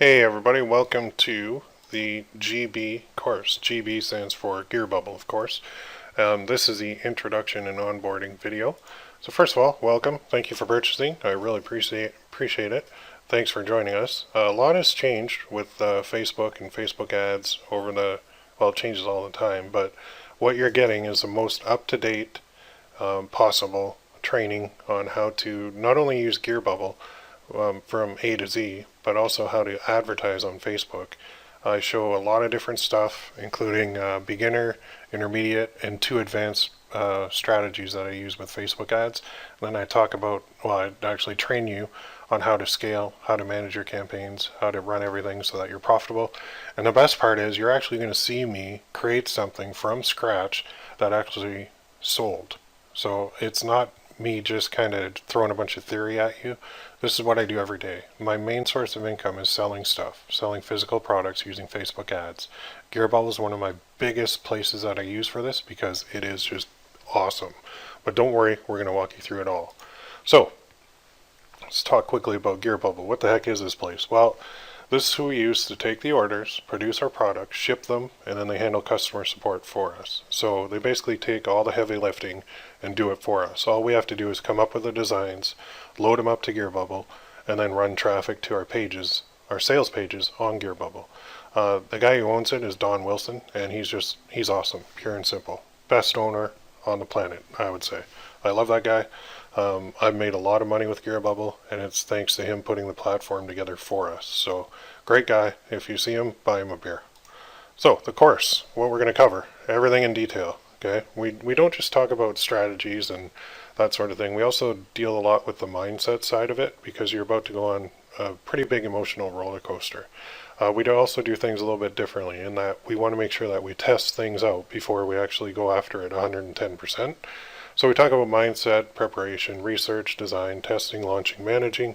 Hey everybody, welcome to the GB course. GB stands for Gearbubble, of course. This is the introduction and onboarding video. So first of all, welcome. Thank you for purchasing. I really appreciate it. Thanks for joining us. A lot has changed with Facebook and Facebook ads it changes all the time, but what you're getting is the most up-to-date possible training on how to not only use Gearbubble from A to Z, but also how to advertise on Facebook. I show a lot of different stuff, including beginner, intermediate, and 2 advanced strategies that I use with Facebook ads. And then I talk about, I actually train you on how to scale, how to manage your campaigns, how to run everything so that you're profitable. And the best part is you're actually going to see me create something from scratch that actually sold. So it's not me just kind of throwing a bunch of theory at you. This is what I do every day. My main source of income is selling stuff, selling physical products using Facebook ads. Gearbubble is one of my biggest places that I use for this because it is just awesome. But don't worry, we're going to walk you through it all. So, let's talk quickly about Gearbubble. What the heck is this place? Well, this is who we use to take the orders, produce our products, ship them, and then they handle customer support for us. So they basically take all the heavy lifting and do it for us. All we have to do is come up with the designs, load them up to Gearbubble, and then run traffic to our pages, our sales pages on Gearbubble. The guy who owns it is Don Wilson, and he's awesome, pure and simple. Best owner on the planet, I would say. I love that guy. I've made a lot of money with Gearbubble, and it's thanks to him putting the platform together for us. So, great guy. If you see him, buy him a beer. So, the course, what we're going to cover, everything in detail. Okay, we don't just talk about strategies and that sort of thing. We also deal a lot with the mindset side of it because you're about to go on a pretty big emotional roller coaster. We also do things a little bit differently in that we want to make sure that we test things out before we actually go after it 110%. So we talk about mindset, preparation, research, design, testing, launching, managing,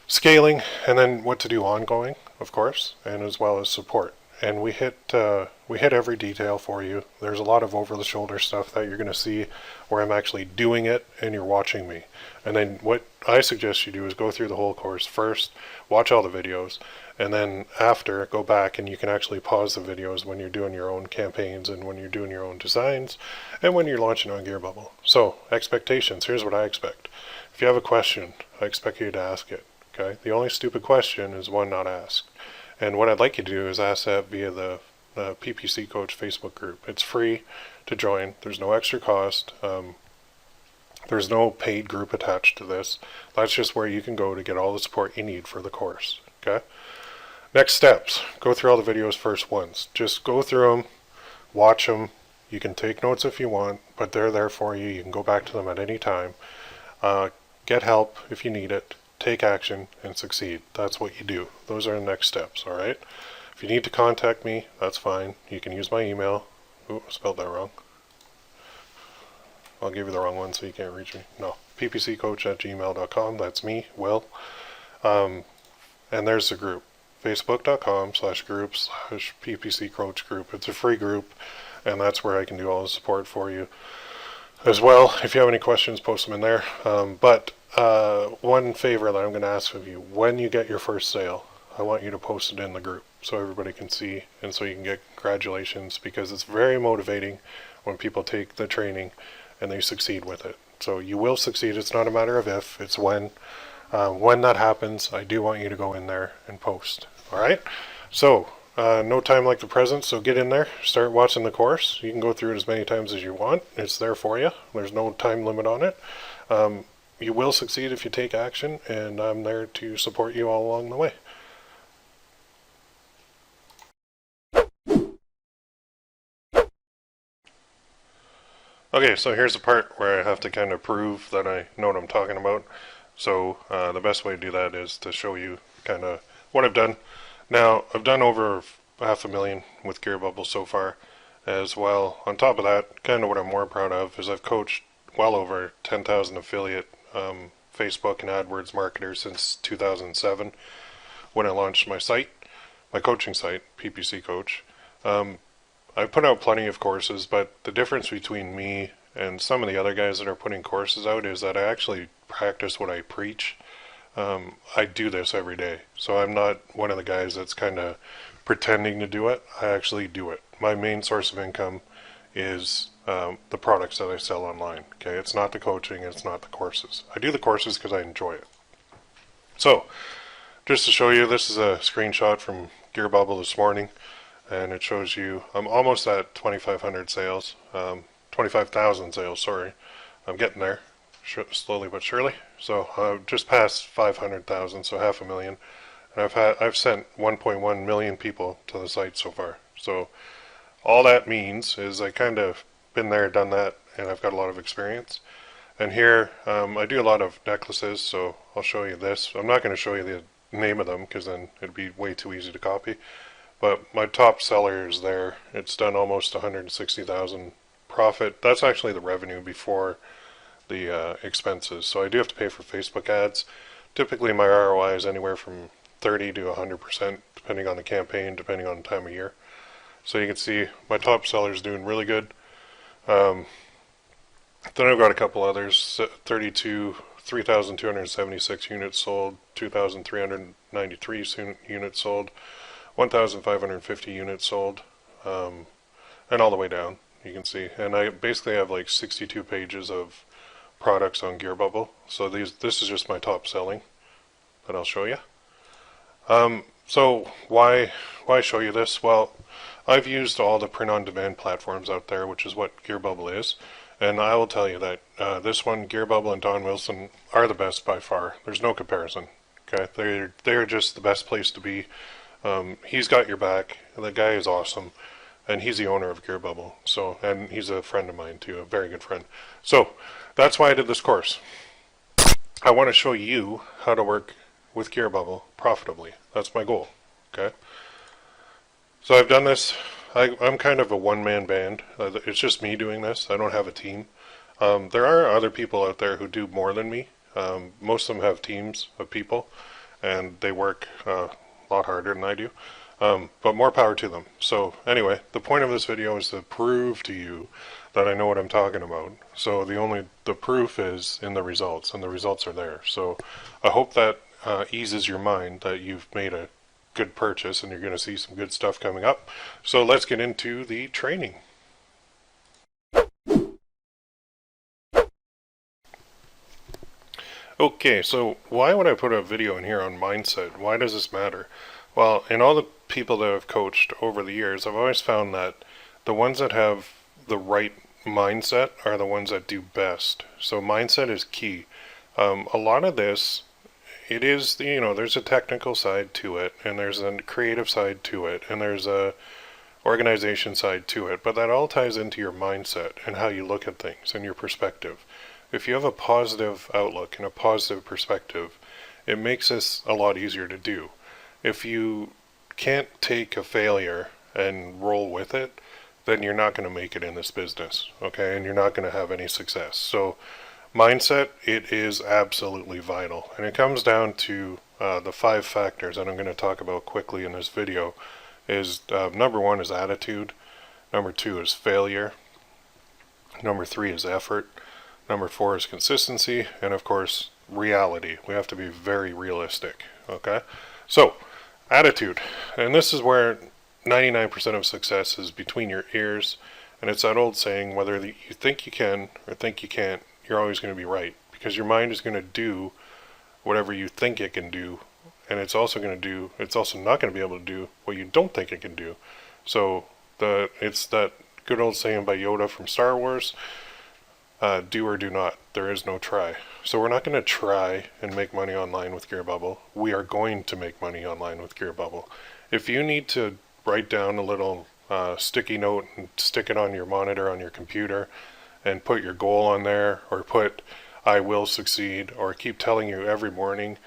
scaling, and then what to do ongoing, of course, and as well as support. And we hit every detail for you. There's a lot of over-the-shoulder stuff that you're going to see where I'm actually doing it and you're watching me. And then what I suggest you do is go through the whole course first, watch all the videos, and then after, go back and you can actually pause the videos when you're doing your own campaigns and when you're doing your own designs and when you're launching on Gearbubble. So, expectations. Here's what I expect. If you have a question, I expect you to ask it. Okay? The only stupid question is one not asked. And what I'd like you to do is ask that via the PPC Coach Facebook group. It's free to join. There's no extra cost. There's no paid group attached to this. That's just where you can go to get all the support you need for the course. Okay? Next steps. Go through all the videos first once. Just go through them, watch them. You can take notes if you want, but they're there for you. You can go back to them at any time. Get help if you need it. Take action and succeed. That's what you do. Those are the next steps, all right? If you need to contact me, that's fine. You can use my email. Ooh, I spelled that wrong. I'll give you the wrong one so you can't reach me. No, ppccoach@gmail.com. That's me, Will. And there's the group, facebook.com/group/ppccoach group. It's a free group, and that's where I can do all the support for you as well. If you have any questions, post them in there. One favor that I'm going to ask of you, when you get your first sale, I want you to post it in the group so everybody can see and so you can get congratulations, because it's very motivating when people take the training and they succeed with it. So you will succeed. It's not a matter of if, it's when. When that happens, I do want you to go in there and post. All right? So, no time like the present, so get in there, start watching the course. You can go through it as many times as you want. It's there for you. There's no time limit on it. You will succeed if you take action, and I'm there to support you all along the way. Okay, so here's the part where I have to kind of prove that I know what I'm talking about. So the best way to do that is to show you kind of what I've done. Now, I've done over 500,000 with Gearbubble so far as well. On top of that, kind of what I'm more proud of is I've coached well over 10,000 affiliate Facebook and AdWords marketers since 2007 when I launched my site, my coaching site, PPC Coach. I've put out plenty of courses, but the difference between me and some of the other guys that are putting courses out is that I actually practice what I preach. I do this every day. So I'm not one of the guys that's kind of pretending to do it. I actually do it. My main source of income is the products that I sell online. Okay, it's not the coaching, it's not the courses. I do the courses because I enjoy it. So, just to show you, this is a screenshot from Gearbubble this morning, and it shows you I'm almost at 2,500 sales, 25,000 sales. Sorry, I'm getting there, slowly but surely. So I've just passed 500,000, so 500,000, and I've sent 1.1 million people to the site so far. So all that means is I kind of been there, done that, and I've got a lot of experience. And here I do a lot of necklaces, so I'll show you this. I'm not going to show you the name of them because then it'd be way too easy to copy. But my top seller is there. It's done almost 160,000 profit. That's actually the revenue before the expenses. So I do have to pay for Facebook ads. Typically my ROI is anywhere from 30 to 100%, depending on the campaign, depending on the time of year. So you can see my top seller is doing really good. Then I've got a couple others, 3,276 units sold, 2,393 units sold, 1,550 units sold, and all the way down, you can see. And I basically have like 62 pages of products on Gearbubble. So this is just my top selling that I'll show you. So why show you this? Well, I've used all the print-on-demand platforms out there, which is what Gearbubble is. And I will tell you that this one, Gearbubble and Don Wilson, are the best by far. There's no comparison. Okay, they're just the best place to be. He's got your back. The guy is awesome, and he's the owner of Gearbubble. So, and he's a friend of mine too, a very good friend. So that's why I did this course. I want to show you how to work with Gearbubble profitably. That's my goal. Okay. So I've done this. I'm kind of a one-man band. It's just me doing this. I don't have a team. There are other people out there who do more than me. Most of them have teams of people, and they work a lot harder than I do. But more power to them. So anyway, the point of this video is to prove to you that I know what I'm talking about. So the proof is in the results, and the results are there. So I hope that eases your mind that you've made a good purchase and you're going to see some good stuff coming up. So let's get into the training. Okay, so why would I put a video in here on mindset? Why does this matter? Well, in all the people that I've coached over the years, I've always found that the ones that have the right mindset are the ones that do best. So mindset is key. A lot of this, it is, there's a technical side to it, and there's a creative side to it, and there's a organization side to it, but that all ties into your mindset and how you look at things and your perspective. If you have a positive outlook and a positive perspective, it makes this a lot easier to do. If you can't take a failure and roll with it, then you're not going to make it in this business, okay? And you're not going to have any success. So mindset, it is absolutely vital, and it comes down to the 5 factors that I'm going to talk about quickly in this video. Is number 1 is attitude, number 2 is failure, number 3 is effort, number 4 is consistency, and of course reality. We have to be very realistic. Okay, so attitude, and this is where 99% of success is between your ears, and it's that old saying, whether you think you can or think you can't, you're always going to be right, because your mind is going to do whatever you think it can do, and it's also not going to be able to do what you don't think it can do. So it's that good old saying by Yoda from Star Wars, do or do not. There is no try. So we're not going to try and make money online with Gearbubble. We are going to make money online with Gearbubble. If you need to write down a little sticky note and stick it on your monitor on your computer and put your goal on there, or put I will succeed, or keep telling you every morning,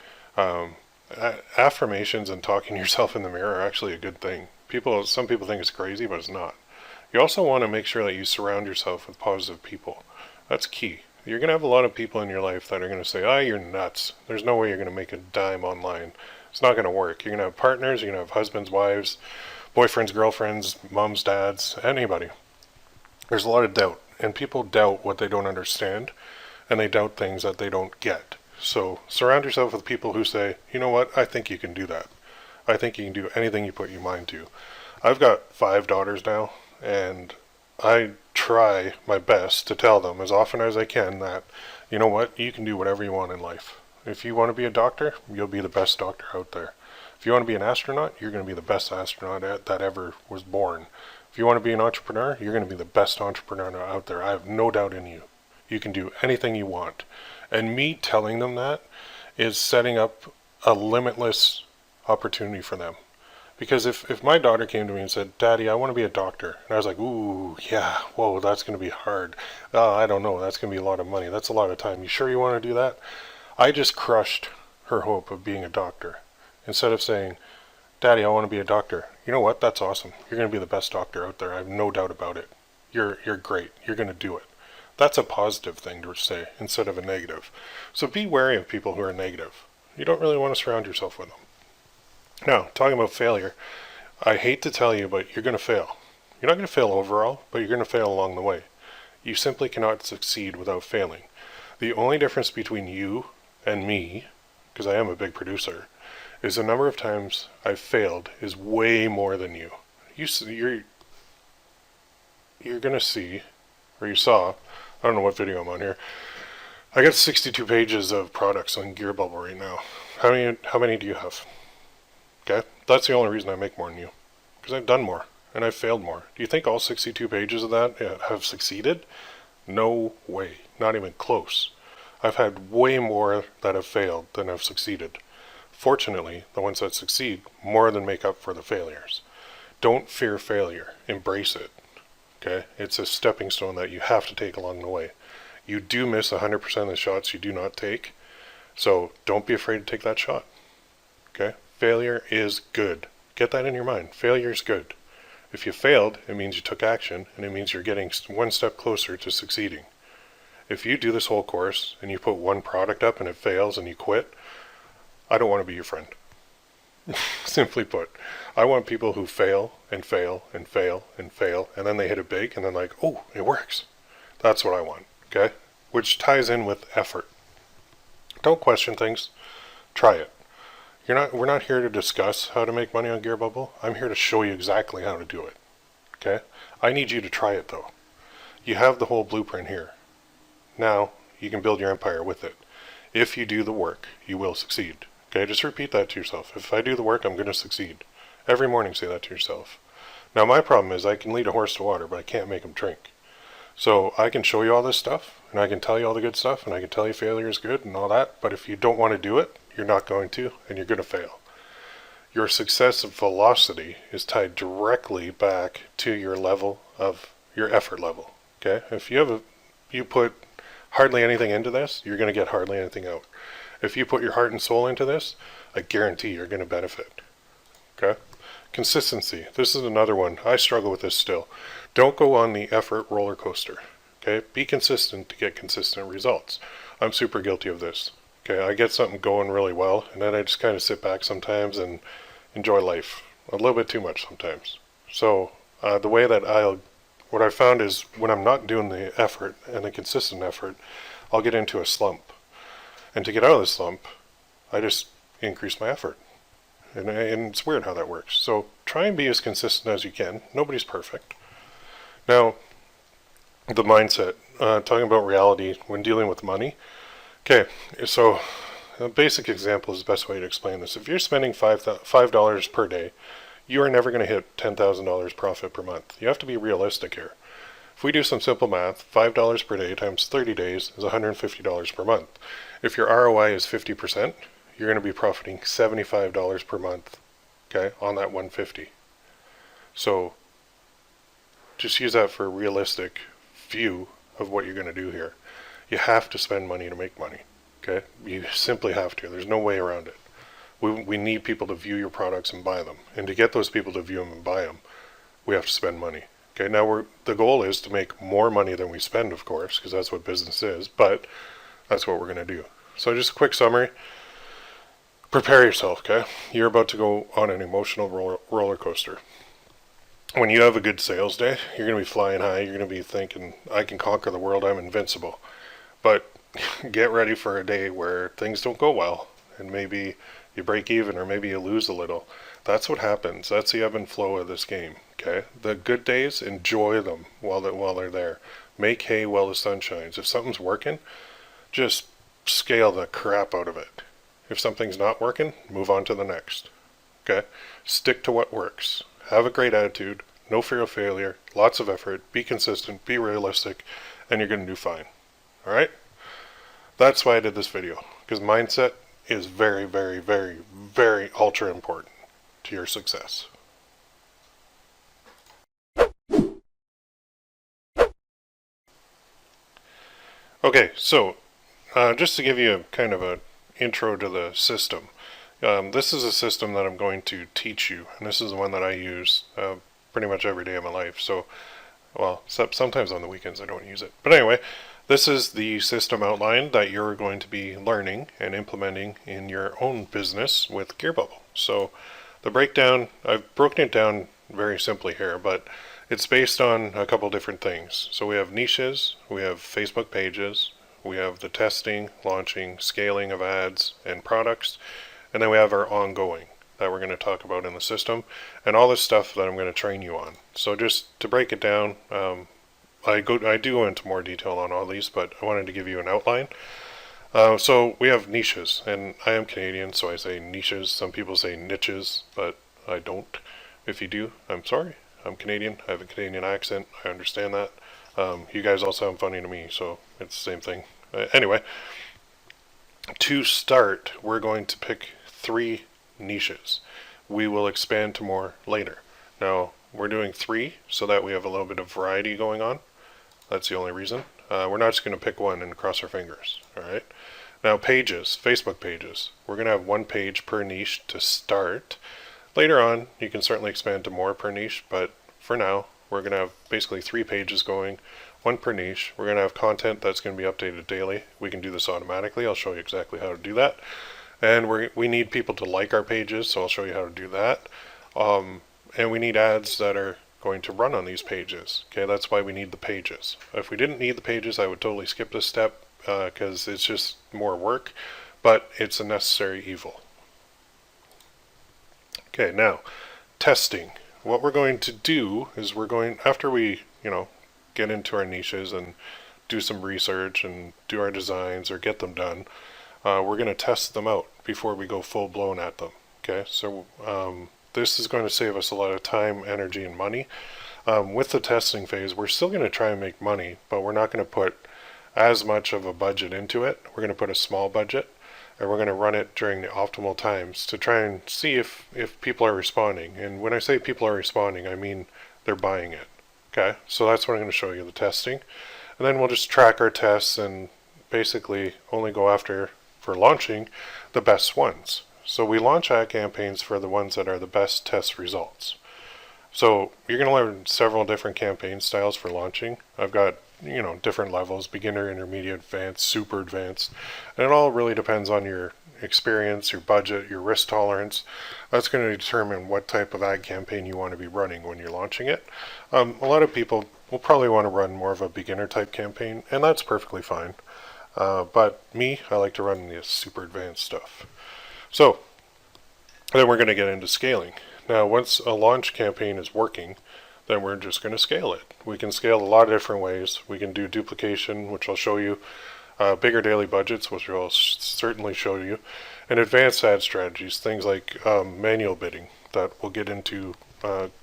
affirmations and talking to yourself in the mirror are actually a good thing. Some people think it's crazy, but it's not. You also want to make sure that you surround yourself with positive people. That's key. You're going to have a lot of people in your life that are going to say, you're nuts. There's no way you're going to make a dime online. It's not going to work. You're going to have partners, you're going to have husbands, wives, boyfriends, girlfriends, moms, dads, anybody. There's a lot of doubt, and people doubt what they don't understand, and they doubt things that they don't get. So surround yourself with people who say, you know what, I think you can do that. I think you can do anything you put your mind to. I've got 5 daughters now, and I try my best to tell them as often as I can that, you know what, you can do whatever you want in life. If you want to be a doctor, you'll be the best doctor out there. If you want to be an astronaut, you're going to be the best astronaut that ever was born. If you want to be an entrepreneur, you're going to be the best entrepreneur out there. I have no doubt in you. You can do anything you want. And me telling them that is setting up a limitless opportunity for them. Because if my daughter came to me and said, Daddy, I want to be a doctor. And I was like, ooh, yeah, whoa, that's going to be hard. I don't know, that's going to be a lot of money. That's a lot of time. You sure you want to do that? I just crushed her hope of being a doctor. Instead of saying, Daddy, I want to be a doctor. You know what? That's awesome. You're going to be the best doctor out there. I have no doubt about it. You're great. You're going to do it. That's a positive thing to say instead of a negative. So be wary of people who are negative. You don't really want to surround yourself with them. Now, talking about failure, I hate to tell you, but you're going to fail. You're not going to fail overall, but you're going to fail along the way. You simply cannot succeed without failing. The only difference between you and me, because I am a big producer, is the number of times I've failed is way more than you. You're going to see, or you saw, I don't know what video I'm on here, I got 62 pages of products on Gearbubble right now. How many do you have? Okay, that's the only reason I make more than you, because I've done more and I've failed more. Do you think all 62 pages of that have succeeded? No way, not even close. I've had way more that have failed than have succeeded. Fortunately, the ones that succeed more than make up for the failures. Don't fear failure, embrace it. Okay, it's a stepping stone that you have to take along the way. You do miss 100% of the shots you do not take, so don't be afraid to take that shot. Okay? Failure is good. Get that in your mind. Failure is good. If you failed, it means you took action, and it means you're getting one step closer to succeeding. If you do this whole course, and you put one product up and it fails and you quit, I don't want to be your friend. Simply put. I want people who fail and fail and fail and fail, and then they hit it big, and then like, oh, it works. That's what I want, okay? Which ties in with effort. Don't question things. Try it. We're not here to discuss how to make money on Gearbubble. I'm here to show you exactly how to do it. Okay? I need you to try it though. You have the whole blueprint here. Now, you can build your empire with it. If you do the work, you will succeed. Okay? Just repeat that to yourself. If I do the work, I'm going to succeed. Every morning say that to yourself. Now, my problem is I can lead a horse to water, but I can't make him drink. So I can show you all this stuff, and I can tell you all the good stuff, and I can tell you failure is good and all that, but if you don't want to do it, you're not going to, and you're going to fail. Your success velocity is tied directly back to your level of your effort level. Okay? If you put hardly anything into this, you're going to get hardly anything out. If you put your heart and soul into this, I guarantee you're going to benefit. Okay? Consistency. This is another one. I struggle with this still. Don't go on the effort roller coaster. Okay? Be consistent to get consistent results. I'm super guilty of this. Okay, I get something going really well, and then I just kind of sit back sometimes and enjoy life a little bit too much sometimes. So the way that what I found is when I'm not doing the effort and the consistent effort, I'll get into a slump. And to get out of the slump, I just increase my effort. And it's weird how that works. So try and be as consistent as you can. Nobody's perfect. Now, the mindset, talking about reality when dealing with money. Okay, so a basic example is the best way to explain this. If you're spending $5 per day, you are never going to hit $10,000 profit per month. You have to be realistic here. If we do some simple math, $5 per day times 30 days is $150 per month. If your ROI is 50%, you're going to be profiting $75 per month, okay, on that 150. So just use that for a realistic view of what you're going to do here. You have to spend money to make money, okay? You simply have to. There's no way around it. We need people to view your products and buy them. And to get those people to view them and buy them, we have to spend money. Okay, now the goal is to make more money than we spend, of course, because that's what business is, but that's what we're going to do. So just a quick summary. Prepare yourself, okay? You're about to go on an emotional roller coaster. When you have a good sales day, you're going to be flying high. You're going to be thinking, I can conquer the world. I'm invincible. But get ready for a day where things don't go well and maybe you break even or maybe you lose a little. That's what happens. That's the ebb and flow of this game. Okay, the good days, enjoy them while they're there. Make hay while the sun shines. If something's working, just scale the crap out of it. If something's not working, move on to the next. Okay, stick to what works. Have a great attitude. No fear of failure. Lots of effort. Be consistent. Be realistic, and you're going to do fine. All right. That's why I did this video, because mindset is very, very, very, very ultra important to your success. Okay, so just to give you a kind of an intro to the system, this is a system that I'm going to teach you, and this is the one that I use pretty much every day of my life. So, well, sometimes on the weekends I don't use it. But anyway, this is the system outline that you're going to be learning and implementing in your own business with Gearbubble. So the breakdown, I've broken it down very simply here, but it's based on a couple different things. So we have niches, we have Facebook pages, we have the testing, launching, scaling of ads and products, and then we have our ongoing that we're going to talk about in the system, and all this stuff that I'm going to train you on. So just to break it down, I do go into more detail on all these, but I wanted to give you an outline. So we have niches, and I am Canadian, so I say niches. Some people say niches, but I don't. If you do, I'm sorry. I'm Canadian. I have a Canadian accent. I understand that. You guys all sound funny to me, so it's the same thing. Anyway, to start, we're going to pick 3 niches. We will expand to more later. Now, we're doing 3 so that we have a little bit of variety going on. That's the only reason. We're not just going to pick one and cross our fingers. All right. Now, pages, Facebook pages. We're going to have 1 page per niche to start. Later on, you can certainly expand to more per niche, but for now, we're going to have basically 3 pages going, 1 per niche. We're going to have content that's going to be updated daily. We can do this automatically. I'll show you exactly how to do that. And we need people to like our pages, so I'll show you how to do that. And we need ads that are going to run on these pages. Okay, that's why we need the pages. If we didn't need the pages, I would totally skip this step because it's just more work, but it's a necessary evil. Okay, now, testing. What we're going to do is after we, get into our niches and do some research and do our designs or get them done, we're going to test them out before we go full blown at them. Okay, so this is going to save us a lot of time, energy, and money. With the testing phase, we're still going to try and make money, but we're not going to put as much of a budget into it. We're going to put a small budget, and we're going to run it during the optimal times to try and see if people are responding. And when I say people are responding, I mean they're buying it. Okay, so that's what I'm going to show you, the testing. And then we'll just track our tests and basically only go after, for launching, the best ones. So we launch ad campaigns for the ones that are the best test results. So you're going to learn several different campaign styles for launching. I've got, different levels, beginner, intermediate, advanced, super advanced. And it all really depends on your experience, your budget, your risk tolerance. That's going to determine what type of ad campaign you want to be running when you're launching it. A lot of people will probably want to run more of a beginner type campaign, and that's perfectly fine. But me, I like to run the super advanced stuff. So then we're going to get into scaling. Now, once a launch campaign is working, then we're just going to scale it. We can scale a lot of different ways. We can do duplication, which I'll show you, bigger daily budgets, which I'll certainly show you, and advanced ad strategies, things like manual bidding that we'll get into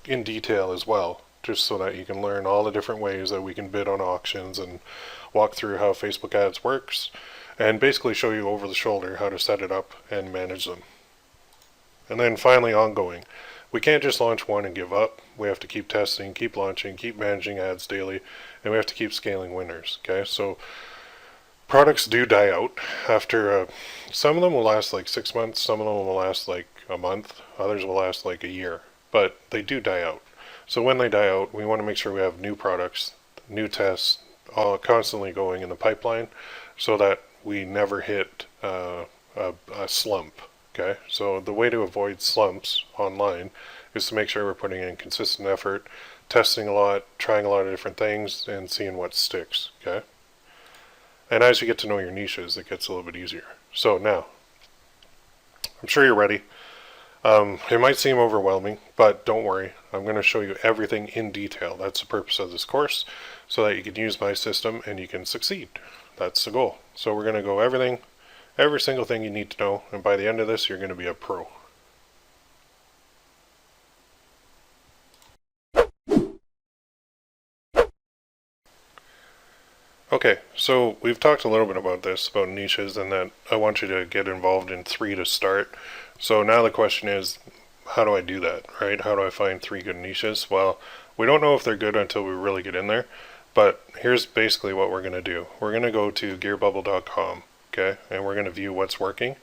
in detail as well, just so that you can learn all the different ways that we can bid on auctions and walk through how Facebook ads works, and basically show you over the shoulder how to set it up and manage them. And then finally, ongoing. We can't just launch one and give up. We have to keep testing, keep launching, keep managing ads daily, and we have to keep scaling winners. Okay, so products do die out after, some of them will last like 6 months, some of them will last like a month, others will last like a year, but they do die out. So when they die out, we want to make sure we have new products, new tests, all constantly going in the pipeline so that we never hit a slump. Okay, so the way to avoid slumps online is to make sure we're putting in consistent effort, testing a lot, trying a lot of different things, and seeing what sticks. Okay, And as you get to know your niches, it gets a little bit easier. So now, I'm sure you're ready. It might seem overwhelming, but don't worry. I'm going to show you everything in detail. That's the purpose of this course, so that you can use my system and you can succeed. That's the goal. So we're going to go every single thing you need to know, and by the end of this, you're going to be a pro. Okay, so we've talked a little bit about this, about niches, and that I want you to get involved in 3 to start. So now the question is, how do I do that, right? How do I find 3 good niches? Well, we don't know if they're good until we really get in there, but here's basically what we're going to do. We're going to go to gearbubble.com, okay, and we're going to view what's working,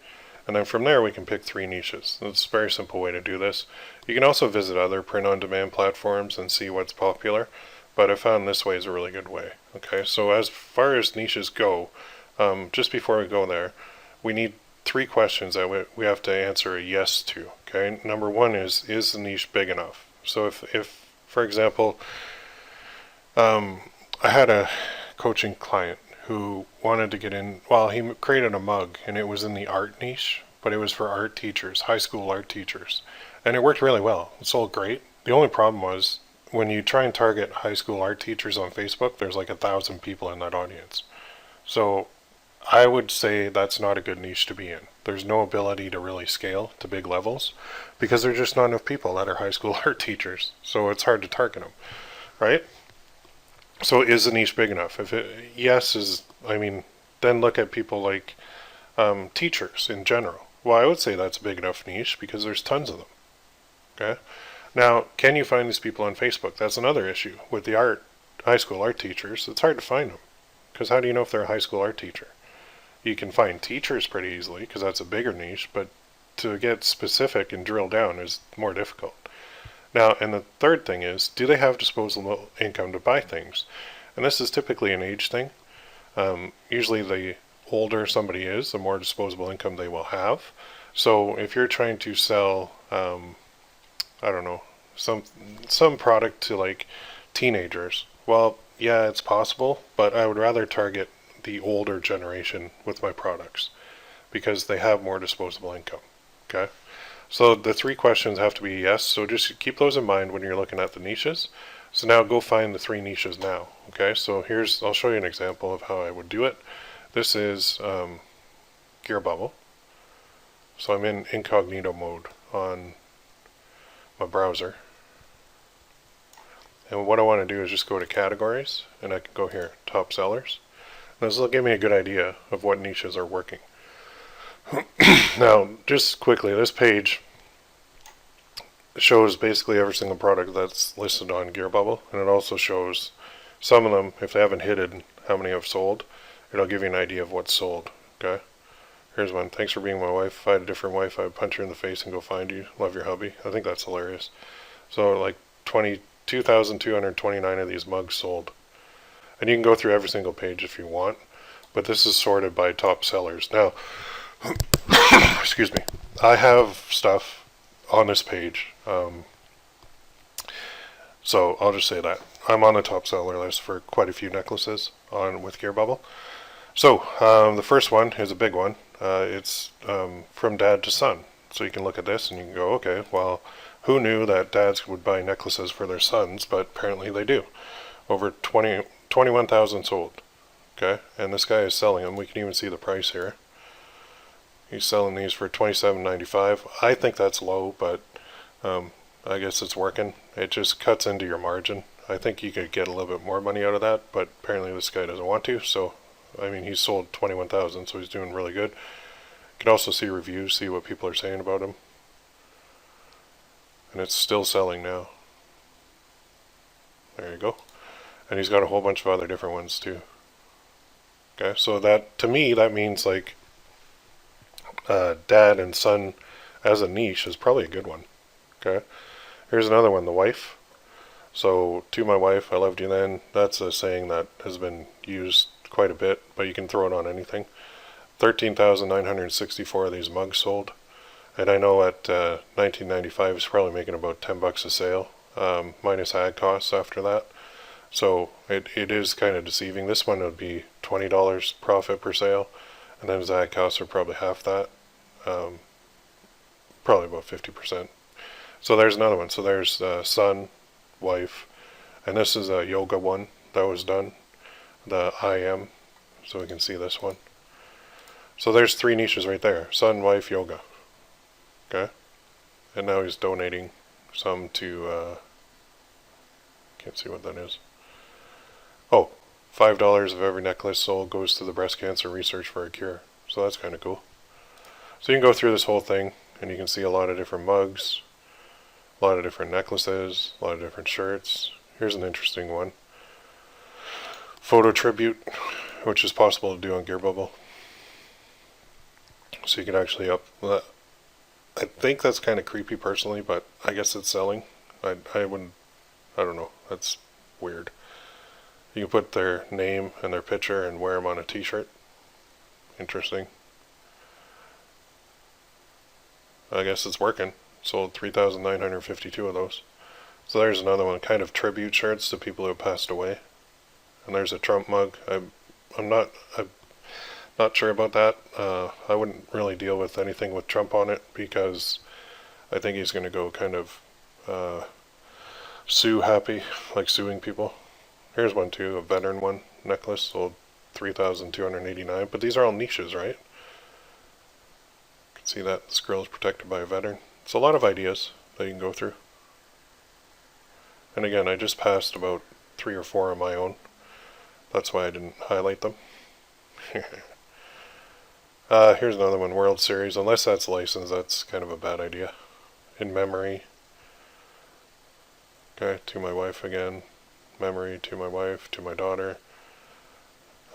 and then from there we can pick 3 niches. That's a very simple way to do this. You can also visit other print-on-demand platforms and see what's popular, but I found this way is a really good way. Okay, so as far as niches go, just before we go there, we need 3 questions that we have to answer a yes to. Okay, number 1 is the niche big enough? So if for example, I had a coaching client who wanted to get in, well, he created a mug and it was in the art niche, but it was for art teachers, high school art teachers, and it worked really well. It sold great. The only problem was, when you try and target high school art teachers on Facebook, there's like 1,000 people in that audience. So I would say that's not a good niche to be in. There's no ability to really scale to big levels because there's just not enough people that are high school art teachers. So it's hard to target them, right? So is the niche big enough? If yes is, then look at people like teachers in general. Well, I would say that's a big enough niche because there's tons of them. Okay. Now, can you find these people on Facebook? That's another issue with the high school art teachers. It's hard to find them because how do you know if they're a high school art teacher? You can find teachers pretty easily because that's a bigger niche, but to get specific and drill down is more difficult. Now, and the third thing is, do they have disposable income to buy things? And this is typically an age thing. Usually the older somebody is, the more disposable income they will have. So if you're trying to sell, I don't know, some product to like teenagers, well, yeah, it's possible, but I would rather target the older generation with my products because they have more disposable income. Okay, so the 3 questions have to be yes, so just keep those in mind when you're looking at the niches. So now go find the 3 niches now. Okay, so I'll show you an example of how I would do it. This is Gearbubble. So I'm in incognito mode on my browser, and what I want to do is just go to categories, and I can go here, top sellers. This will give me a good idea of what niches are working. Now, just quickly, this page shows basically every single product that's listed on Gearbubble, and it also shows some of them, if they haven't hidden how many I've sold, it'll give you an idea of what's sold. Okay, here's one. Thanks for being my wife. If I had a different wife, I would punch her in the face and go find you. Love your hubby. I think that's hilarious. So like 22,229 of these mugs sold. And you can go through every single page if you want, but this is sorted by top sellers. Now, excuse me, I have stuff on this page, so I'll just say that I'm on the top seller list for quite a few necklaces with Gearbubble. So the first one is a big one. It's from dad to son. So you can look at this and you can go, okay, well, who knew that dads would buy necklaces for their sons? But apparently they do. Over 21,000 sold. Okay, and this guy is selling them. We can even see the price here. He's selling these for $27.95. I think that's low, but I guess it's working. It just cuts into your margin. I think you could get a little bit more money out of that, but apparently this guy doesn't want to. So, he's sold 21,000, so he's doing really good. You can also see reviews, see what people are saying about him. And it's still selling now. There you go. And he's got a whole bunch of other different ones too. Okay, so that, to me, that means like dad and son as a niche is probably a good one. Okay, here's another one, the wife. So, to my wife, I loved you then. That's a saying that has been used quite a bit, but you can throw it on anything. 13,964 of these mugs sold. And I know at $19.95 it's probably making about $10 a sale, minus ad costs after that. So it is kind of deceiving. This one would be $20 profit per sale, and then ZAG costs are probably half that, probably about 50%. So there's another one. So there's son, wife, and this is a yoga one that was done, the IM, so we can see this one. So there's 3 niches right there, son, wife, yoga. Okay, and now he's donating some to, can't see what that is. Oh, $5 of every necklace sold goes to the breast cancer research for a cure. So that's kind of cool. So you can go through this whole thing, and you can see a lot of different mugs, a lot of different necklaces, a lot of different shirts. Here's an interesting one. Photo tribute, which is possible to do on Gearbubble. So you can actually up that. I think that's kind of creepy personally, but I guess it's selling. I don't know. That's weird. You can put their name and their picture and wear them on a t-shirt. Interesting. I guess it's working. Sold 3,952 of those. So there's another one, kind of tribute shirts to people who have passed away. And there's a Trump mug. I'm not sure about that. I wouldn't really deal with anything with Trump on it because I think he's going to go kind of sue happy, like suing people. Here's one too, a veteran one, necklace, sold 3,289. But these are all niches, right? You can see that this girl is protected by a veteran. It's a lot of ideas that you can go through. And again, I just passed about 3 or 4 on my own. That's why I didn't highlight them. Here's another one, World Series. Unless that's licensed, that's kind of a bad idea. In memory. Okay, to my wife again. Memory to my wife, to my daughter.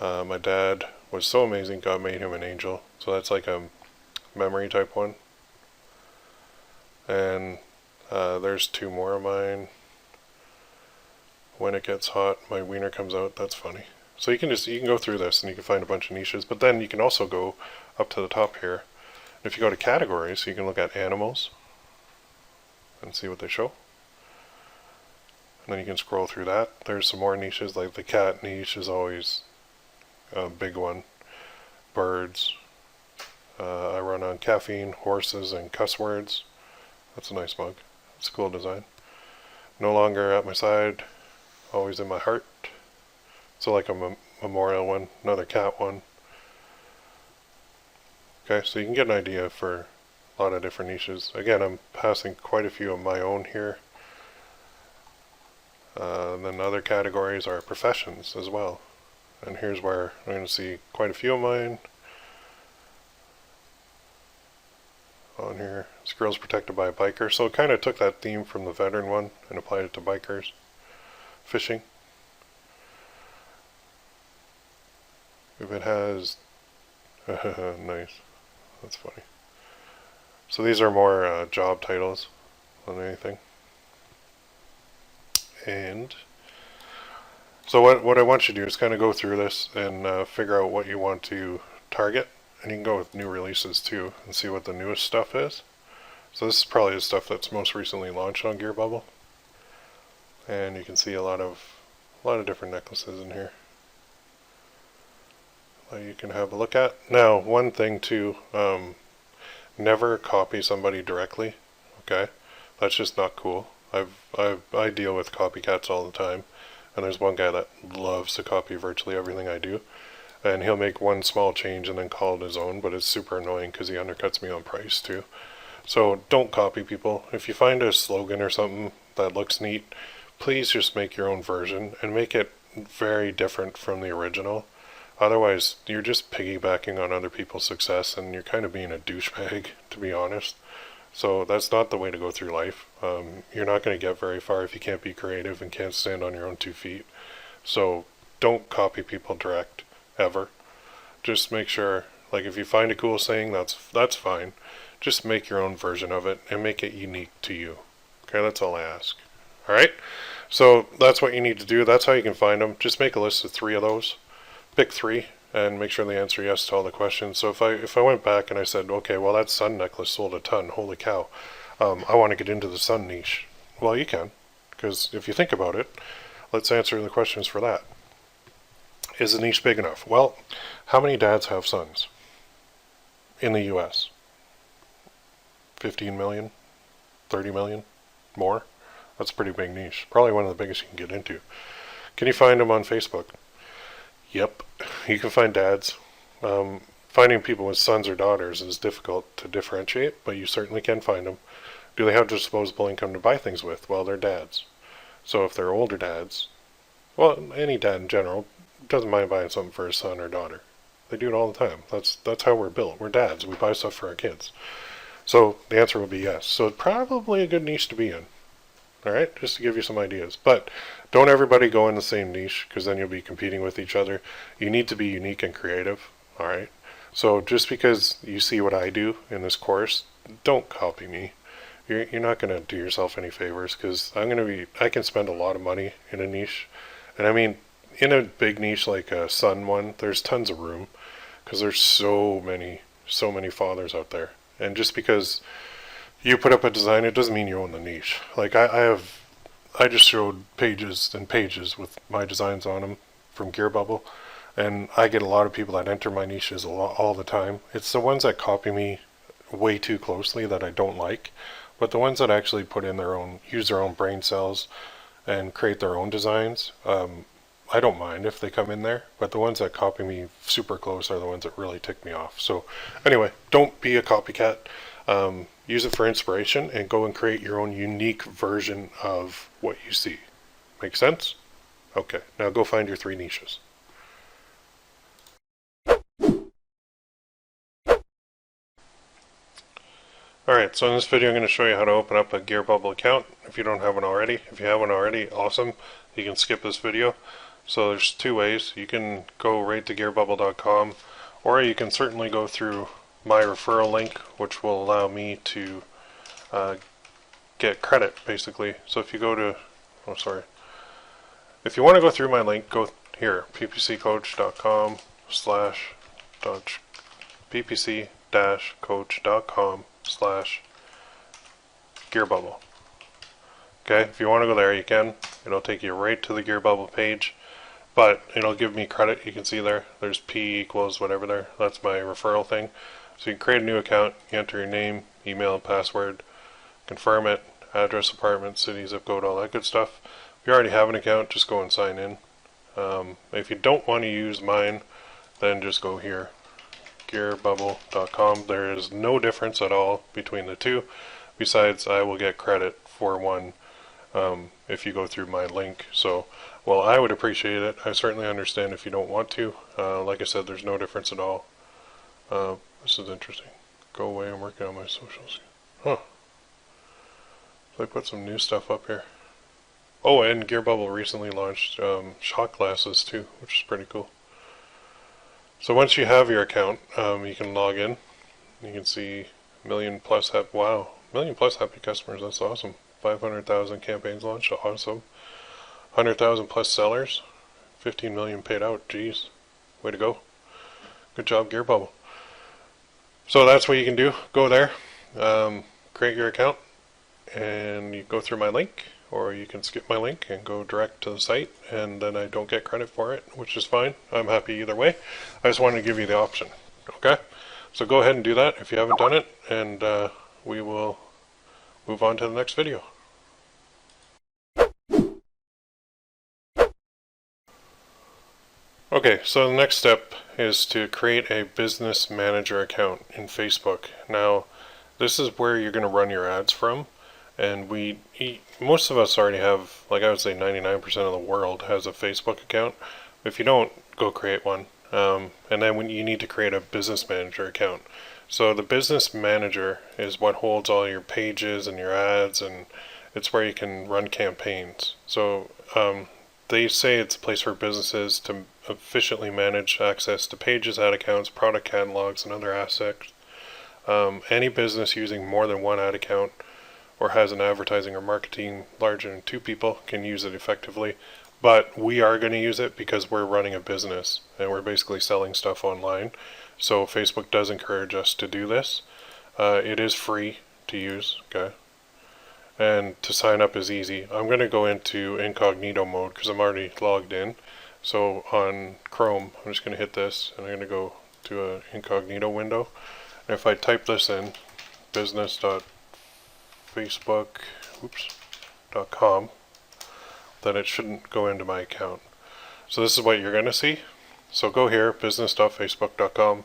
My dad was so amazing, God made him an angel. So that's like a memory type one. And there's 2 more of mine. When it gets hot, my wiener comes out. That's funny. So you can go through this and you can find a bunch of niches, but then you can also go up to the top here. If you go to categories, you can look at animals and see what they show. And then you can scroll through that. There's some more niches, like the cat niche is always a big one. Birds. I run on caffeine, horses, and cuss words. That's a nice mug. It's a cool design. No longer at my side, always in my heart. So like a memorial one, another cat one. Okay, so you can get an idea for a lot of different niches. Again, I'm passing quite a few of my own here. And then other categories are professions as well. And here's where I'm going to see quite a few of mine. On here, this girl's protected by a biker. So it kind of took that theme from the veteran one and applied it to bikers. Fishing. If it has, nice, that's funny. So these are more job titles than anything. And so what I want you to do is kind of go through this and figure out what you want to target. And you can go with new releases too and see what the newest stuff is. So this is probably the stuff that's most recently launched on Gearbubble. And you can see a lot of different necklaces in here that you can have a look at. Now, one thing too, never copy somebody directly. Okay, that's just not cool. I deal with copycats all the time, and there's one guy that loves to copy virtually everything I do. And he'll make one small change and then call it his own, but it's super annoying because he undercuts me on price too. So don't copy people. If you find a slogan or something that looks neat, please just make your own version and make it very different from the original. Otherwise, you're just piggybacking on other people's success and you're kind of being a douchebag, to be honest. So that's not the way to go through life. You're not going to get very far if you can't be creative and can't stand on your own 2 feet. So don't copy people direct. Ever. Just make sure, like if you find a cool saying, that's fine. Just make your own version of it and make it unique to you. Okay, that's all I ask. Alright, so that's what you need to do. That's how you can find them. Just make a list of 3 of those. Pick 3 and make sure they answer yes to all the questions. So if I went back and I said, okay, well that sun necklace sold a ton, holy cow, I want to get into the sun niche. Well, you can, because if you think about it, let's answer the questions for that. Is the niche big enough? Well, how many dads have sons in the US? 15 million? 30 million? More? That's a pretty big niche. Probably one of the biggest you can get into. Can you find them on Facebook? Yep. You can find dads. Finding people with sons or daughters is difficult to differentiate, but you certainly can find them. Do they have disposable income to buy things with? Well, they're dads. So if they're older dads, well, any dad in general doesn't mind buying something for his son or daughter. They do it all the time. That's how we're built. We're dads. We buy stuff for our kids. So the answer will be yes. So it's probably a good niche to be in. All right, just to give you some ideas. But don't everybody go in the same niche, because then you'll be competing with each other. You need to be unique and creative. All right. So just because you see what I do in this course, don't copy me. You're not going to do yourself any favors, because I can spend a lot of money in a niche. And I mean, in a big niche like a sun one, there's tons of room, because there's so many fathers out there. And just because you put up a design, it doesn't mean you own the niche. Like I just showed pages and pages with my designs on them from Gearbubble, and I get a lot of people that enter my niches all the time. It's the ones that copy me way too closely that I don't like, but the ones that actually put in use their own brain cells and create their own designs, I don't mind if they come in there, but the ones that copy me super close are the ones that really tick me off. So anyway, don't be a copycat. Use it for inspiration and go and create your own unique version of what you see. Make sense? Okay, now go find your 3 niches. Alright, so in this video I'm going to show you how to open up a Gearbubble account if you don't have one already. If you have one already, awesome. You can skip this video. So there's 2 ways. You can go right to gearbubble.com, or you can certainly go through my referral link, which will allow me to get credit, basically. So if you go to, if you want to go through my link, go here, ppccoach.com ppc-coach.com/Gearbubble. Okay, if you want to go there, you can. It'll take you right to the Gearbubble page, but it'll give me credit. You can see there's P equals whatever there. That's my referral thing. So you can create a new account, you enter your name, email, and password, confirm it, address, apartment, city, zip code, all that good stuff. If you already have an account, just go and sign in. If you don't want to use mine, then just go here, gearbubble.com. There is no difference at all between the two. Besides, I will get credit for one if you go through my link. So, well, I would appreciate it. I certainly understand if you don't want to. Like I said, there's no difference at all. This is interesting. Go away, I'm working on my socials. Huh. So I put some new stuff up here. Oh, and Gearbubble recently launched shot glasses too, which is pretty cool. So once you have your account, you can log in. You can see million plus happy customers. That's awesome. 500,000 campaigns launched. Awesome. 100,000 plus sellers. 15 million paid out. Jeez, way to go. Good job, Gearbubble. So that's what you can do. Go there, create your account, and you go through my link, or you can skip my link and go direct to the site, and then I don't get credit for it, which is fine. I'm happy either way. I just wanted to give you the option. Okay? So go ahead and do that if you haven't done it, and we will move on to the next video. Okay, so the next step is to create a business manager account in Facebook. Now, this is where you're going to run your ads from, and most of us already have, like I would say 99% of the world has a Facebook account. If you don't, go create one. And then when you need to create a business manager account. So the business manager is what holds all your pages and your ads, and it's where you can run campaigns. So they say it's a place for businesses to efficiently manage access to pages, ad accounts, product catalogs, and other assets. Any business using more than one ad account or has an advertising or marketing larger than 2 people can use it effectively. But we are going to use it because we're running a business and we're basically selling stuff online. So Facebook does encourage us to do this. It is free to use, okay? And to sign up is easy. I'm going to go into incognito mode because I'm already logged in. So on Chrome, I'm just going to hit this and I'm going to go to an incognito window. And if I type this in, business.facebook.com, then it shouldn't go into my account. So this is what you're going to see. So go here, business.facebook.com,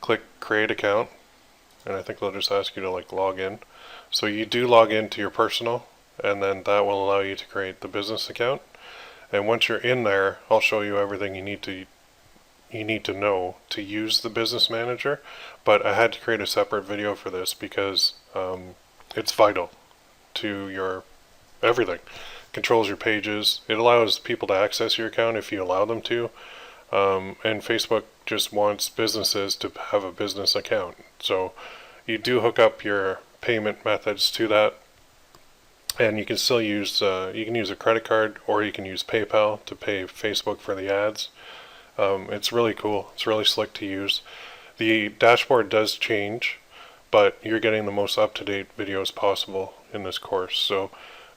click create account, and I think they'll just ask you to like log in. So you do log into your personal, and then that will allow you to create the business account. And once you're in there, I'll show you everything you need to know to use the business manager. But I had to create a separate video for this because it's vital to your everything. Controls your pages. It allows people to access your account if you allow them to. And Facebook just wants businesses to have a business account. So you do hook up your payment methods to that, and you can still use you can use a credit card, or you can use PayPal to pay Facebook for the ads. It's really cool. It's really slick to use. The dashboard does change, but you're getting the most up-to-date videos possible in this course. So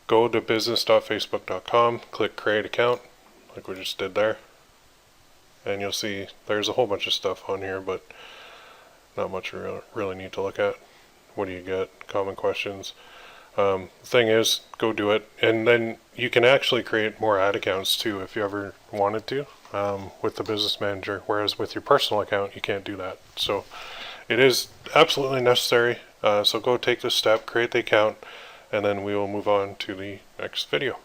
go to business.facebook.com, click create account like we just did there, and you'll see there's a whole bunch of stuff on here, but not much you really need to look at. What do you get? Common questions. The thing is, go do it, and then you can actually create more ad accounts too if you ever wanted to with the business manager, whereas with your personal account you can't do that. So it is absolutely necessary. So go take this step, create the account, and then we will move on to the next video.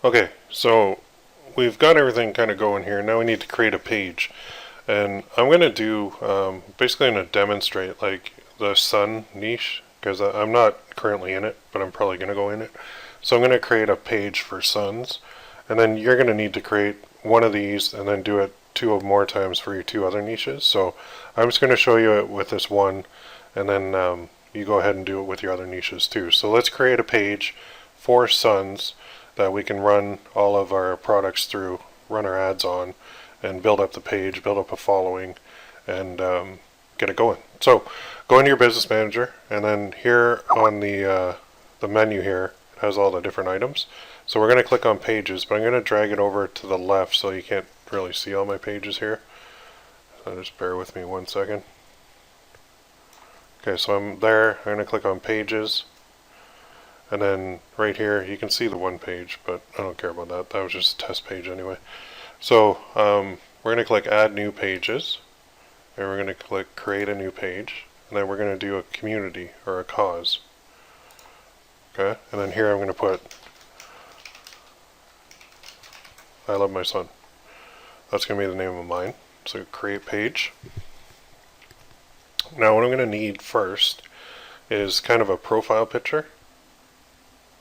Okay, so we've got everything kind of going here. Now we need to create a page. And I'm going to do, basically I'm going to demonstrate like the sun niche, because I'm not currently in it, but I'm probably going to go in it. So I'm going to create a page for suns, and then you're going to need to create one of these and then do it 2 more times for your 2 other niches. So I'm just going to show you it with this one, and then you go ahead and do it with your other niches too. So let's create a page for suns that we can run all of our products through, run our ads on, and build up the page, build up a following, and get it going. So go into your business manager, and then here on the menu here, it has all the different items. So we're going to click on pages, but I'm going to drag it over to the left so you can't really see all my pages here. So just bear with me 1 second. Okay, so I'm there. I'm going to click on pages, and then right here you can see the 1 page, but I don't care about that. That was just a test page anyway. So we're going to click add new pages, and we're going to click create a new page, and then we're going to do a community or a cause. Okay, and then here I'm going to put I love my son. That's going to be the name of mine. So create page. Now what I'm going to need first is kind of a profile picture.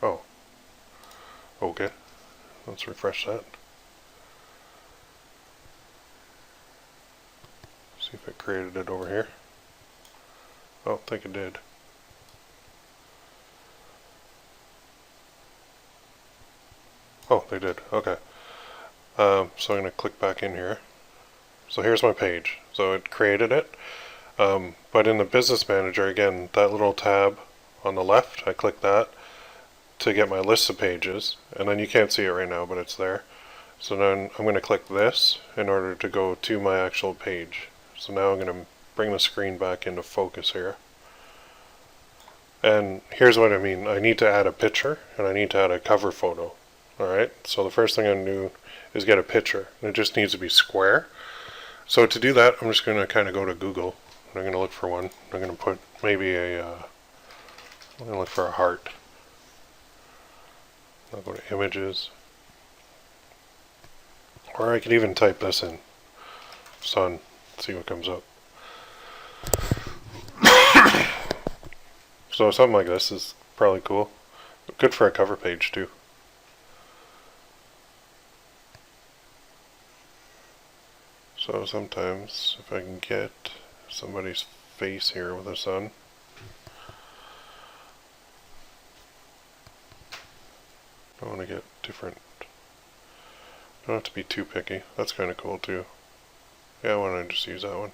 Oh, okay, let's refresh that. See if it created it over here. Oh, I think it did. Oh, they did. Okay. So I'm going to click back in here. So here's my page. So it created it. But in the business manager, again, that little tab on the left, I click that to get my list of pages. And then you can't see it right now, but it's there. So then I'm going to click this in order to go to my actual page. So now I'm going to bring the screen back into focus here. And here's what I mean. I need to add a picture, and I need to add a cover photo. Alright, so the first thing I'm going to do is get a picture. And it just needs to be square. So to do that, I'm just going to kind of go to Google. And I'm going to look for one. I'm going to put maybe I'm going to look for a heart. I'll go to images. Or I could even type this in. Sun. See what comes up. So something like this is probably cool. Good for a cover page too. So sometimes if I can get somebody's face here with a sun. I want to get different. Don't have to be too picky. That's kind of cool too. Yeah, why don't I just use that one?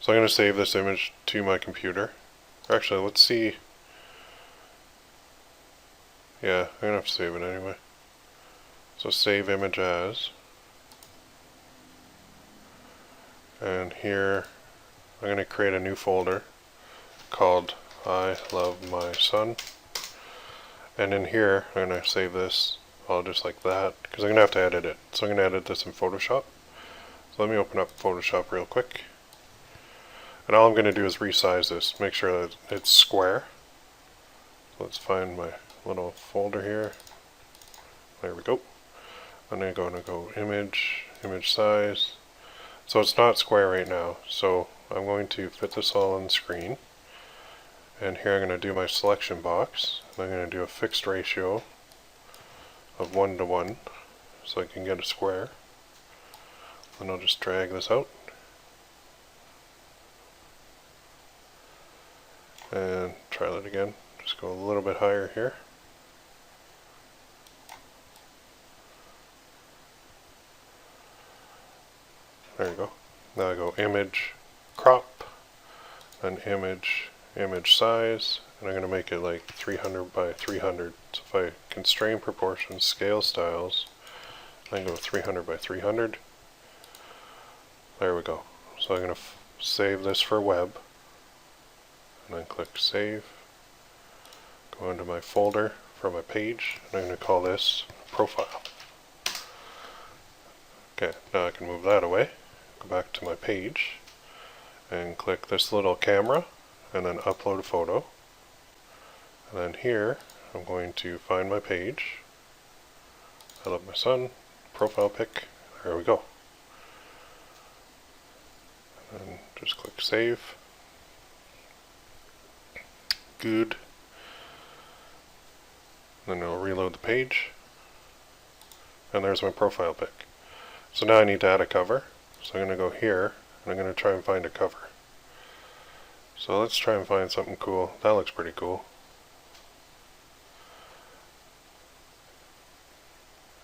So I'm going to save this image to my computer. Actually, let's see. Yeah, I'm going to have to save it anyway. So save image as. And here I'm going to create a new folder called I love my son. And in here I'm going to save this all just like that because I'm going to have to edit it. So I'm going to edit this in Photoshop. So let me open up Photoshop real quick. And all I'm going to do is resize this, make sure that it's square. So let's find my little folder here. There we go. I'm going to go image, image size. So it's not square right now. So I'm going to fit this all on the screen. And here I'm going to do my selection box. I'm going to do a fixed ratio of 1 to 1 so I can get a square. And I'll just drag this out. And try that again. Just go a little bit higher here. There you go. Now I go image, crop, and image, image size, and I'm going to make it like 300 by 300. So if I constrain proportions, scale styles, I go 300 by 300. There we go. So I'm going to save this for web. And then click save. Go into my folder for my page, and I'm going to call this profile. Okay, now I can move that away. Go back to my page and click this little camera and then upload a photo. And then here I'm going to find my page. I love my son, profile pic. There we go. And just click save. Good. Then it'll reload the page. And there's my profile pic. So now I need to add a cover. So I'm going to go here and I'm going to try and find a cover. So let's try and find something cool. That looks pretty cool.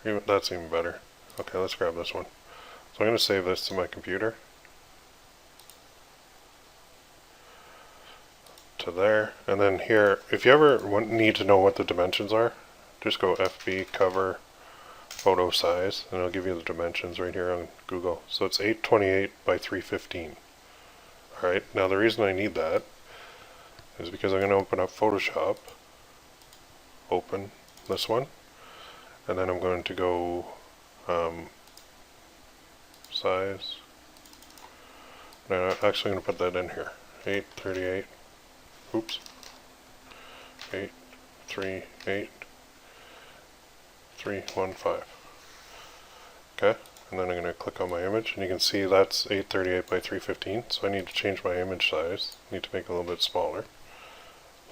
That's even better. Okay, let's grab this one. So I'm going to save this to my computer. To there, and then here, if you ever need to know what the dimensions are, just go FB cover photo size and it'll give you the dimensions right here on Google. So it's 828 by 315. Alright, now the reason I need that is because I'm going to open up Photoshop, open this one, and then I'm going to go size, and I'm actually going to put that in here, 838. Oops. 838 315. Okay, and then I'm going to click on my image, and you can see that's 838 by 315. So I need to change my image size. I need to make it a little bit smaller.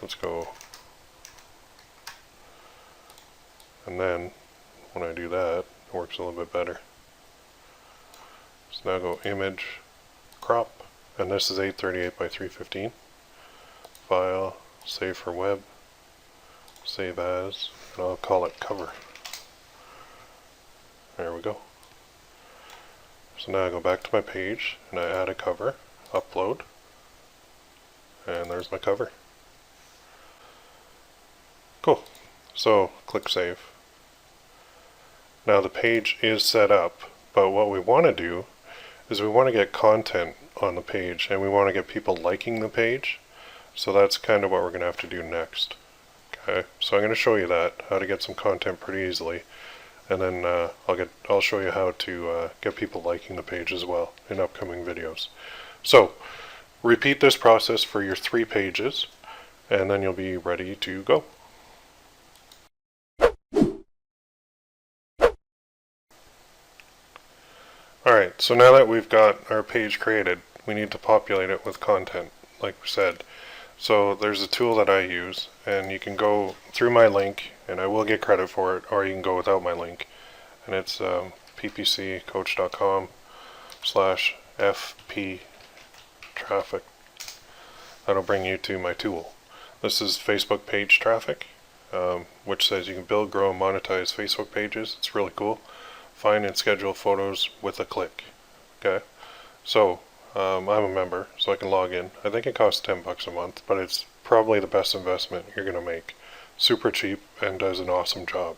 Let's go. And then when I do that, it works a little bit better. So now go image, crop, and this is 838 by 315. File, save for web, save as, and I'll call it cover. There we go. So now I go back to my page and I add a cover, upload, and there's my cover. Cool. So click save. Now the page is set up, but what we want to do is we want to get content on the page and we want to get people liking the page. So that's kind of what we're going to have to do next. Okay, so I'm going to show you that, how to get some content pretty easily, and then I'll show you how to get people liking the page as well in upcoming videos. So repeat this process for your 3 pages, and then you'll be ready to go. Alright, so now that we've got our page created, we need to populate it with content, like we said. So there's a tool that I use, and you can go through my link, and I will get credit for it, or you can go without my link. And it's ppccoach.com/fp traffic. That'll bring you to my tool. This is Facebook page traffic, which says you can build, grow, and monetize Facebook pages. It's really cool. Find and schedule photos with a click. Okay, so I'm a member, so I can log in. I think it costs $10 a month, but it's probably the best investment you're going to make. Super cheap and does an awesome job.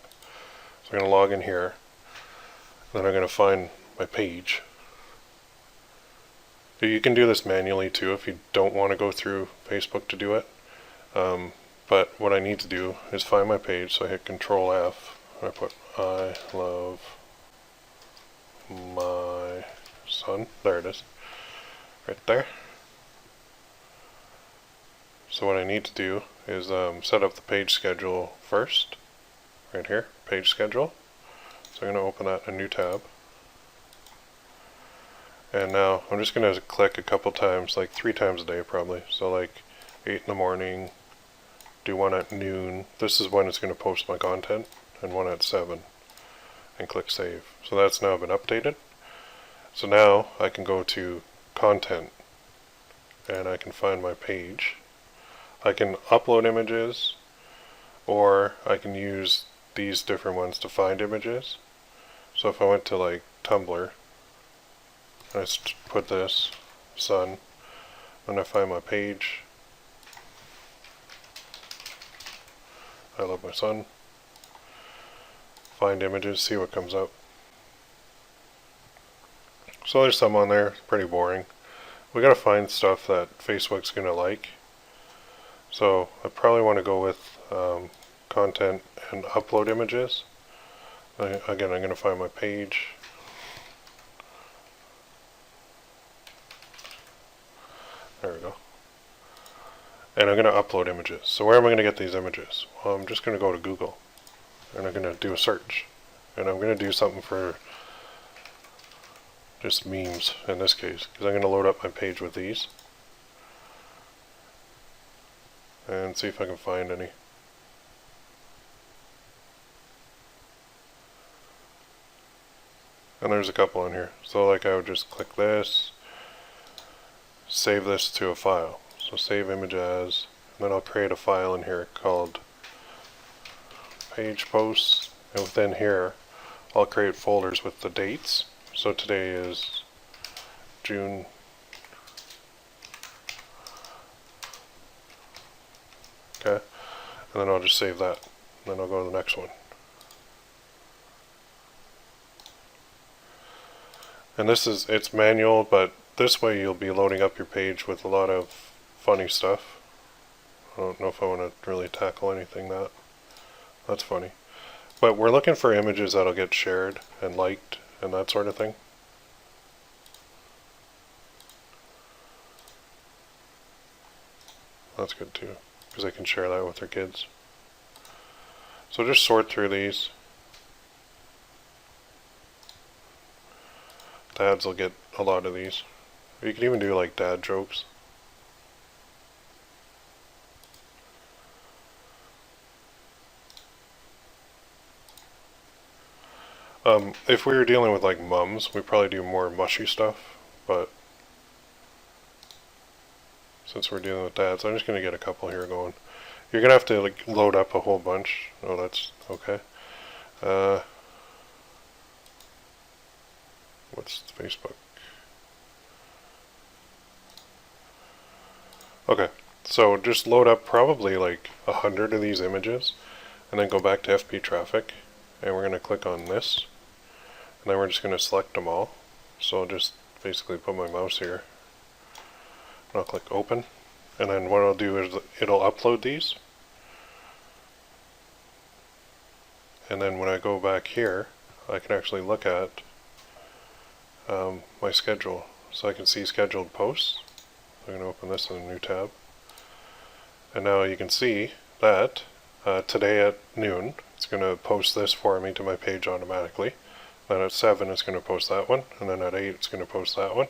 So I'm going to log in here. Then I'm going to find my page. You can do this manually too if you don't want to go through Facebook to do it. But what I need to do is find my page, so I hit Control F. I put I love my son. There it is. Right there. So what I need to do is set up the page schedule first. Right here, page schedule. So I'm going to open that in a new tab. And now I'm just going to click a couple times, like 3 times a day probably. So like 8 in the morning, do one at noon. This is when it's going to post my content, and one at 7. And click save. So that's now been updated. So now I can go to content and I can find my page. I can upload images, or I can use these different ones to find images. So if I went to like Tumblr, I just put this, son, and I find my page. I love my son. Find images, see what comes up. So there's some on there, pretty boring. We gotta find stuff that Facebook's gonna like. So I probably want to go with content and upload images. Again, I'm gonna find my page. There we go. And I'm going to upload images. So where am I going to get these images? Well, I'm just going to go to Google. And I'm going to do a search. And I'm going to do something for just memes in this case. Because I'm going to load up my page with these. And see if I can find any. And there's a couple in here. So like I would just click this. Save this to a file. So save image as, and then I'll create a file in here called page posts, and within here I'll create folders with the dates. So today is June 'kay, and then I'll just save that, and then I'll go to the next one. And it's manual, but this way you'll be loading up your page with a lot of funny stuff. I don't know if I want to really tackle anything that's funny. But we're looking for images that'll get shared and liked and that sort of thing. That's good too, because they can share that with their kids. So just sort through these. Dads will get a lot of these. You can even do like dad jokes. If we were dealing with like mums, we'd probably do more mushy stuff, but since we're dealing with dads, I'm just going to get a couple here going. You're going to have to like load up a whole bunch. Oh, that's okay. What's Facebook? Okay, so just load up probably like 100 of these images, and then go back to FP traffic, and we're going to click on this, and then we're just going to select them all. So I'll just basically put my mouse here, and I'll click open, and then what I'll do is it'll upload these, and then when I go back here, I can actually look at my schedule, so I can see scheduled posts. I'm going to open this in a new tab, and now you can see that today at noon it's going to post this for me to my page automatically. Then at 7 it's going to post that one, and then at 8 it's going to post that one,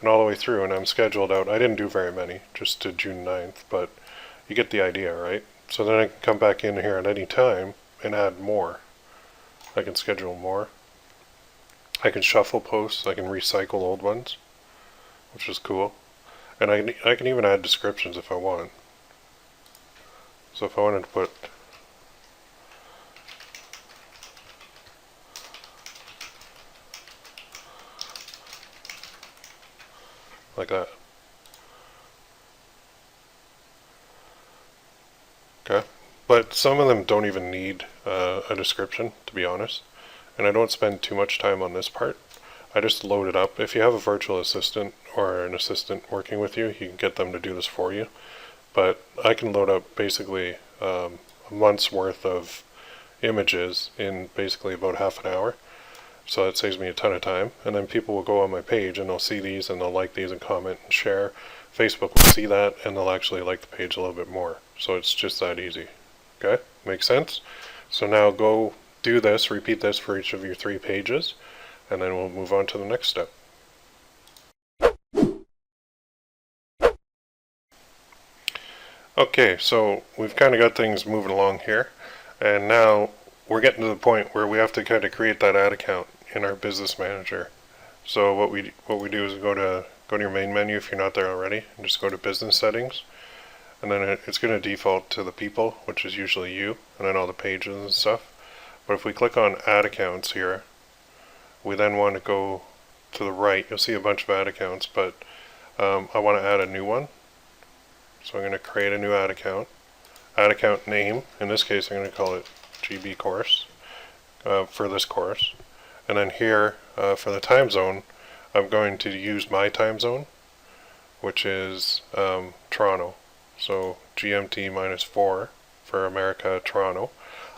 and all the way through. And I'm scheduled out. I didn't do very many, just to June 9th, but you get the idea, right? So then I can come back in here at any time and add more. I can schedule more. I can shuffle posts. I can recycle old ones, which is cool. And I can even add descriptions if I want. So if I wanted to put like that. Okay, but some of them don't even need a description, to be honest, and I don't spend too much time on this part. I just load it up. If you have a virtual assistant or an assistant working with you, you can get them to do this for you. But I can load up basically a month's worth of images in basically about half an hour. So that saves me a ton of time. And then people will go on my page and they'll see these and they'll like these and comment and share. Facebook will see that and they'll actually like the page a little bit more. So it's just that easy. Okay? Makes sense? So now go do this, repeat this for each of your 3 pages, and then we'll move on to the next step. Okay, so we've kind of got things moving along here, and now we're getting to the point where we have to kind of create that ad account in our business manager. So what we do is go to your main menu if you're not there already, and just go to business settings, and then it's going to default to the people, which is usually you, and then all the pages and stuff. But if we click on ad accounts here, we then want to go to the right. You'll see a bunch of ad accounts, but I want to add a new one. So I'm going to create a new ad account. Ad account name, in this case I'm going to call it GB course for this course. And then here for the time zone, I'm going to use my time zone, which is Toronto. So GMT -4 for America, Toronto.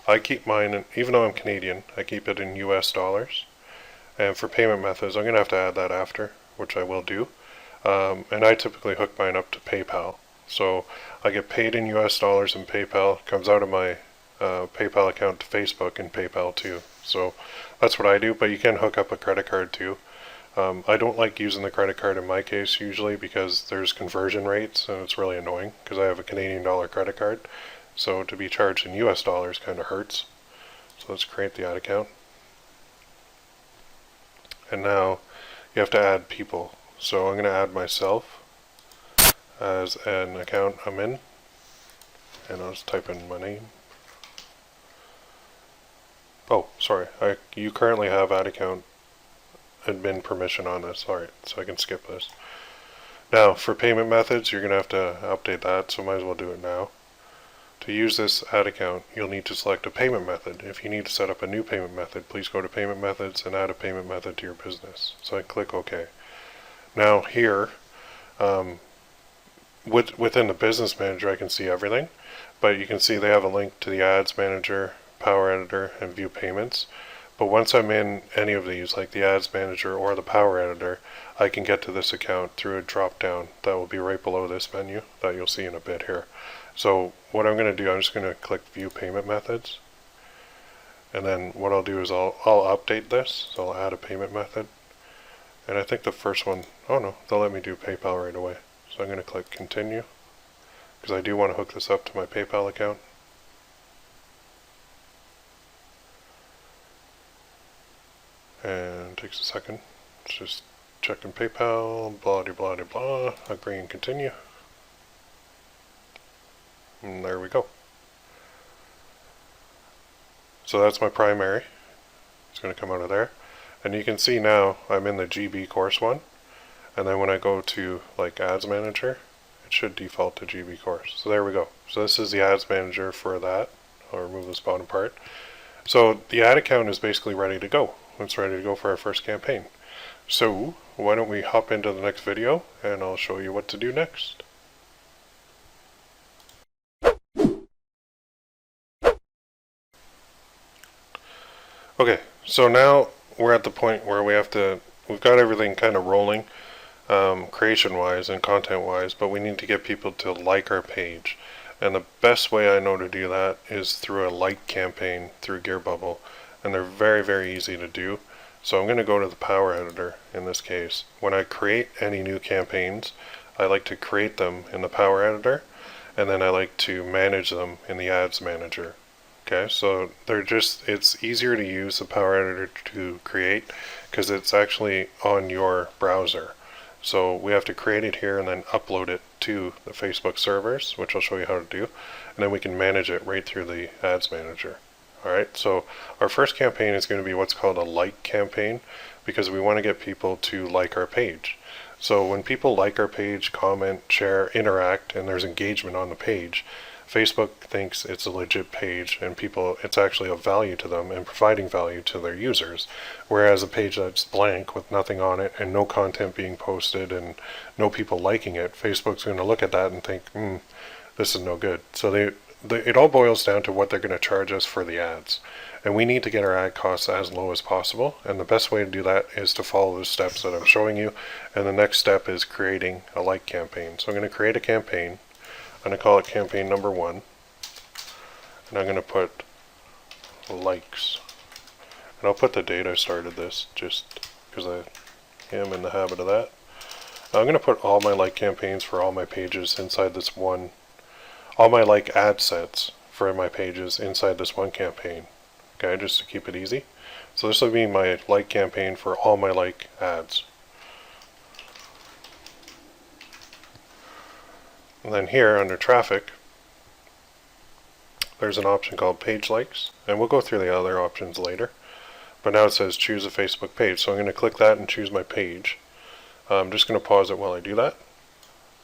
I keep mine, even though I'm Canadian, I keep it in US dollars. And for payment methods, I'm going to have to add that after, which I will do. And I typically hook mine up to PayPal. So I get paid in US dollars in PayPal, comes out of my PayPal account to Facebook and PayPal too. So that's what I do, but you can hook up a credit card too. I don't like using the credit card in my case usually because there's conversion rates and it's really annoying because I have a Canadian dollar credit card. So to be charged in US dollars kind of hurts. So let's create the ad account. And now you have to add people. So I'm going to add myself as an account I'm in. And I'll just type in my name. Oh, sorry. You currently have ad account admin permission on this. Alright, so I can skip this. Now, for payment methods, you're going to have to update that, so might as well do it now. To use this ad account, you'll need to select a payment method. If you need to set up a new payment method, please go to Payment Methods and add a payment method to your business. So I click OK. Now here, within the Business Manager, I can see everything, but you can see they have a link to the Ads Manager, Power Editor, and View Payments. But once I'm in any of these, like the Ads Manager or the Power Editor, I can get to this account through a drop down that will be right below this menu that you'll see in a bit here. So what I'm going to do, I'm just going to click View Payment Methods, and then what I'll do is I'll update this. So I'll add a payment method, and I think the first one, oh no, they'll let me do PayPal right away. So I'm going to click Continue because I do want to hook this up to my PayPal account. And it takes a second. It's just checking PayPal, blah de blah de blah, agree and continue. And there we go. So that's my primary. It's going to come out of there. And you can see now I'm in the GB course one. And then when I go to like Ads Manager, it should default to GB course. So there we go. So this is the Ads Manager for that. I'll remove this bottom part. So the ad account is basically ready to go. It's ready to go for our first campaign. So why don't we hop into the next video and I'll show you what to do next. Okay, so now we're at the point where we've got everything kind of rolling creation wise and content wise, but we need to get people to like our page. And the best way I know to do that is through a like campaign through Gearbubble. And they're very, very easy to do. So I'm going to go to the Power Editor in this case. When I create any new campaigns, I like to create them in the Power Editor, and then I like to manage them in the Ads Manager. Okay, so it's easier to use the Power Editor to create because it's actually on your browser. So we have to create it here and then upload it to the Facebook servers, which I'll show you how to do, and then we can manage it right through the Ads Manager. Alright, so our first campaign is going to be what's called a like campaign because we want to get people to like our page. So when people like our page, comment, share, interact, and there's engagement on the page, Facebook thinks it's a legit page and it's actually of value to them and providing value to their users. Whereas a page that's blank with nothing on it and no content being posted and no people liking it, Facebook's going to look at that and think, this is no good. So it all boils down to what they're going to charge us for the ads. And we need to get our ad costs as low as possible. And the best way to do that is to follow the steps that I'm showing you. And the next step is creating a like campaign. So I'm going to create a campaign. I'm going to call it campaign number 1. And I'm going to put likes. And I'll put the date I started this just because I am in the habit of that. I'm going to put all my like campaigns for all my pages inside this one, all my like ad sets for my pages inside this one campaign. Okay, just to keep it easy. So this will be my like campaign for all my like ads. And then here under traffic, there's an option called page likes, and we'll go through the other options later. But now it says choose a Facebook page, so I'm going to click that and choose my page. I'm just going to pause it while I do that.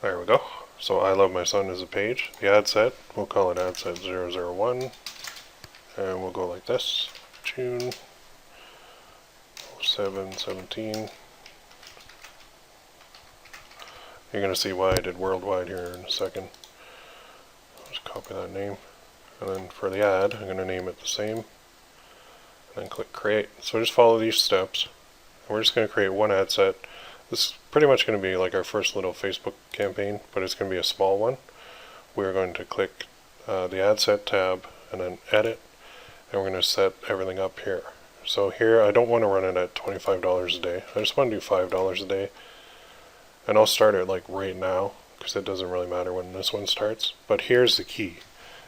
There we go. So I Love My Son is a page. The ad set, we'll call it ad set 001. And we'll go like this, June 07/17. You're going to see why I did worldwide here in a second. I'll just copy that name. And then for the ad, I'm going to name it the same. And then click create. So just follow these steps. And we're just going to create one ad set. This is pretty much going to be like our first little Facebook campaign, but it's going to be a small one. We're going to click the ad set tab and then edit. And we're going to set everything up here. So here, I don't want to run it at $25 a day. I just want to do $5 a day. And I'll start it like right now, because it doesn't really matter when this one starts. But here's the key.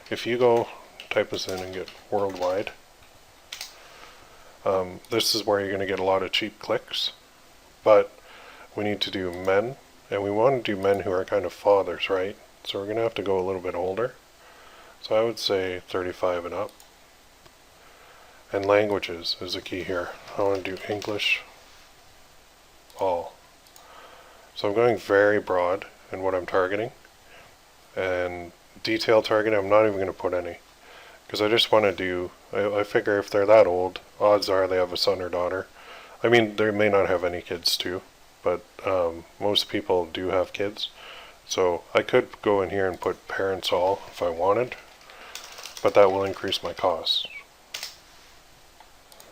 If you go type this in and get worldwide, this is where you're going to get a lot of cheap clicks. But we need to do men, and we want to do men who are kind of fathers, right? So we're going to have to go a little bit older. So I would say 35 and up. And languages is the key here. I want to do English, all. So I'm going very broad in what I'm targeting. And detail targeting, I'm not even going to put any. Because I just want to do, I figure if they're that old, odds are they have a son or daughter. I mean, they may not have any kids too, but most people do have kids. So I could go in here and put parents all if I wanted, but that will increase my costs.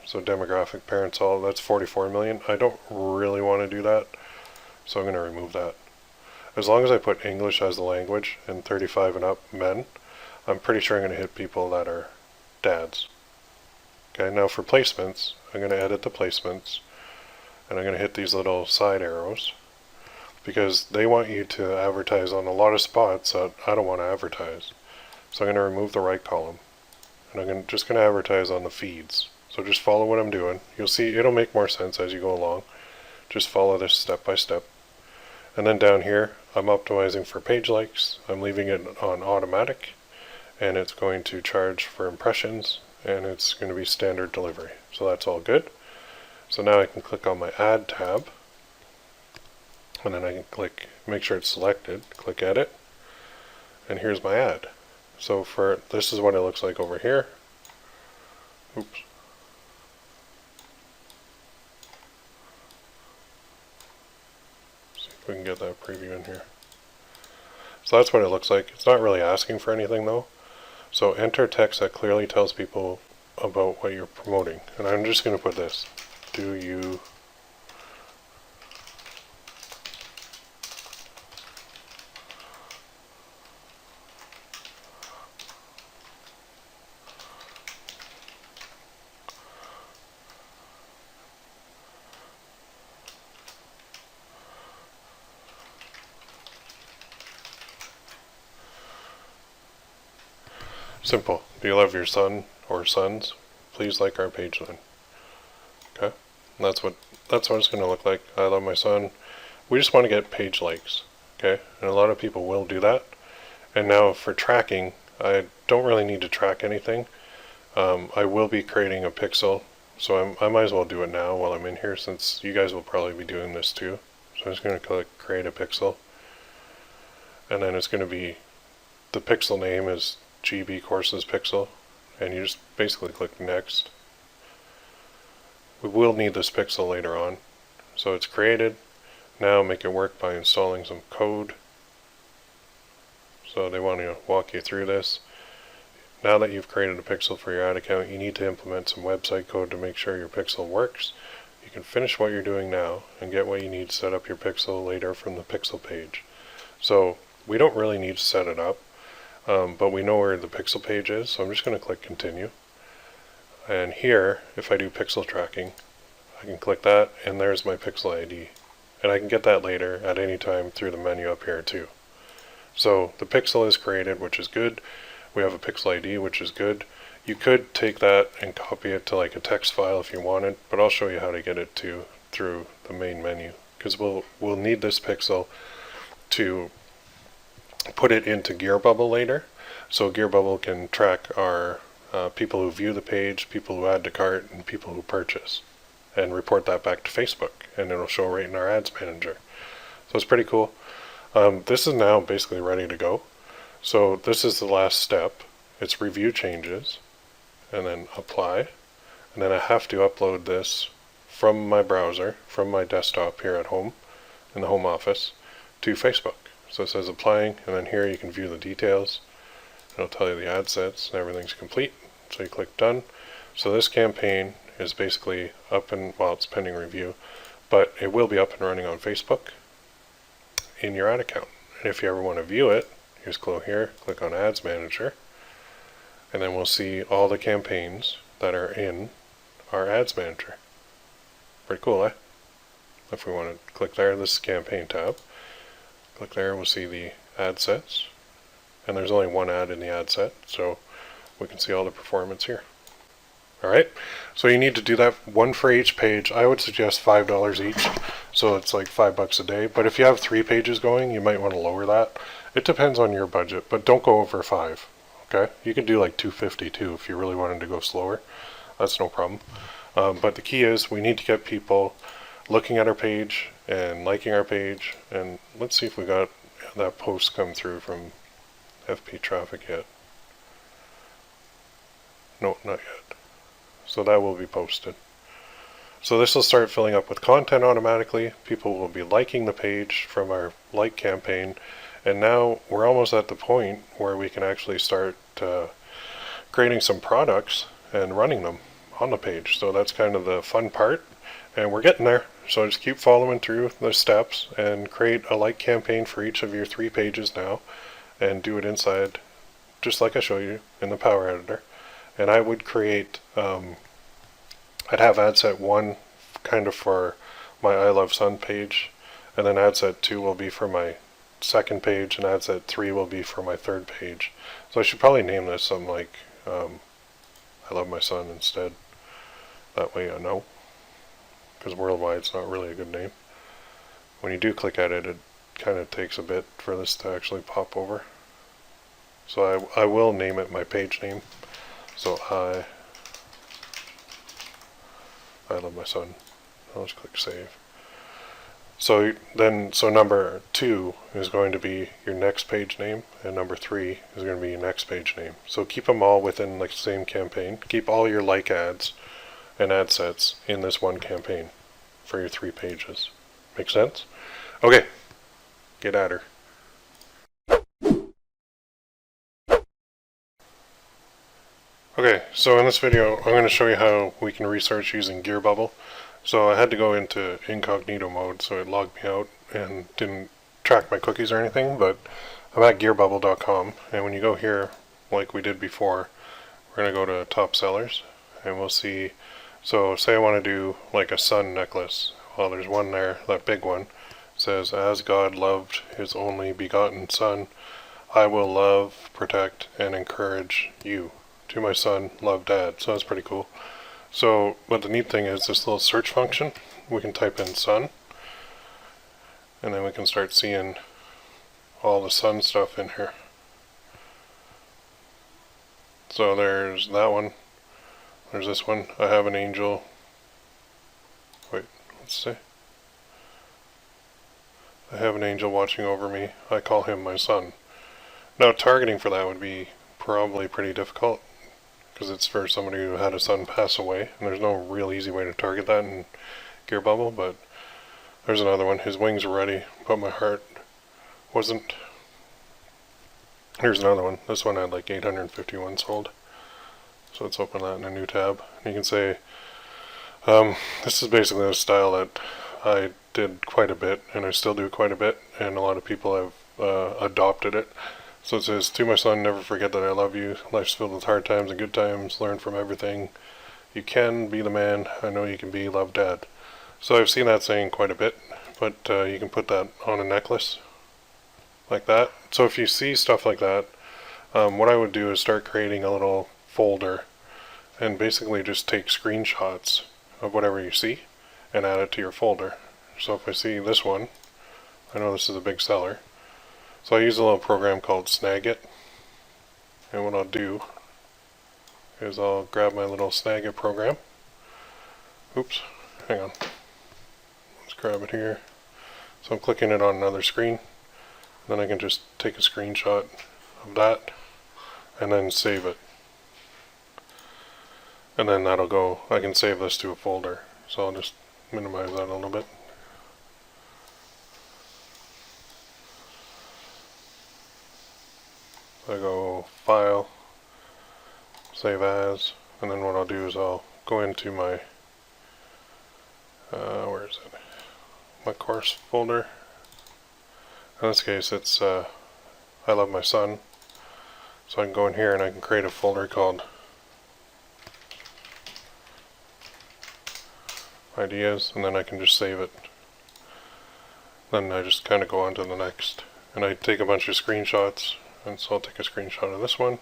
So demographic parents all, that's 44 million. I don't really want to do that, so I'm going to remove that. As long as I put English as the language and 35 and up men, I'm pretty sure I'm going to hit people that are dads. Okay, now for placements, I'm going to edit the placements, and I'm going to hit these little side arrows, because they want you to advertise on a lot of spots that I don't want to advertise. So I'm going to remove the right column, and I'm just going to advertise on the feeds. So just follow what I'm doing. You'll see it'll make more sense as you go along. Just follow this step by step. And then down here, I'm optimizing for page likes. I'm leaving it on automatic, and it's going to charge for impressions, and it's going to be standard delivery. So that's all good. So now I can click on my ad tab, and then I can click, make sure it's selected, click edit, and here's my ad. So for this is what it looks like over here. Oops. See if we can get that preview in here. So that's what it looks like. It's not really asking for anything though. So enter text that clearly tells people about what you're promoting. And I'm just going to put this. Do you simple. Do you love your son or sons? Please like our page then. Okay? And that's what it's going to look like. I love my son. We just want to get page likes. Okay? And a lot of people will do that. And now for tracking, I don't really need to track anything. I will be creating a pixel, so I might as well do it now while I'm in here, since you guys will probably be doing this too. So I'm just going to click create a pixel, and then it's going to be, the pixel name is GB Courses Pixel, and you just basically click next. We will need this pixel later on. So it's created. Now make it work by installing some code. So they want to walk you through this. Now that you've created a pixel for your ad account, you need to implement some website code to make sure your pixel works. You can finish what you're doing now and get what you need to set up your pixel later from the pixel page. So we don't really need to set it up, but we know where the pixel page is, so I'm just going to click continue. And here, if I do pixel tracking, I can click that, and there's my pixel ID. And I can get that later at any time through the menu up here too. So the pixel is created, which is good. We have a pixel ID, which is good. You could take that and copy it to like a text file if you wanted, but I'll show you how to get it to through the main menu, because we'll need this pixel to put it into Gearbubble later. So Gearbubble can track our people who view the page, people who add to cart, and people who purchase, and report that back to Facebook, and it'll show right in our ads manager. So it's pretty cool. This is now basically ready to go. So this is the last step. It's review changes, and then apply, and then I have to upload this from my browser, from my desktop here at home, in the home office, to Facebook. So it says applying, and then here you can view the details. It'll tell you the ad sets, and everything's complete. So you click done. So this campaign is basically up and, well, it's pending review, but it will be up and running on Facebook in your ad account. And if you ever want to view it, you just go here, click on Ads Manager, and then we'll see all the campaigns that are in our Ads Manager. Pretty cool, eh? If we want to click there, this is Campaign tab. Click there, we'll see the ad sets. And there's only one ad in the ad set, so we can see all the performance here. Alright, so you need to do that one for each page. I would suggest $5 each, so it's like $5 a day. But if you have 3 pages going, you might want to lower that. It depends on your budget, but don't go over 5. Okay, you can do like $2.50 too if you really wanted to go slower. That's no problem. But the key is we need to get people looking at our page and liking our page. And let's see if we got that post come through from FP Traffic yet. No, not yet. So that will be posted. So this will start filling up with content automatically. People will be liking the page from our like campaign. And now we're almost at the point where we can actually start creating some products and running them on the page. So that's kind of the fun part. And we're getting there. So just keep following through the steps and create a like campaign for each of your 3 pages now. And do it inside, just like I show you in the Power Editor. And I would create, I'd have ad set 1 kind of for my I Love Sun page, and then ad set 2 will be for my second page, and ad set 3 will be for my third page. So I should probably name this something like I Love My Son instead. That way I know, because worldwide it's not really a good name. When you do click at it, it kind of takes a bit for this to actually pop over. So I will name it my page name. So I Love My Son. I'll just click save. So number 2 is going to be your next page name, and number 3 is going to be your next page name. So keep them all within like the same campaign. Keep all your like ads and ad sets in this one campaign for your 3 pages. Make sense? Okay, get at her. Okay, so in this video, I'm going to show you how we can research using Gearbubble. So I had to go into incognito mode, so it logged me out and didn't track my cookies or anything, but I'm at gearbubble.com, and when you go here, like we did before, we're going to go to top sellers, and we'll see, so say I want to do like a sun necklace. Well, there's one there, that big one. It says, as God loved his only begotten son, I will love, protect, and encourage you. To my son, love dad. So that's pretty cool. So, but the neat thing is this little search function. We can type in sun, and then we can start seeing all the sun stuff in here. So there's that one. There's this one. I have an angel. Wait, let's see. I have an angel watching over me. I call him my son. Now, targeting for that would be probably pretty difficult because it's for somebody who had a son pass away, and there's no real easy way to target that in Gearbubble, but there's another one. His wings were ready, but my heart wasn't. Here's another one. This one had like 851 sold. So let's open that in a new tab. You can say, this is basically a style that I did quite a bit, and I still do quite a bit, and a lot of people have adopted it. So it says, to my son, never forget that I love you. Life's filled with hard times and good times. Learn from everything. You can be the man I know you can be. Love, Dad. So I've seen that saying quite a bit, but you can put that on a necklace like that. So if you see stuff like that, what I would do is start creating a little folder and basically just take screenshots of whatever you see and add it to your folder. So if I see this one, I know this is a big seller, so I use a little program called Snagit, and what I'll do is I'll grab my little Snagit program. Oops, hang on. Let's grab it here. So I'm clicking it on another screen. Then I can just take a screenshot of that and then save it. And then that'll go, I can save this to a folder. So I'll just minimize that a little bit. So I go File, Save As, and then what I'll do is I'll go into my, where is it? My course folder. In this case it's I love my son. So I can go in here and I can create a folder called Ideas, and then I can just save it. Then I just kind of go on to the next. And I take a bunch of screenshots, and so I'll take a screenshot of this one.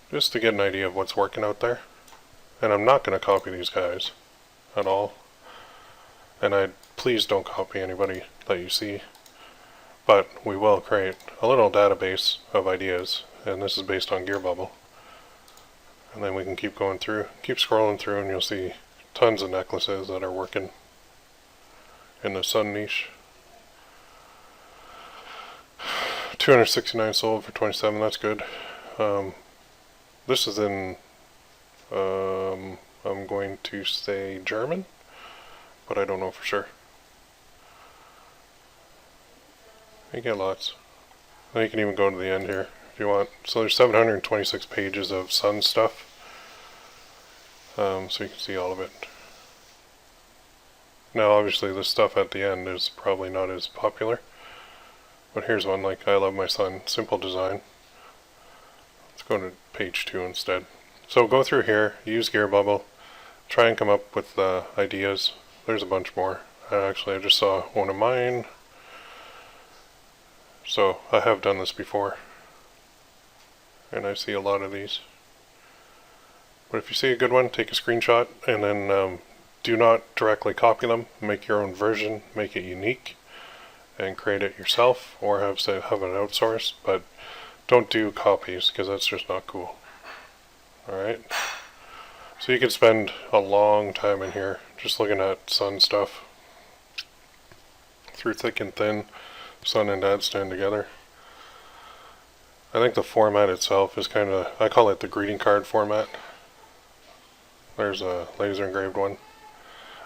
Just to get an idea of what's working out there. And I'm not going to copy these guys at all. And please don't copy anybody that you see. But we will create a little database of ideas, and this is based on Gearbubble. And then we can keep going through, keep scrolling through, and you'll see tons of necklaces that are working in the sun niche. 269 sold for 27, that's good. This is in, I'm going to say German, but I don't know for sure. You get lots. Then you can even go to the end here if you want. So there's 726 pages of sun stuff. So you can see all of it. Now obviously this stuff at the end is probably not as popular. But here's one like I love my son, simple design. Let's go to page 2 instead. So go through here, use Gearbubble, try and come up with ideas. There's a bunch more. Actually I just saw one of mine. So I have done this before, and I see a lot of these. But if you see a good one, take a screenshot, and then do not directly copy them. Make your own version, make it unique, and create it yourself, or have it outsourced. But don't do copies, because that's just not cool. Alright? So you could spend a long time in here just looking at sun stuff. Through thick and thin. Son and Dad stand together. I think the format itself is kind of, I call it the greeting card format. There's a laser engraved one.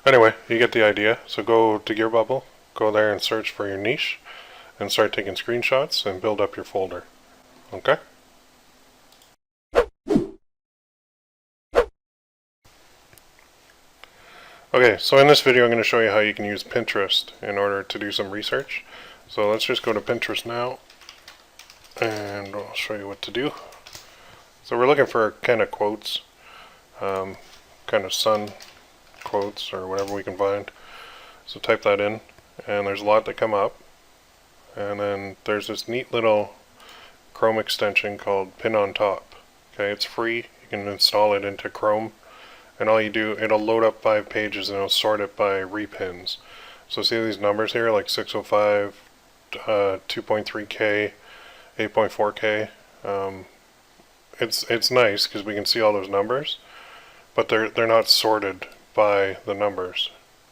Anyway, you get the idea. So go to Gearbubble, go there and search for your niche, and start taking screenshots and build up your folder. Okay? Okay, so in this video I'm going to show you how you can use Pinterest in order to do some research. So let's just go to Pinterest now, and I'll show you what to do. So we're looking for kind of quotes, kind of sun quotes or whatever we can find. So type that in, and there's a lot that come up. And then there's this neat little Chrome extension called Pin on Top. Okay, it's free. You can install it into Chrome, and all you do, it'll load up 5 pages and it'll sort it by repins. So see these numbers here, like 605. 2.3K, 8.4K. It's nice because we can see all those numbers, but they're not sorted by the numbers.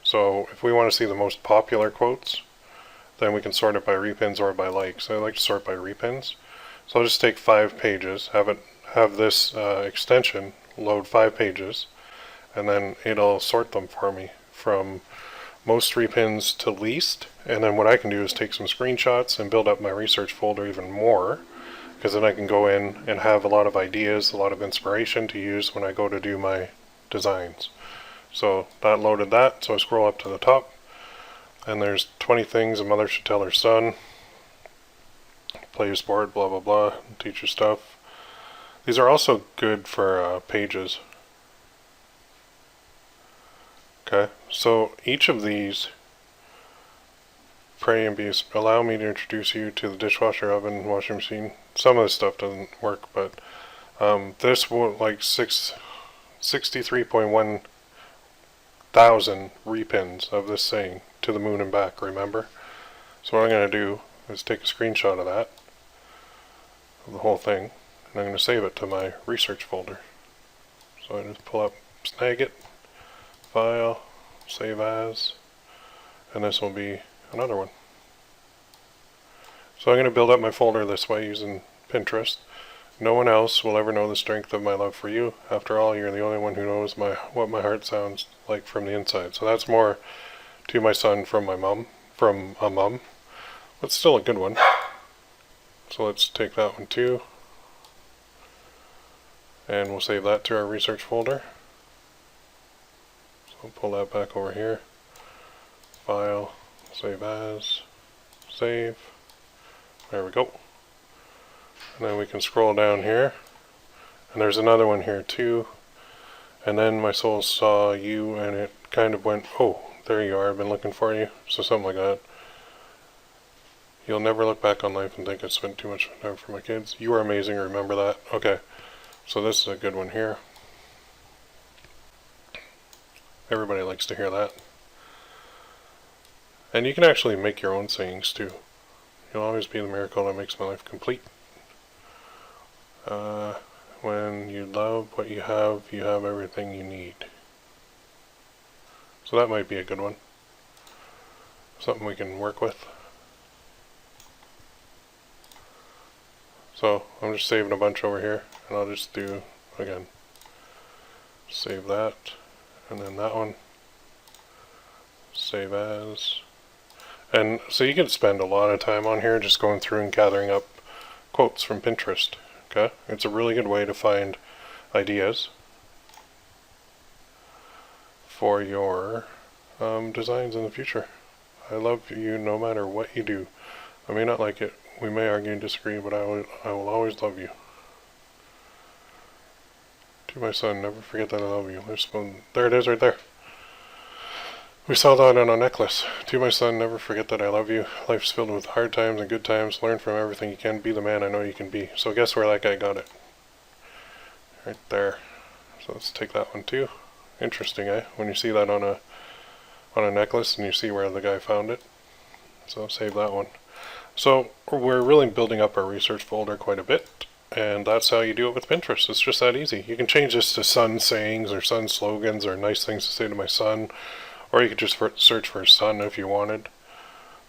So if we want to see the most popular quotes, then we can sort it by repins or by likes. I like to sort by repins. So I'll just take 5 pages, have this extension load 5 pages, and then it'll sort them for me from most repins to least. And then what I can do is take some screenshots and build up my research folder even more, because then I can go in and have a lot of ideas, a lot of inspiration to use when I go to do my designs. So that loaded that, so I scroll up to the top, and there's 20 things a mother should tell her son. Play your sport, blah blah blah, teach your stuff. These are also good for pages. Okay, so each of these, pray and be, allow me to introduce you to the dishwasher, oven, washing machine. Some of this stuff doesn't work, but this will like 63.1 thousand repins of this saying to the moon and back, remember? So what I'm going to do is take a screenshot of that, of the whole thing, and I'm going to save it to my research folder. So I just pull up, snag it, file, save as, and this will be another one. So I'm going to build up my folder this way using Pinterest. No one else will ever know the strength of my love for you. After all, you're the only one who knows what my heart sounds like from the inside. So that's more to my son from a mom, but still a good one. So let's take that one too, and we'll save that to our research folder. So I'll pull that back over here, file, save as, save, there we go. And then we can scroll down here, and there's another one here too. And then my soul saw you, and it kind of went, oh, there you are, I've been looking for you. So something like that. You'll never look back on life and think I spent too much time for my kids. You are amazing, remember that? Okay, so this is a good one here. Everybody likes to hear that. And you can actually make your own sayings too. You'll always be the miracle that makes my life complete. When you love what you have everything you need. So that might be a good one. Something we can work with. So I'm just saving a bunch over here, and I'll just do, again, save that, and then that one, save as. And so you can spend a lot of time on here just going through and gathering up quotes from Pinterest. Okay, it's a really good way to find ideas for your designs in the future. I love you no matter what you do. I may not like it, we may argue and disagree, but I will always love you. To my son, never forget that I love you. There it is right there. We saw that on a necklace. To my son, never forget that I love you. Life's filled with hard times and good times. Learn from everything you can. Be the man I know you can be. So guess where that guy got it? Right there. So let's take that one too. Interesting, eh? When you see that on a necklace and you see where the guy found it. So save that one. So we're really building up our research folder quite a bit. And that's how you do it with Pinterest. It's just that easy. You can change this to son sayings or son slogans or nice things to say to my son. Or you could just search for son if you wanted.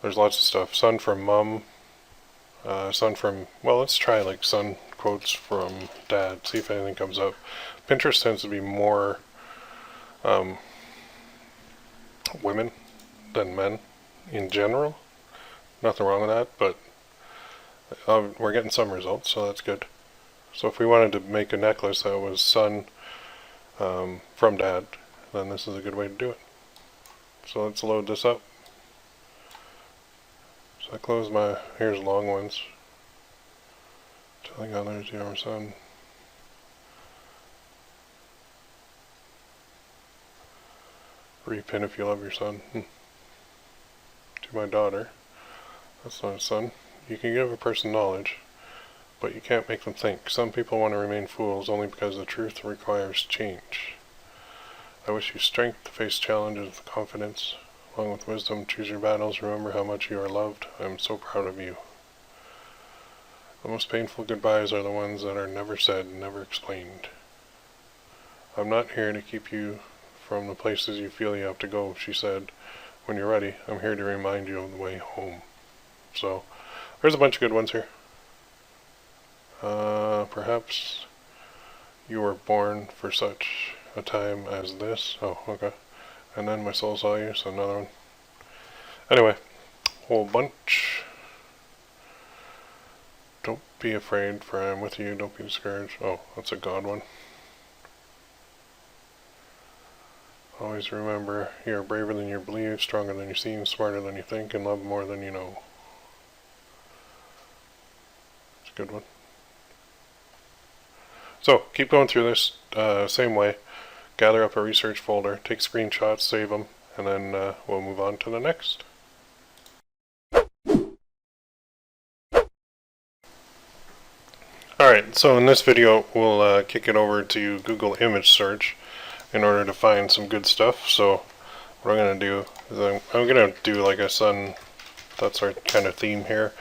There's lots of stuff. Son from mom. Son from, well, let's try like son quotes from dad. See if anything comes up. Pinterest tends to be more women than men in general. Nothing wrong with that, but we're getting some results, so that's good. So if we wanted to make a necklace that was son from dad, then this is a good way to do it. So let's load this up. So I close my, here's long ones. Telling others you are son. Repin if you love your son. To my daughter. That's not a son. You can give a person knowledge, but you can't make them think. Some people want to remain fools only because the truth requires change. I wish you strength to face challenges with confidence. Along with wisdom, choose your battles. Remember how much you are loved. I am so proud of you. The most painful goodbyes are the ones that are never said and never explained. I'm not here to keep you from the places you feel you have to go, she said. When you're ready, I'm here to remind you of the way home. So, there's a bunch of good ones here. Perhaps you were born for such a time as this. Oh, okay. And then my soul saw you, so another one. Anyway, whole bunch. Don't be afraid, for I am with you. Don't be discouraged. Oh, that's a God one. Always remember, you are braver than you believe, stronger than you seem, smarter than you think, and love more than you know. It's a good one. So, keep going through this same way. Gather up a research folder, take screenshots, save them, and then we'll move on to the next. Alright, so in this video we'll kick it over to Google Image Search in order to find some good stuff. So what I'm going to do is I'm going to do like a sun, that's our kind of theme here.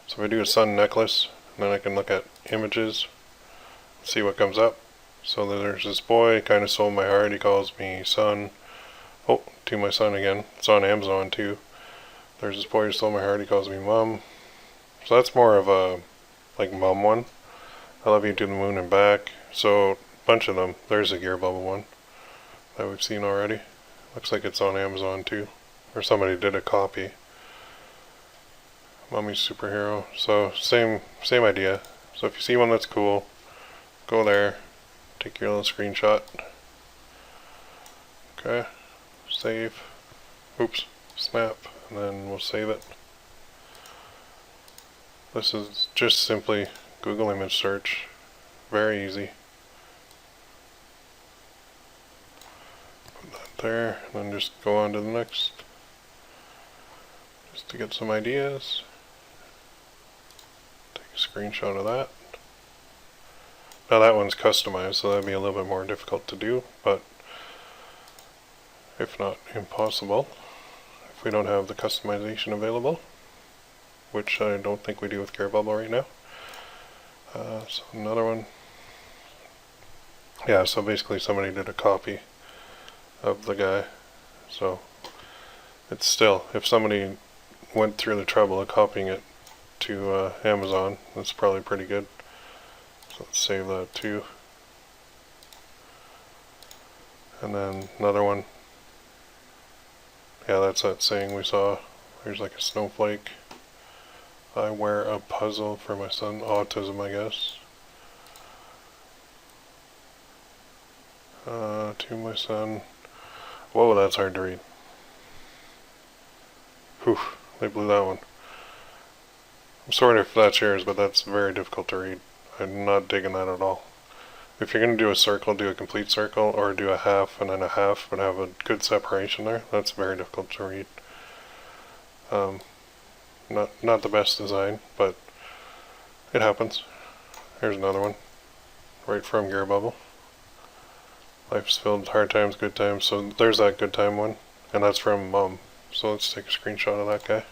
So if I do a sun necklace, then I can look at images, see what comes up. So there's this boy, kind of stole my heart, he calls me son. Oh, to my son again. It's on Amazon too. There's this boy who stole my heart, he calls me mom. So that's more of a like mom one. I love you to the moon and back. So a bunch of them. There's a Gearbubble one that we've seen already. Looks like it's on Amazon too. Or somebody did a copy. Mummy's superhero. So same idea. So if you see one that's cool, go there, take your little screenshot. Okay. Save. Oops. Snap. And then we'll save it. This is just simply Google Image Search. Very easy. Put that there, and then just go on to the next. Just to get some ideas. Take a screenshot of that. Now that one's customized, so that'd be a little bit more difficult to do, but if not impossible, if we don't have the customization available, which I don't think we do with Gearbubble right now. So another one. Yeah, so basically somebody did a copy of the guy. So it's still, if somebody went through the trouble of copying it to Amazon, that's probably pretty good. So let's save that too. And then another one. Yeah, that's that saying we saw. There's like a snowflake. I wear a puzzle for my son. Autism, I guess. To my son. Whoa, that's hard to read. Whew, they blew that one. I'm sorry if that's yours, but that's very difficult to read. I'm not digging that at all. If you're going to do a circle, do a complete circle, or do a half and then a half, but have a good separation there. That's very difficult to read. Not the best design, but it happens. Here's another one, right from Gearbubble. Life's filled with hard times, good times. So there's that good time one, and that's from Mom. So let's take a screenshot of that guy.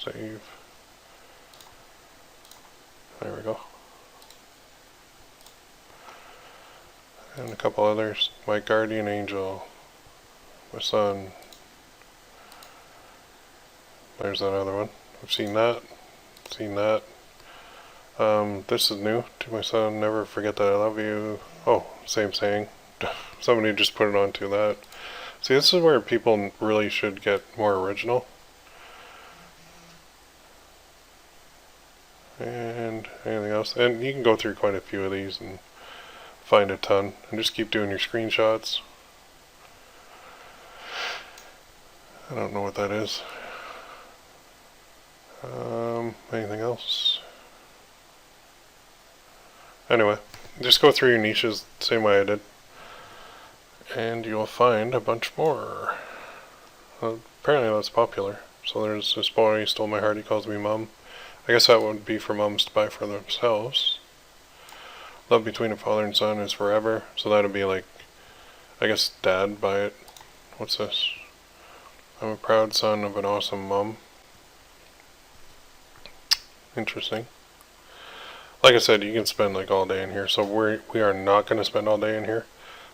Save. There we go. And a couple others. My guardian angel. My son. There's that other one. I've seen that. Seen that. This is new. To my son, never forget that I love you. Oh, same saying. Somebody just put it onto that. See, this is where people really should get more original. And anything else. And you can go through quite a few of these and find a ton. And just keep doing your screenshots. I don't know what that is. Anything else? Anyway, just go through your niches the same way I did. And you'll find a bunch more. Apparently that's popular. So there's this boy, he stole my heart, he calls me mom. I guess that would be for moms to buy for themselves. Love between a father and son is forever. So that would be like, I guess dad buy it. What's this? I'm a proud son of an awesome mom. Interesting. like I said, you can spend like all day in here. So we are not going to spend all day in here,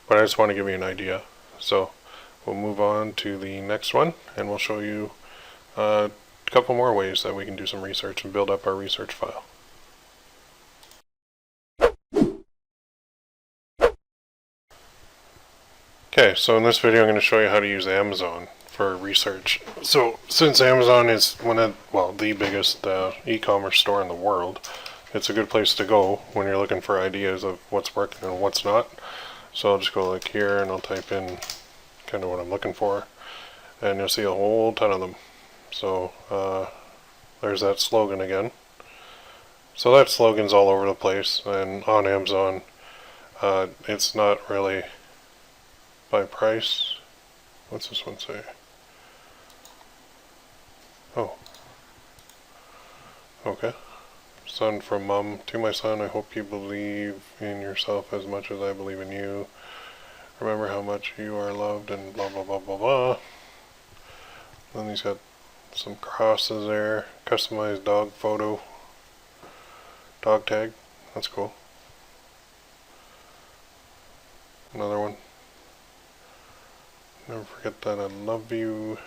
but I just want to give you an idea. So we'll move on to the next one, and we'll show you a couple more ways that we can do some research and build up our research file. Okay, so in this video I'm going to show you how to use Amazon for research. So since Amazon is the biggest e-commerce store in the world, it's a good place to go when you're looking for ideas of what's working and what's not. So I'll just go like here and I'll type in kind of what I'm looking for, and you'll see a whole ton of them. So there's that slogan again. So that slogan's all over the place, and on Amazon it's not really by price. What's this one say? Oh. Okay. Son from mom. To my son, I hope you believe in yourself as much as I believe in you. Remember how much you are loved, and blah blah blah blah blah. Then he's got some crosses there. Customized dog photo. Dog tag. That's cool. Another one. Never forget that I love you.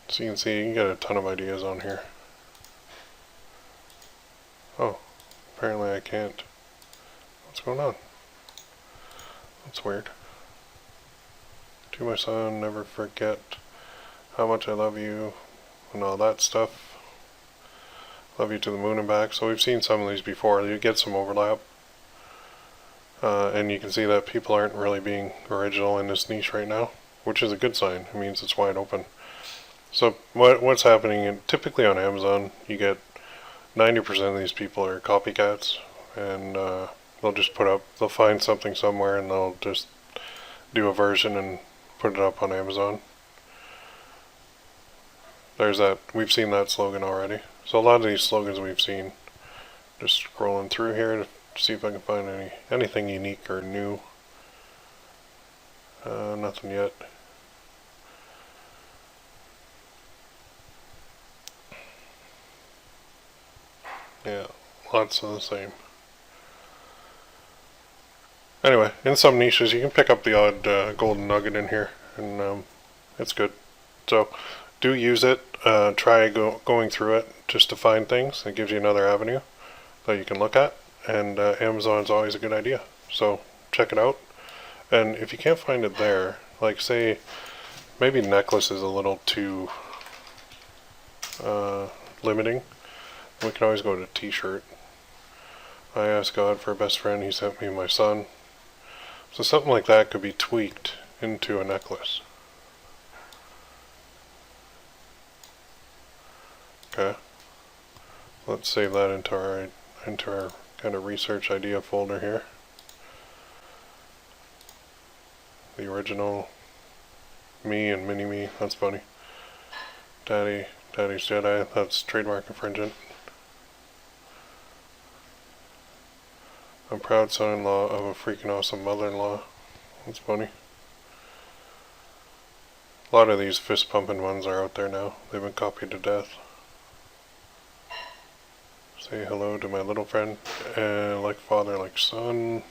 So you can get a ton of ideas on here. Oh, apparently I can't. What's going on? That's weird. To my son, never forget how much I love you and all that stuff. Love you to the moon and back. So we've seen some of these before. You get some overlap. And you can see that people aren't really being original in this niche right now, which is a good sign. It means it's wide open. So what's happening, and typically on Amazon, you get 90% of these people are copycats, and they'll find something somewhere and they'll just do a version and put it up on Amazon. We've seen that slogan already. So a lot of these slogans we've seen. Just scrolling through here to see if I can find anything unique or new. Nothing yet. Yeah, lots of the same. Anyway, in some niches you can pick up the odd golden nugget in here, and it's good. So do use it. Try going through it just to find things. It gives you another avenue that you can look at, and Amazon's always a good idea. So check it out. And if you can't find it there, like say maybe necklace is a little too limiting, we can always go to t-shirt. I asked God for a best friend, he sent me my son. So something like that could be tweaked into a necklace. Okay. Let's save that into our kind of research idea folder here. The original me and mini me, that's funny. Daddy's Jedi, that's trademark infringement. I'm proud son-in-law of a freaking awesome mother-in-law. That's funny. A lot of these fist-pumping ones are out there now. They've been copied to death. Say hello to my little friend, like father, like son.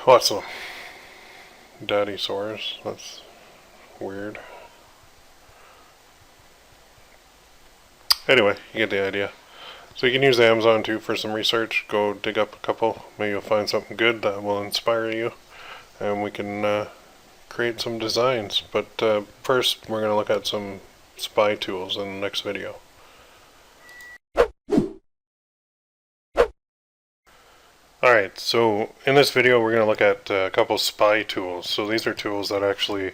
Lots of them. Daddy Saurus, that's weird. Anyway, you get the idea. So you can use Amazon too for some research. Go dig up a couple. Maybe you'll find something good that will inspire you, and we can create some designs. But first, we're going to look at some spy tools in the next video. Alright, so in this video we're going to look at a couple spy tools. So these are tools that actually,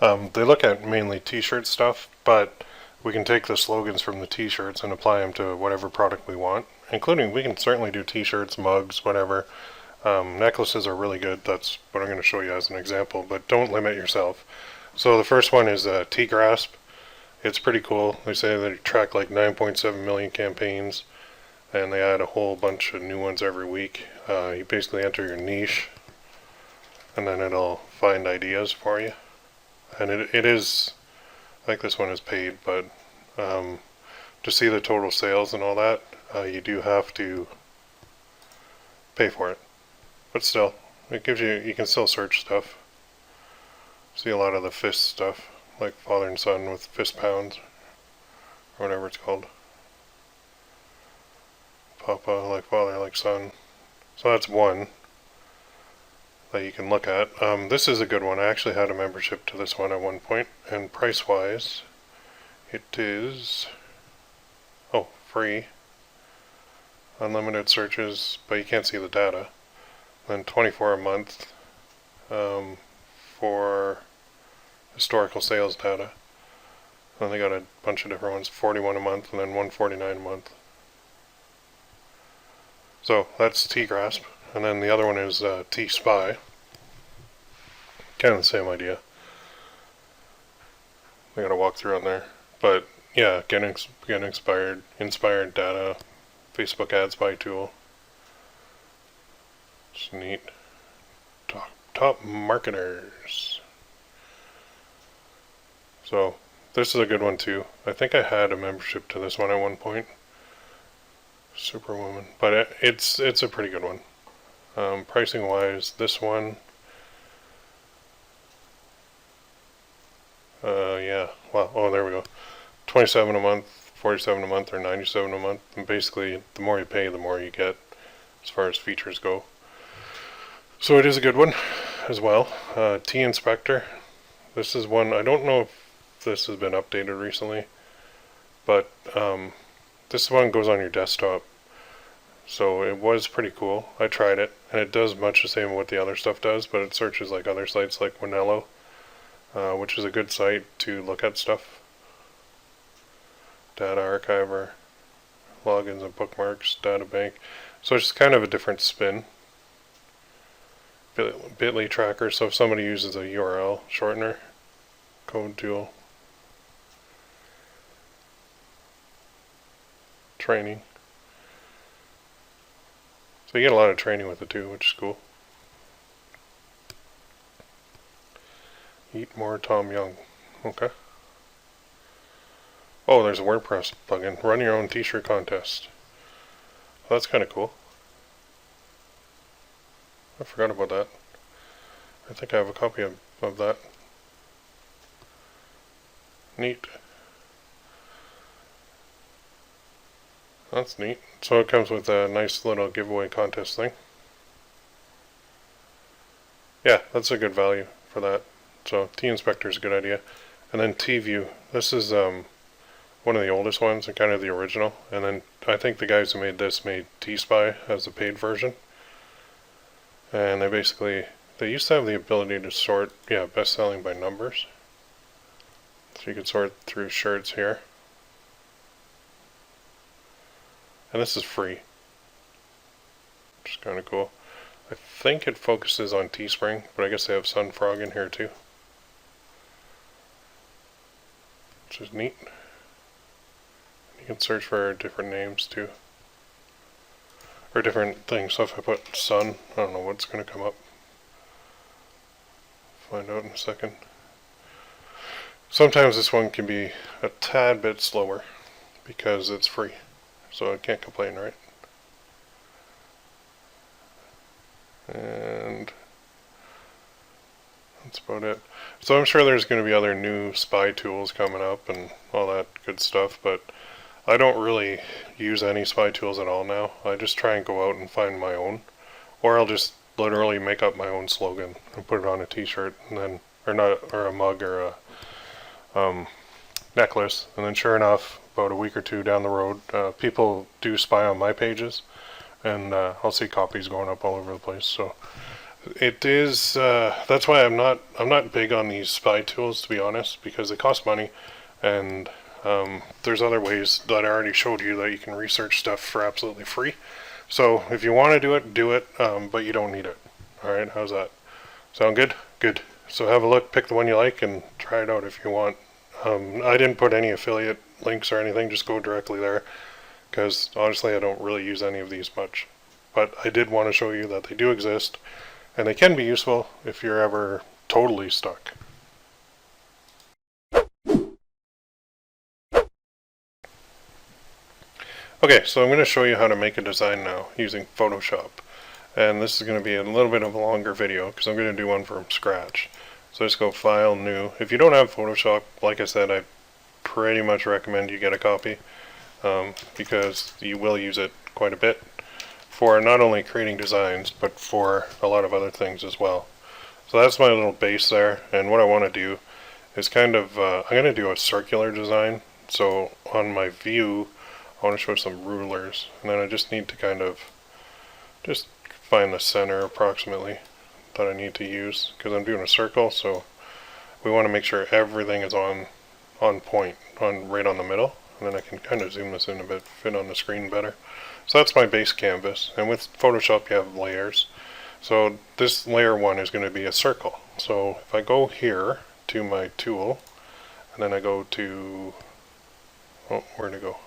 they look at mainly t-shirt stuff, but we can take the slogans from the t-shirts and apply them to whatever product we want, including we can certainly do t-shirts, mugs, whatever. Necklaces are really good. That's what I'm going to show you as an example, but don't limit yourself. So the first one is T-Grasp. It's pretty cool. They say they track like 9.7 million campaigns, and they add a whole bunch of new ones every week. You basically enter your niche, and then it'll find ideas for you. And it is, I think this one is paid, but to see the total sales and all that, you do have to pay for it. But still, it gives you, you can still search stuff. See a lot of the fist stuff, like father and son with fist pounds, or whatever it's called. Papa like father like son. So that's one that you can look at. This is a good one. I actually had a membership to this one at one point, and price-wise, it is free, unlimited searches, but you can't see the data. Then $24 a month for historical sales data. And they got a bunch of different ones, $41 a month, and then $149 a month. So that's T-Grasp, and then the other one is T-Spy. Kind of the same idea. I got a walkthrough on there, but yeah, getting inspired data, Facebook ad spy tool. It's neat. Top marketers. So this is a good one too. I think I had a membership to this one at one point. Superwoman, but it's a pretty good one. Pricing wise, this one, there we go. 27 a month, 47 a month, or 97 a month. And basically, the more you pay, the more you get as far as features go. So it is a good one as well. T-Inspector. This is one, I don't know if this has been updated recently, but this one goes on your desktop. So it was pretty cool. I tried it, and it does much the same as what the other stuff does, but it searches like other sites like Winello, which is a good site to look at stuff. Data archiver, logins and bookmarks, data bank. So it's kind of a different spin. Bitly tracker, so if somebody uses a URL shortener, code tool, training. So you get a lot of training with it too, which is cool. Eat more Tom Young. Okay. Oh, there's a WordPress plugin. Run your own t-shirt contest. Well, that's kind of cool. I forgot about that. I think I have a copy of that. Neat. That's neat. So it comes with a nice little giveaway contest thing. Yeah, that's a good value for that. So T-Inspector is a good idea. And then T-View. This is one of the oldest ones and kind of the original. And then I think the guys who made this made T-Spy as a paid version. And they used to have the ability to sort, best-selling by numbers. So you could sort through shirts here. And this is free, which is kind of cool. I think it focuses on Teespring, but I guess they have Sunfrog in here too, which is neat. You can search for different names too, or different things. So if I put sun, I don't know what's going to come up. Find out in a second. Sometimes this one can be a tad bit slower because it's free. So I can't complain, right? And that's about it. So I'm sure there's going to be other new spy tools coming up and all that good stuff, but I don't really use any spy tools at all now. I just try and go out and find my own, or I'll just literally make up my own slogan and put it on a t-shirt, and then, or a mug, or a necklace, and then sure enough, about a week or two down the road, people do spy on my pages, and I'll see copies going up all over the place. So it is that's why I'm not big on these spy tools, to be honest, because they cost money, and there's other ways that I already showed you that you can research stuff for absolutely free. So if you want to do it, but you don't need it. All right, how's that? Sound good? Good. So have a look, pick the one you like, and try it out if you want. I didn't put any affiliate links or anything, just go directly there, because honestly I don't really use any of these much. But I did want to show you that they do exist, and they can be useful if you're ever totally stuck. Okay, so I'm going to show you how to make a design now using Photoshop. And this is going to be a little bit of a longer video because I'm going to do one from scratch. So just go File, New. If you don't have Photoshop, like I said, I pretty much recommend you get a copy because you will use it quite a bit for not only creating designs, but for a lot of other things as well. So that's my little base there, and what I want to do is kind of, I'm going to do a circular design. So on my view, I want to show some rulers, and then I just need to kind of just find the center approximately that I need to use, because I'm doing a circle, so we want to make sure everything is on point, right on the middle, and then I can kind of zoom this in a bit, fit on the screen better. So that's my base canvas, and with Photoshop you have layers. So this layer 1 is going to be a circle. So if I go here to my tool, and then I go to, oh, where'd it go?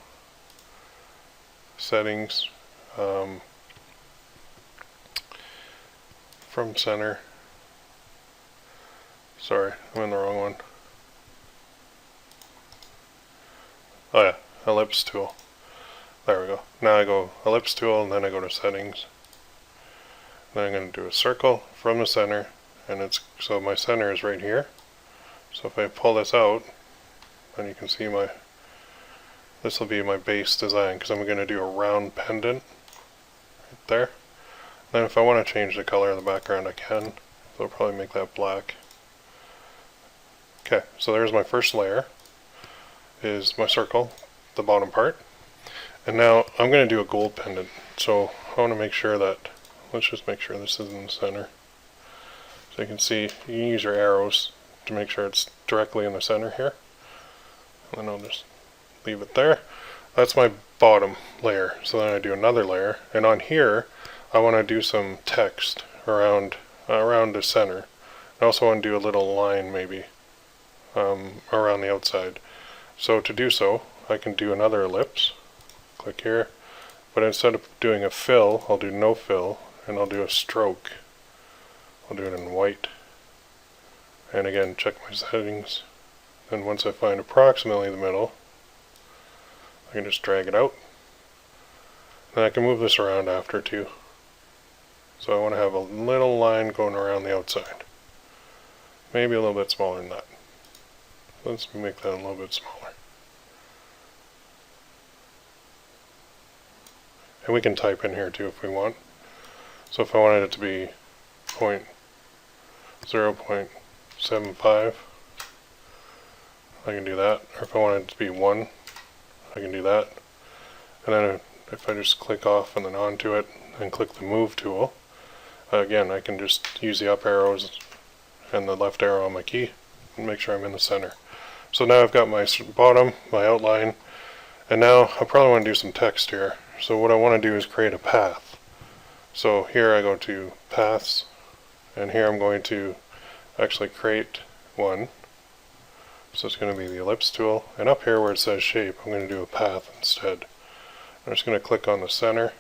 Settings, from center. Sorry, I'm in the wrong one. Oh yeah, ellipse tool. There we go. Now I go ellipse tool, and then I go to settings. Then I'm going to do a circle from the center, and so my center is right here. So if I pull this out, then you can see this will be my base design, because I'm going to do a round pendant right there. Then if I want to change the color of the background, I can. So I'll probably make that black. Okay, so there's my first layer, is my circle, the bottom part. And now I'm going to do a gold pendant. So I want to make sure that, let's just make sure this is in the center. So you can see, you can use your arrows to make sure it's directly in the center here. And then I'll just leave it there. That's my bottom layer. So then I do another layer, and on here I want to do some text around the center. I also want to do a little line maybe around the outside. So to do so, I can do another ellipse. Click here, but instead of doing a fill, I'll do no fill, and I'll do a stroke. I'll do it in white. And again, check my settings. Then once I find approximately the middle, I can just drag it out. Then I can move this around after too. So I want to have a little line going around the outside. Maybe a little bit smaller than that. Let's make that a little bit smaller. And we can type in here too if we want. So if I wanted it to be 0.75, I can do that. Or if I wanted it to be 1, I can do that. And then if I just click off and then onto it and click the move tool, again I can just use the up arrows and the left arrow on my key and make sure I'm in the center. So now I've got my bottom, my outline, and now I probably want to do some text here. So what I want to do is create a path. So here I go to paths, and here I'm going to actually create one. So it's going to be the ellipse tool, and up here where it says shape, I'm going to do a path instead. I'm just going to click on the center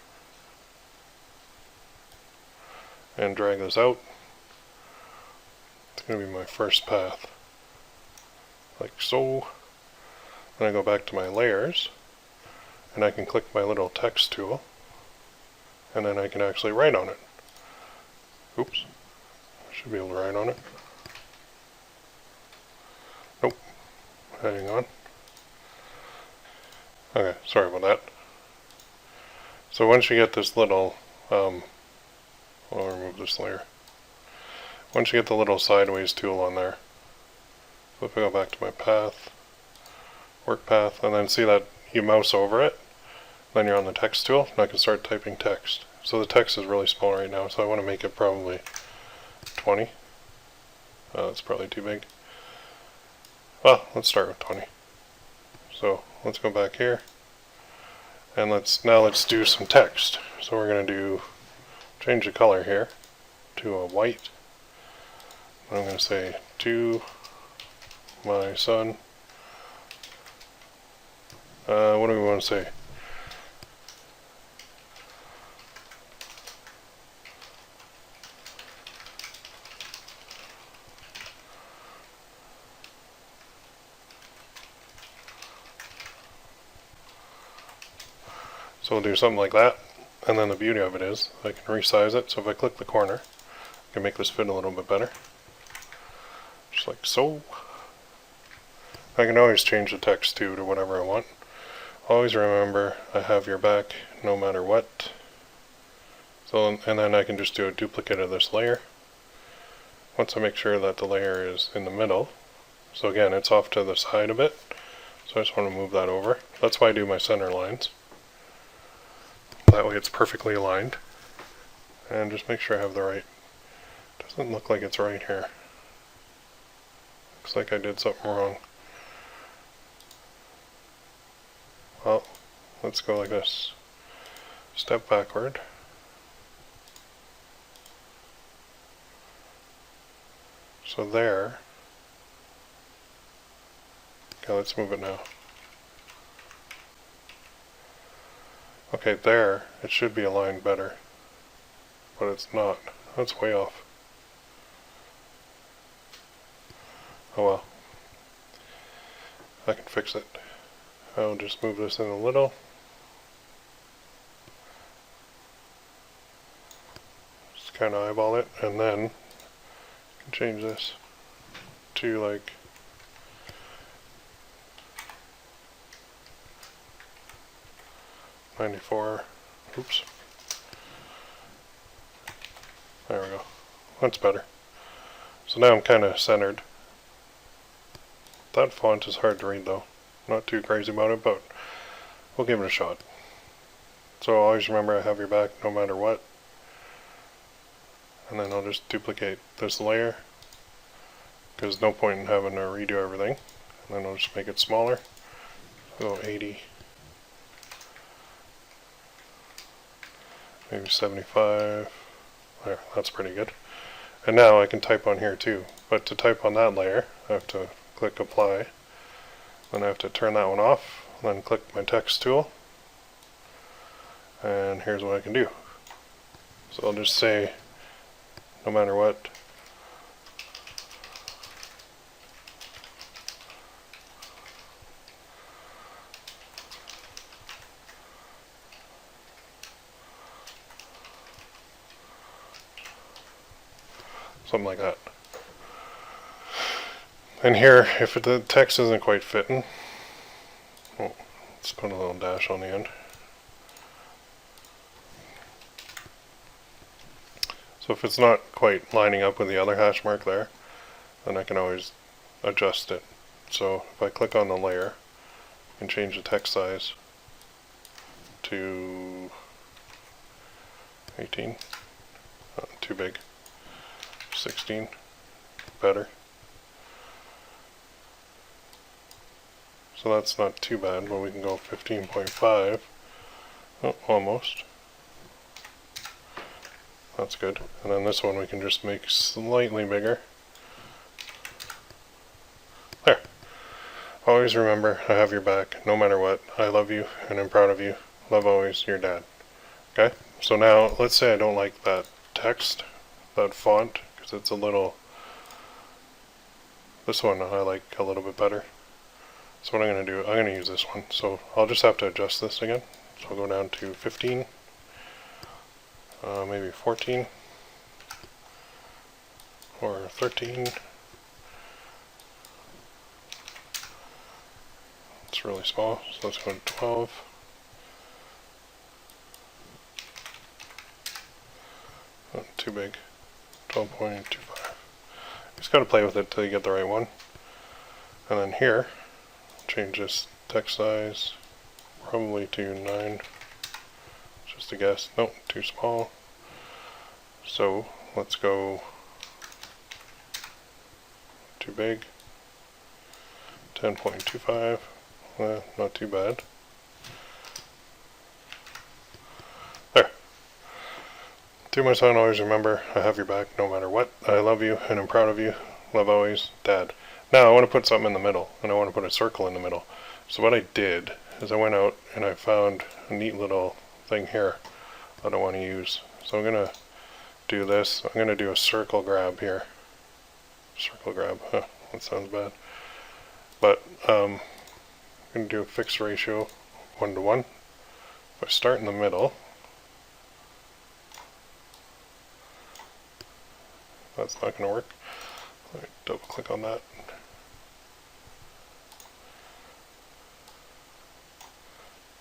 and drag this out. It's going to be my first path, like so. Then I go back to my layers, and I can click my little text tool, and then I can actually write on it. Oops, I should be able to write on it. Nope, hang on. Okay, sorry about that. So once you get this little, I'll remove this layer. Once you get the little sideways tool on there, so if I go back to my path, work path, and then see that you mouse over it, then you're on the text tool, and I can start typing text. So the text is really small right now, so I want to make it probably 20. That's probably too big. Well, let's start with 20. So let's go back here, and let's do some text. So we're going to change the color here to a white. I'm going to say, to my son. What do we want to say? So we'll do something like that. And then the beauty of it is I can resize it. So if I click the corner, I can make this fit a little bit better. Just like so. I can always change the text too to whatever I want. Always remember, I have your back no matter what. So, and then I can just do a duplicate of this layer. Once I make sure that the layer is in the middle. So again, it's off to the side a bit. So I just want to move that over. That's why I do my center lines. That way it's perfectly aligned. And just make sure I have the right. Doesn't look like it's right here. Looks like I did something wrong. Well, let's go like this. Step backward. So there. Okay, let's move it now. Okay, there, it should be aligned better. But it's not. That's way off. Oh well. I can fix it. I'll just move this in a little. Just kind of eyeball it, and then I can change this to like 94. Oops. There we go. That's better. So now I'm kind of centered. That font is hard to read though. Not too crazy about it, but we'll give it a shot. So always remember, I have your back no matter what. And then I'll just duplicate this layer, because no point in having to redo everything. And then I'll just make it smaller. So 80. Maybe 75. There, that's pretty good. And now I can type on here too. But to type on that layer, I have to click apply. Then I have to turn that one off, then click my text tool, and here's what I can do. So I'll just say, no matter what, something like that. And here, if the text isn't quite fitting, let's put a little dash on the end. So if it's not quite lining up with the other hash mark there, then I can always adjust it. So if I click on the layer, I can change the text size to 18, too big, 16, better. So that's not too bad, but we can go 15.5. Oh, almost. That's good. And then this one we can just make slightly bigger. There. Always remember, I have your back, no matter what. I love you, and I'm proud of you. Love always, your dad. Okay? So now, let's say I don't like that text, that font, because it's a little... This one I like a little bit better. So what I'm going to do, I'm going to use this one. So I'll just have to adjust this again. So I'll go down to 15, maybe 14, or 13. It's really small, so let's go to 12. Not too big, 12.25. Just got to play with it till you get the right one. And then here, change this text size probably to 9, just a guess. Nope, too small. So let's go too big, 10.25. Not too bad. There. To my son, always remember, I have your back no matter what. I love you and I'm proud of you. Love always, Dad. Now I want to put something in the middle, and I want to put a circle in the middle. So what I did is I went out and I found a neat little thing here that I want to use. So I'm going to do this. I'm going to do a circle grab here. Circle grab. Huh, that sounds bad. But I'm going to do a fixed ratio 1:1. If I start in the middle. That's not going to work. Let me double click on that.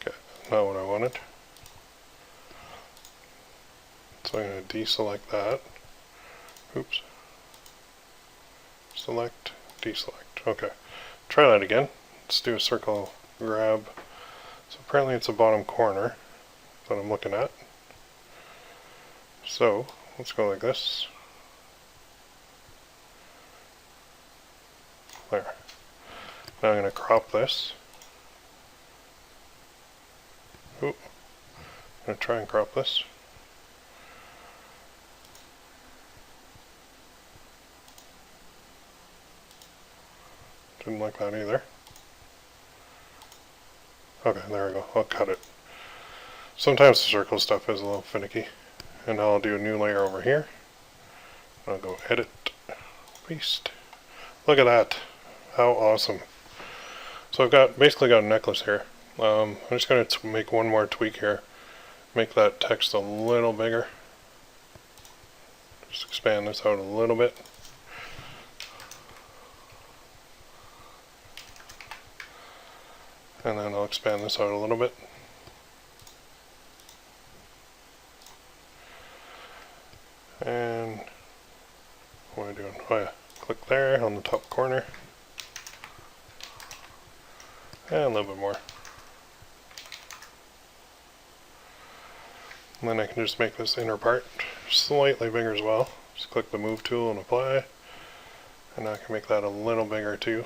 Okay, not what I wanted. So I'm going to deselect that. Oops. Select, deselect. Okay. Try that again. Let's do a circle grab. So apparently it's the bottom corner that I'm looking at. So let's go like this. There. Now I'm going to crop this. Ooh. I'm going to try and crop this. Didn't like that either. Okay, there we go. I'll cut it. Sometimes the circle stuff is a little finicky. And I'll do a new layer over here. I'll go edit, paste. Look at that. How awesome. So I've basically got a necklace here. I'm just going to make one more tweak here. Make that text a little bigger. Just expand this out a little bit. And then I'll expand this out a little bit. And what am I doing? Oh yeah, click there on the top corner. And a little bit more. And then I can just make this inner part slightly bigger as well. Just click the move tool and apply. And I can make that a little bigger too.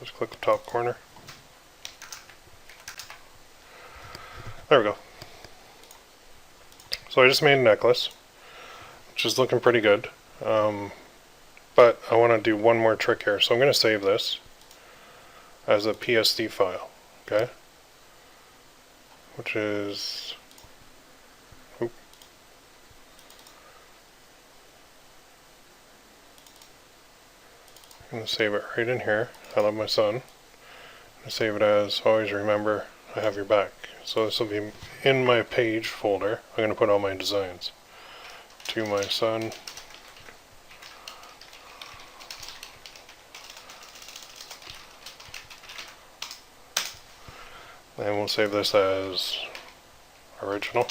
Just click the top corner. There we go. So I just made a necklace, which is looking pretty good. But I want to do one more trick here. So I'm going to save this as a PSD file, okay? Which is, I'm going to save it right in here. I love my son. I'm going to save it as always remember I have your back. So this will be in my page folder. I'm going to put all my designs. To my son. And we'll save this as original.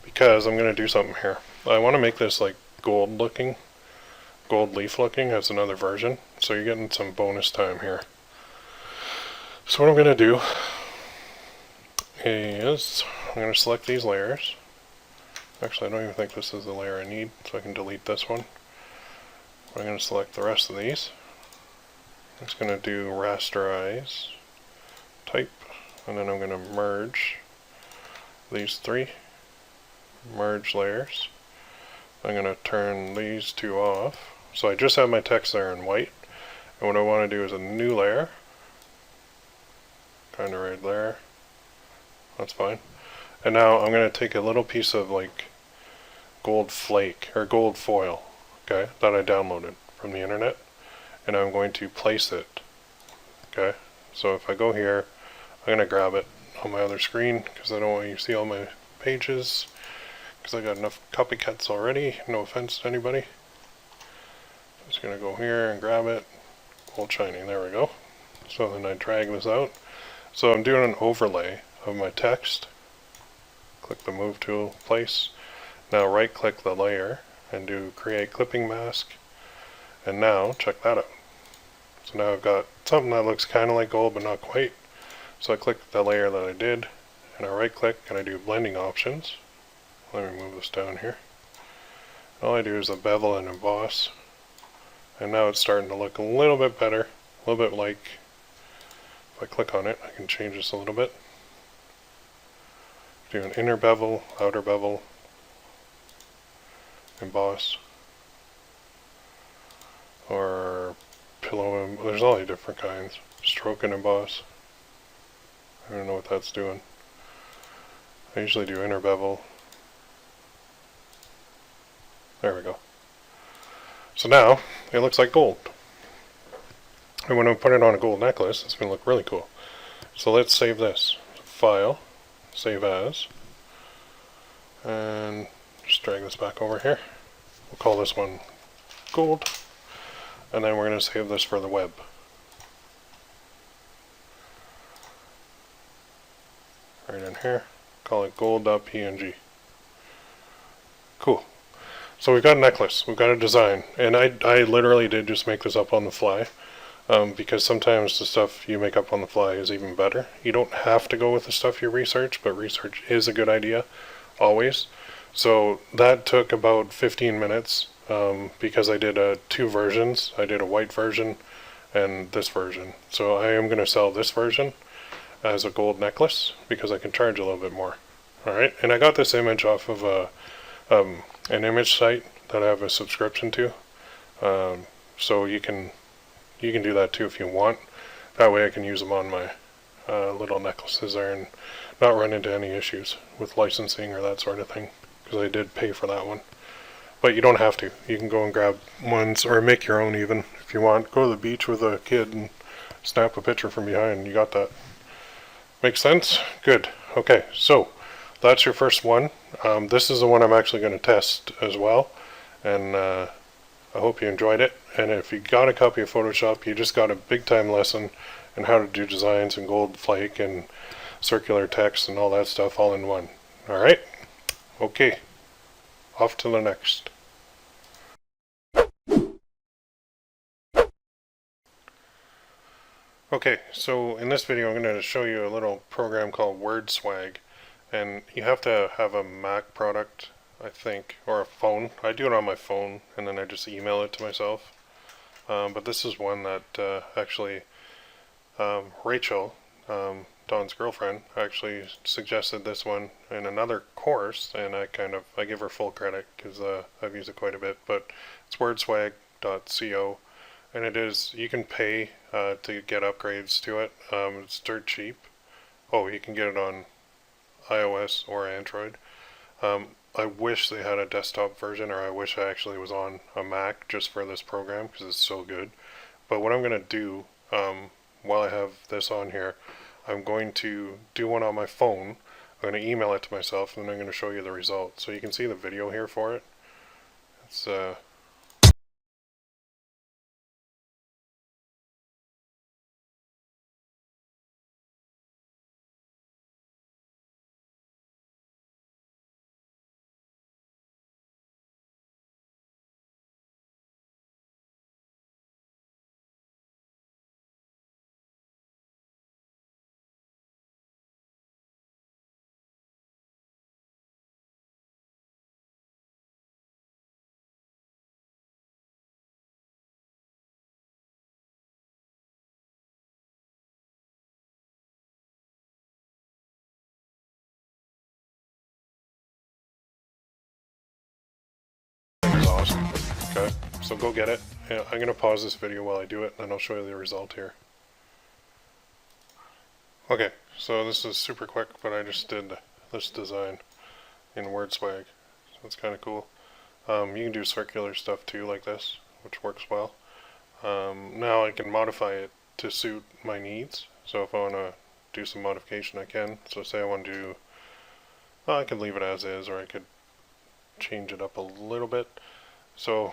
Because I'm going to do something here. I want to make this like gold looking. Gold leaf looking as another version. So you're getting some bonus time here. So what I'm going to do is I'm going to select these layers. Actually, I don't even think this is the layer I need, so I can delete this one. I'm going to select the rest of these. I'm just going to do rasterize, type, and then I'm going to merge these three, merge layers. I'm going to turn these two off. So I just have my text there in white, and what I want to do is a new layer, kind of right there. That's fine. And now I'm going to take a little piece of like gold flake or gold foil, okay, that I downloaded from the internet, and I'm going to place it. Okay, so if I go here, I'm going to grab it on my other screen because I don't want you to see all my pages because I got enough copycats already. No offense to anybody. I'm just going to go here and grab it. Gold shiny. There we go. So then I drag this out. So I'm doing an overlay of my text. Click the move tool, place. Now right click the layer and do create clipping mask. And now check that out. So now I've got something that looks kind of like gold but not quite. So I click the layer that I did and I right click and I do blending options. Let me move this down here. All I do is a bevel and emboss. And now it's starting to look a little bit better. A little bit like, if I click on it, I can change this a little bit. Do an inner bevel, outer bevel, emboss, or pillow, there's all these different kinds. Stroke and emboss. I don't know what that's doing. I usually do inner bevel. There we go. So now, it looks like gold. And when I put it on a gold necklace, it's going to look really cool. So let's save this. File, Save As, and just drag this back over here. We'll call this one Gold, and then we're going to save this for the web. Right in here, call it gold.png. Cool. So we've got a necklace, we've got a design, and I literally did just make this up on the fly, because sometimes the stuff you make up on the fly is even better. You don't have to go with the stuff you research, but research is a good idea, always. So that took about 15 minutes, because I did two versions. I did a white version and this version. So I am going to sell this version as a gold necklace because I can charge a little bit more. Alright, and I got this image off of an image site that I have a subscription to. So you can do that too if you want. That way I can use them on my little necklaces there and not run into any issues with licensing or that sort of thing, because I did pay for that one. But you don't have to. You can go and grab ones or make your own even if you want. Go to the beach with a kid and snap a picture from behind. You got that. Make sense? Good. Okay, so that's your first one. This is the one I'm actually going to test as well, and I hope you enjoyed it. And if you got a copy of Photoshop, you just got a big time lesson in how to do designs and gold flake and circular text and all that stuff all in one. Alright? Okay. Off to the next. Okay, so in this video I'm going to show you a little program called WordSwag, and you have to have a Mac product, I think, or a phone. I do it on my phone and then I just email it to myself. But this is one that actually Rachel, Don's girlfriend, actually suggested this one in another course, and I give her full credit because I've used it quite a bit. But it's wordswag.co, and it is, you can pay to get upgrades to it. It's dirt cheap. Oh, you can get it on iOS or Android. I wish they had a desktop version, or I wish I actually was on a Mac just for this program because it's so good. But what I'm going to do while I have this on here, I'm going to do one on my phone. I'm going to email it to myself, and then I'm going to show you the result. So you can see the video here for it. It's awesome. Okay, so go get it. Yeah, I'm going to pause this video while I do it, and then I'll show you the result here. Okay, so this is super quick, but I just did this design in WordSwag, so it's kind of cool. You can do circular stuff too, like this, which works well. Now I can modify it to suit my needs, so if I want to do some modification I can. So say I want to do, well, I can leave it as is, or I could change it up a little bit. So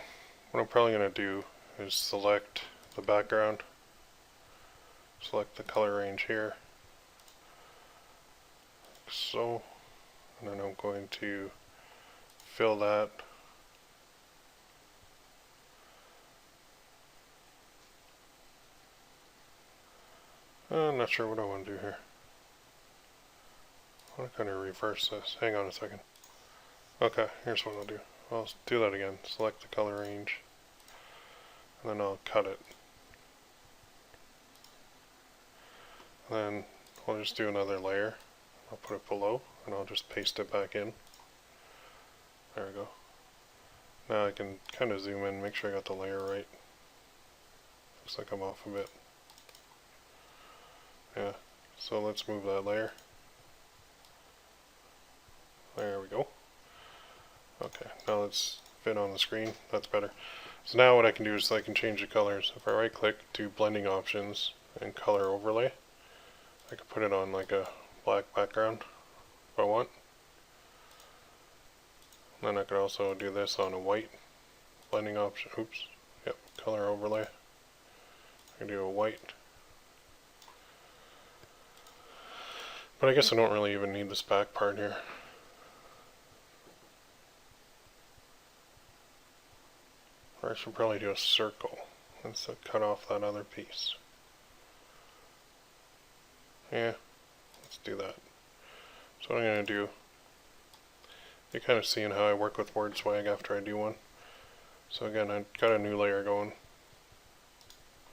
what I'm probably going to do is select the background, select the color range here, so, and then I'm going to fill that. I'm not sure what I want to do here. I want to kind of reverse this. Hang on a second. Okay, here's what I'll do. I'll do that again. Select the color range, and then I'll cut it. And then I'll just do another layer. I'll put it below, and I'll just paste it back in. There we go. Now I can kind of zoom in, make sure I got the layer right. Looks like I'm off a bit. Yeah, so let's move that layer. There we go. Okay, now let's fit on the screen. That's better. So now what I can do is I can change the colors. If I right click, do blending options and color overlay, I can put it on like a black background if I want. Then I could also do this on a white blending option. Oops. Yep, color overlay. I can do a white. But I guess I don't really even need this back part here. Or I should probably do a circle instead of cut off that other piece. Yeah, let's do that. So what I'm going to do, you're kind of seeing how I work with word swag after I do one. So again, I've got a new layer going.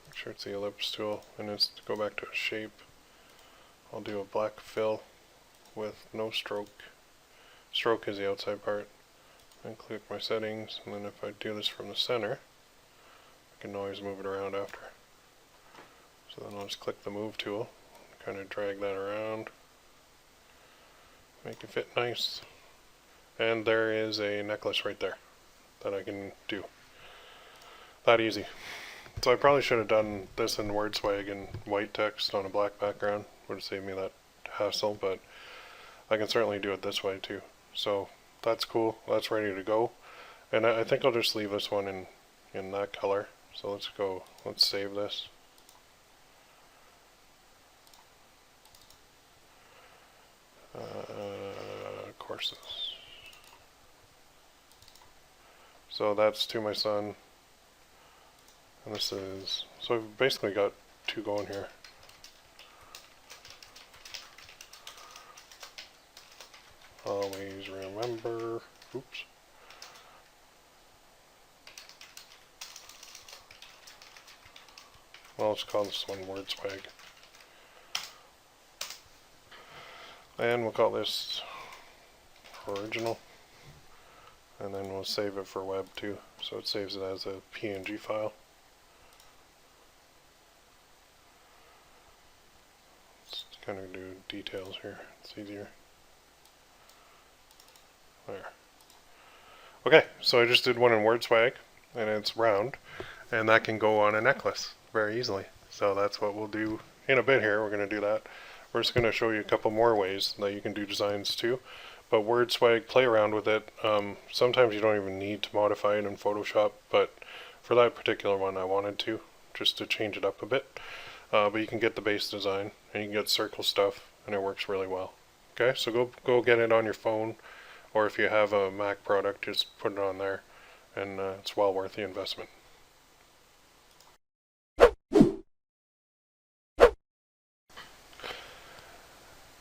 Make sure it's the ellipse tool, and it's to go back to a shape. I'll do a black fill with no stroke. Stroke is the outside part. And click my settings, and then if I do this from the center, I can always move it around after. So then I'll just click the move tool, kind of drag that around, make it fit nice. And there is a necklace right there that I can do. That easy. So I probably should have done this in WordSwag in white text on a black background. Would have saved me that hassle, but I can certainly do it this way too. So that's cool. That's ready to go. And I think I'll just leave this one in that color. So let's save this. Courses. So that's to my son. And this is, so I've basically got two going here. Always remember, oops. Well, let's call this one word swag. And we'll call this original. And then we'll save it for web too. So it saves it as a PNG file. Let's kind of do details here. It's easier. There. Okay, so I just did one in WordSwag, and it's round, and that can go on a necklace very easily. So that's what we'll do in a bit here. We're going to do that. We're just going to show you a couple more ways that you can do designs too. But WordSwag, play around with it. Sometimes you don't even need to modify it in Photoshop, but for that particular one I wanted to, just to change it up a bit. But you can get the base design, and you can get circle stuff, and it works really well. Okay, so go get it on your phone. Or if you have a Mac product, just put it on there, and it's well worth the investment.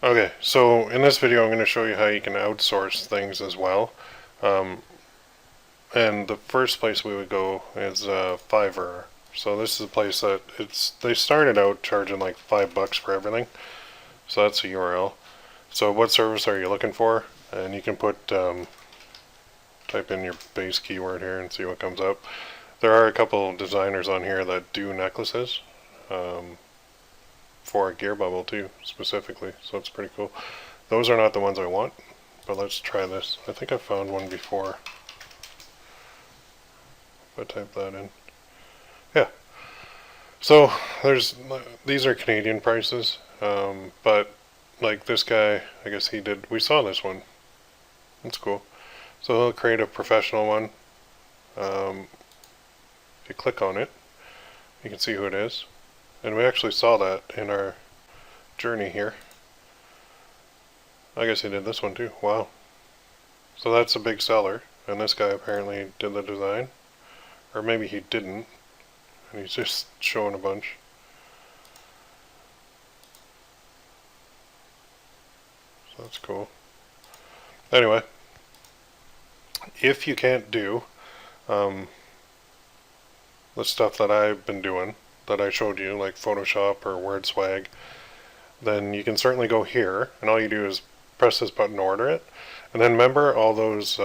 Okay, so in this video I'm going to show you how you can outsource things as well. And the first place we would go is Fiverr. So this is a place that they started out charging like $5 for everything. So that's a URL. So what service are you looking for? And you can put, type in your base keyword here and see what comes up. There are a couple designers on here that do necklaces for Gearbubble too, specifically, so it's pretty cool. Those are not the ones I want, but let's try this. I think I found one before. If I type that in. Yeah. So these are Canadian prices, but like this guy, I guess we saw this one. That's cool. So he'll create a professional one. If you click on it, you can see who it is. And we actually saw that in our journey here. I guess he did this one too. Wow. So that's a big seller. And this guy apparently did the design. Or maybe he didn't. And he's just showing a bunch. So that's cool. Anyway. If you can't do the stuff that I've been doing, that I showed you, like Photoshop or WordSwag, then you can certainly go here, and all you do is press this button to order it. And then remember all those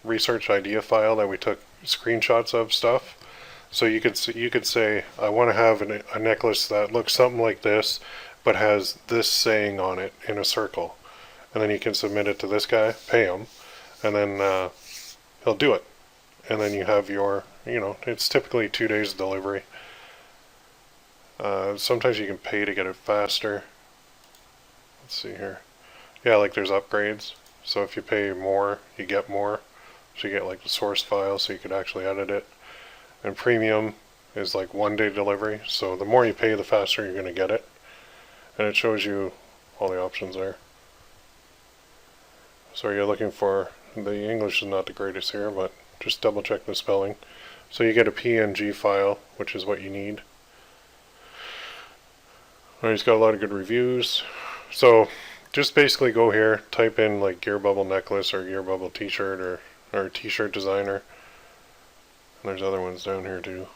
research idea file that we took screenshots of stuff? So you could say, I want to have a necklace that looks something like this, but has this saying on it in a circle. And then you can submit it to this guy, pay him, and then he'll do it. And then you have your, it's typically 2 days delivery. Sometimes you can pay to get it faster. let's see here. Yeah, like there's upgrades. So if you pay more, you get more. So you get like the source file so you could actually edit it. And premium is like 1-day delivery. So the more you pay, the faster you're going to get it. And it shows you all the options there. So you're looking for, the English is not the greatest here, but just double check the spelling. So you get a PNG file, which is what you need. He's got a lot of good reviews. So just basically go here, type in like Gearbubble necklace or Gearbubble t-shirt or t-shirt designer. And there's other ones down here too.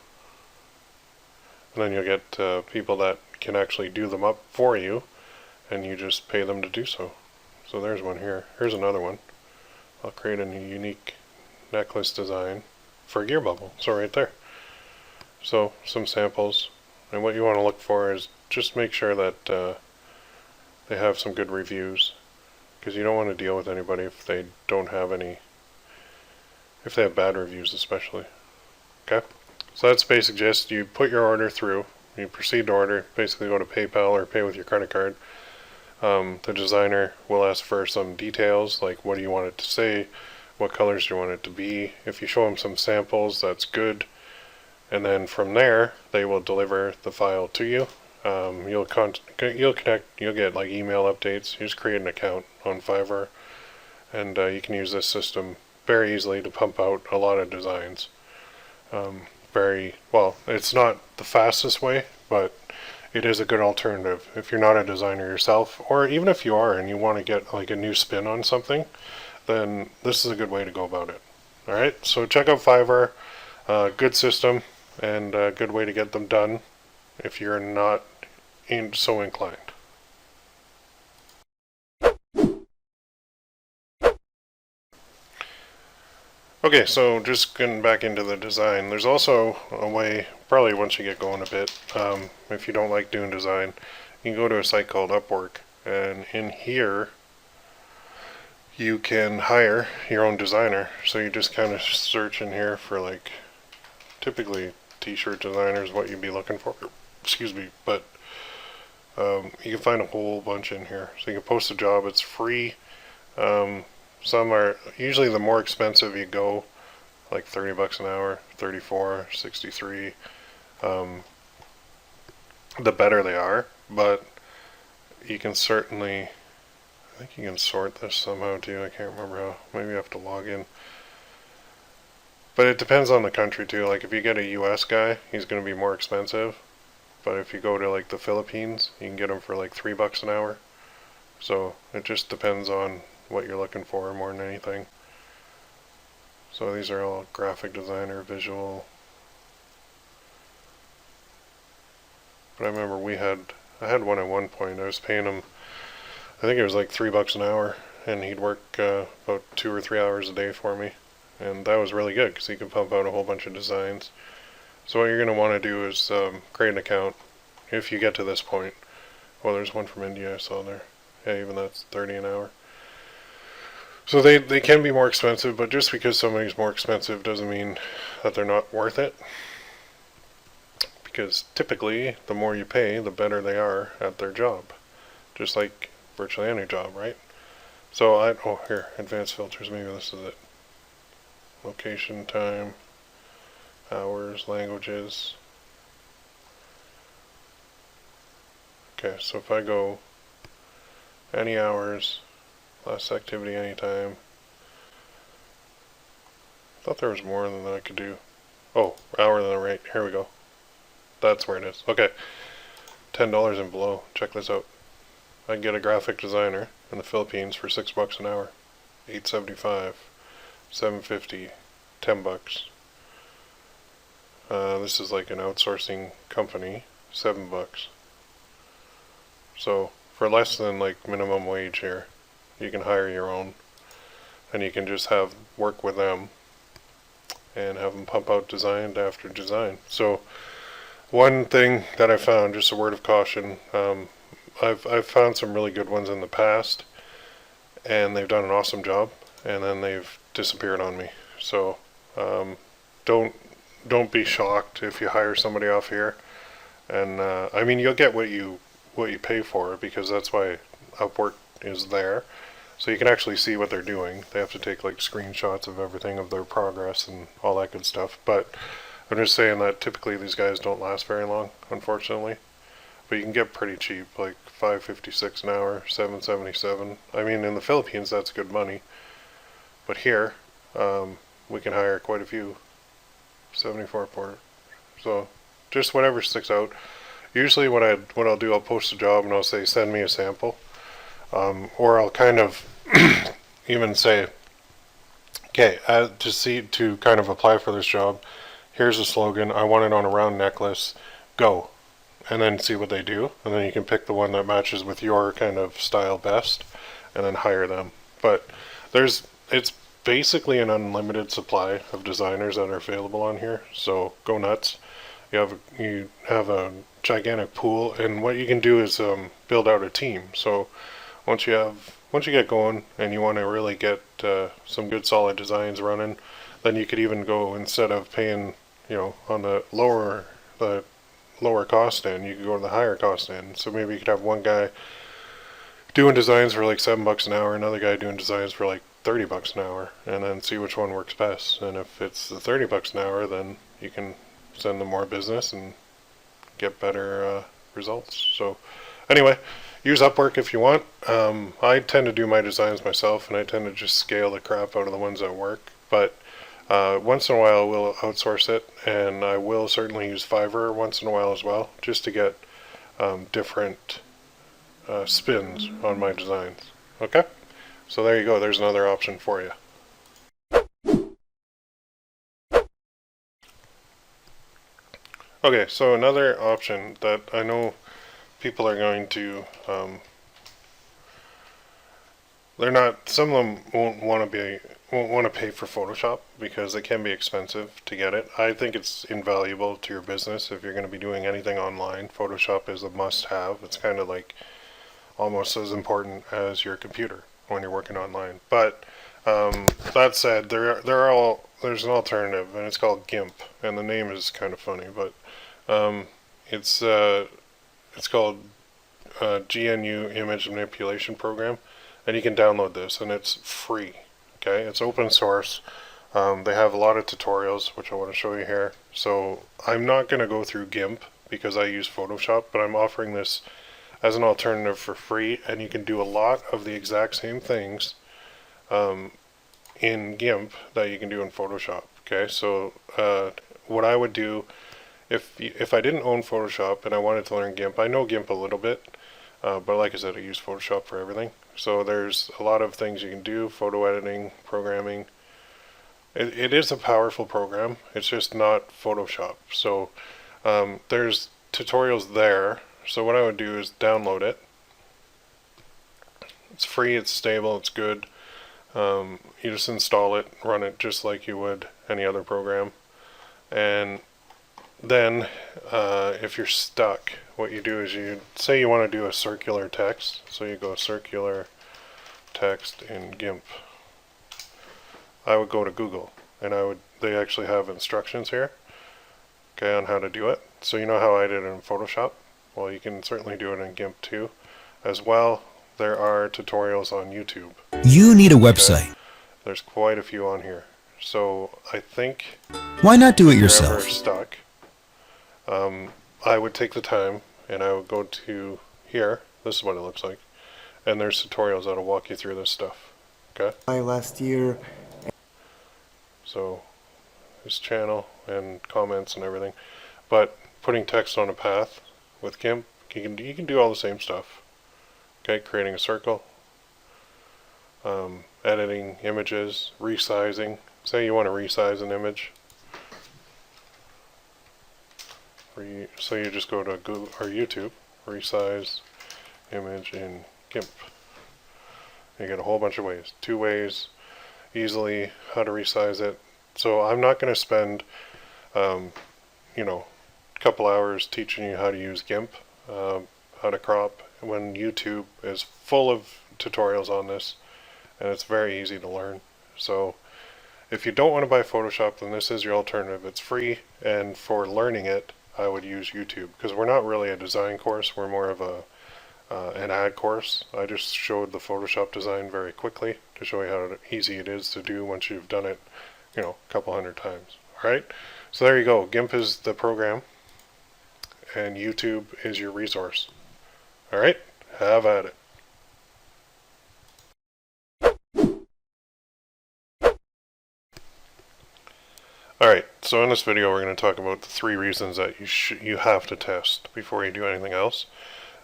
And then you'll get people that can actually do them up for you, and you just pay them to do so. So there's one here. Here's another one. I'll create a unique necklace design for Gearbubble. So right there. So some samples. And what you want to look for is just make sure that they have some good reviews, because you don't want to deal with anybody if they don't have any, if they have bad reviews especially. Okay, so that's basic gist. You put your order through, you proceed to order, basically go to PayPal or pay with your credit card. The designer will ask for some details, like what do you want it to say, what colors do you want it to be. If you show them some samples, that's good. And then from there, they will deliver the file to you. You'll connect, you'll get like email updates. You just create an account on Fiverr, and you can use this system very easily to pump out a lot of designs. Very well, it's not the fastest way, but it is a good alternative if you're not a designer yourself, or even if you are and you want to get like a new spin on something, then this is a good way to go about it. Alright, so check out Fiverr. Good system and a good way to get them done if you're not so inclined. Okay, so just getting back into the design, there's also a way, probably once you get going a bit, if you don't like doing design, you can go to a site called Upwork, and in here you can hire your own designer. So you just kind of search in here for like, typically t-shirt designers, what you'd be looking for, excuse me, but you can find a whole bunch in here. So you can post a job, it's free. Some are, usually the more expensive you go, like 30 bucks an hour, 34, 63, the better they are, but you can certainly, I think you can sort this somehow too, I can't remember how, maybe you have to log in. But it depends on the country too, like if you get a US guy, he's going to be more expensive, but if you go to like the Philippines, you can get him for like 3 bucks an hour. So it just depends on what you're looking for more than anything. So these are all graphic designer, visual. But I remember I had one at one point, I was paying him, I think it was like 3 bucks an hour, and he'd work about 2 or 3 hours a day for me. And that was really good because he could pump out a whole bunch of designs. So what you're going to want to do is create an account if you get to this point. Well, there's one from India I saw there. Yeah, even that's 30 an hour. So they can be more expensive, but just because somebody's more expensive doesn't mean that they're not worth it. Because typically, the more you pay, the better they are at their job. Just like virtually any job, right? So oh here, advanced filters, maybe this is it. Location, time, hours, languages. Okay, so if I go any hours, last activity anytime. I thought there was more than that I could do. Oh, hour than the rate. Here we go. That's where it is. Okay. $10 and below. Check this out. I can get a graphic designer in the Philippines for 6 bucks an hour. $8.75. $7.50. 10 bucks. This is like an outsourcing company. 7 bucks. So for less than like minimum wage here, you can hire your own, and you can just have work with them and have them pump out design after design. So one thing that I found, just a word of caution, I've found some really good ones in the past, and they've done an awesome job, and then they've disappeared on me. So don't be shocked if you hire somebody off here. And I mean, you'll get what you pay for, because that's why Upwork is there. So you can actually see what they're doing. They have to take like screenshots of everything, of their progress and all that good stuff. But I'm just saying that typically these guys don't last very long, unfortunately. But you can get pretty cheap, like $5.56 an hour, $7.77. I mean, in the Philippines, that's good money. But here, we can hire quite a few. 74 per. So just whatever sticks out. Usually what I'll do, I'll post a job and I'll say, send me a sample. Or I'll kind of even say, okay, to kind of apply for this job, here's a slogan, I want it on a round necklace, go. And then see what they do. And then you can pick the one that matches with your kind of style best and then hire them. But it's basically an unlimited supply of designers that are available on here. So go nuts. You have a gigantic pool, and what you can do is build out a team. So once you get going and you want to really get some good solid designs running, then you could even go, instead of paying, on the lower cost end, you could go to the higher cost end. So maybe you could have one guy doing designs for like $7 an hour, another guy doing designs for like $30 an hour, and then see which one works best. And if it's the $30 an hour, then you can send them more business and get better results. So anyway, use Upwork if you want. I tend to do my designs myself, and I tend to just scale the crap out of the ones that work. But once in a while, we'll outsource it, and I will certainly use Fiverr once in a while as well, just to get different spins on my designs. Okay? So there you go. There's another option for you. Okay, so another option that I know people are going to, some of them won't want to pay for Photoshop because it can be expensive to get it. I think it's invaluable to your business if you're going to be doing anything online. Photoshop is a must-have. It's kind of like almost as important as your computer when you're working online. But that said, there's an alternative, and it's called GIMP, and the name is kind of funny, but it's called GNU Image Manipulation Program, and you can download this, and it's free. Okay, it's open source. They have a lot of tutorials, which I want to show you here. So I'm not going to go through GIMP because I use Photoshop, but I'm offering this as an alternative for free, and you can do a lot of the exact same things in GIMP that you can do in Photoshop. Okay, so what I would do if I didn't own Photoshop and I wanted to learn GIMP, I know GIMP a little bit, but like I said, I use Photoshop for everything. So there's a lot of things you can do, photo editing, programming. It is a powerful program, it's just not Photoshop. So there's tutorials there. So what I would do is download it. It's free, it's stable, it's good. You just install it, run it just like you would any other program. And then if you're stuck, what you do is you say you want to do a circular text. So you go circular text in GIMP. I would go to Google, and they actually have instructions here, okay, on how to do it. So you know how I did it in Photoshop? Well, you can certainly do it in GIMP too. As well, there are tutorials on YouTube. You need a website. There's quite a few on here. So I think, why not do it if yourself? you're ever stuck, I would take the time and I would go to here. This is what it looks like. And there's tutorials that'll walk you through this stuff. Okay? Last year. So this channel and comments and everything. But putting text on a path with GIMP, you can do all the same stuff. Okay, creating a circle, editing images, resizing. Say you want to resize an image. So you just go to Google or YouTube, resize image in GIMP. You get a whole bunch of ways. 2 ways, easily, how to resize it. So I'm not going to spend, a couple hours teaching you how to use GIMP, how to crop, when YouTube is full of tutorials on this, and it's very easy to learn. So if you don't want to buy Photoshop, then this is your alternative. It's free, and for learning it, I would use YouTube, because we're not really a design course, we're more of a an ad course. I just showed the Photoshop design very quickly to show you how easy it is to do once you've done it, a couple hundred times. All right, so there you go. GIMP is the program, and YouTube is your resource. All right, have at it. Alright, so in this video we're going to talk about the 3 reasons that you have to test before you do anything else.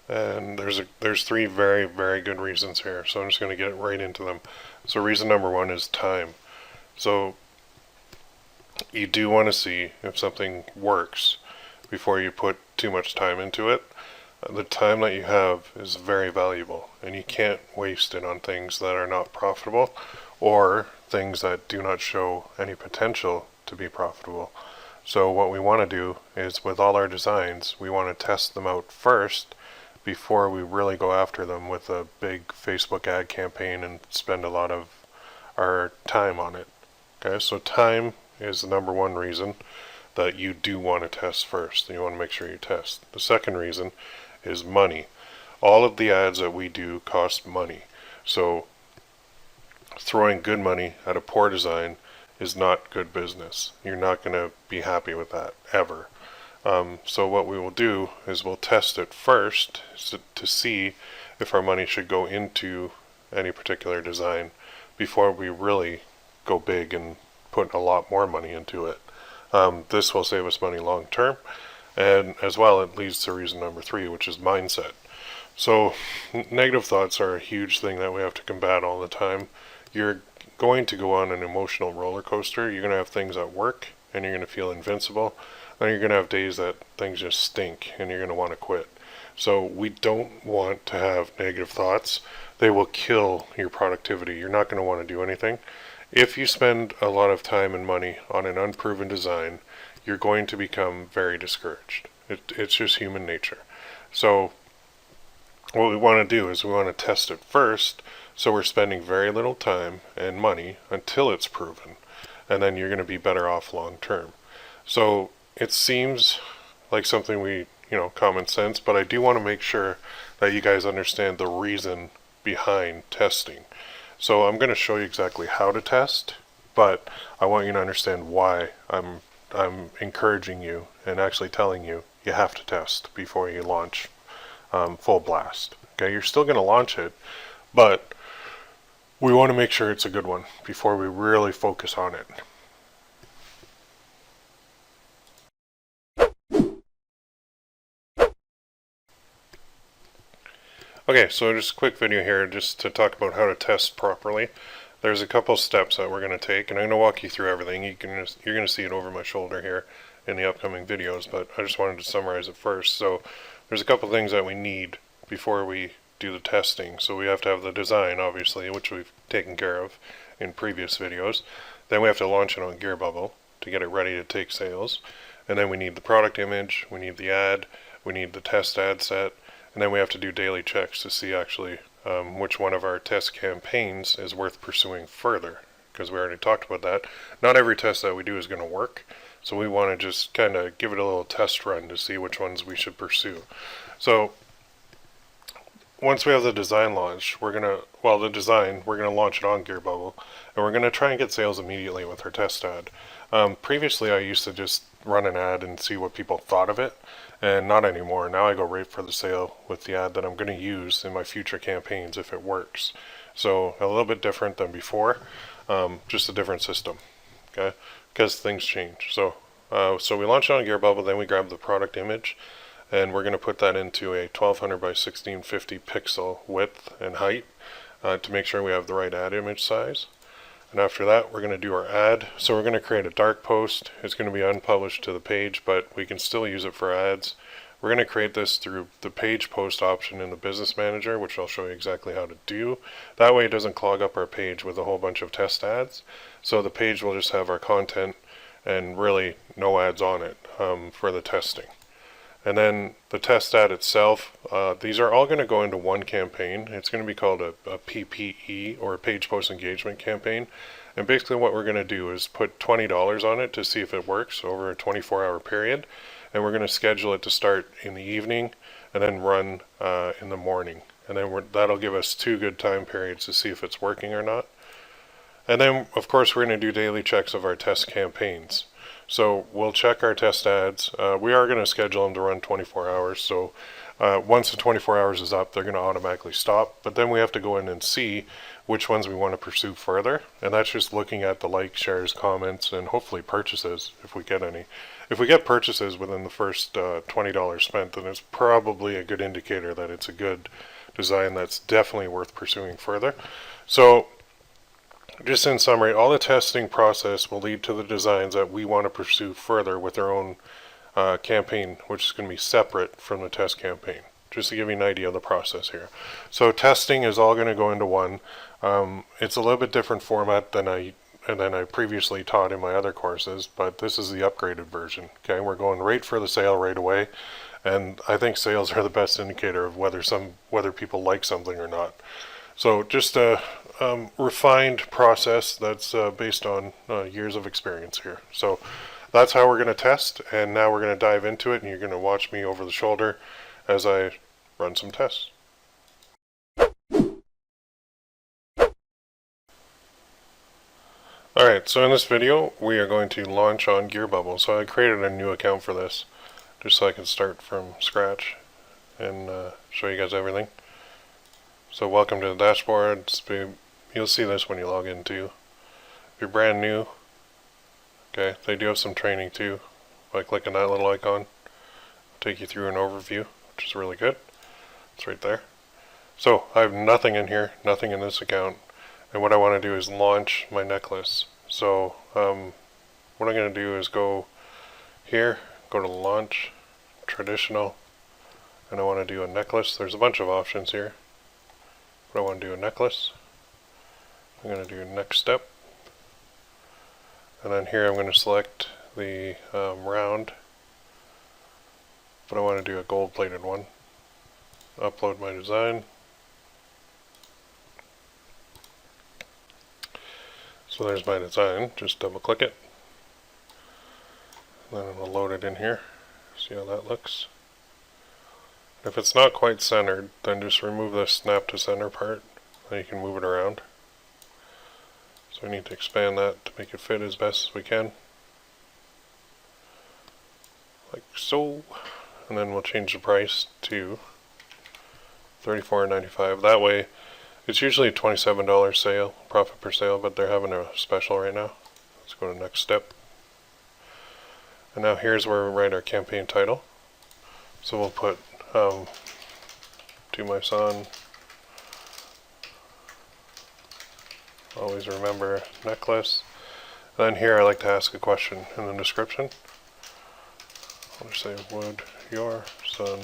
And there's 3 very, very good reasons here, so I'm just going to get right into them. So reason number 1 is time. So you do want to see if something works before you put too much time into it. The time that you have is very valuable, and you can't waste it on things that are not profitable or things that do not show any potential to be profitable. So what we want to do is, with all our designs, we want to test them out first before we really go after them with a big Facebook ad campaign and spend a lot of our time on it. Okay, so time is the number 1 reason that you do want to test first. You want to make sure you test. The second reason is money. All of the ads that we do cost money. So throwing good money at a poor design is not good business. You're not going to be happy with that, ever. So what we will do is we'll test it first to see if our money should go into any particular design before we really go big and put a lot more money into it. This will save us money long term, and as well it leads to reason number 3, which is mindset. So negative thoughts are a huge thing that we have to combat all the time. You're going to go on an emotional roller coaster. You're going to have things that work and you're going to feel invincible, and you're going to have days that things just stink and you're going to want to quit. So we don't want to have negative thoughts. They will kill your productivity. You're not going to want to do anything. If you spend a lot of time and money on an unproven design, you're going to become very discouraged. It's just human nature. So what we want to do is we want to test it first, so we're spending very little time and money until it's proven, and then you're going to be better off long term. So it seems like something common sense, but I do want to make sure that you guys understand the reason behind testing. So I'm going to show you exactly how to test, but I want you to understand why I'm encouraging you and actually telling you you have to test before you launch full blast. Okay, you're still going to launch it, but we want to make sure it's a good one before we really focus on it. Okay, so just a quick video here just to talk about how to test properly. There's a couple steps that we're going to take, and I'm going to walk you through everything. You're going to see it over my shoulder here in the upcoming videos, but I just wanted to summarize it first. So there's a couple things that we need before we do the testing. So we have to have the design, obviously, which we've taken care of in previous videos. Then we have to launch it on Gearbubble to get it ready to take sales. And then we need the product image, we need the ad, we need the test ad set, and then we have to do daily checks to see actually which one of our test campaigns is worth pursuing further, because we already talked about that. Not every test that we do is going to work, so we want to just kind of give it a little test run to see which ones we should pursue. So once we have the design launched, we're going to launch it on Gearbubble, and we're going to try and get sales immediately with our test ad. Previously I used to just run an ad and see what people thought of it, and not anymore. Now I go right for the sale with the ad that I'm going to use in my future campaigns if it works. So a little bit different than before, just a different system, okay? Because things change. So we launch it on Gearbubble, then we grab the product image, and we're going to put that into a 1200 by 1650 pixel width and height to make sure we have the right ad image size. And after that, we're going to do our ad. So we're going to create a dark post. It's going to be unpublished to the page, but we can still use it for ads. We're going to create this through the page post option in the business manager, which I'll show you exactly how to do. That way it doesn't clog up our page with a whole bunch of test ads. So the page will just have our content and really no ads on it for the testing. And then the test ad itself, these are all going to go into one campaign. It's going to be called a PPE, or a page post engagement campaign. And basically what we're going to do is put $20 on it to see if it works over a 24-hour period. And we're going to schedule it to start in the evening and then run in the morning. And then that'll give us 2 good time periods to see if it's working or not. And then, of course, we're going to do daily checks of our test campaigns. So we'll check our test ads. We are going to schedule them to run 24 hours. So once the 24 hours is up, they're going to automatically stop. But then we have to go in and see which ones we want to pursue further. And that's just looking at the likes, shares, comments, and hopefully purchases if we get any. If we get purchases within the first $20 spent, then it's probably a good indicator that it's a good design that's definitely worth pursuing further. So just in summary, all the testing process will lead to the designs that we want to pursue further with our own campaign, which is going to be separate from the test campaign, just to give you an idea of the process here. So testing is all going to go into one. It's a little bit different format than I previously taught in my other courses, but this is the upgraded version. Okay, we're going right for the sale right away, and I think sales are the best indicator of whether people like something or not. So just a refined process that's based on years of experience here. So that's how we're going to test, and now we're going to dive into it, and you're going to watch me over the shoulder as I run some tests. Alright, so in this video we are going to launch on Gearbubble. So I created a new account for this just so I can start from scratch and show you guys everything. So welcome to the dashboard. You'll see this when you log in too. If you're brand new, okay, they do have some training too. By clicking that little icon, it'll take you through an overview, which is really good. It's right there. So I have nothing in here, nothing in this account. And what I want to do is launch my necklace. So what I'm going to do is go here, go to launch, traditional, and I want to do a necklace. There's a bunch of options here, but I want to do a necklace. I'm going to do next step, and then here I'm going to select the round, but I want to do a gold plated one. Upload my design. So there's my design, just double click it, and then it'll load it in here, see how that looks. If it's not quite centered, then just remove the snap to center part, then you can move it around. So we need to expand that to make it fit as best as we can, like so, and then we'll change the price to $34.95. That way, it's usually a $27 sale, profit per sale, but they're having a special right now. Let's go to next step. And now here's where we write our campaign title. So we'll put, to my son, always remember necklace. And then here I like to ask a question in the description. I'll just say, would your son,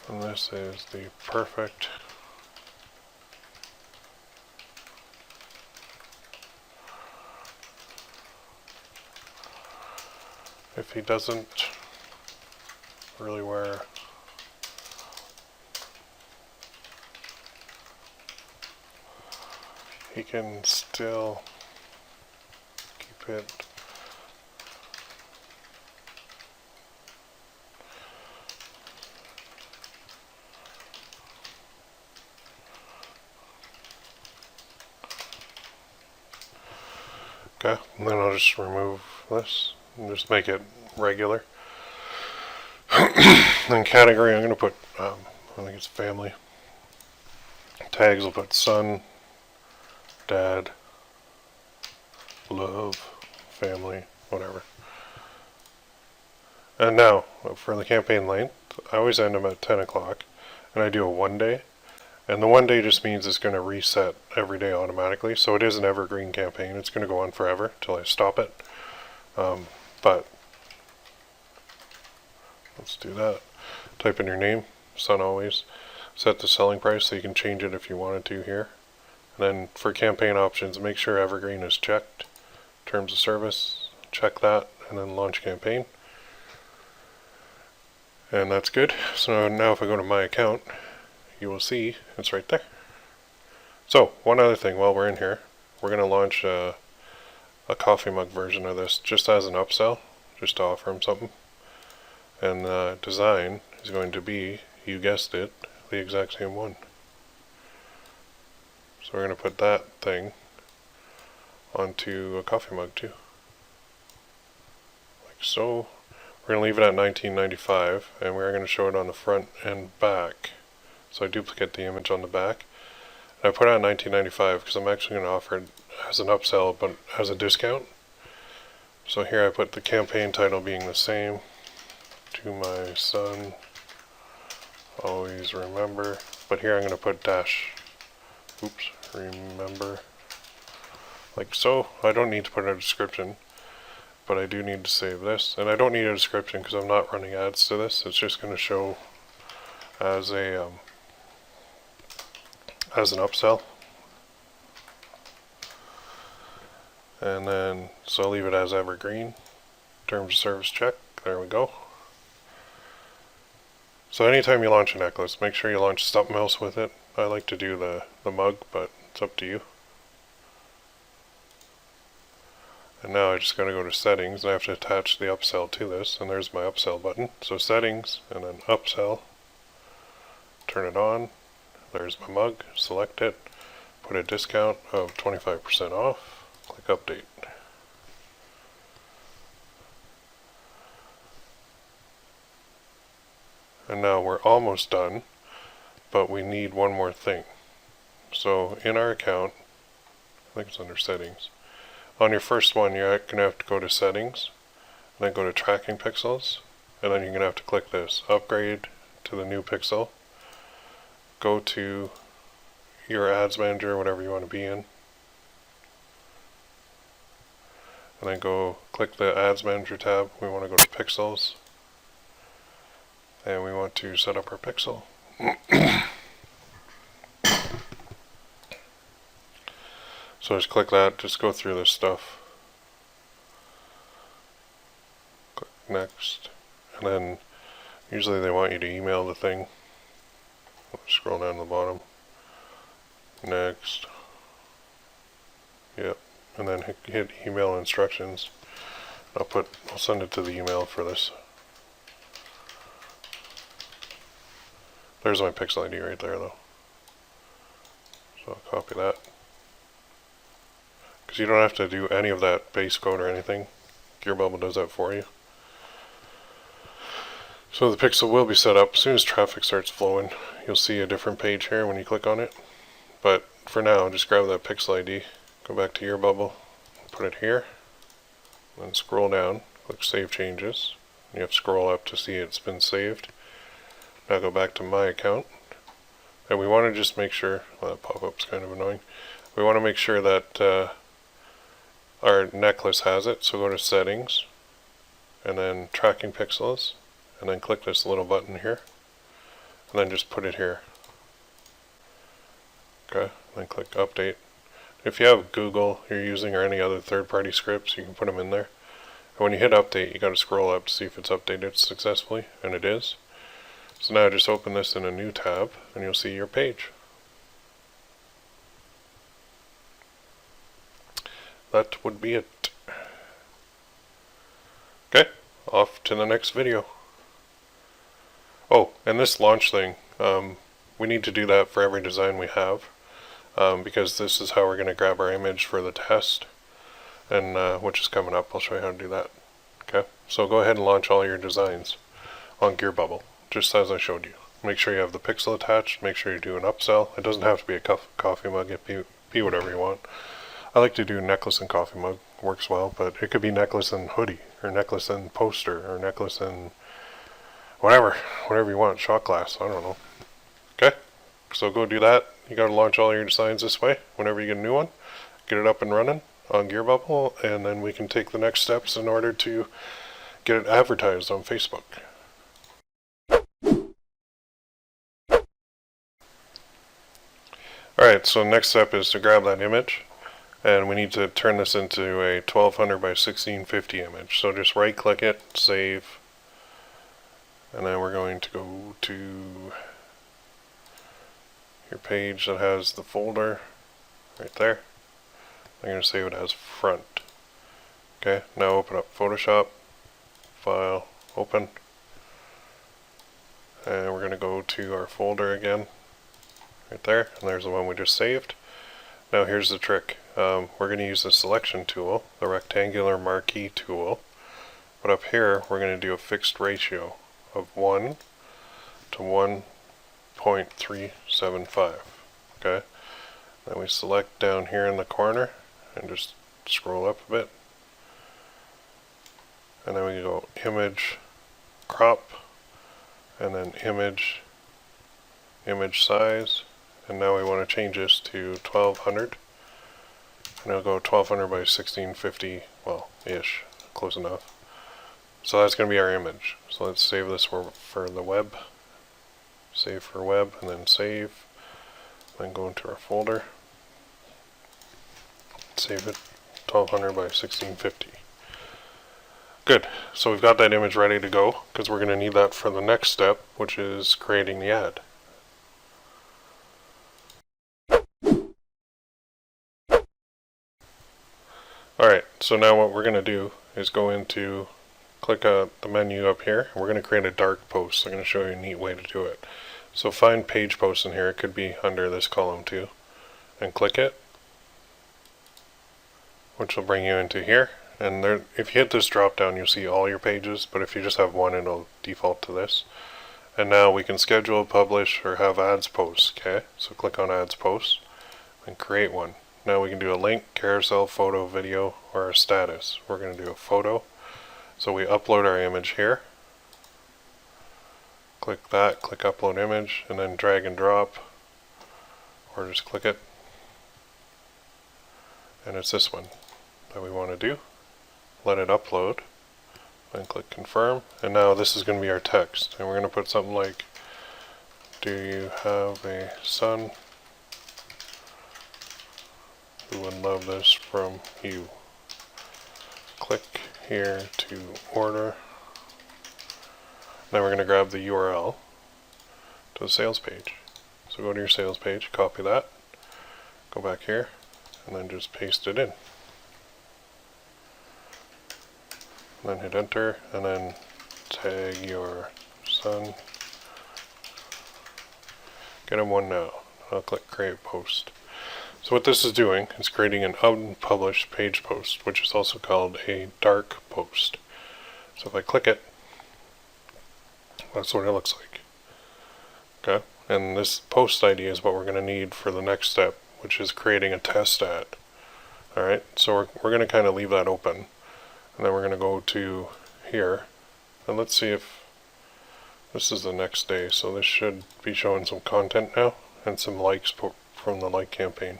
and this is the perfect if he doesn't really wear he can still keep it okay, and then I'll just remove this and just make it regular. Then category, I'm going to put, I think it's family. Tags, I'll put son, dad, love, family, whatever. And now, for the campaign length, I always end them at 10 o'clock, and I do a 1 day. And the 1 day just means it's going to reset every day automatically. So it is an evergreen campaign. It's going to go on forever till I stop it. But let's do that. Type in your name, son always. Set the selling price so you can change it if you wanted to here. And then for campaign options, make sure evergreen is checked. Terms of service, check that, and then launch campaign. And that's good. So now if I go to my account, you will see it's right there. So one other thing while we're in here, we're going to launch a coffee mug version of this just as an upsell. just to offer them something. And the design is going to be, you guessed it, the exact same one. So we're going to put that thing onto a coffee mug too. Like so. We're going to leave it at 1995, and we're going to show it on the front and back. So I duplicate the image on the back. And I put it at 1995 because I'm actually going to offer it as an upsell, but as a discount. So here I put the campaign title being the same. To my son, always remember. But here I'm going to put dash, remember. Like so. I don't need to put a description, but I do need to save this. And I don't need a description because I'm not running ads to this. It's just going to show as a as an upsell. And then, so I'll leave it as evergreen. Terms of service check. There we go. So anytime you launch a necklace, make sure you launch something else with it. I like to do the mug, but it's up to you. And now I just gotta go to settings, and I have to attach the upsell to this, and there's my upsell button. So settings, and then upsell, turn it on, there's my mug, select it, put a discount of 25% off, click update. And now we're almost done, but we need one more thing. So in our account, I think it's under settings, on your first one you're going to have to go to settings, and then go to tracking pixels, and then you're going to have to click this, upgrade to the new pixel, go to your ads manager, whatever you want to be in, and then go click the ads manager tab. We want to go to pixels, and we want to set up our pixel. So just click that, just go through this stuff. Click next, and then usually they want you to email the thing. Scroll down to the bottom. Next. Yep, and then hit email instructions. I'll send it to the email for this. There's my pixel ID right there though. So I'll copy that. Because you don't have to do any of that base code or anything. Gearbubble does that for you. So the pixel will be set up. As soon as traffic starts flowing, you'll see a different page here when you click on it. But for now, just grab that pixel ID, go back to Gearbubble, put it here, then scroll down, click Save Changes. You have to scroll up to see it's been saved. Now go back to My Account. And we want to just make sure, well, that pop-up's kind of annoying. We want to make sure that our necklace has it, so go to Settings, and then Tracking Pixels, and then click this little button here, and then just put it here. Okay, then click Update. If you have Google you're using or any other third-party scripts, you can put them in there. And when you hit Update, you got to scroll up to see if it's updated successfully, and it is. So now just open this in a new tab, and you'll see your page. That would be it. Okay, off to the next video. Oh, and this launch thing, we need to do that for every design we have, because this is how we're going to grab our image for the test, and which is coming up. I'll show you how to do that. Okay, so go ahead and launch all your designs on Gearbubble, just as I showed you. Make sure you have the pixel attached, make sure you do an upsell. It doesn't have to be a coffee mug, it can be whatever you want. I like to do necklace and coffee mug, works well, but it could be necklace and hoodie, or necklace and poster, or necklace and whatever you want, shot glass, I don't know. Okay, so go do that. You gotta launch all your designs this way. Whenever you get a new one, get it up and running on Gearbubble, and then we can take the next steps in order to get it advertised on Facebook. Alright, so next step is to grab that image, and we need to turn this into a 1200 by 1650 image. So just right click it, save, and then we're going to go to your page that has the folder right there. I'm going to save it as front. Okay, now open up Photoshop, file, open, and we're going to go to our folder again, right there, and there's the one we just saved. Now here's the trick. We're going to use the selection tool, the rectangular marquee tool, but up here we're going to do a fixed ratio of 1 to 1.375. Okay? Then we select down here in the corner and just scroll up a bit. And then we go image, crop, and then image size. And now we want to change this to 1200. And it'll go 1200 by 1650, well, ish, close enough. So that's going to be our image. So let's save this for the web. Save for web, and then save. Then go into our folder. Save it, 1200 by 1650. Good, so we've got that image ready to go, because we're going to need that for the next step, which is creating the ad. Alright, so now what we're going to do is go into, click the menu up here, and we're going to create a dark post. I'm going to show you a neat way to do it. So find page post in here, it could be under this column too, and click it, which will bring you into here. And there, if you hit this drop down, you'll see all your pages, but if you just have one, it'll default to this. And now we can schedule, publish, or have ads posts, okay? So click on ads posts and create one. Now we can do a link, carousel, photo, video, or a status. We're going to do a photo. So we upload our image here. Click that, click upload image, and then drag and drop, or just click it. And it's this one that we want to do. Let it upload, and click confirm. And now this is going to be our text. And we're going to put something like, do you have a son who would love this from you? Click here to order. Now we're going to grab the URL to the sales page. So go to your sales page, copy that, go back here, and then just paste it in. And then hit enter, and then tag your son. Get him one now. I'll click create post. So what this is doing is creating an unpublished page post, which is also called a dark post. So if I click it, that's what it looks like. Okay, and this post ID is what we're going to need for the next step, which is creating a test ad. Alright, so we're going to kind of leave that open, and then we're going to go to here, and let's see if this is the next day. So this should be showing some content now, and some likes from the like campaign.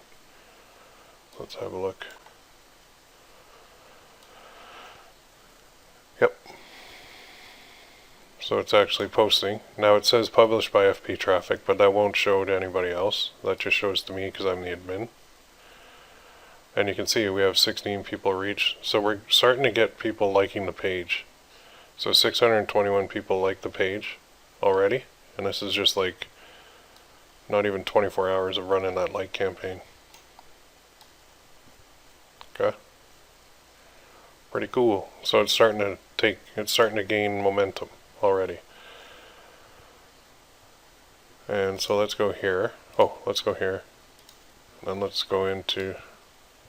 Let's have a look. Yep. So it's actually posting. Now it says published by FP traffic, but that won't show to anybody else. That just shows to me because I'm the admin. And you can see we have 16 people reached. So we're starting to get people liking the page. So 621 people like the page already. And this is just like not even 24 hours of running that like campaign. Okay. Pretty cool. So it's starting to gain momentum already. And so let's go here. Oh, let's go here. And then let's go into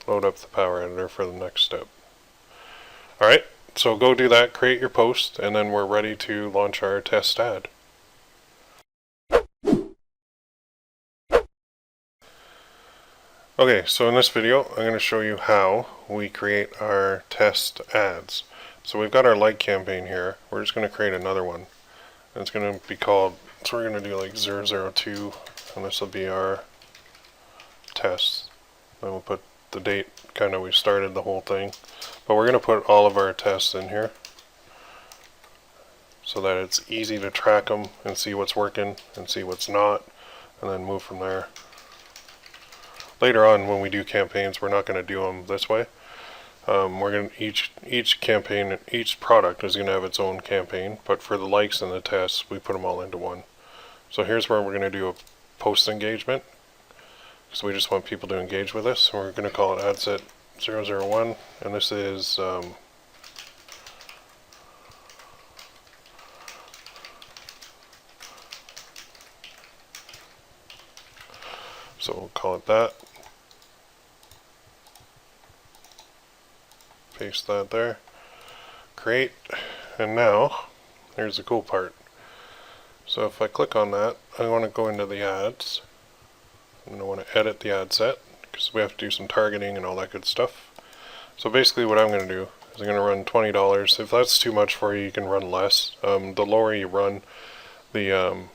load up the Power Editor for the next step. Alright, so go do that, create your post, and then we're ready to launch our test ad. Okay, so in this video, I'm going to show you how we create our test ads. So we've got our like campaign here. We're just going to create another one. And it's going to be called, so we're going to do like 002, and this will be our test. Then we'll put the date, kind of we started the whole thing. But we're going to put all of our tests in here, so that it's easy to track them and see what's working and see what's not, and then move from there. Later on, when we do campaigns, we're not going to do them this way. We're going to each campaign, each product is going to have its own campaign, but for the likes and the tests, we put them all into one. So here's where we're going to do a post engagement, because we just want people to engage with us. And we're going to call it ad set 001, and this is So we'll call it that. Paste that there. Create. And now, here's the cool part. So if I click on that, I want to go into the ads. And I want to edit the ad set, because we have to do some targeting and all that good stuff. So basically what I'm going to do is I'm going to run $20. If that's too much for you, you can run less. The lower you run, the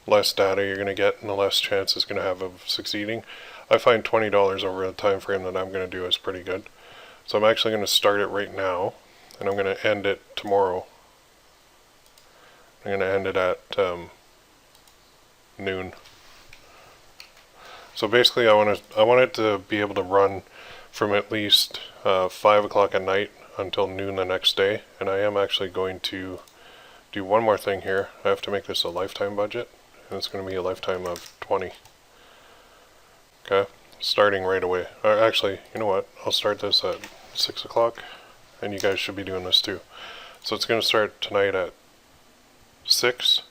less data you're going to get and the less chance it's going to have of succeeding. I find $20 over the time frame that I'm going to do is pretty good. So I'm actually going to start it right now, and I'm going to end it tomorrow. I'm going to end it at noon. So basically I want it to be able to run from at least 5 o'clock at night until noon the next day. And I am actually going to do one more thing here. I have to make this a lifetime budget, and it's going to be a lifetime of 20. Okay, starting right away. Actually, you know what? I'll start this at 6 o'clock, and you guys should be doing this too. So it's going to start tonight at 6,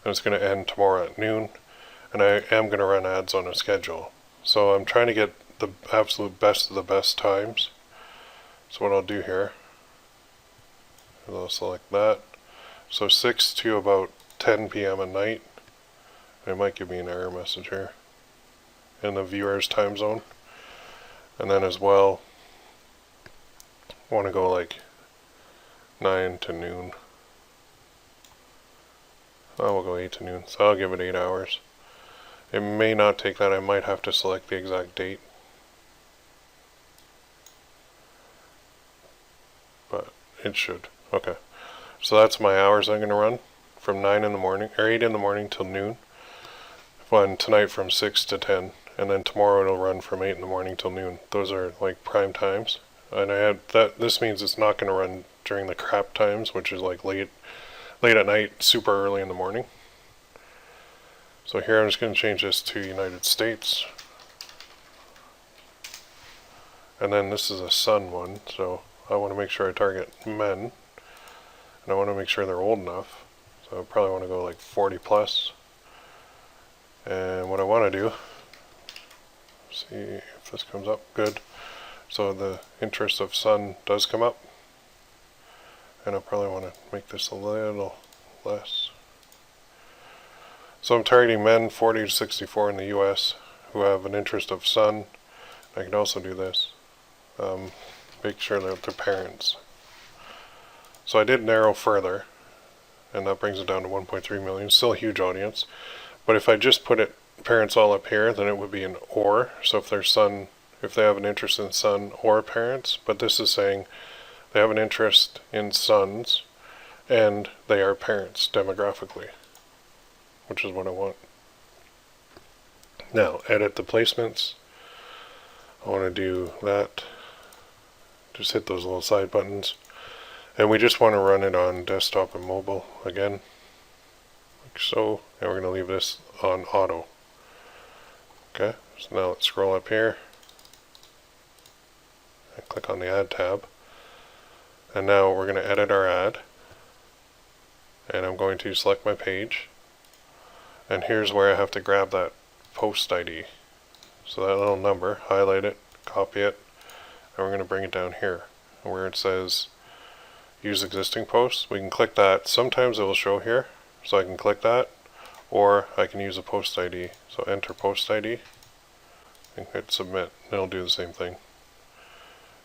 and it's going to end tomorrow at noon. And I am going to run ads on a schedule. So I'm trying to get the absolute best of the best times. So what I'll do here is I'll select that. So 6 to about 10 p.m. at night. It might give me an error message here in the viewer's time zone. And then as well, I want to go like 9 to noon. Oh, we'll go 8 to noon. So I'll give it 8 hours. It may not take that. I might have to select the exact date. But it should. Okay. So that's my hours I'm going to run from 9 in the morning, or 8 in the morning till noon. One tonight from 6 to 10. And then tomorrow it'll run from 8 in the morning till noon. Those are like prime times. And I had that. This means it's not going to run during the crap times, which is like late at night, super early in the morning. So here I'm just going to change this to United States. And then this is a son one, so I want to make sure I target men. And I want to make sure they're old enough. So I probably want to go like 40 plus. And what I want to do, see if this comes up, good. So the interest of son does come up. And I probably want to make this a little less. So I'm targeting men 40 to 64 in the US who have an interest of son. I can also do this. Make sure that they're parents. So I did narrow further, and that brings it down to 1.3 million. Still a huge audience. But if I just put it parents all up here, then it would be an or. So if their son, if they have an interest in son or parents, but this is saying they have an interest in sons and they are parents demographically, which is what I want. Now, edit the placements. I want to do that. Just hit those little side buttons. And we just want to run it on desktop and mobile again, like so. And we're going to leave this on auto. Okay, so now let's scroll up here and click on the ad tab. And now we're going to edit our ad. And I'm going to select my page. And here's where I have to grab that post ID. So that little number, highlight it, copy it, and we're going to bring it down here where it says use existing posts. We can click that. Sometimes it will show here, so I can click that, or I can use a post ID. So enter post ID and hit submit, and it'll do the same thing.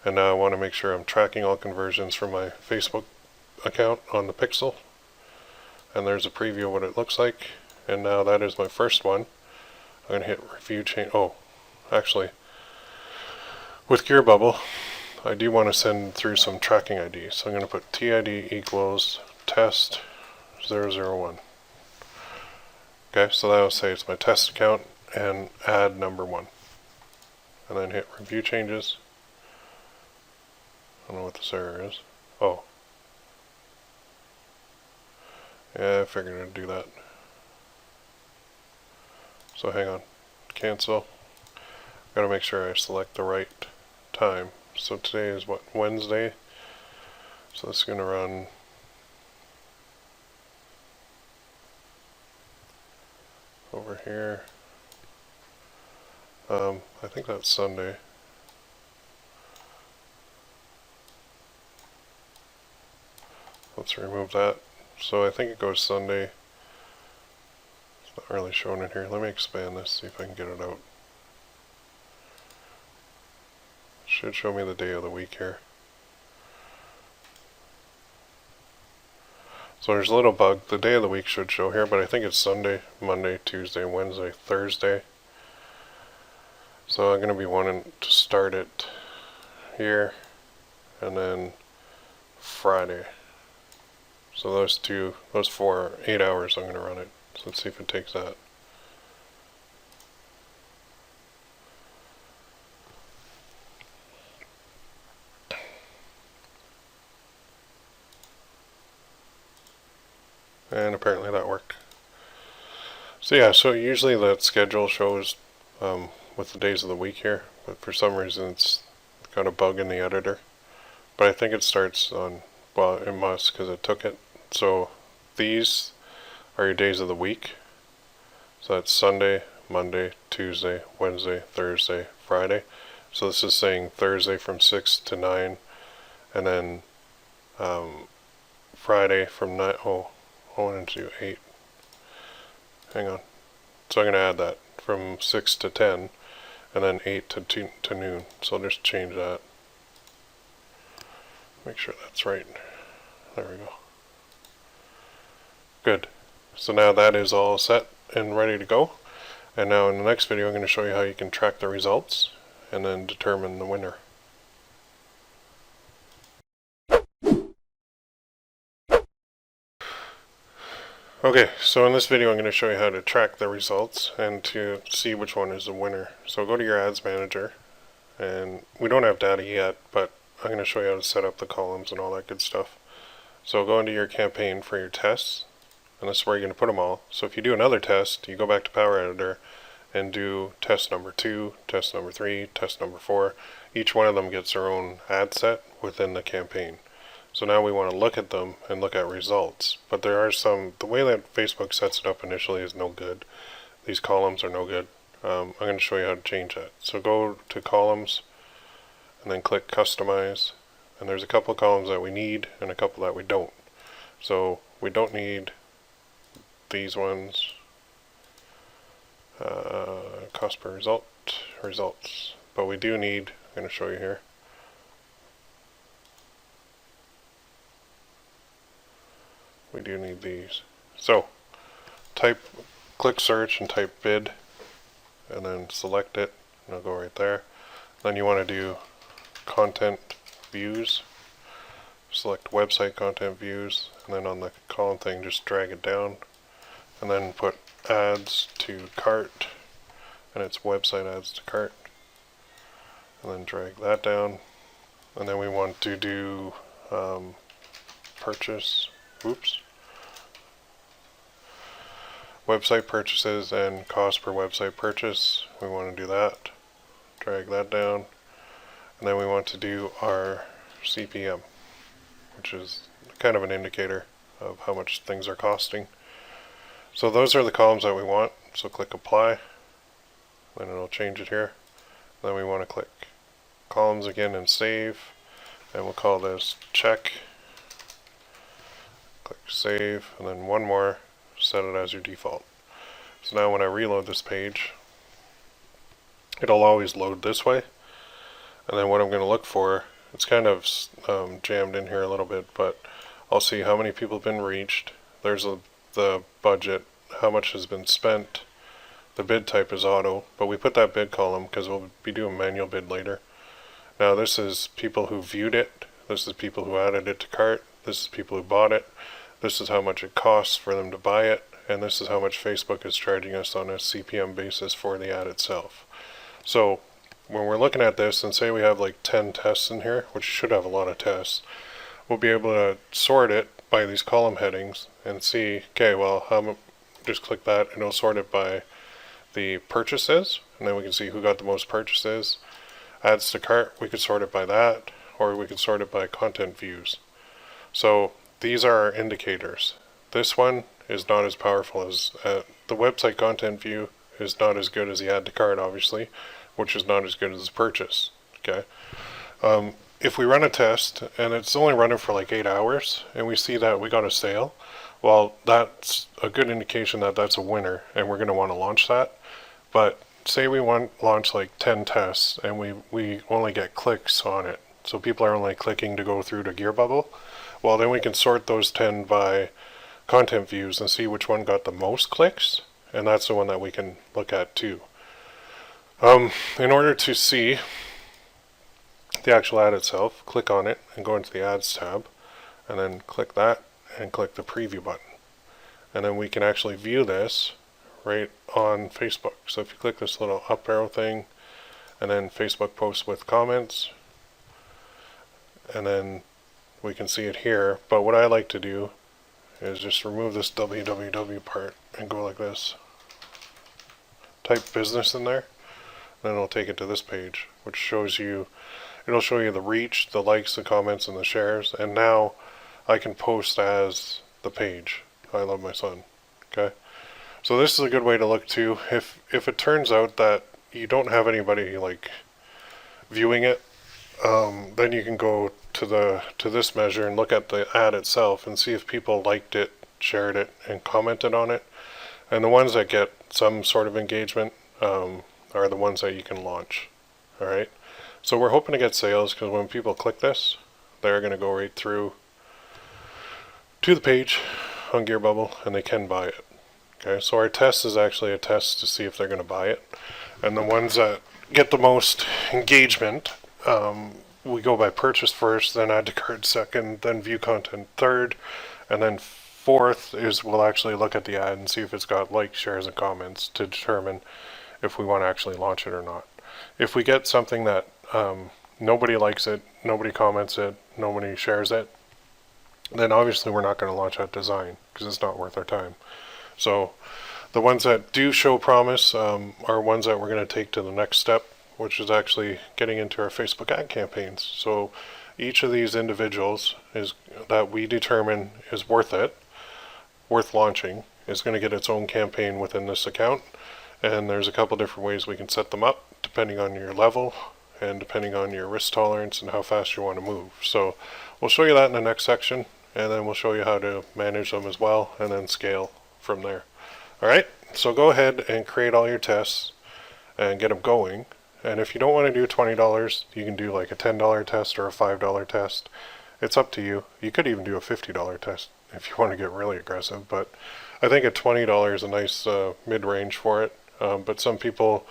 And now I want to make sure I'm tracking all conversions from my Facebook account on the Pixel. And there's a preview of what it looks like. And now that is my first one. I'm going to hit review change. Oh, actually, with Gearbubble, I do want to send through some tracking IDs. So I'm going to put TID equals test 001. Okay, so that will say it's my test account and add number 1. And then hit review changes. I don't know what this error is. Oh. Yeah, I figured I'd do that. So hang on. Cancel. Gotta make sure I select the right time. So today is what, Wednesday? So this is gonna run over here. I think that's Sunday. Let's remove that. So I think it goes Sunday. It's not really showing in here. Let me expand this, see if I can get it out. Should show me the day of the week here. So there's a little bug. The day of the week should show here, but I think it's Sunday, Monday, Tuesday, Wednesday, Thursday. So I'm going to be wanting to start it here and then Friday. So those 8 hours I'm going to run it. So let's see if it takes that. And apparently that worked. So yeah, so usually that schedule shows with the days of the week here, but for some reason it's got a bug in the editor. But I think it starts on, well, it must because it took it. So these are your days of the week. So that's Sunday, Monday, Tuesday, Wednesday, Thursday, Friday. So this is saying Thursday from 6 to 9, and then Friday from 9, I wanted to do 8. Hang on. So I'm going to add that from 6 to 10, and then 8 to noon. So I'll just change that. Make sure that's right. There we go. Good. So now that is all set and ready to go. And now in the next video I'm going to show you how you can track the results and then determine the winner. Okay, so in this video I'm going to show you how to track the results and to see which one is the winner. So go to your ads manager, and we don't have data yet, but I'm going to show you how to set up the columns and all that good stuff. So go into your campaign for your tests, and this is where you're going to put them all. So if you do another test, you go back to Power Editor and do test number 2, test number 3, test number 4. Each one of them gets their own ad set within the campaign. So now we want to look at them and look at results. But there are some, the way that Facebook sets it up initially is no good. These columns are no good. I'm going to show you how to change that. So go to columns and then click customize. And there's a couple of columns that we need and a couple that we don't. So we don't need these ones. Cost per result, results. But we do need, I'm going to show you here. We do need these. So click search and type bid, and then select it, and it'll go right there. Then you want to do content views. Select website content views, and then on the column thing just drag it down, and then put ads to cart, and it's website ads to cart, and then drag that down. And then we want to do purchase, website purchases and cost per website purchase. We want to do that. Drag that down. And then we want to do our CPM, which is kind of an indicator of how much things are costing. So those are the columns that we want. So click apply. Then it'll change it here. Then we want to click columns again and save. And we'll call this check. Click save, and then one more, set it as your default. So now when I reload this page, it'll always load this way. And then what I'm going to look for, it's kind of jammed in here a little bit, but I'll see how many people have been reached. There's the budget, how much has been spent. The bid type is auto, but we put that bid column because we'll be doing manual bid later. Now this is people who viewed it. This is people who added it to cart. This is people who bought it. This is how much it costs for them to buy it. And this is how much Facebook is charging us on a CPM basis for the ad itself. So when we're looking at this, and say we have like 10 tests in here, which should have a lot of tests, we'll be able to sort it by these column headings and see, okay, well, just click that and it'll sort it by the purchases, and then we can see who got the most purchases. Adds to cart, we could sort it by that, or we could sort it by content views. So these are our indicators. This one is not as powerful as the website content view is not as good as the add to cart, obviously, which is not as good as the purchase. Okay. If we run a test and it's only running for like 8 hours and we see that we got a sale, well, that's a good indication that that's a winner and we're going to want to launch that. But say we launch like 10 tests and we only get clicks on it. So people are only clicking to go through to Gearbubble. Well, then we can sort those 10 by content views and see which one got the most clicks. And that's the one that we can look at too. In order to see the actual ad itself, click on it and go into the ads tab and then click that and click the preview button. And then we can actually view this right on Facebook. So if you click this little up arrow thing and then Facebook posts with comments, and then we can see it here. But what I like to do is just remove this www part and go like this. Type business in there, then it'll take it to this page, which shows you, it'll show you the reach, the likes, the comments, and the shares. And now I can post as the page. I love my son. Okay. So this is a good way to look too. If it turns out that you don't have anybody like viewing it, then you can go to this measure and look at the ad itself and see if people liked it, shared it, and commented on it. And the ones that get some sort of engagement are the ones that you can launch. All right. So we're hoping to get sales because when people click this, they're going to go right through to the page on Gearbubble and they can buy it. Okay. So our test is actually a test to see if they're going to buy it. And the ones that get the most engagement, we go by purchase first, then add to cart second, then view content third, and then fourth is we'll actually look at the ad and see if it's got likes, shares, and comments to determine if we want to actually launch it or not. If we get something that nobody likes it, nobody comments it, nobody shares it, then obviously we're not going to launch that design because it's not worth our time. So the ones that do show promise are ones that we're going to take to the next step, which is actually getting into our Facebook ad campaigns. So each of these individuals is that we determine is worth launching, is going to get its own campaign within this account. And there's a couple different ways we can set them up depending on your level and depending on your risk tolerance and how fast you want to move. So we'll show you that in the next section, and then we'll show you how to manage them as well and then scale from there. All right, so go ahead and create all your tests and get them going. And if you don't want to do $20, you can do like a $10 test or a $5 test. It's up to you. You could even do a $50 test if you want to get really aggressive. But I think at $20 is a nice mid-range for it. But some people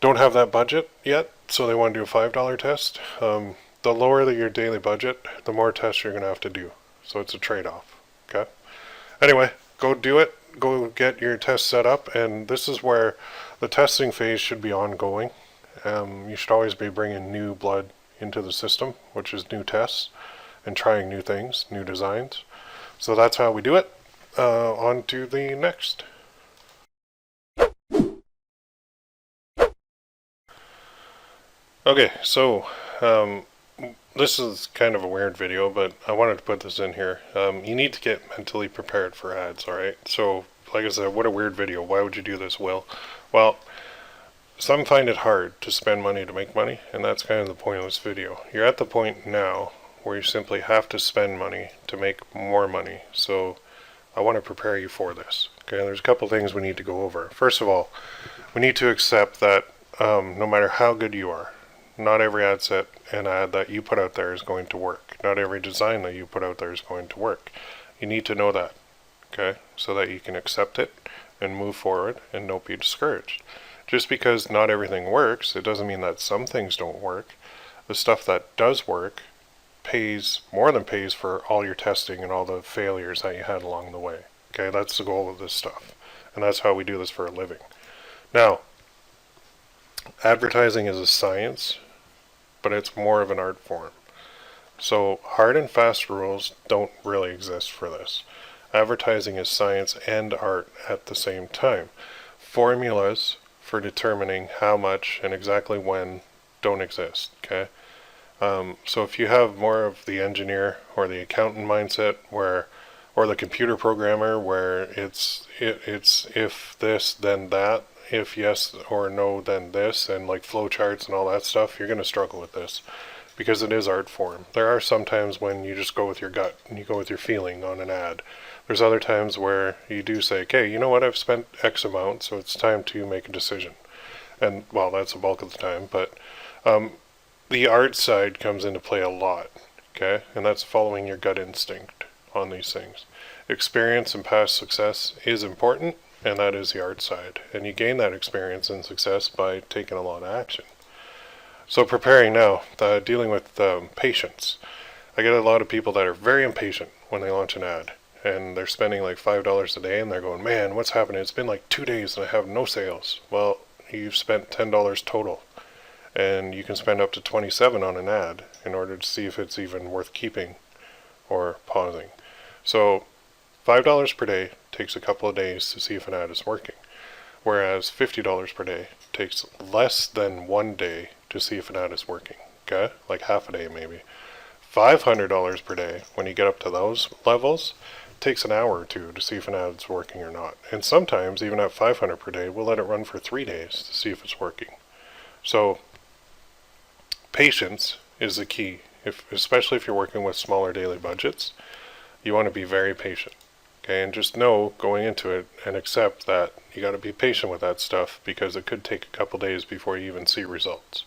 don't have that budget yet, so they want to do a $5 test. The lower your daily budget, the more tests you're going to have to do. So it's a trade-off. Okay. Anyway, go do it. Go get your test set up. And this is where the testing phase should be ongoing. You should always be bringing new blood into the system, which is new tests and trying new things, new designs. So that's how we do it. On to the next. Okay, so this is kind of a weird video, but I wanted to put this in here. You need to get mentally prepared for ads, alright? So, like I said, what a weird video. Why would you do this, Will? Well, some find it hard to spend money to make money, and that's kind of the point of this video. You're at the point now where you simply have to spend money to make more money. So I want to prepare you for this. Okay, there's a couple things we need to go over. First of all, we need to accept that no matter how good you are, not every ad set and ad that you put out there is going to work. Not every design that you put out there is going to work. You need to know that, okay, so that you can accept it and move forward and don't be discouraged. Just because not everything works, it doesn't mean that some things don't work. The stuff that does work more than pays for all your testing and all the failures that you had along the way. Okay, that's the goal of this stuff. And that's how we do this for a living. Now, advertising is a science, but it's more of an art form. So hard and fast rules don't really exist for this. Advertising is science and art at the same time. Formulas for determining how much and exactly when don't exist, okay? So if you have more of the engineer or the accountant mindset or the computer programmer where it's if this then that if yes or no then this, and like flowcharts and all that stuff, you're going to struggle with this because it is art form. There are some times when you just go with your gut and you go with your feeling on an ad. There's other times where you do say, okay, you know what, I've spent X amount, so it's time to make a decision. And, well, that's the bulk of the time, but the art side comes into play a lot, okay? And that's following your gut instinct on these things. Experience and past success is important, and that is the art side. And you gain that experience and success by taking a lot of action. So preparing now, dealing with patience. I get a lot of people that are very impatient when they launch an ad. And they're spending like $5 a day, and they're going, man, what's happening? It's been like 2 days and I have no sales. Well, you've spent $10 total. And you can spend up to $27 on an ad in order to see if it's even worth keeping or pausing. So $5 per day takes a couple of days to see if an ad is working. Whereas $50 per day takes less than 1 day to see if an ad is working. Okay? Like half a day maybe. $500 per day, when you get up to those levels, takes an hour or two to see if an ad's working or not. And sometimes, even at $500 per day, we'll let it run for 3 days to see if it's working. So, patience is the key, especially if you're working with smaller daily budgets. You want to be very patient. Okay, and just know going into it and accept that you got to be patient with that stuff because it could take a couple days before you even see results.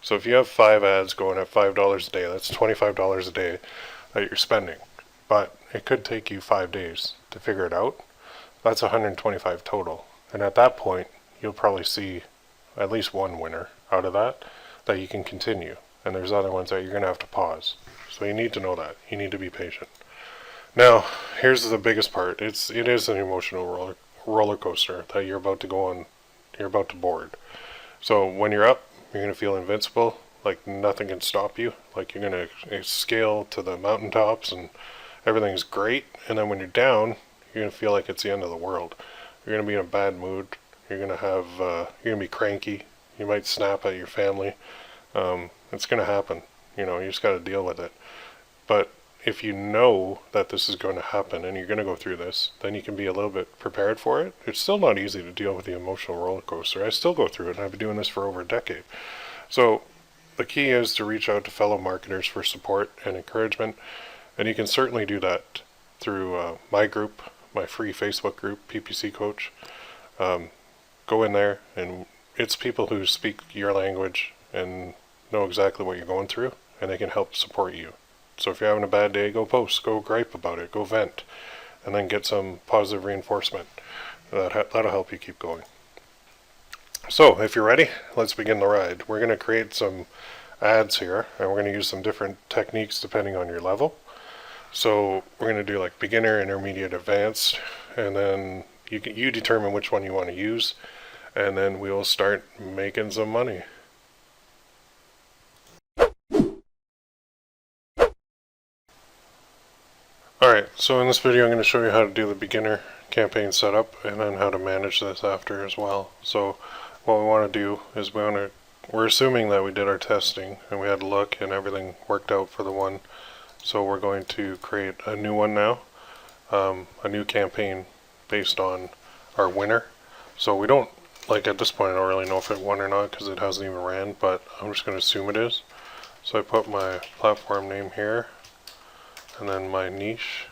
So if you have 5 ads going at $5 a day, that's $25 a day that you're spending. But it could take you 5 days to figure it out. That's $125 total. And at that point, you'll probably see at least one winner out of that you can continue. And there's other ones that you're going to have to pause. So you need to know that. You need to be patient. Now, here's the biggest part. It is an emotional roller coaster that you're about to go on. You're about to board. So when you're up, you're going to feel invincible. Like nothing can stop you. Like you're going to scale to the mountaintops and everything's great. And then when you're down, you're going to feel like it's the end of the world. You're going to be in a bad mood. You're going to be cranky. You might snap at your family. It's going to happen. You just got to deal with it. But if you know that this is going to happen and you're going to go through this, then you can be a little bit prepared for it. It's still not easy to deal with the emotional roller coaster. I still go through it, and I've been doing this for over a decade. So the key is to reach out to fellow marketers for support and encouragement, and you can certainly do that through my group, my free Facebook group, PPC Coach. Go in there, and it's people who speak your language and know exactly what you're going through, and they can help support you. So if you're having a bad day, go post, go gripe about it, go vent, and then get some positive reinforcement. That'll help you keep going. So if you're ready, let's begin the ride. We're going to create some ads here, and we're going to use some different techniques depending on your level. So we're going to do like beginner, intermediate, advanced, and then you determine which one you want to use, and then we'll start making some money. Alright, so in this video I'm going to show you how to do the beginner campaign setup and then how to manage this after as well. So what we want to do is we're assuming that we did our testing and we had a look and everything worked out for the one. So we're going to create a new one now, a new campaign based on our winner. So we don't, at this point I don't really know if it won or not because it hasn't even ran, but I'm just going to assume it is. So I put my platform name here, and then my niche,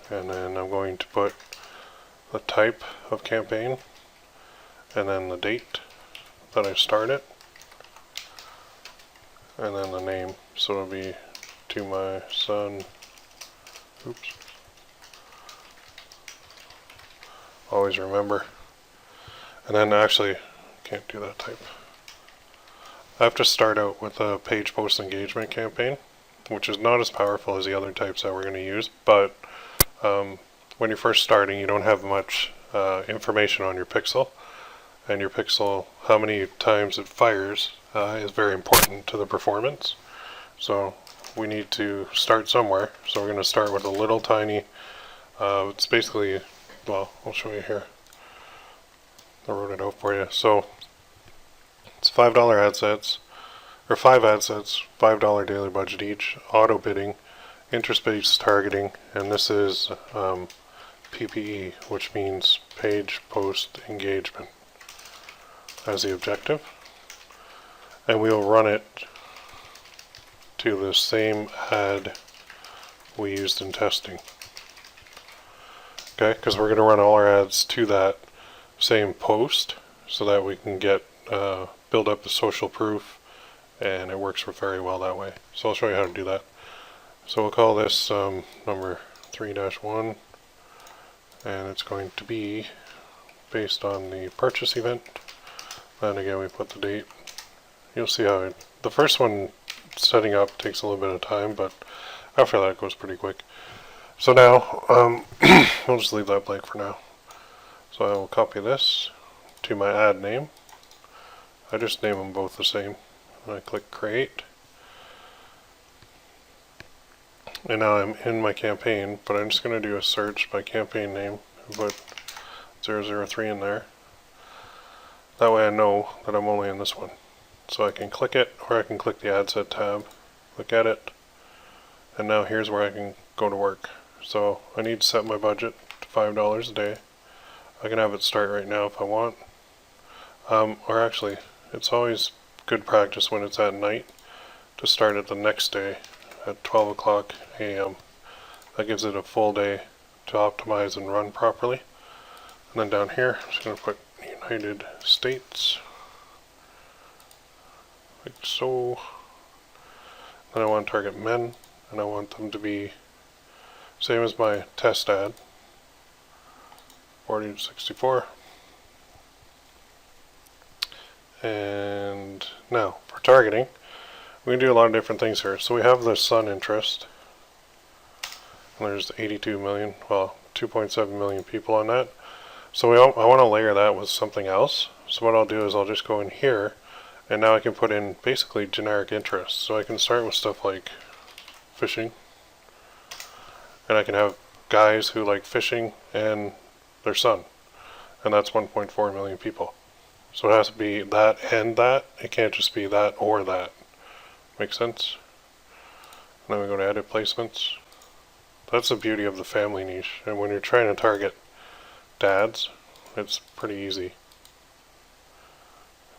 and then I'm going to put the type of campaign, and then the date that I started, and then the name. So it'll be to my son. Oops. Always remember. And then actually, can't do that type. I have to start out with a page post engagement campaign, which is not as powerful as the other types that we're going to use, but when you're first starting, you don't have much information on your pixel, and your pixel, how many times it fires, is very important to the performance. So we need to start somewhere. So we're going to start with a little tiny, it's basically, well, I'll show you here. I wrote it out for you. So it's $5 ad sets, or 5 ad sets, $5 daily budget each, auto bidding, interest-based targeting, and this is PPE, which means page post engagement. as the objective, and we'll run it to the same ad we used in testing. Okay, because we're going to run all our ads to that same post so that we can get build up the social proof, and it works very well that way. So I'll show you how to do that. So we'll call this number 3-1, and it's going to be based on the purchase event. And again, we put the date. You'll see how the first one setting up takes a little bit of time, but after that it goes pretty quick. So now we'll just leave that blank for now. So I will copy this to my ad name. I just name them both the same. And I click create. And now I'm in my campaign, but I'm just going to do a search by campaign name and put 003 in there. That way I know that I'm only in this one. So I can click it, or I can click the ad set tab, look at it, and now here's where I can go to work. So I need to set my budget to $5 a day. I can have it start right now if I want. Or actually, it's always good practice when it's at night to start it the next day at 12 o'clock a.m. That gives it a full day to optimize and run properly. And then down here, I'm just going to put United States, like so. Then I want to target men, and I want them to be same as my test ad, 40 to 64. And now for targeting, we can do a lot of different things here. So we have the sun interest, and there's 82 million, well, 2.7 million people on that. So I want to layer that with something else. So what I'll do is I'll just go in here, and now I can put in basically generic interests. So I can start with stuff like fishing, and I can have guys who like fishing and their son, and that's 1.4 million people. So it has to be that and that. It can't just be that or that. Make sense? And then we go to edit placements. That's the beauty of the family niche. And when you're trying to target dads, it's pretty easy.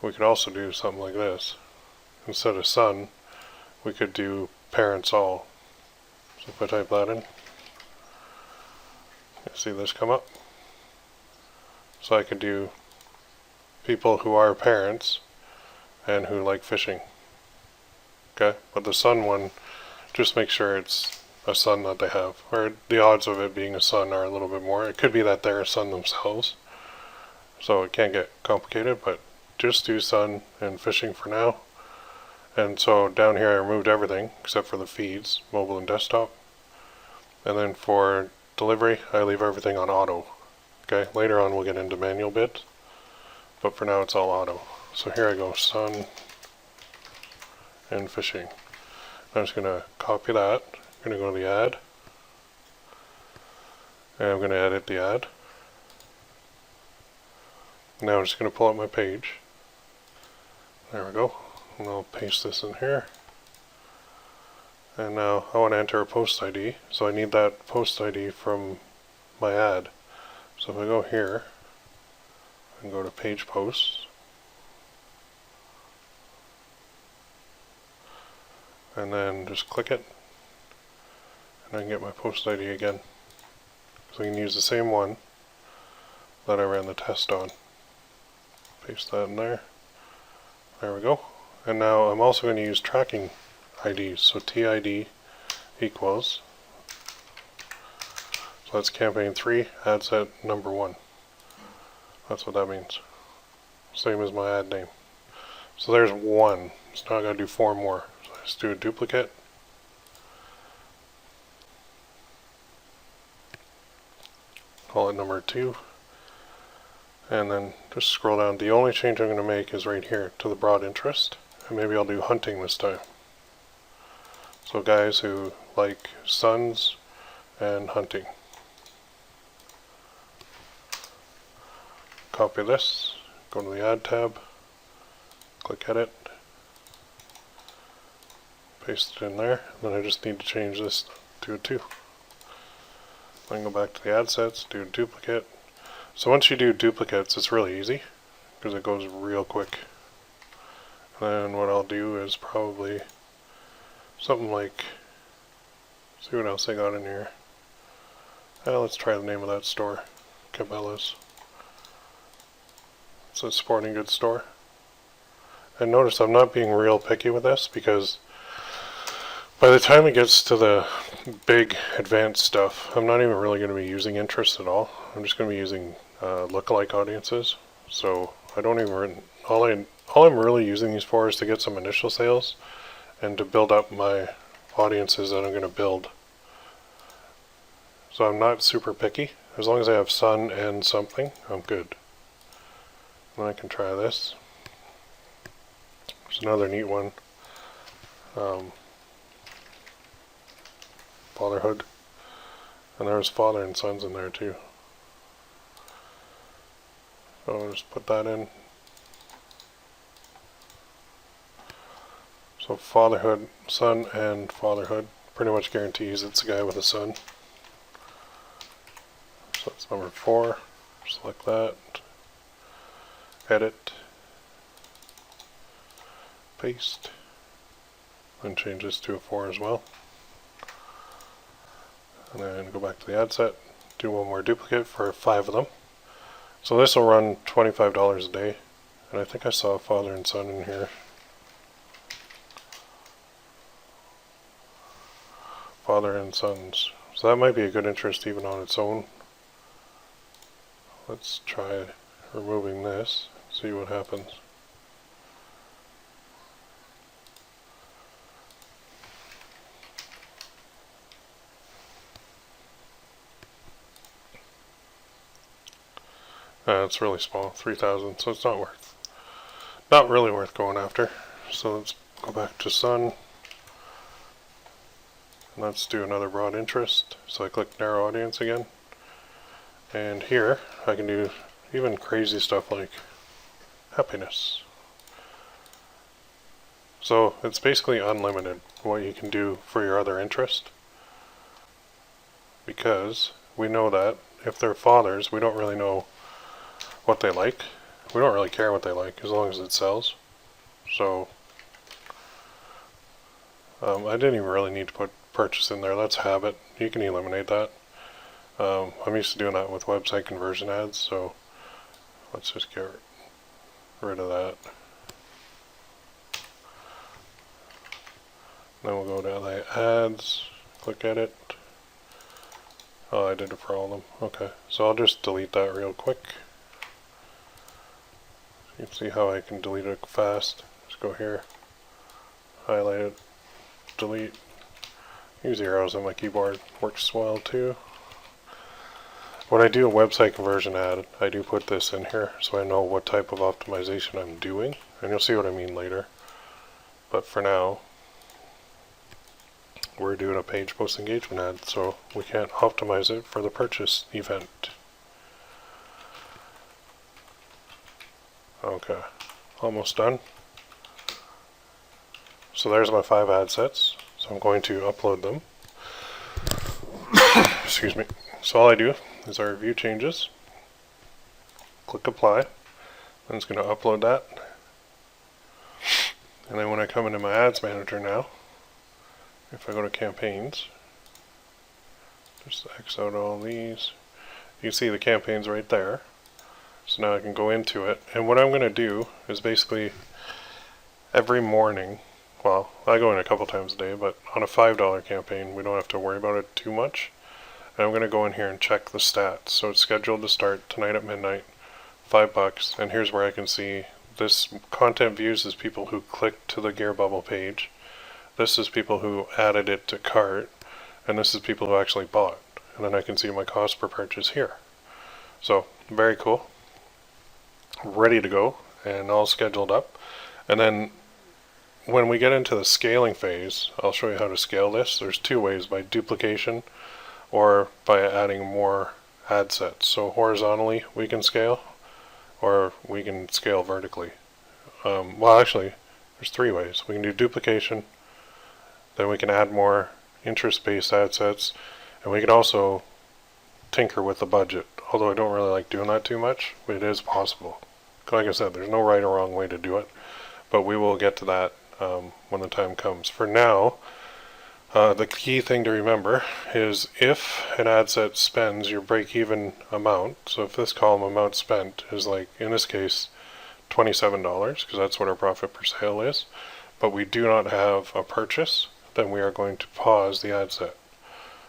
We could also do something like this. Instead of son, we could do parents all. So if I type that in, you see this come up. So I could do people who are parents and who like fishing. Okay, but the son one, just make sure it's a son that they have, or the odds of it being a son are a little bit more. It could be that they're a son themselves, so it can't get complicated, but just do son and fishing for now. And so down here I removed everything except for the feeds, mobile and desktop. And then for delivery, I leave everything on auto. Okay, later on we'll get into manual bits, but for now it's all auto. So here I go, sun and fishing. I'm just going to copy that. I'm going to go to the ad, and I'm going to edit the ad. Now I'm just going to pull up my page. There we go. And I'll paste this in here. And now I want to enter a post ID, so I need that post ID from my ad. So if I go here and go to page posts, and then just click it, and I can get my post ID again. So I can use the same one that I ran the test on. Paste that in there. There we go. And now I'm also going to use tracking IDs. So TID equals, so that's campaign 3, ad set number 1. That's what that means. Same as my ad name. So there's 1. So now I gotta do 4 more. So I just do a duplicate. Call it number 2. And then just scroll down. The only change I'm going to make is right here to the broad interest. And maybe I'll do hunting this time. So guys who like sons and hunting. Copy this, go to the ad tab, click edit, paste it in there, and then I just need to change this to a 2. Then go back to the ad sets, do a duplicate. So once you do duplicates, it's really easy, because it goes real quick. And then what I'll do is probably something like, see what else I got in here. Let's try the name of that store, Cabela's. It's a sporting goods store. And notice I'm not being real picky with this, because by the time it gets to the big advanced stuff, I'm not even really going to be using interest at all. I'm just going to be using lookalike audiences. So I don't even, all I'm really using these for is to get some initial sales and to build up my audiences that I'm going to build. So I'm not super picky. As long as I have sun and something, I'm good. And I can try this. There's another neat one. Fatherhood. And there's father and sons in there too. So I'll just put that in. So fatherhood, son and fatherhood pretty much guarantees it's a guy with a son. So that's number 4. Select that. Edit. Paste. And change this to a 4 as well. And then go back to the ad set. Do one more duplicate for 5 of them. So this will run $25 a day. And I think I saw father and son in here. Father and sons. So that might be a good interest even on its own. Let's try removing this, see what happens. It's really small, 3,000, so it's not really worth going after. So let's go back to sun. And let's do another broad interest. So I click narrow audience again. And here I can do even crazy stuff like happiness. So it's basically unlimited what you can do for your other interest. Because we know that if they're fathers, we don't really know what they like. We don't really care what they like as long as it sells. So I didn't even really need to put purchase in there. That's habit. You can eliminate that. I'm used to doing that with website conversion ads, so let's just get rid of that. Then we'll go to the ads, click edit. Oh, I did it for all of them. Okay, so I'll just delete that real quick. You can see how I can delete it fast. Just go here, highlight it, delete. Use the arrows on my keyboard, works well too. When I do a website conversion ad, I do put this in here so I know what type of optimization I'm doing, and you'll see what I mean later. But for now, we're doing a page post engagement ad, so we can't optimize it for the purchase event. Okay, almost done. So there's my 5 ad sets. So I'm going to upload them. Excuse me. So all I do is I review changes, click apply, then it's going to upload that. And then when I come into my ads manager now, if I go to campaigns, just X out all these, you can see the campaigns right there. So now I can go into it, and what I'm going to do is basically every morning, well, I go in a couple times a day, but on a $5 campaign we don't have to worry about it too much. And I'm going to go in here and check the stats. So it's scheduled to start tonight at midnight, $5, and here's where I can see this content views is people who clicked to the Gearbubble page, this is people who added it to cart, and this is people who actually bought. And then I can see my cost per purchase here. So very cool. Ready to go and all scheduled up. And then when we get into the scaling phase, I'll show you how to scale this. There's 2 ways, by duplication or by adding more ad sets. So horizontally we can scale, or we can scale vertically. Well, actually there's 3 ways. We can do duplication, then we can add more interest-based ad sets, and we can also tinker with the budget. Although I don't really like doing that too much, but it is possible. Like I said, there's no right or wrong way to do it, but we will get to that when the time comes. For now, the key thing to remember is if an ad set spends your break-even amount, so if this column amount spent is like, in this case, $27, because that's what our profit per sale is, but we do not have a purchase, then we are going to pause the ad set.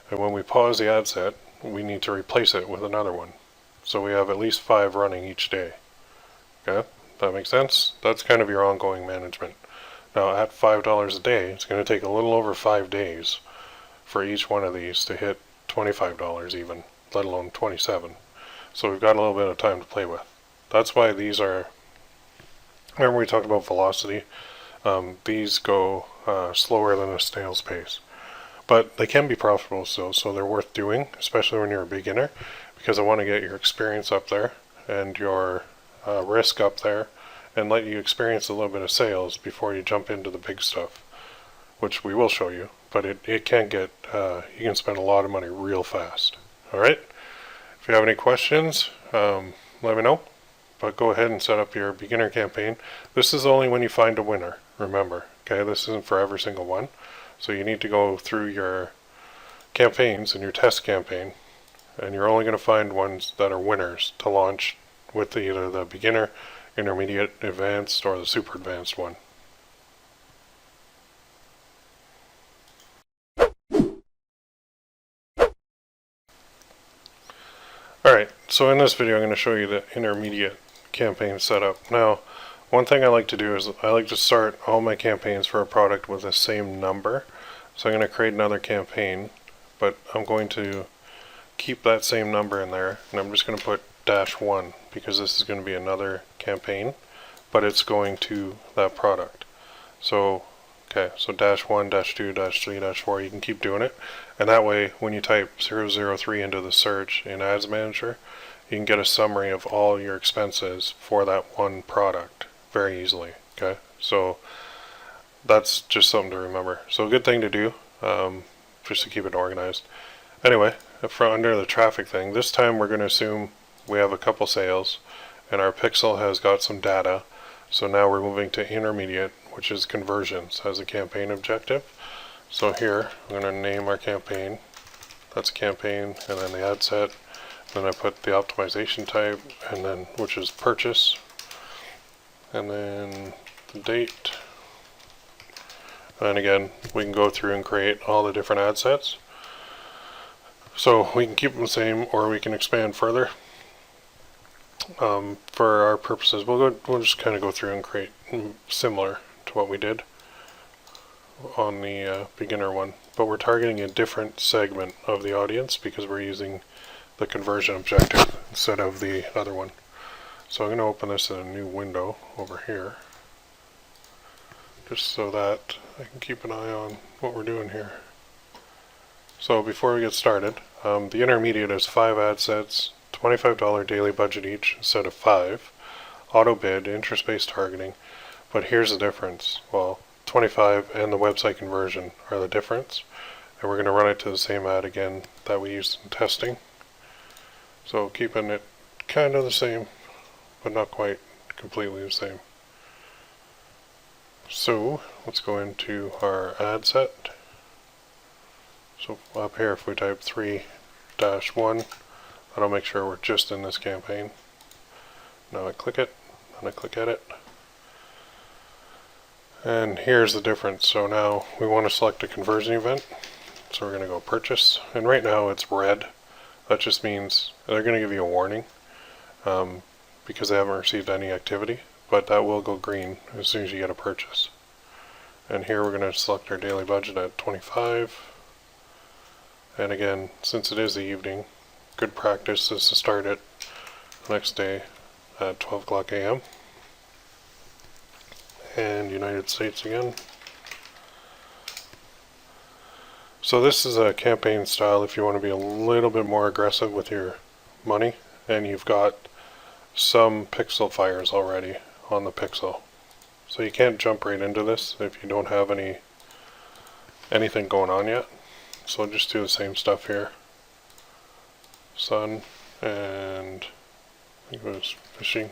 And when we pause the ad set, we need to replace it with another one. So we have at least 5 running each day. Okay, that makes sense? That's kind of your ongoing management. Now at $5 a day, it's going to take a little over 5 days for each one of these to hit $25 even, let alone 27. So we've got a little bit of time to play with. That's why these are, remember we talked about velocity? These go slower than a snail's pace. But they can be profitable still, so they're worth doing, especially when you're a beginner, because I want to get your experience up there and your risk up there and let you experience a little bit of sales before you jump into the big stuff, which we will show you, but it can get, you can spend a lot of money real fast. Alright? If you have any questions, let me know, but go ahead and set up your beginner campaign. This is only when you find a winner, remember, okay? This isn't for every single one. So you need to go through your campaigns and your test campaign, and you're only going to find ones that are winners to launch with either the beginner, intermediate, advanced, or the super advanced one. Alright, so in this video I'm going to show you the intermediate campaign setup. Now, one thing I like to do is I like to start all my campaigns for a product with the same number. So I'm going to create another campaign, but I'm going to keep that same number in there, and I'm just going to put -1 because this is going to be another campaign, but it's going to that product. So, okay, so -1, -2, -3, -4, you can keep doing it, and that way when you type 003 into the search in Ads Manager, you can get a summary of all your expenses for that one product very easily. Okay, so that's just something to remember. So a good thing to do, just to keep it organized. Anyway, under the traffic thing, this time we're going to assume we have a couple sales and our pixel has got some data. So now we're moving to intermediate, which is conversions as a campaign objective. So here I'm going to name our campaign. That's campaign, and then the ad set. Then I put the optimization type, and then which is purchase, and then the date. And again, we can go through and create all the different ad sets. So we can keep them the same, or we can expand further. For our purposes, we'll just kind of go through and create similar to what we did on the beginner one, but we're targeting a different segment of the audience because we're using the conversion objective instead of the other one. So I'm going to open this in a new window over here, just so that I can keep an eye on what we're doing here. So before we get started, the intermediate is 5 ad sets, $25 daily budget each instead of 5, auto bid, interest-based targeting, but here's the difference. Well, 25 and the website conversion are the difference, and we're going to run it to the same ad again that we used in testing. So keeping it kind of the same, but not quite completely the same. So let's go into our ad set. So up here, if we type 3-1, that'll make sure we're just in this campaign. Now I click it, and I click edit. And here's the difference. So now we want to select a conversion event. So we're going to go purchase. And right now it's red. That just means they're going to give you a warning because they haven't received any activity. But that will go green as soon as you get a purchase. And here we're going to select our daily budget at 25. And again, since it is the evening, good practice is to start it the next day at 12 o'clock a.m. And United States again. So this is a campaign style if you want to be a little bit more aggressive with your money and you've got some pixel fires already on the pixel. So you can't jump right into this if you don't have anything going on yet. So I'll just do the same stuff here. Sun, and I think it was fishing.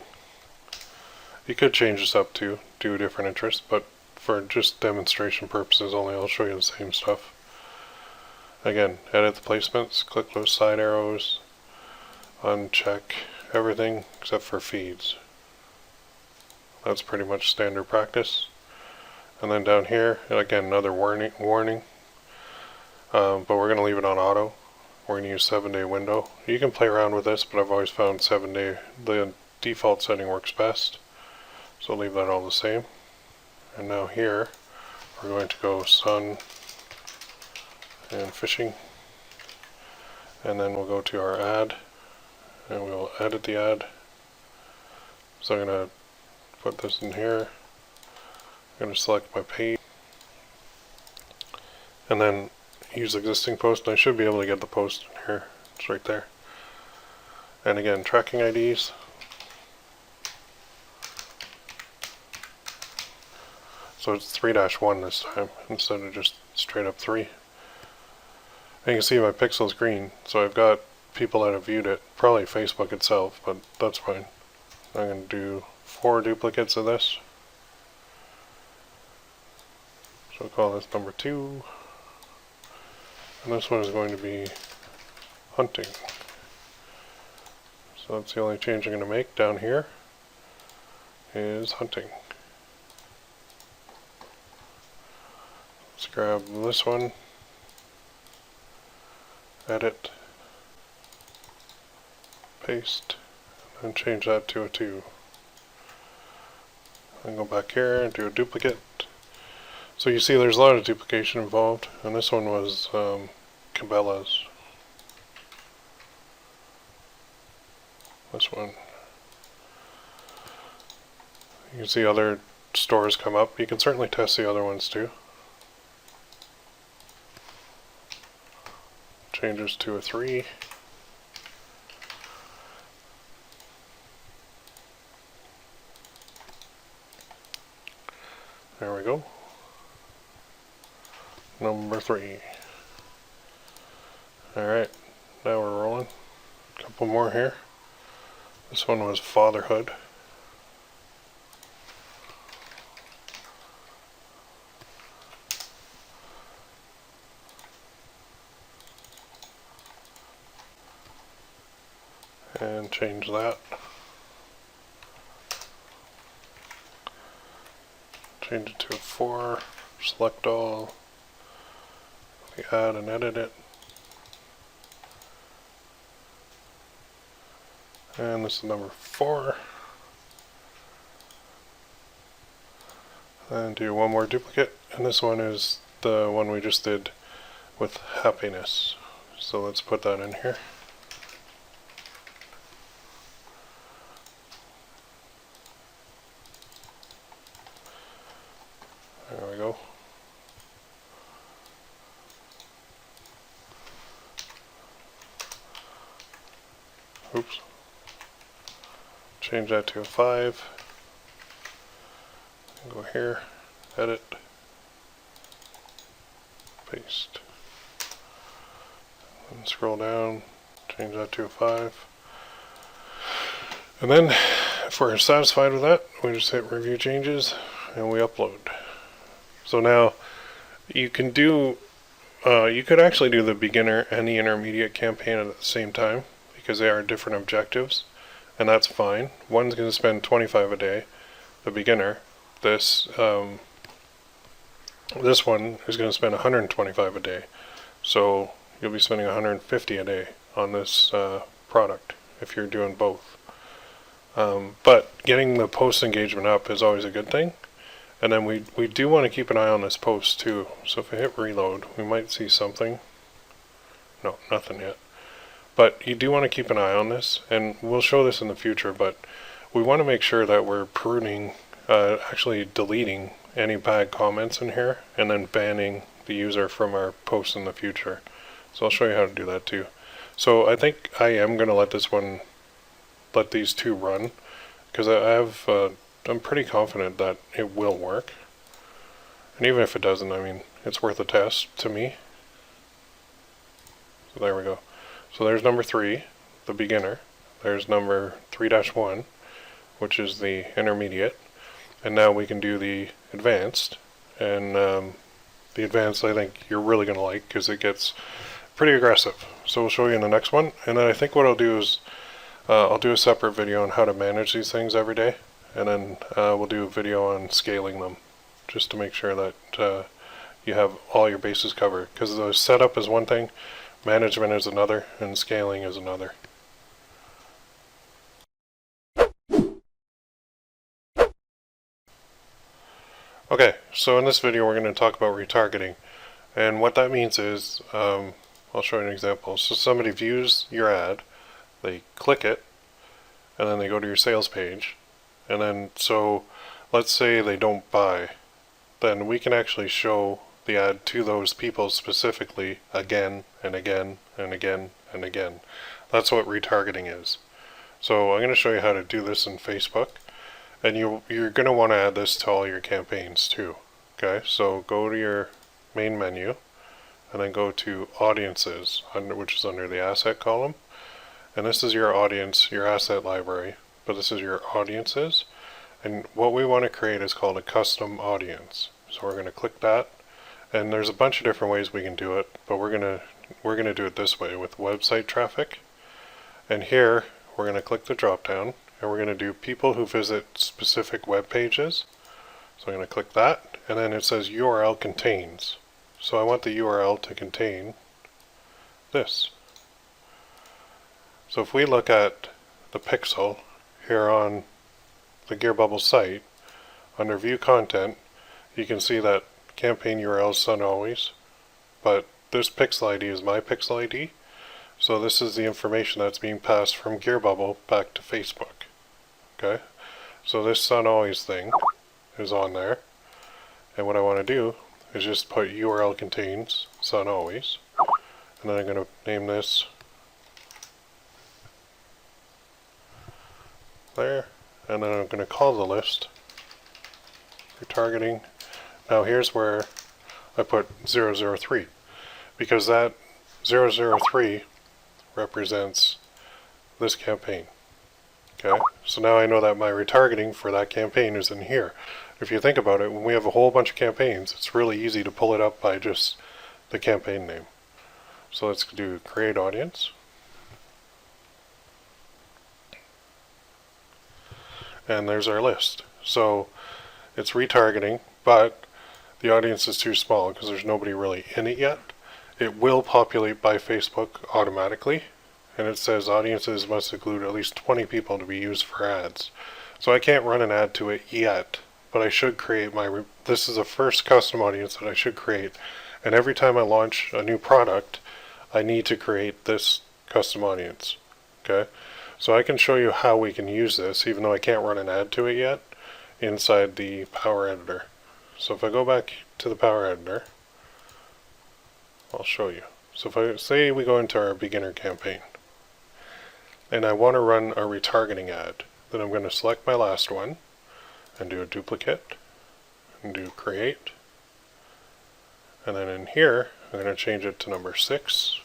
You could change this up to do a different interest, but for just demonstration purposes only, I'll show you the same stuff. Again, edit the placements, click those side arrows, uncheck everything except for feeds. That's pretty much standard practice. And then down here, again, another warning. But we're going to leave it on auto. We're going to use 7-day window. You can play around with this, but I've always found 7-day, the default setting works best. So I'll leave that all the same. And now here, we're going to go sun and fishing. And then we'll go to our ad, and we'll edit the ad. So I'm going to put this in here. I'm going to select my page. And then use existing post, and I should be able to get the post in here. It's right there. And again, tracking IDs. So it's 3-1 this time instead of just straight up 3. And you can see my pixel's green, so I've got people that have viewed it, probably Facebook itself, but that's fine. I'm going to do 4 duplicates of this. So we'll call this number 2. And this one is going to be hunting. So that's the only change I'm going to make down here is hunting. Let's grab this one, edit, paste, and change that to a 2. And go back here and do a duplicate. So you see there's a lot of duplication involved, and this one was Cabela's. This one. You can see other stores come up. You can certainly test the other ones too. Changes to a 3. There we go. Number 3. Alright, now we're rolling. A couple more here. This one was fatherhood. And change that. Change it to a 4. Select all. Add and edit it. And this is number 4. And do one more duplicate. And this one is the one we just did with happiness. So let's put that in here. There we go. Oops. Change that to a 5. Go here, edit, paste. And scroll down, change that to a 5. And then, if we're satisfied with that, we just hit review changes and we upload. So now, you can do, you could actually do the beginner and the intermediate campaign at the same time, because they are different objectives, and that's fine. One's going to spend 25 a day, the beginner. This one is going to spend 125 a day, so you'll be spending 150 a day on this product if you're doing both. But getting the post engagement up is always a good thing, and then we do want to keep an eye on this post too. So if I hit reload, we might see something. No, nothing yet. But you do want to keep an eye on this, and we'll show this in the future, but we want to make sure that we're pruning, actually deleting any bad comments in here, and then banning the user from our posts in the future. So I'll show you how to do that too. So I think I am going to let these 2 run, because I'm pretty confident that it will work. And even if it doesn't, I mean, it's worth a test to me. So there we go. So there's number 3, the beginner. There's number 3-1, which is the intermediate, and now we can do the advanced. And the advanced I think you're really going to like because it gets pretty aggressive. So we'll show you in the next one. And then I think what I'll do is I'll do a separate video on how to manage these things every day, and then we'll do a video on scaling them, just to make sure that you have all your bases covered. Because the setup is one thing, management is another, and scaling is another. Okay, so in this video we're going to talk about retargeting, and what that means is, I'll show you an example. So somebody views your ad, they click it, and then they go to your sales page, and then so let's say they don't buy, then we can actually show the ad to those people specifically again and again and again and again. That's what retargeting is. So I'm going to show you how to do this in Facebook. And you're going to want to add this to all your campaigns too. Okay, so go to your main menu and then go to Audiences, which is under the Asset column. And this is your audience, your asset library, but this is your Audiences. And what we want to create is called a custom audience. So we're going to click that. And there's a bunch of different ways we can do it, but we're going to do it this way with website traffic. And here we're going to click the drop down. And we're going to do people who visit specific web pages. So I'm going to click that, and then it says URL contains. So I want the URL to contain this. So if we look at the pixel here on the Gearbubble site, under view content, you can see that campaign URL is not always, but this pixel ID is my pixel ID. So this is the information that's being passed from Gearbubble back to Facebook. Okay, so this Sun Always thing is on there, and what I want to do is just put URL contains Sun Always, and then I'm going to name this there, and then I'm going to call the list retargeting. Now here's where I put 003, because that 003 represents this campaign. Okay, so now I know that my retargeting for that campaign is in here. If you think about it, when we have a whole bunch of campaigns, it's really easy to pull it up by just the campaign name. So let's do create audience. And there's our list. So it's retargeting, but the audience is too small because there's nobody really in it yet. It will populate by Facebook automatically. And it says audiences must include at least 20 people to be used for ads. So I can't run an ad to it yet, but I should create this is the first custom audience that I should create. And every time I launch a new product, I need to create this custom audience. Okay, so I can show you how we can use this, even though I can't run an ad to it yet, inside the Power Editor. So if I go back to the Power Editor, I'll show you. So if I say we go into our beginner campaign, and I want to run a retargeting ad, then I'm going to select my last one and do a duplicate and do create, and then in here I'm going to change it to number 6,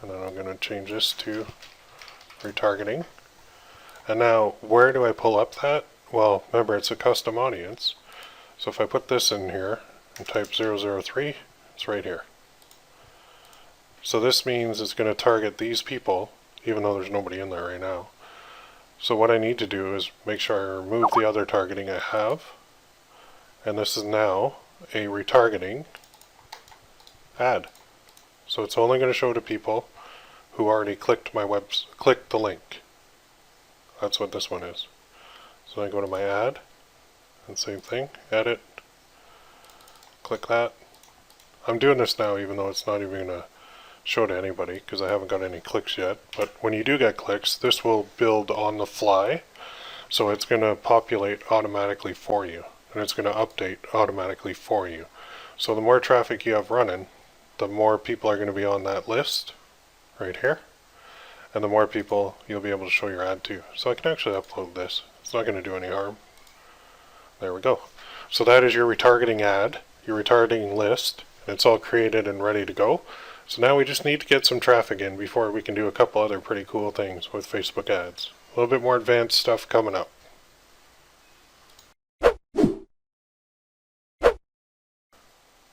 and then I'm going to change this to retargeting. And now where do I pull up that? Well, remember, it's a custom audience, so if I put this in here and type 003, it's right here. So this means it's going to target these people even though there's nobody in there right now. So what I need to do is make sure I remove the other targeting I have, and this is now a retargeting ad. So it's only going to show to people who already clicked clicked the link. That's what this one is. So I go to my ad, and same thing, edit, click that. I'm doing this now even though it's not even going to show to anybody because I haven't got any clicks yet, but when you do get clicks, this will build on the fly, so it's going to populate automatically for you, and it's going to update automatically for you. So the more traffic you have running, the more people are going to be on that list right here, and the more people you'll be able to show your ad to. So I can actually upload this. It's not going to do any harm. There we go. So that is your retargeting ad, your retargeting list, and it's all created and ready to go. So now we just need to get some traffic in before we can do a couple other pretty cool things with Facebook ads. A little bit more advanced stuff coming up.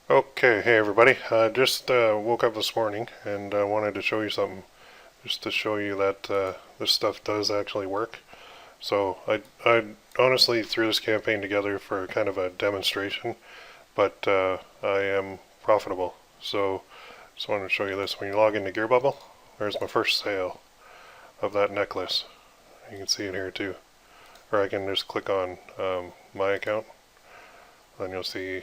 Okay, hey everybody. Just woke up this morning and wanted to show you something, just to show you that this stuff does actually work. So I honestly threw this campaign together for kind of a demonstration, but I am profitable. So just wanted to show you this. When you log into Gearbubble, there's my first sale of that necklace. You can see it here too. Or I can just click on my account, and you'll see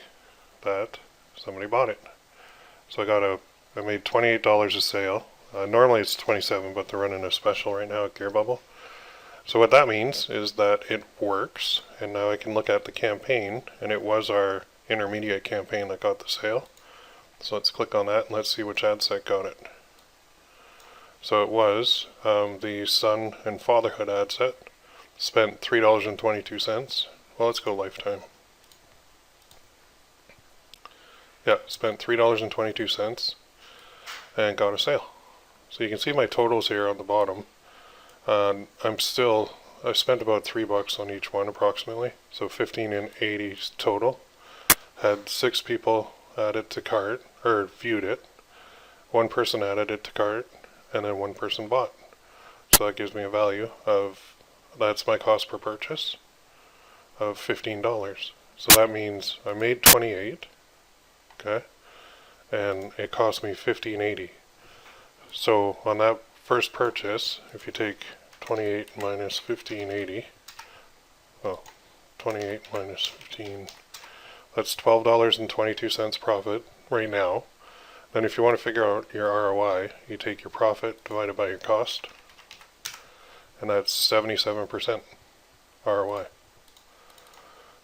that somebody bought it. So I made $28 a sale. Normally it's 27, but they're running a special right now at Gearbubble. So what that means is that it works, and now I can look at the campaign, and it was our intermediate campaign that got the sale. So let's click on that and let's see which ad set got it. So it was the Son and Fatherhood ad set. Spent $3.22. Well, let's go lifetime. Yeah, spent $3.22 and got a sale. So you can see my totals here on the bottom. I spent about $3 on each one approximately, so 15 and 80 total. Had 6 people add it to cart, or viewed it. 1 person added it to cart, and then 1 person bought. So that gives me a value of, that's my cost per purchase, of $15. So that means I made 28. Okay, and it cost me $15.80. So on that first purchase, if you take 28 minus $15.80, well, 28 minus 15, that's $12.22 profit right now. Then if you want to figure out your ROI, you take your profit divided by your cost, and that's 77% ROI.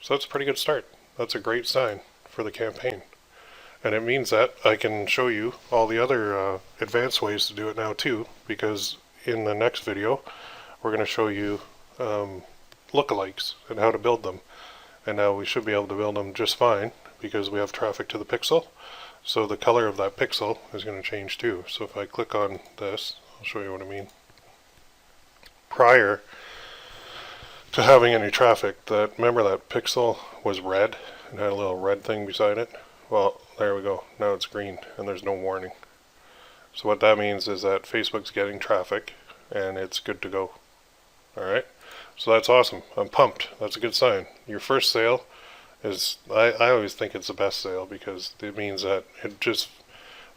So that's a pretty good start. That's a great sign for the campaign. And it means that I can show you all the other advanced ways to do it now too, because in the next video we're going to show you lookalikes and how to build them. And now we should be able to build them just fine because we have traffic to the pixel. So the color of that pixel is going to change too. So if I click on this, I'll show you what I mean. Prior to having any traffic, remember that pixel was red and had a little red thing beside it? Well, there we go. Now it's green and there's no warning. So what that means is that Facebook's getting traffic and it's good to go. Alright? So that's awesome. I'm pumped. That's a good sign. Your first sale is, I always think it's the best sale because it means that it just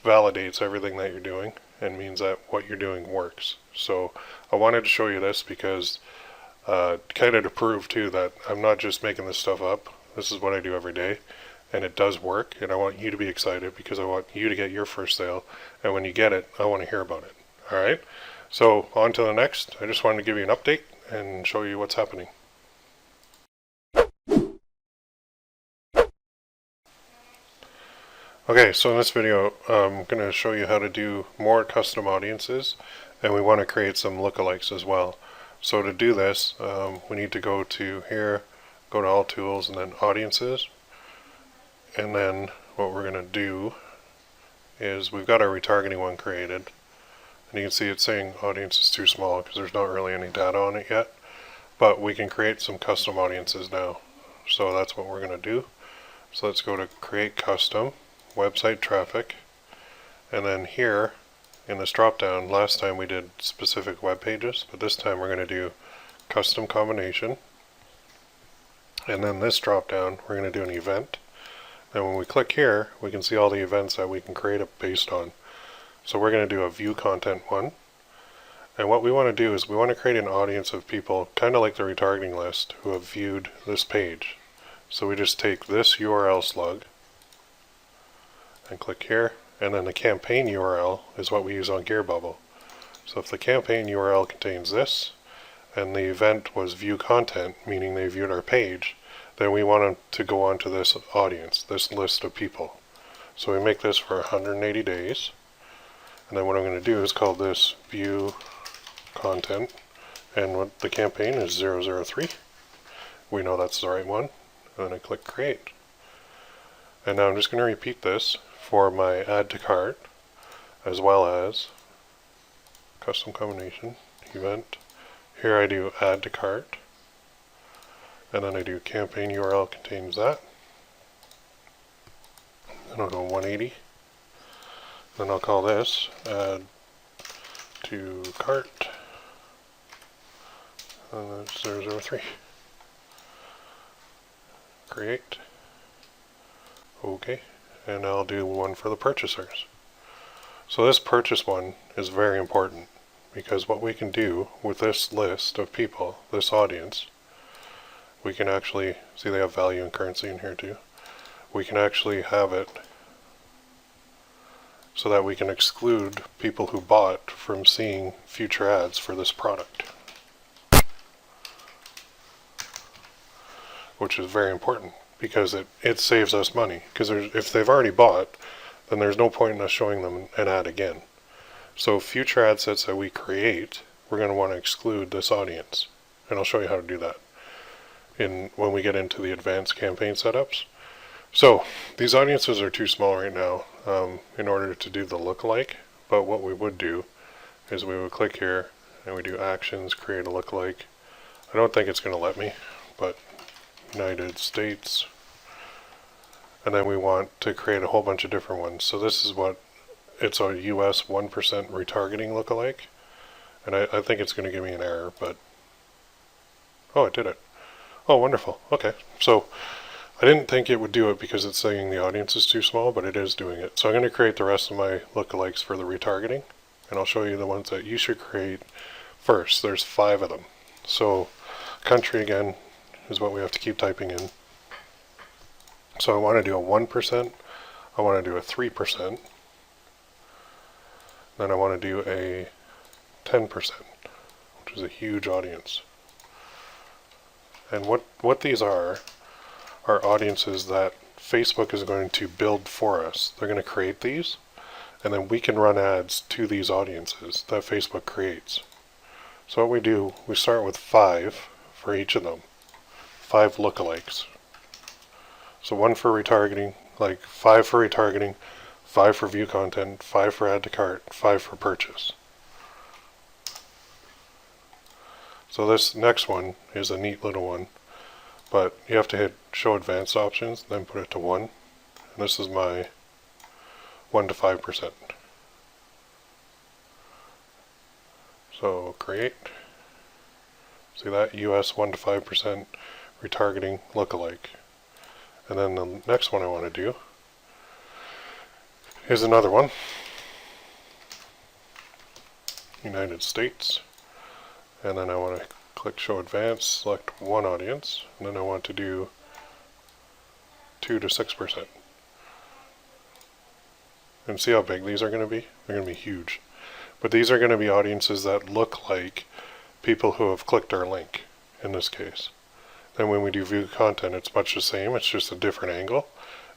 validates everything that you're doing and means that what you're doing works. So I wanted to show you this because kind of to prove too that I'm not just making this stuff up. This is what I do every day. And it does work, and I want you to be excited because I want you to get your first sale, and when you get it, I want to hear about it. Alright? So, on to the next. I just wanted to give you an update and show you what's happening. Okay, so in this video, I'm going to show you how to do more custom audiences, and we want to create some lookalikes as well. So to do this, we need to go to here, go to All Tools, and then Audiences. And then what we're going to do is we've got our retargeting one created. And you can see it's saying audience is too small because there's not really any data on it yet. But we can create some custom audiences now. So that's what we're going to do. So let's go to Create Custom, Website Traffic. And then here in this drop down, last time we did specific web pages, but this time we're going to do Custom Combination. And then this drop down, we're going to do an event. And when we click here, we can see all the events that we can create it based on. So we're going to do a view content one. And what we want to do is we want to create an audience of people, kind of like the retargeting list, who have viewed this page. So we just take this URL slug and click here. And then the campaign URL is what we use on Gearbubble. So if the campaign URL contains this, and the event was view content, meaning they viewed our page, then we want them to go on to this audience, this list of people. So we make this for 180 days. And then what I'm going to do is call this view content. And what the campaign is 003. We know that's the right one. And then I click create. And now I'm just going to repeat this for my add to cart, as well as custom combination, event. Here I do add to cart. And then I do campaign URL contains that. Then I'll go 180. Then I'll call this add to cart. And that's 003. Create. Okay. And I'll do one for the purchasers. So this purchase one is very important because what we can do with this list of people, this audience, we can actually, see they have value and currency in here too. We can actually have it so that we can exclude people who bought from seeing future ads for this product, which is very important because it saves us money. Because if they've already bought, then there's no point in us showing them an ad again. So future ad sets that we create, we're going to want to exclude this audience. And I'll show you how to do that when we get into the advanced campaign setups. So these audiences are too small right now in order to do the lookalike. But what we would do is we would click here and we do actions, create a lookalike. I don't think it's going to let me, but United States. And then we want to create a whole bunch of different ones. So this is what it's a US 1% retargeting lookalike. And I think it's going to give me an error, but oh, it did it. Oh, wonderful. Okay. So I didn't think it would do it because it's saying the audience is too small, but it is doing it. So I'm going to create the rest of my lookalikes for the retargeting, and I'll show you the ones that you should create first. There's 5 of them. So country again is what we have to keep typing in. So I want to do a 1%, I want to do a 3%, then I want to do a 10%, which is a huge audience. And what these are audiences that Facebook is going to build for us. They're going to create these, and then we can run ads to these audiences that Facebook creates. So what we do, we start with 5 for each of them, 5 lookalikes. So 1 for retargeting, like 5 for retargeting, 5 for view content, 5 for add to cart, 5 for purchase. So this next one is a neat little one, but you have to hit show advanced options, then put it to 1. And this is my 1 to 5%. So create. See that? US 1 to 5% retargeting lookalike. And then the next one I want to do is another one. United States. And then I want to click show advanced, select one audience, and then I want to do 2 to 6%. And see how big these are going to be? They're going to be huge. But these are going to be audiences that look like people who have clicked our link, in this case. Then when we do view content, it's much the same, it's just a different angle,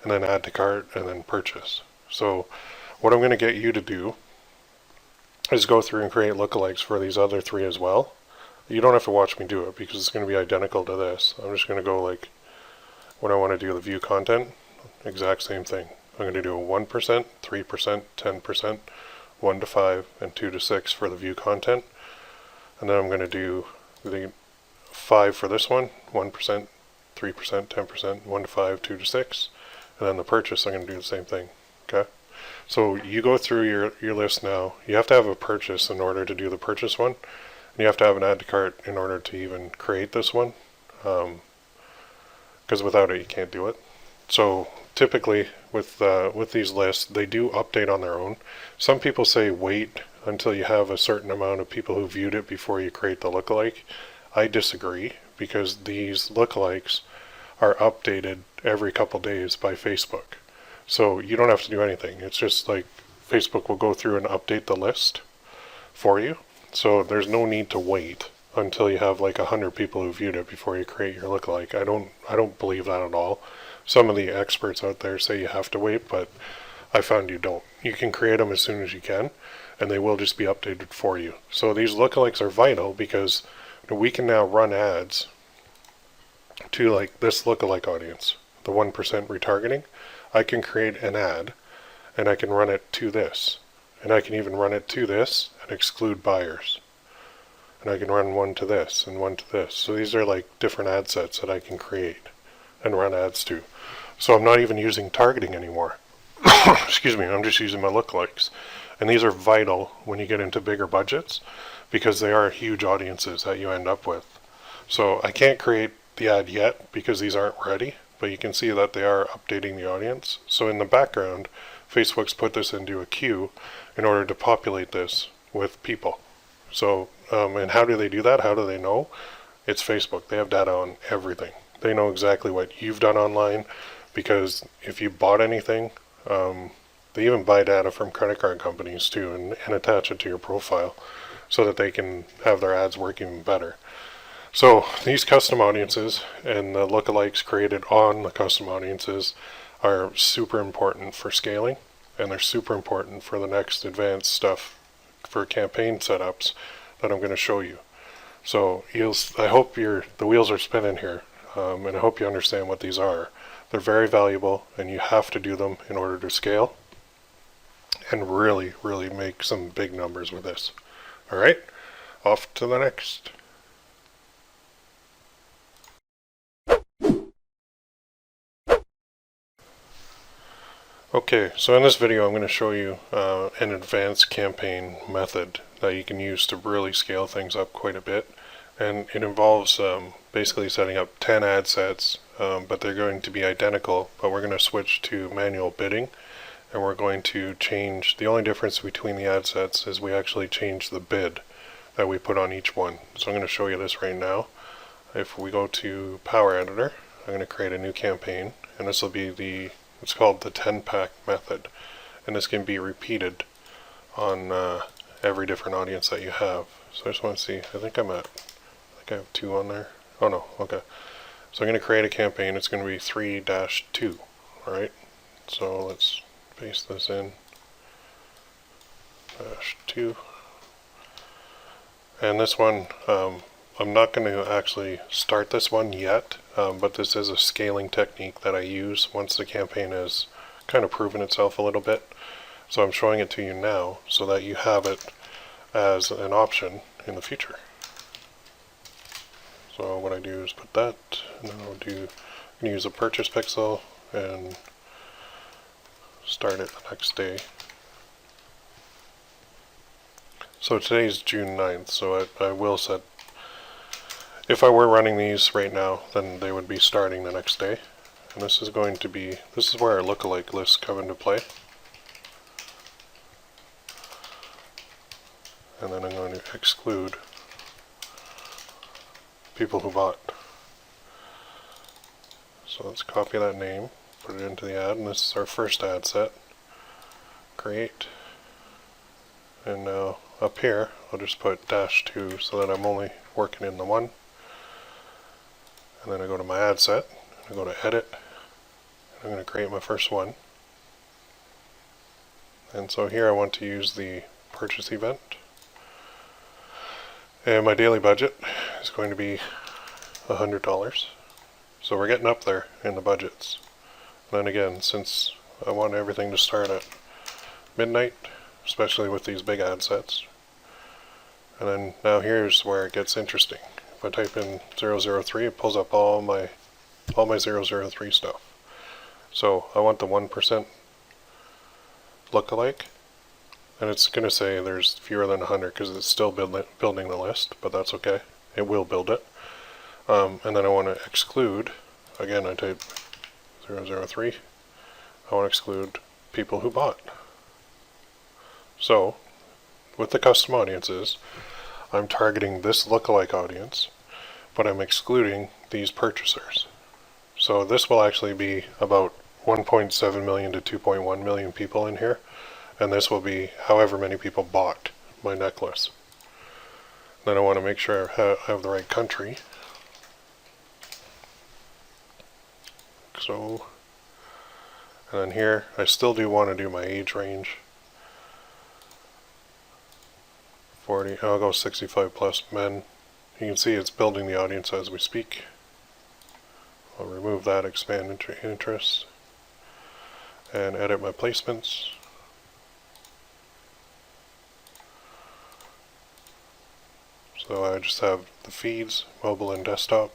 and then add to cart, and then purchase. So what I'm going to get you to do is go through and create lookalikes for these other 3 as well. You don't have to watch me do it because it's going to be identical to this. I'm just going to go like, when I want to do the view content, exact same thing. I'm going to do a 1%, 3%, 10%, 1 to 5, and 2 to 6 for the view content. And then I'm going to do the 5 for this one, 1%, 3%, 10%, 1 to 5, 2 to 6. And then the purchase, I'm going to do the same thing. Okay? So you go through your list now. You have to have a purchase in order to do the purchase one. And you have to have an add to cart in order to even create this one. Because without it, you can't do it. So typically with these lists, they do update on their own. Some people say wait until you have a certain amount of people who viewed it before you create the lookalike. I disagree because these lookalikes are updated every couple days by Facebook. So you don't have to do anything. It's just like Facebook will go through and update the list for you. So there's no need to wait until you have like 100 people who viewed it before you create your lookalike. I don't believe that at all. Some of the experts out there say you have to wait, but I found you don't. You can create them as soon as you can, and they will just be updated for you. So these lookalikes are vital because we can now run ads to like this lookalike audience, the 1% retargeting. I can create an ad and I can run it to this, and I can even run it to this and exclude buyers, and I can run one to this and one to this. So these are like different ad sets that I can create and run ads to. So I'm not even using targeting anymore. excuse me, I'm just using my lookalikes. And these are vital when you get into bigger budgets because they are huge audiences that you end up with. So I can't create the ad yet because these aren't ready, but you can see that they are updating the audience. So in the background, Facebook's put this into a queue in order to populate this with people. So, and how do they do that? How do they know? It's Facebook. They have data on everything. They know exactly what you've done online because if you bought anything, they even buy data from credit card companies too and attach it to your profile so that they can have their ads working better. So these custom audiences and the lookalikes created on the custom audiences are super important for scaling, and they're super important for the next advanced stuff for campaign setups that I'm going to show you. So I hope the wheels are spinning here, and I hope you understand what these are. They're very valuable, and you have to do them in order to scale and really, really make some big numbers with this. All right, off to the next. Okay, so in this video I'm going to show you an advanced campaign method that you can use to really scale things up quite a bit. And it involves basically setting up 10 ad sets, but they're going to be identical, but we're going to switch to manual bidding, and we're going to change, the only difference between the ad sets is we actually change the bid that we put on each one. So I'm going to show you this right now. If we go to Power Editor, I'm going to create a new campaign, and this will be it's called the 10-pack method, and this can be repeated on every different audience that you have. So I just want to see, I think I have 2 on there. Oh no, okay. So I'm going to create a campaign. It's going to be 3-2, alright? So let's paste this in, -2. And this one, I'm not going to actually start this one yet, but this is a scaling technique that I use once the campaign has kind of proven itself a little bit. So I'm showing it to you now so that you have it as an option in the future. So what I do is put that, and then I'm going to use a purchase pixel and start it the next day. So today's June 9th, so I will set, if I were running these right now, then they would be starting the next day. And this is where our lookalike lists come into play. And then I'm going to exclude people who bought. So let's copy that name, put it into the ad, and this is our first ad set. Create. And now up here, I'll just put -2 so that I'm only working in the one. And then I go to my ad set, and I go to edit, and I'm going to create my first one. And so here I want to use the purchase event. And my daily budget is going to be $100. So we're getting up there in the budgets. And then again, since I want everything to start at midnight, especially with these big ad sets. And then now here's where it gets interesting. If I type in 003, it pulls up all my 003 stuff. So I want the 1% lookalike, and it's going to say there's fewer than 100 because it's still building the list, but that's okay. It will build it. And then I want to exclude, again I type 003, I want to exclude people who bought. So with the custom audiences, I'm targeting this lookalike audience, but I'm excluding these purchasers. So this will actually be about 1.7 million to 2.1 million people in here, and this will be however many people bought my necklace. Then I want to make sure I have the right country. So, and then here, I still do want to do my age range. 40, I'll go 65 plus men. You can see it's building the audience as we speak. I'll remove that, expand interest, and edit my placements. So I just have the feeds, mobile and desktop.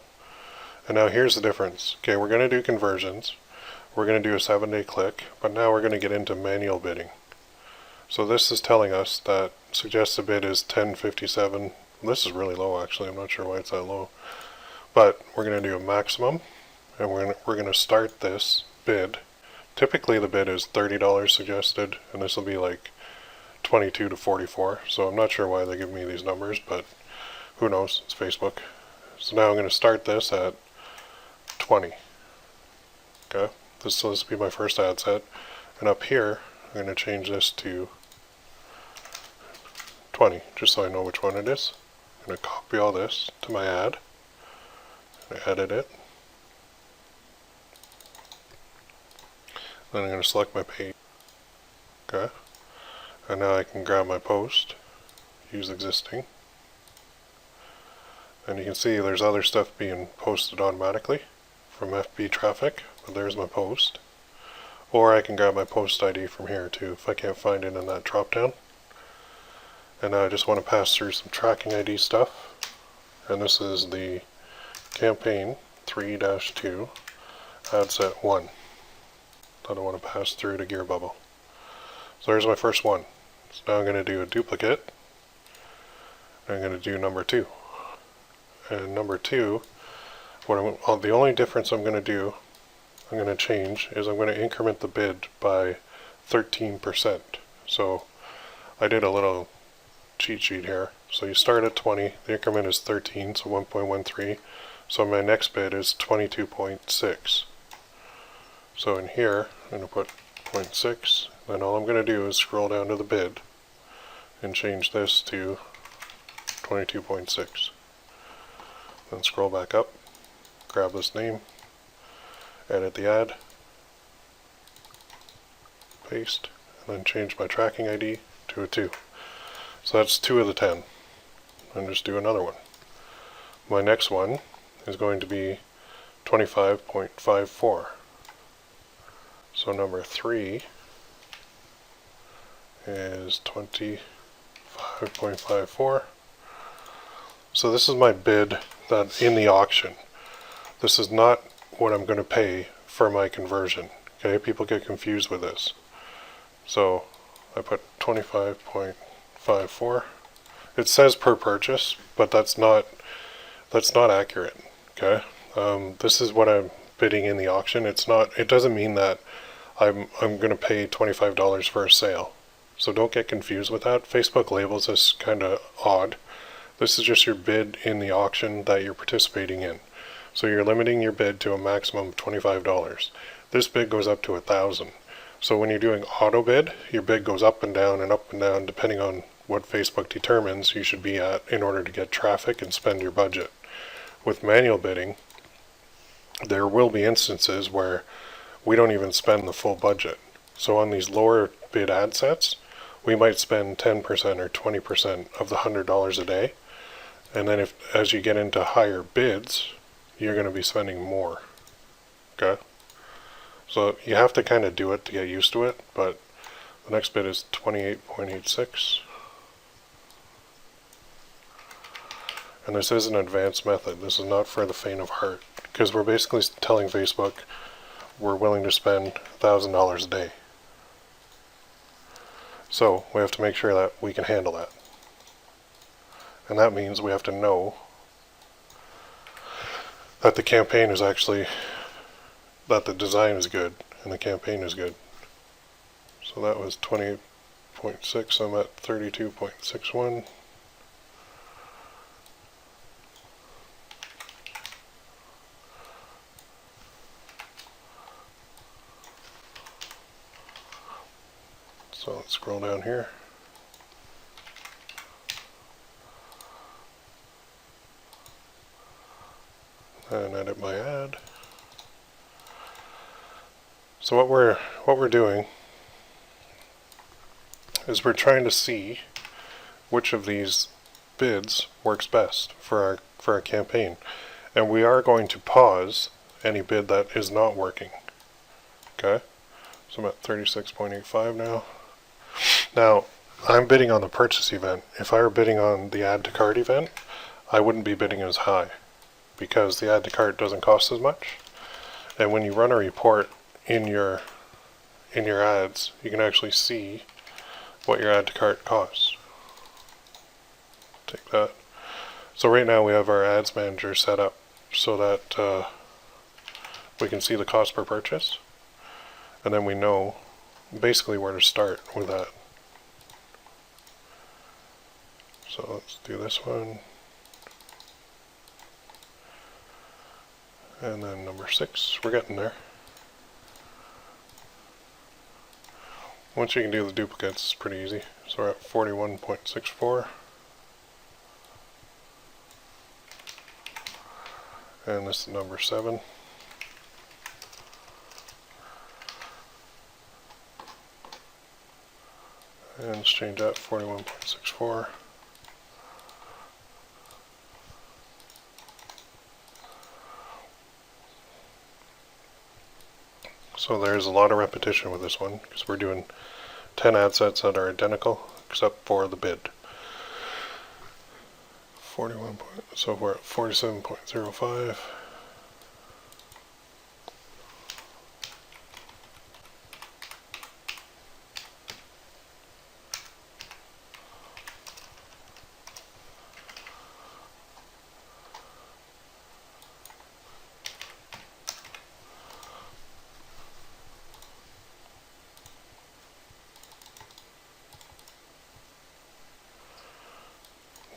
And now here's the difference. Okay, we're going to do conversions, We're going to do a 7-day click, but now we're going to get into manual bidding. So this is telling us that suggested bid is 10.57. This is really low actually, I'm not sure why it's that low. But we're going to do a maximum, and we're going to start this bid. Typically the bid is $30 suggested, and this will be like 22 to 44. So I'm not sure why they give me these numbers, but who knows, it's Facebook. So now I'm going to start this at 20. Okay, this will be my first ad set. And up here, I'm going to change this to 20, just so I know which one it is. I'm going to copy all this to my ad. I edit it. Then I'm going to select my page. Okay. And now I can grab my post, use existing. And you can see there's other stuff being posted automatically from FB traffic, but there's my post. Or I can grab my post ID from here too if I can't find it in that drop down. And now I just want to pass through some tracking ID stuff. And this is the campaign 3-2 ad set 1 that I want to pass through to Gearbubble. So there's my first one. So now I'm going to do a duplicate. I'm going to do number 2. And number 2, the only difference I'm going to change is I'm going to increment the bid by 13%. So I did a little cheat sheet here. So you start at 20, the increment is 13, so 1.13. So my next bid is 22.6. So in here, I'm going to put 0.6. Then all I'm going to do is scroll down to the bid and change this to 22.6. Then scroll back up, grab this name, edit the ad, paste, and then change my tracking ID to a 2. So that's 2 of the 10. And just do another one. My next one is going to be 25.54. So number 3 is 25.54. So this is my bid that in the auction. This is not what I'm going to pay for my conversion. Okay, people get confused with this. So I put 25.54. It says per purchase, but that's not accurate. Okay, this is what I'm bidding in the auction. It doesn't mean that I'm going to pay $25 for a sale. So don't get confused with that. Facebook labels this kind of odd. This is just your bid in the auction that you're participating in. So you're limiting your bid to a maximum of $25. This bid goes up to $1,000. So when you're doing auto bid, your bid goes up and down depending on what Facebook determines you should be at in order to get traffic and spend your budget. With manual bidding, there will be instances where we don't even spend the full budget. So on these lower bid ad sets, we might spend 10% or 20% of the $100 a day. And then as you get into higher bids, you're going to be spending more. Okay? So you have to kind of do it to get used to it, but the next bid is 28.86. And this is an advanced method. This is not for the faint of heart, because we're basically telling Facebook we're willing to spend $1,000 a day. So we have to make sure that we can handle that. And that means we have to know that the campaign is actually, that the design is good and the campaign is good. So that was 20.6, I'm at 32.61. So let's scroll down here. And edit my ad. So what we're doing is we're trying to see which of these bids works best for our campaign. And we are going to pause any bid that is not working. Okay? So I'm at 36.85 now. Now, I'm bidding on the purchase event. If I were bidding on the add to cart event, I wouldn't be bidding as high, because the add to cart doesn't cost as much. And when you run a report in your ads, you can actually see what your add to cart costs. Take that. So right now we have our ads manager set up so that we can see the cost per purchase, and then we know basically where to start with that. So let's do this one, and then number 6, we're getting there. Once you can do the duplicates, it's pretty easy. So we're at 41.64. And this is number 7. And let's change that, 41.64. So there's a lot of repetition with this one, because we're doing 10 ad sets that are identical, except for the bid. 41 point, so we're at 47.05.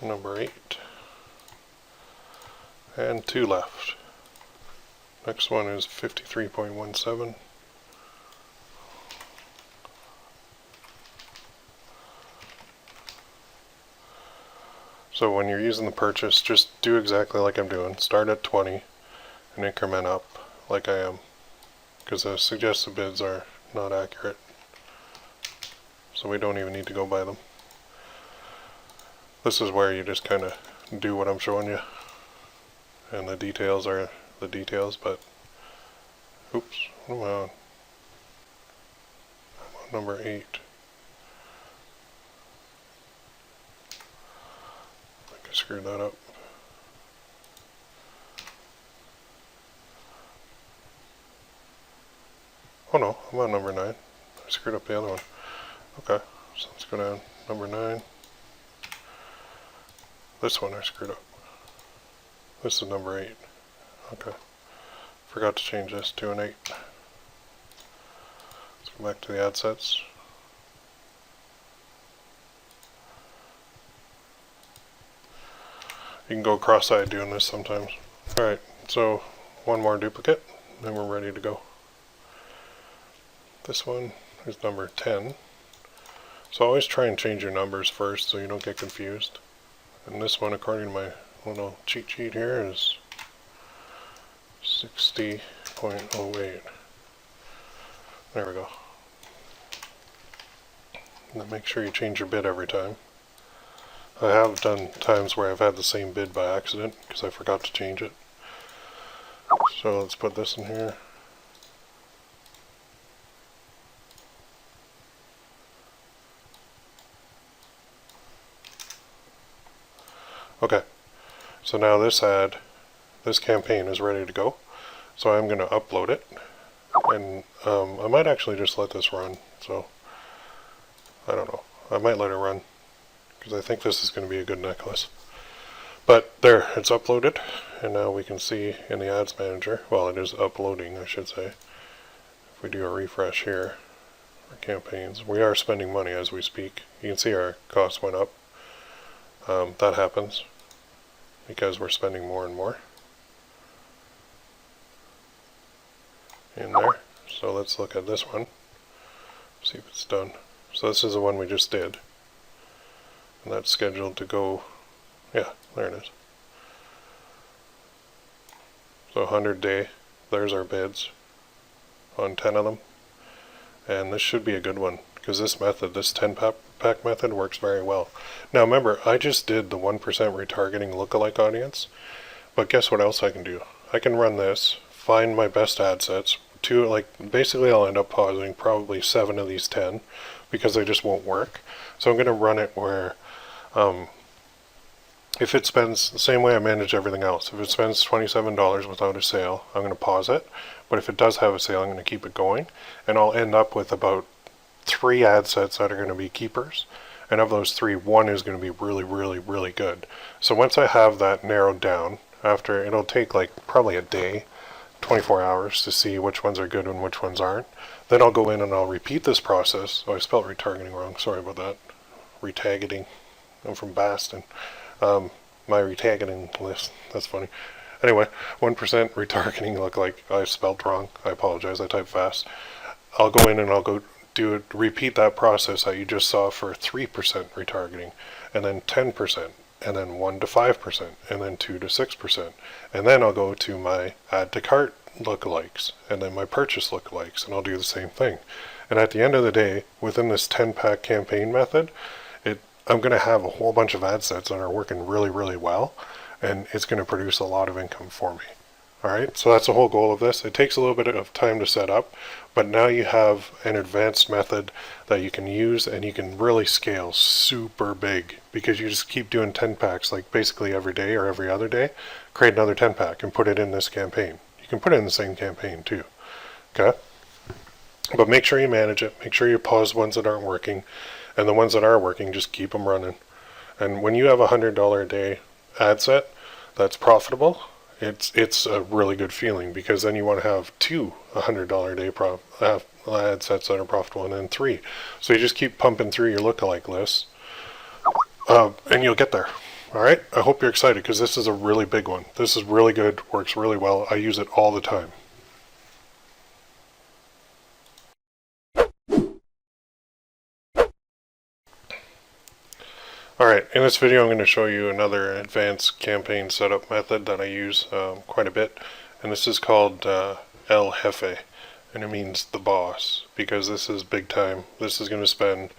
Number 8. And 2 left. Next one is 53.17. So when you're using the purchase, just do exactly like I'm doing. Start at 20 and increment up like I am, because the suggested bids are not accurate. So we don't even need to go by them. This is where you just kind of do what I'm showing you. And the details are the details, but oops, what am I on? I'm on number 8. I think I screwed that up. Oh no, I'm on number 9. I screwed up the other one. Okay, so let's go down. Number 9. This one I screwed up. This is number 8. Okay. Forgot to change this to an 8. Let's go back to the ad sets. You can go cross-eyed doing this sometimes. Alright, so one more duplicate, then we're ready to go. This one is number 10. So always try and change your numbers first so you don't get confused. And this one, according to my little cheat sheet here, is 60.08. There we go. And then make sure you change your bid every time. I have done times where I've had the same bid by accident because I forgot to change it. So let's put this in here. Okay, so now this campaign is ready to go. So I'm going to upload it, and I might actually just let this run. So I don't know. I might let it run because I think this is going to be a good necklace. But there, it's uploaded, and now we can see in the ads manager. Well, it is uploading, I should say. If we do a refresh here, our campaigns, we are spending money as we speak. You can see our costs went up. That happens because we're spending more and more in there. So let's look at this one, see if it's done. So this is the one we just did, and that's scheduled to go, yeah, there it is. So 100 day, there's our bids on 10 of them, and this should be a good one because this method, this 10 pack method, works very well. Now remember, I just did the 1% retargeting lookalike audience, but guess what else I can do? I can run this, find my best ad sets, basically I'll end up pausing probably 7 of these 10 because they just won't work. So I'm going to run it where if it spends, the same way I manage everything else, if it spends $27 without a sale, I'm going to pause it. but if it does have a sale, I'm going to keep it going, and I'll end up with about 3 ad sets that are going to be keepers. And of those 3, 1 is going to be really, really, really good. So once I have that narrowed down, after, it'll take like probably a day, 24 hours to see which ones are good and which ones aren't. Then I'll go in and I'll repeat this process. Oh, I spelled retargeting wrong. Sorry about that. Retargeting. I'm from Boston. My retargeting list. That's funny. Anyway, 1% retargeting lookalike. I spelled wrong. I apologize. I typed fast. I'll go in and I'll go repeat that process that you just saw for 3% retargeting, and then 10%, and then 1 to 5%, and then 2 to 6%. And then I'll go to my add to cart lookalikes, and then my purchase lookalikes, and I'll do the same thing. And at the end of the day, within this 10-pack campaign method, I'm going to have a whole bunch of ad sets that are working really, really well, and it's going to produce a lot of income for me. Alright, so that's the whole goal of this. It takes a little bit of time to set up, but now you have an advanced method that you can use, and you can really scale super big, because you just keep doing 10 packs like basically every day or every other day. Create another 10 pack and put it in this campaign. You can put it in the same campaign too. Okay? But make sure you manage it. Make sure you pause ones that aren't working, and the ones that are working, just keep them running. And when you have a $100 a day ad set that's profitable, it's a really good feeling, because then you want to have 2 $100 a day ad sets that are profitable, and then 3. So you just keep pumping through your lookalike lists, and you'll get there. All right. I hope you're excited, because this is a really big one. This is really good. Works really well. I use it all the time. Alright, in this video I'm going to show you another advanced campaign setup method that I use quite a bit, and this is called El Jefe, and it means the boss, because this is big time. This is going to spend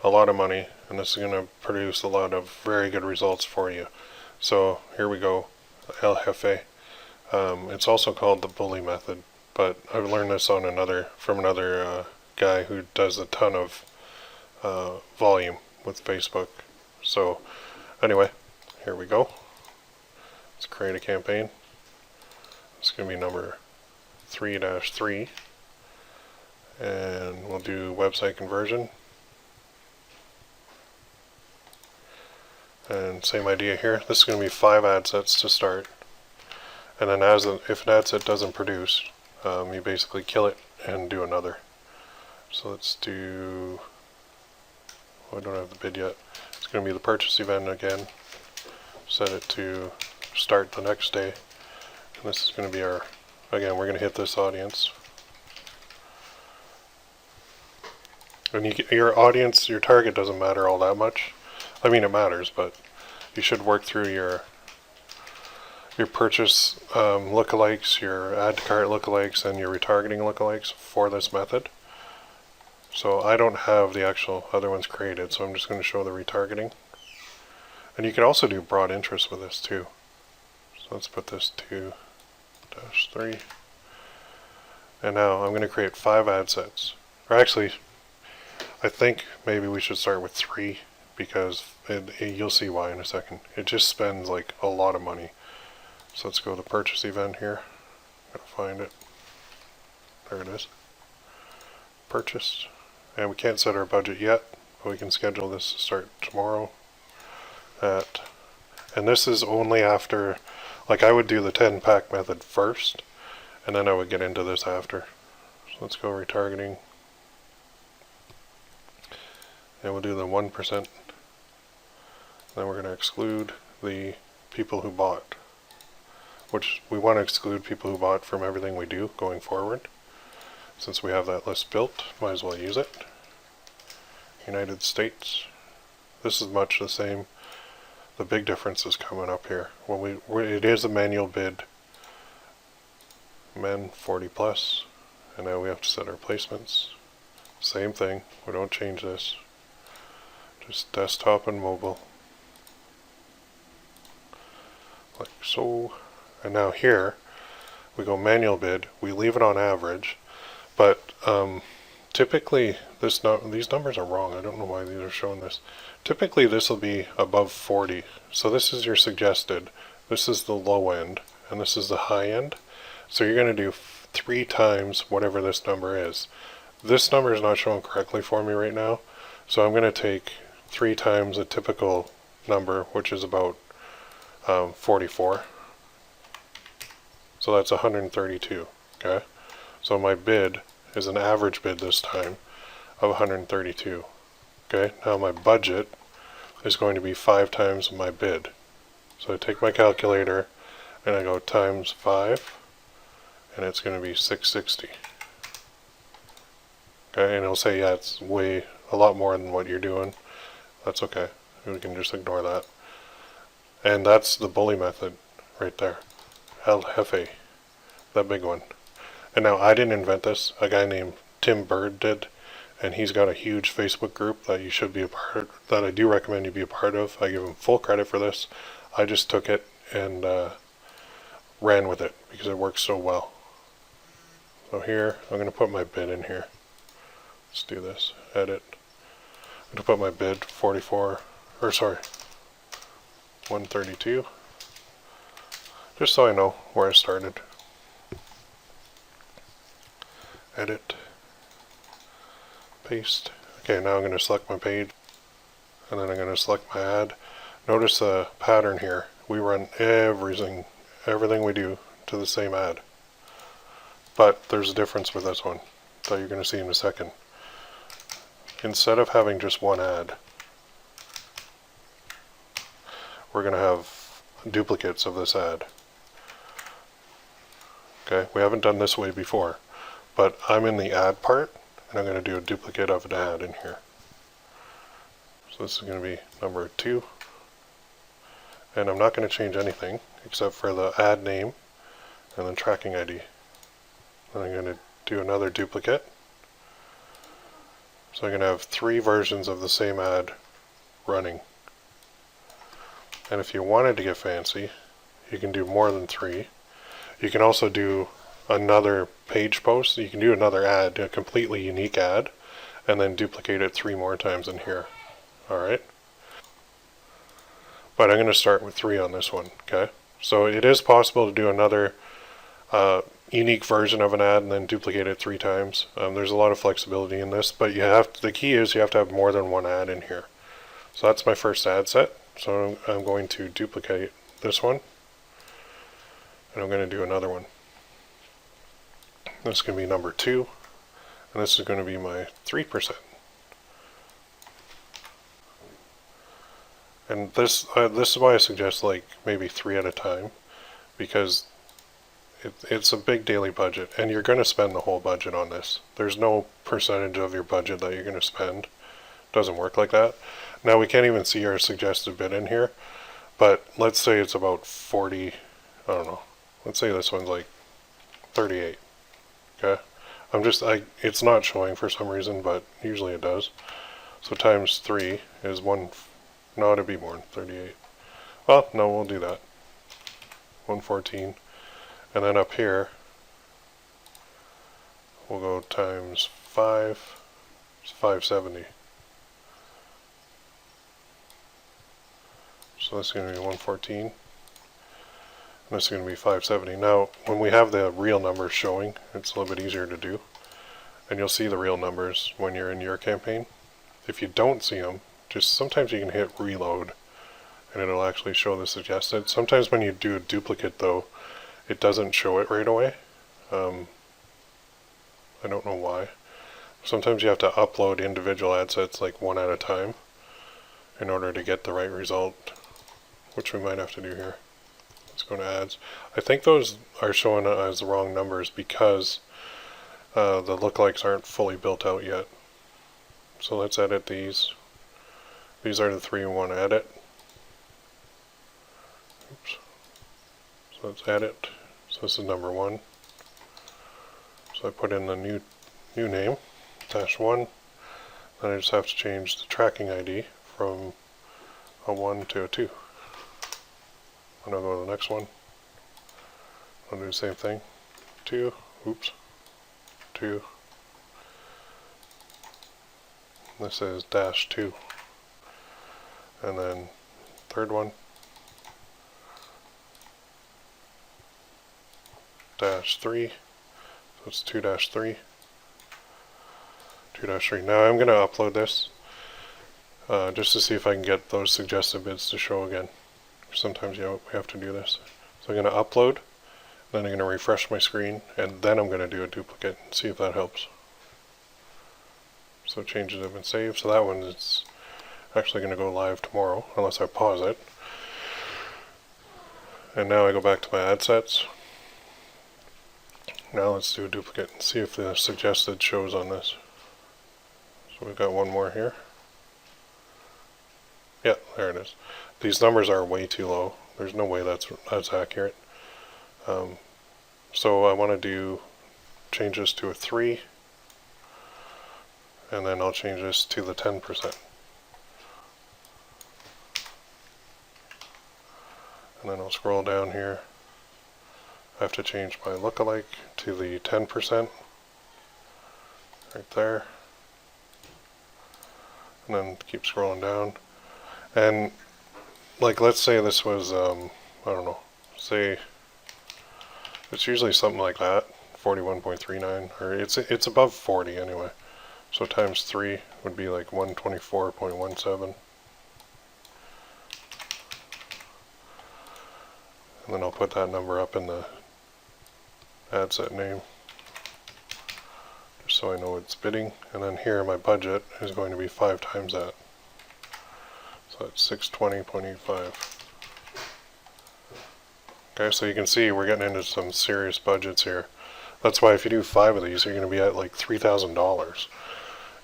a lot of money, and this is going to produce a lot of very good results for you. So here we go, El Jefe. It's also called the bully method, but I've learned this on from another guy who does a ton of volume with Facebook. So anyway, here we go. Let's create a campaign. It's going to be number 3-3, and we'll do website conversion. And same idea here. This is going to be 5 ad sets to start, and then if an ad set doesn't produce, you basically kill it and do another. So let's do, oh, I don't have the bid yet. It's going to be the purchase event again. Set it to start the next day. And this is going to be our, again, we're going to hit this audience. And your audience, your target doesn't matter all that much. I mean, it matters, but you should work through your purchase lookalikes, your add to cart lookalikes, and your retargeting lookalikes for this method. So I don't have the actual other ones created, so I'm just going to show the retargeting. And you can also do broad interest with this too. So let's put this 2-3. And now I'm going to create 5 ad sets. Or actually, I think maybe we should start with 3, because you'll see why in a second. It just spends like a lot of money. So let's go to the purchase event here. Gotta find it. There it is. Purchased. And we can't set our budget yet, but we can schedule this to start tomorrow and this is only after, like, I would do the 10 pack method first, and then I would get into this after. So let's go retargeting, and we'll do the 1%. Then we're going to exclude the people who bought, which we want to exclude people who bought from everything we do going forward. Since we have that list built, might as well use it. United States. This is much the same. The big difference is coming up here. It is a manual bid. Men 40 plus. And now we have to set our placements. Same thing. We don't change this. Just desktop and mobile. Like so. And now here, we go manual bid. We leave it on average. But typically, these numbers are wrong. I don't know why these are showing this. Typically, this will be above 40. So this is your suggested. This is the low end, and this is the high end. So you're going to do 3 times whatever this number is. This number is not showing correctly for me right now, so I'm going to take 3 times a typical number, which is about 44. So that's 132. Okay, so my bid is an average bid this time of 132. Okay, now my budget is going to be 5 times my bid. So I take my calculator and I go times 5, and it's going to be 660. Okay, and it'll say, yeah, it's a lot more than what you're doing. That's okay. We can just ignore that. And that's the bully method right there. El Jefe, that big one. And now I didn't invent this. A guy named Tim Bird did, and he's got a huge Facebook group that you should be a part of, that I do recommend you be a part of. I give him full credit for this. I just took it and ran with it because it works so well. So here, I'm going to put my bid in here. Let's do this. Edit. I'm going to put my bid 132. Just so I know where I started. Edit. Paste. Okay, now I'm going to select my page, and then I'm going to select my ad. Notice the pattern here. We run everything we do to the same ad. But there's a difference with this one that you're going to see in a second. Instead of having just one ad, we're going to have duplicates of this ad. Okay, we haven't done this way before, but I'm in the ad part, and I'm going to do a duplicate of an ad in here. So this is going to be number 2, and I'm not going to change anything except for the ad name and then tracking ID. Then I'm going to do another duplicate. So I'm going to have 3 versions of the same ad running. And if you wanted to get fancy, you can do more than 3. You can also do another page post. You can do another ad, a completely unique ad, and then duplicate it 3 more times in here. Alright? But I'm going to start with 3 on this one. Okay? So it is possible to do another unique version of an ad and then duplicate it 3 times. There's a lot of flexibility in this, but the key is you have to have more than one ad in here. So that's my first ad set. So I'm going to duplicate this one, and I'm going to do another one. This is going to be number 2, and this is going to be my 3%. And this is why I suggest like maybe 3 at a time, because it's a big daily budget, and you're going to spend the whole budget on this. There's no percentage of your budget that you're going to spend. It doesn't work like that. Now we can't even see our suggested bid in here, but let's say it's about 40, I don't know. Let's say this one's like 38. Okay? It's not showing for some reason, but usually it does. So times 3 is 1, no, it'd be more than 38. Well, no, we'll do that. 114. And then up here, we'll go times 5, it's 570. So this is going to be 114, and this is going to be 570. Now, when we have the real numbers showing, it's a little bit easier to do, and you'll see the real numbers when you're in your campaign. If you don't see them, just sometimes you can hit reload, and it'll actually show the suggested. Sometimes when you do a duplicate, though, it doesn't show it right away. I don't know why. Sometimes you have to upload individual ad sets like one at a time in order to get the right result, which we might have to do here. Let's go to ads. I think those are showing as the wrong numbers because the lookalikes aren't fully built out yet. So let's edit these. These are the 3 we want to edit. Oops. So let's edit. So this is number 1. So I put in the new name, -1. Then I just have to change the tracking ID from a 1 to a 2. And I'll go to the next one. I'll do the same thing. 2. Oops. 2. This is -2. And then third one. -3. So it's 2-3. 2-3. Now I'm going to upload this just to see if I can get those suggested bids to show again. Sometimes we have to do this. So I'm going to upload, then I'm going to refresh my screen, and then I'm going to do a duplicate and see if that helps. So changes have been saved. So that one is actually going to go live tomorrow, unless I pause it. And now I go back to my ad sets. Now let's do a duplicate and see if the suggested shows on this. So we've got one more here. Yeah, there it is. These numbers are way too low. There's no way that's accurate. So I want to change this to a 3. And then I'll change this to the 10%. And then I'll scroll down here. I have to change my lookalike to the 10%. Right there. And then keep scrolling down. And like, let's say this was, I don't know, say it's usually something like that, 41.39, or it's above 40 anyway. So times 3 would be like 124.17. And then I'll put that number up in the ad set name, just so I know it's bidding. And then here my budget is going to be 5 times that. So that's 620.85. Okay, so you can see we're getting into some serious budgets here. That's why if you do 5 of these, you're going to be at like $3,000.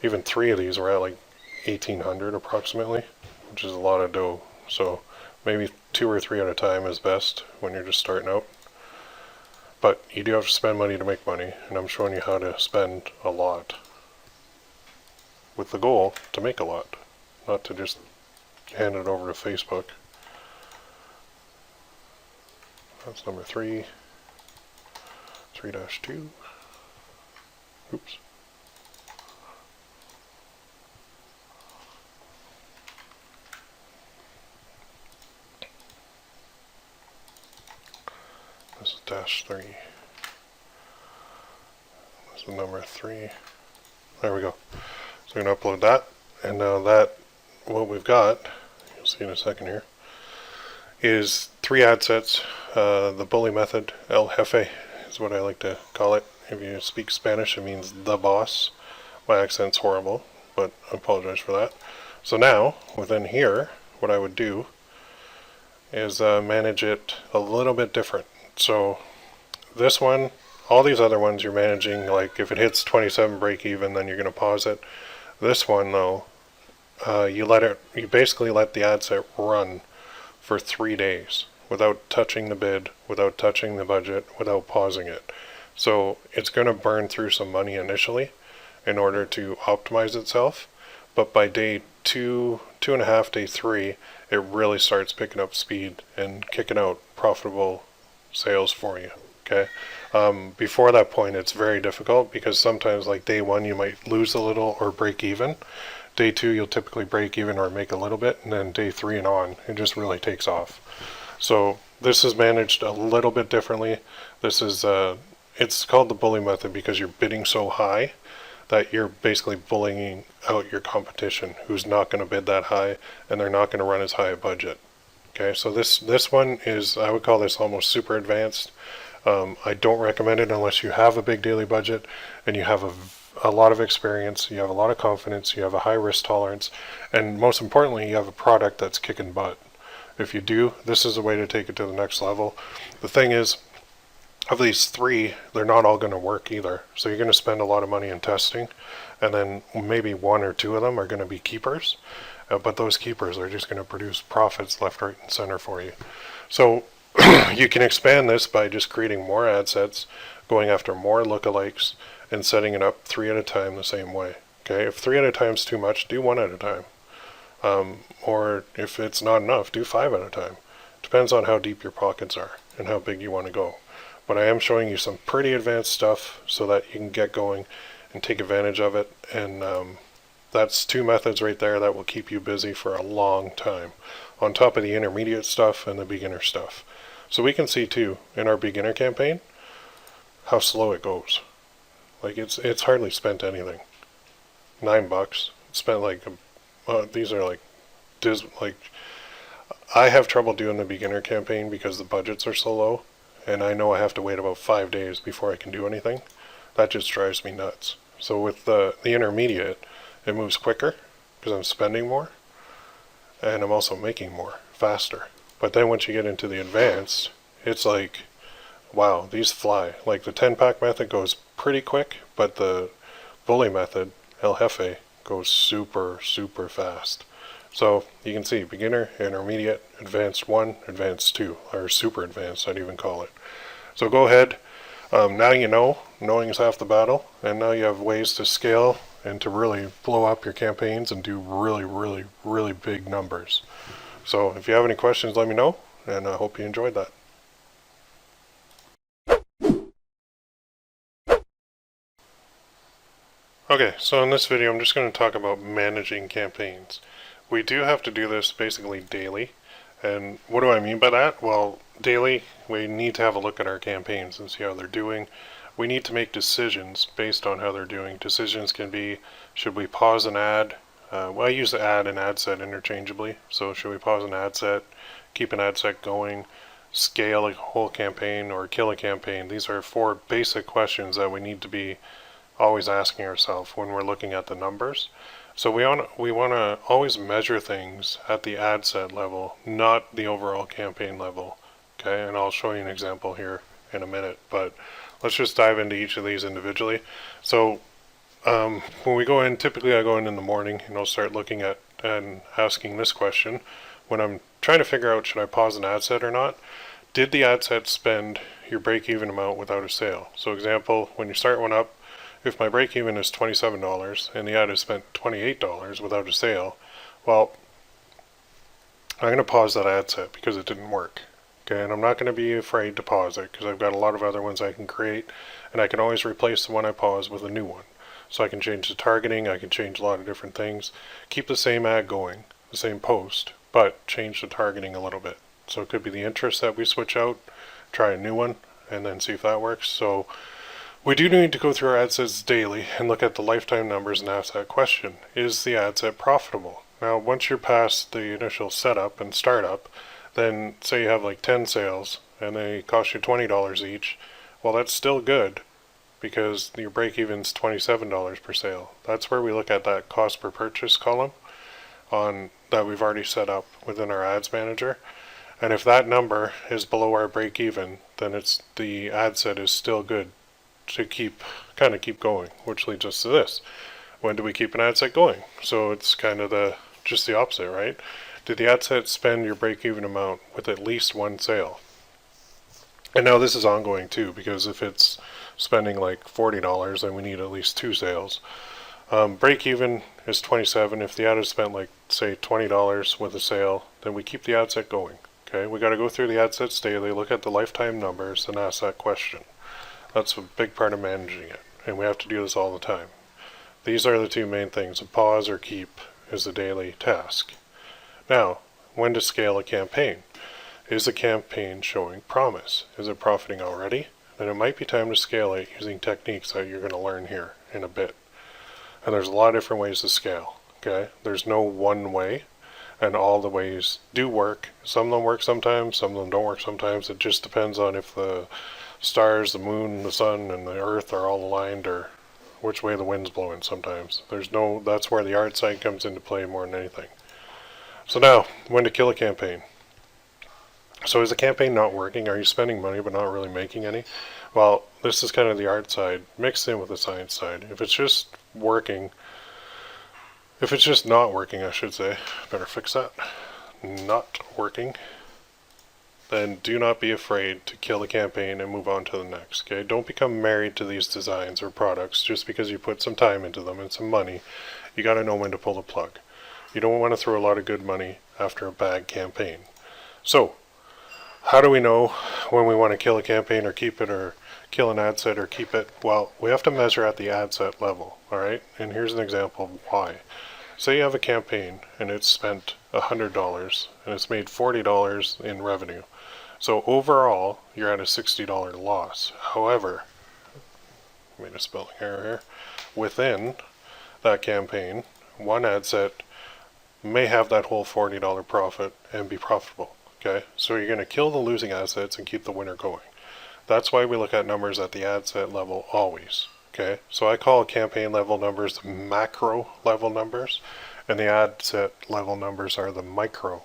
Even 3 of these are at like $1,800 approximately, which is a lot of dough. So maybe 2 or 3 at a time is best when you're just starting out. But you do have to spend money to make money, and I'm showing you how to spend a lot with the goal to make a lot, not to just hand it over to Facebook. That's number 3. 3-2. Oops. This is -3. This is number 3. There we go. So I'm going to upload that. And now that, what we've got, you'll see in a second here, is 3 ad sets. The bully method, El Jefe, is what I like to call it. If you speak Spanish, it means the boss. My accent's horrible, but I apologize for that. So now, within here, what I would do is manage it a little bit different. So this one, all these other ones you're managing, like if it hits 27 break even, then you're going to pause it. This one though, you basically let the ad set run for 3 days without touching the bid, without touching the budget, without pausing it. So it's going to burn through some money initially in order to optimize itself, but by day 2.5, day 3, it really starts picking up speed and kicking out profitable sales for you. Okay. Before that point, it's very difficult because sometimes, like day 1, you might lose a little or break even. Day 2, you'll typically break even or make a little bit, and then day 3 and on, it just really takes off. So this is managed a little bit differently. This is it's called the bully method because you're bidding so high that you're basically bullying out your competition who's not going to bid that high, and they're not going to run as high a budget. Okay, so this one is, I would call this almost super advanced. I don't recommend it unless you have a big daily budget and you have a lot of experience, you have a lot of confidence, you have a high risk tolerance, and most importantly, you have a product that's kicking butt. If you do, this is a way to take it to the next level. The thing is, of these 3, they're not all going to work either. So you're going to spend a lot of money in testing, and then maybe 1 or 2 of them are going to be keepers. But those keepers are just going to produce profits left, right, and center for you. So you can expand this by just creating more ad sets, going after more lookalikes, and setting it up 3 at a time the same way. Okay, if 3 at a time is too much, do 1 at a time. Or if it's not enough, do 5 at a time. Depends on how deep your pockets are and how big you want to go. But I am showing you some pretty advanced stuff so that you can get going and take advantage of it. And that's 2 methods right there that will keep you busy for a long time, on top of the intermediate stuff and the beginner stuff. So we can see too, in our beginner campaign, how slow it goes. Like it's hardly spent anything. $9. Spent like these are like like I have trouble doing the beginner campaign because the budgets are so low, and I know I have to wait about 5 days before I can do anything. That just drives me nuts. So with the intermediate, it moves quicker because I'm spending more, and I'm also making more faster. But then once you get into the advanced, it's like, wow, these fly. Like the 10-pack method goes pretty quick, but the bully method, El Jefe, goes super, super fast. So you can see beginner, intermediate, advanced 1, advanced 2, or super advanced, I'd even call it. So go ahead. Now you know, knowing is half the battle, and now you have ways to scale and to really blow up your campaigns and do really, really, really big numbers. So if you have any questions, let me know, and I hope you enjoyed that. Okay, so in this video I'm just going to talk about managing campaigns. We do have to do this basically daily, and what do I mean by that? Well, daily we need to have a look at our campaigns and see how they're doing. We need to make decisions based on how they're doing. Decisions can be, should we pause an ad? Well, I use ad and ad set interchangeably, so should we pause an ad set, keep an ad set going, scale a whole campaign, or kill a campaign? These are 4 basic questions that we need to be always asking ourselves when we're looking at the numbers. So we want to always measure things at the ad set level, not the overall campaign level. Okay, and I'll show you an example here in a minute, but let's just dive into each of these individually. So when we go in, typically I go in the morning and I'll start looking at and asking this question when I'm trying to figure out, should I pause an ad set or not? Did the ad set spend your break-even amount without a sale? So example, when you start one up, if my break-even is $27 and the ad has spent $28 without a sale, well, I'm going to pause that ad set because it didn't work. Okay, and I'm not going to be afraid to pause it because I've got a lot of other ones I can create, and I can always replace the one I pause with a new one. So I can change the targeting, I can change a lot of different things, keep the same ad going, the same post, but change the targeting a little bit. So it could be the interest that we switch out, try a new one, and then see if that works. So we do need to go through our ad sets daily and look at the lifetime numbers and ask that question. Is the ad set profitable? Now, once you're past the initial setup and startup, then say you have like 10 sales and they cost you $20 each. Well, that's still good because your break-even's $27 per sale. That's where we look at that cost per purchase column on that we've already set up within our ads manager. And if that number is below our break-even, then it's the ad set is still good to keep going, which leads us to this. When do we keep an ad set going? So it's kind of just the opposite, right? Did the ad set spend your break-even amount with at least 1 sale? And now this is ongoing too, because if it's spending like $40, then we need at least 2 sales. Break-even is 27. If the ad has spent like say $20 with a sale, then we keep the ad set going. Okay, we got to go through the ad sets daily, look at the lifetime numbers, and ask that question. That's a big part of managing it, and we have to do this all the time. These are the 2 main things. A pause or keep is the daily task. Now, when to scale a campaign? Is the campaign showing promise? Is it profiting already? Then it might be time to scale it using techniques that you're going to learn here in a bit. And there's a lot of different ways to scale. Okay, there's no one way, and all the ways do work. Some of them work sometimes, some of them don't work sometimes. It just depends on if the stars, the moon, the sun, and the earth are all aligned, or which way the wind's blowing sometimes. That's where the art side comes into play more than anything. So now, when to kill a campaign. So is the campaign not working? Are you spending money but not really making any? Well, this is kind of the art side mixed in with the science side. If it's just not working, I should say, better fix that, not working, then do not be afraid to kill the campaign and move on to the next. Okay, don't become married to these designs or products just because you put some time into them and some money. You got to know when to pull the plug. You don't want to throw a lot of good money after a bad campaign. So, how do we know when we want to kill a campaign or keep it, or kill an ad set or keep it? Well, we have to measure at the ad set level, alright? And here's an example of why. Say you have a campaign and it's spent $100 and it's made $40 in revenue. So overall, you're at a $60 loss. However, made a spelling error here, within that campaign, one ad set may have that whole $40 profit and be profitable. Okay, so you're going to kill the losing assets and keep the winner going. That's why we look at numbers at the ad set level always. Okay, so I call campaign level numbers the macro level numbers, and the ad set level numbers are the micro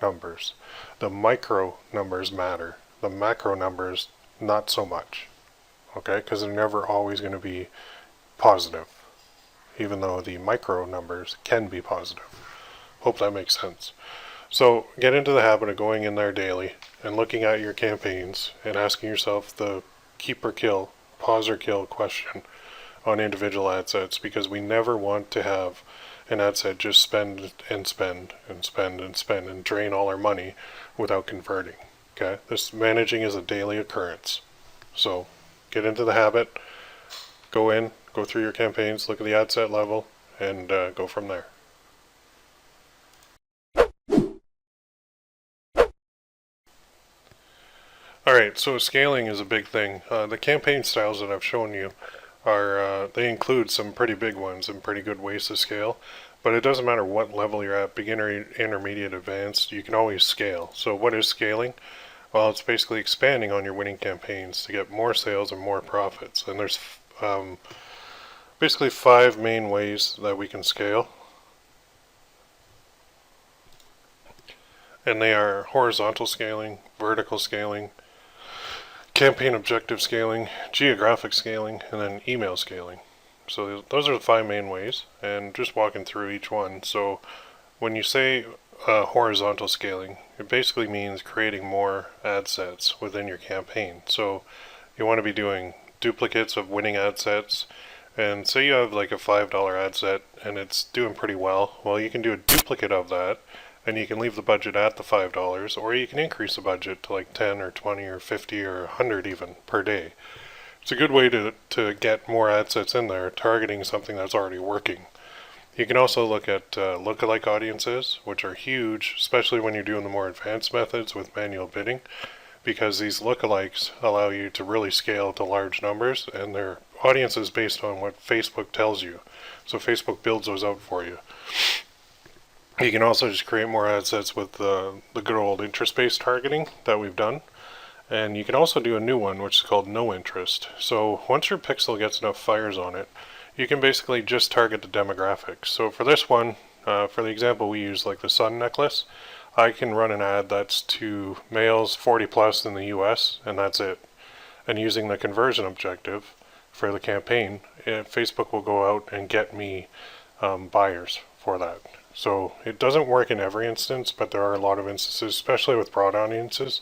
numbers. The micro numbers matter. The macro numbers, not so much. Okay, because they're never always going to be positive, even though the micro numbers can be positive. Hope that makes sense. So get into the habit of going in there daily and looking at your campaigns and asking yourself the keep or kill, pause or kill question on individual ad sets, because we never want to have an ad set just spend and spend and spend and spend and drain all our money without converting. Okay, this managing is a daily occurrence. So get into the habit, go in, go through your campaigns, look at the ad set level, and go from there. Alright, so scaling is a big thing. The campaign styles that I've shown you are, they include some pretty big ones and pretty good ways to scale, but it doesn't matter what level you're at, beginner, intermediate, advanced, you can always scale. So what is scaling? Well, it's basically expanding on your winning campaigns to get more sales and more profits. And there's basically 5 main ways that we can scale. And they are horizontal scaling, vertical scaling, campaign objective scaling, geographic scaling, and then email scaling. So those are the 5 main ways, and just walking through each one. So when you say horizontal scaling, it basically means creating more ad sets within your campaign. So you want to be doing duplicates of winning ad sets, and say you have like a $5 ad set and it's doing pretty well. Well, you can do a duplicate of that, and you can leave the budget at the $5, or you can increase the budget to like 10 or 20 or 50 or 100 even per day. It's a good way to get more ad sets in there, targeting something that's already working. You can also look at lookalike audiences, which are huge, especially when you're doing the more advanced methods with manual bidding, because these lookalikes allow you to really scale to large numbers, and they're audiences based on what Facebook tells you. So Facebook builds those out for you. You can also just create more ad sets with the good old interest-based targeting that we've done. And you can also do a new one, which is called no interest. So once your pixel gets enough fires on it, you can basically just target the demographics. So for this one, for the example we use, like the sun necklace, I can run an ad that's to males 40 plus in the US, and that's it. And using the conversion objective for the campaign, Facebook will go out and get me buyers for that. So it doesn't work in every instance, but there are a lot of instances, especially with broad audiences,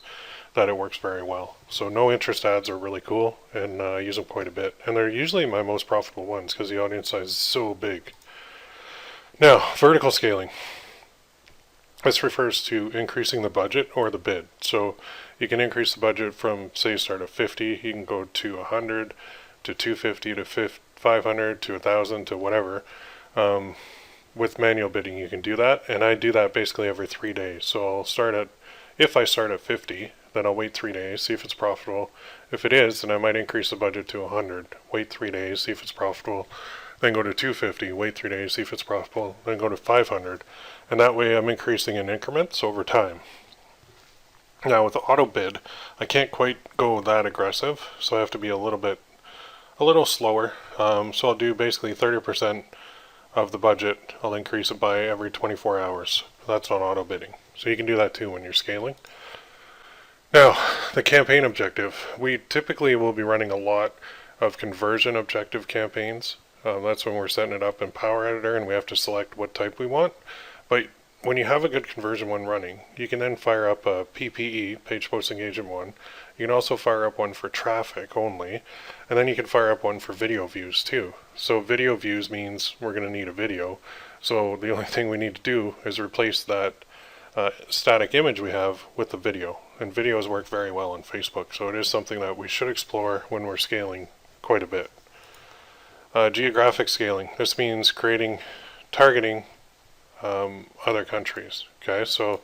that it works very well. So no interest ads are really cool, and I use them quite a bit. And they're usually my most profitable ones because the audience size is so big. Now, vertical scaling. This refers to increasing the budget or the bid. So you can increase the budget from, say, start at 50, you can go to 100, to 250, to 500, to 1,000, to whatever. With manual bidding you can do that, and I do that basically every 3 days. So I'll start at, if I start at 50, then I'll wait 3 days, see if it's profitable. If it is, then I might increase the budget to 100, wait 3 days, see if it's profitable, then go to 250, wait 3 days, see if it's profitable, then go to 500, and that way I'm increasing in increments over time. Now with auto bid, I can't quite go that aggressive, so I have to be a little slower. So I'll do basically 30% of the budget. I'll increase it by every 24 hours. That's on auto bidding. So you can do that too when you're scaling. Now, the campaign objective. We typically will be running a lot of conversion objective campaigns. That's when we're setting it up in Power Editor and we have to select what type we want. But when you have a good conversion one running, you can then fire up a PPE, Page Post Engagement one. You can also fire up one for traffic only, and then you can fire up one for video views too. So video views means we're going to need a video. So the only thing we need to do is replace that static image we have with the video. And videos work very well on Facebook, so it is something that we should explore when we're scaling quite a bit. Geographic scaling. This means targeting other countries. Okay, so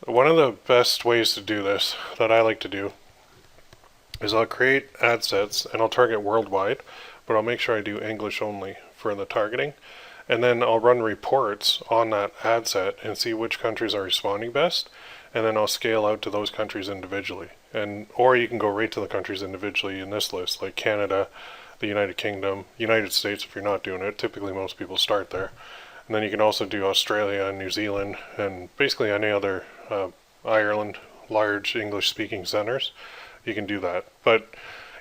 one of the best ways to do this that I like to do is I'll create ad sets and I'll target worldwide, but I'll make sure I do English only for the targeting. And then I'll run reports on that ad set and see which countries are responding best. And then I'll scale out to those countries individually. Or you can go right to the countries individually in this list, like Canada, the United Kingdom, United States if you're not doing it. Typically most people start there. And then you can also do Australia and New Zealand and basically any other Ireland, large English speaking centers. You can do that. But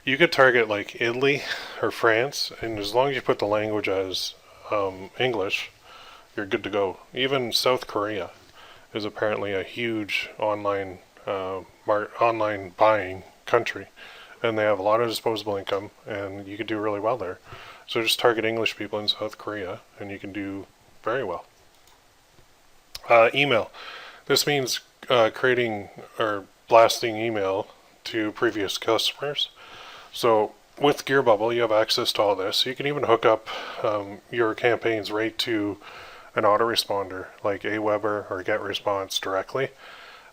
you could target like Italy or France, and as long as you put the language as English, you're good to go. Even South Korea is apparently a huge online online buying country, and they have a lot of disposable income, and you could do really well there. So just target English people in South Korea, and you can do very well. Email. This means creating or blasting email to previous customers. So with Gearbubble, you have access to all this. You can even hook up your campaigns right to an autoresponder like Aweber or GetResponse directly.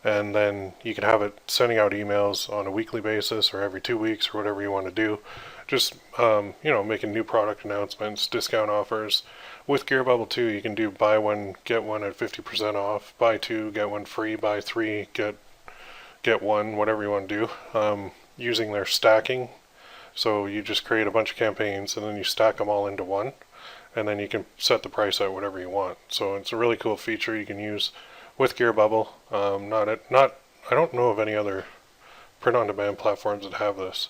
And then you can have it sending out emails on a weekly basis or every 2 weeks or whatever you want to do. Just, making new product announcements, discount offers. With Gearbubble too, you can do buy one, get one at 50% off, buy two, get one free, buy three, get one, whatever you want to do, using their stacking. So you just create a bunch of campaigns and then you stack them all into one, and then you can set the price at whatever you want. So it's a really cool feature you can use with Gearbubble. I don't know of any other print-on-demand platforms that have this.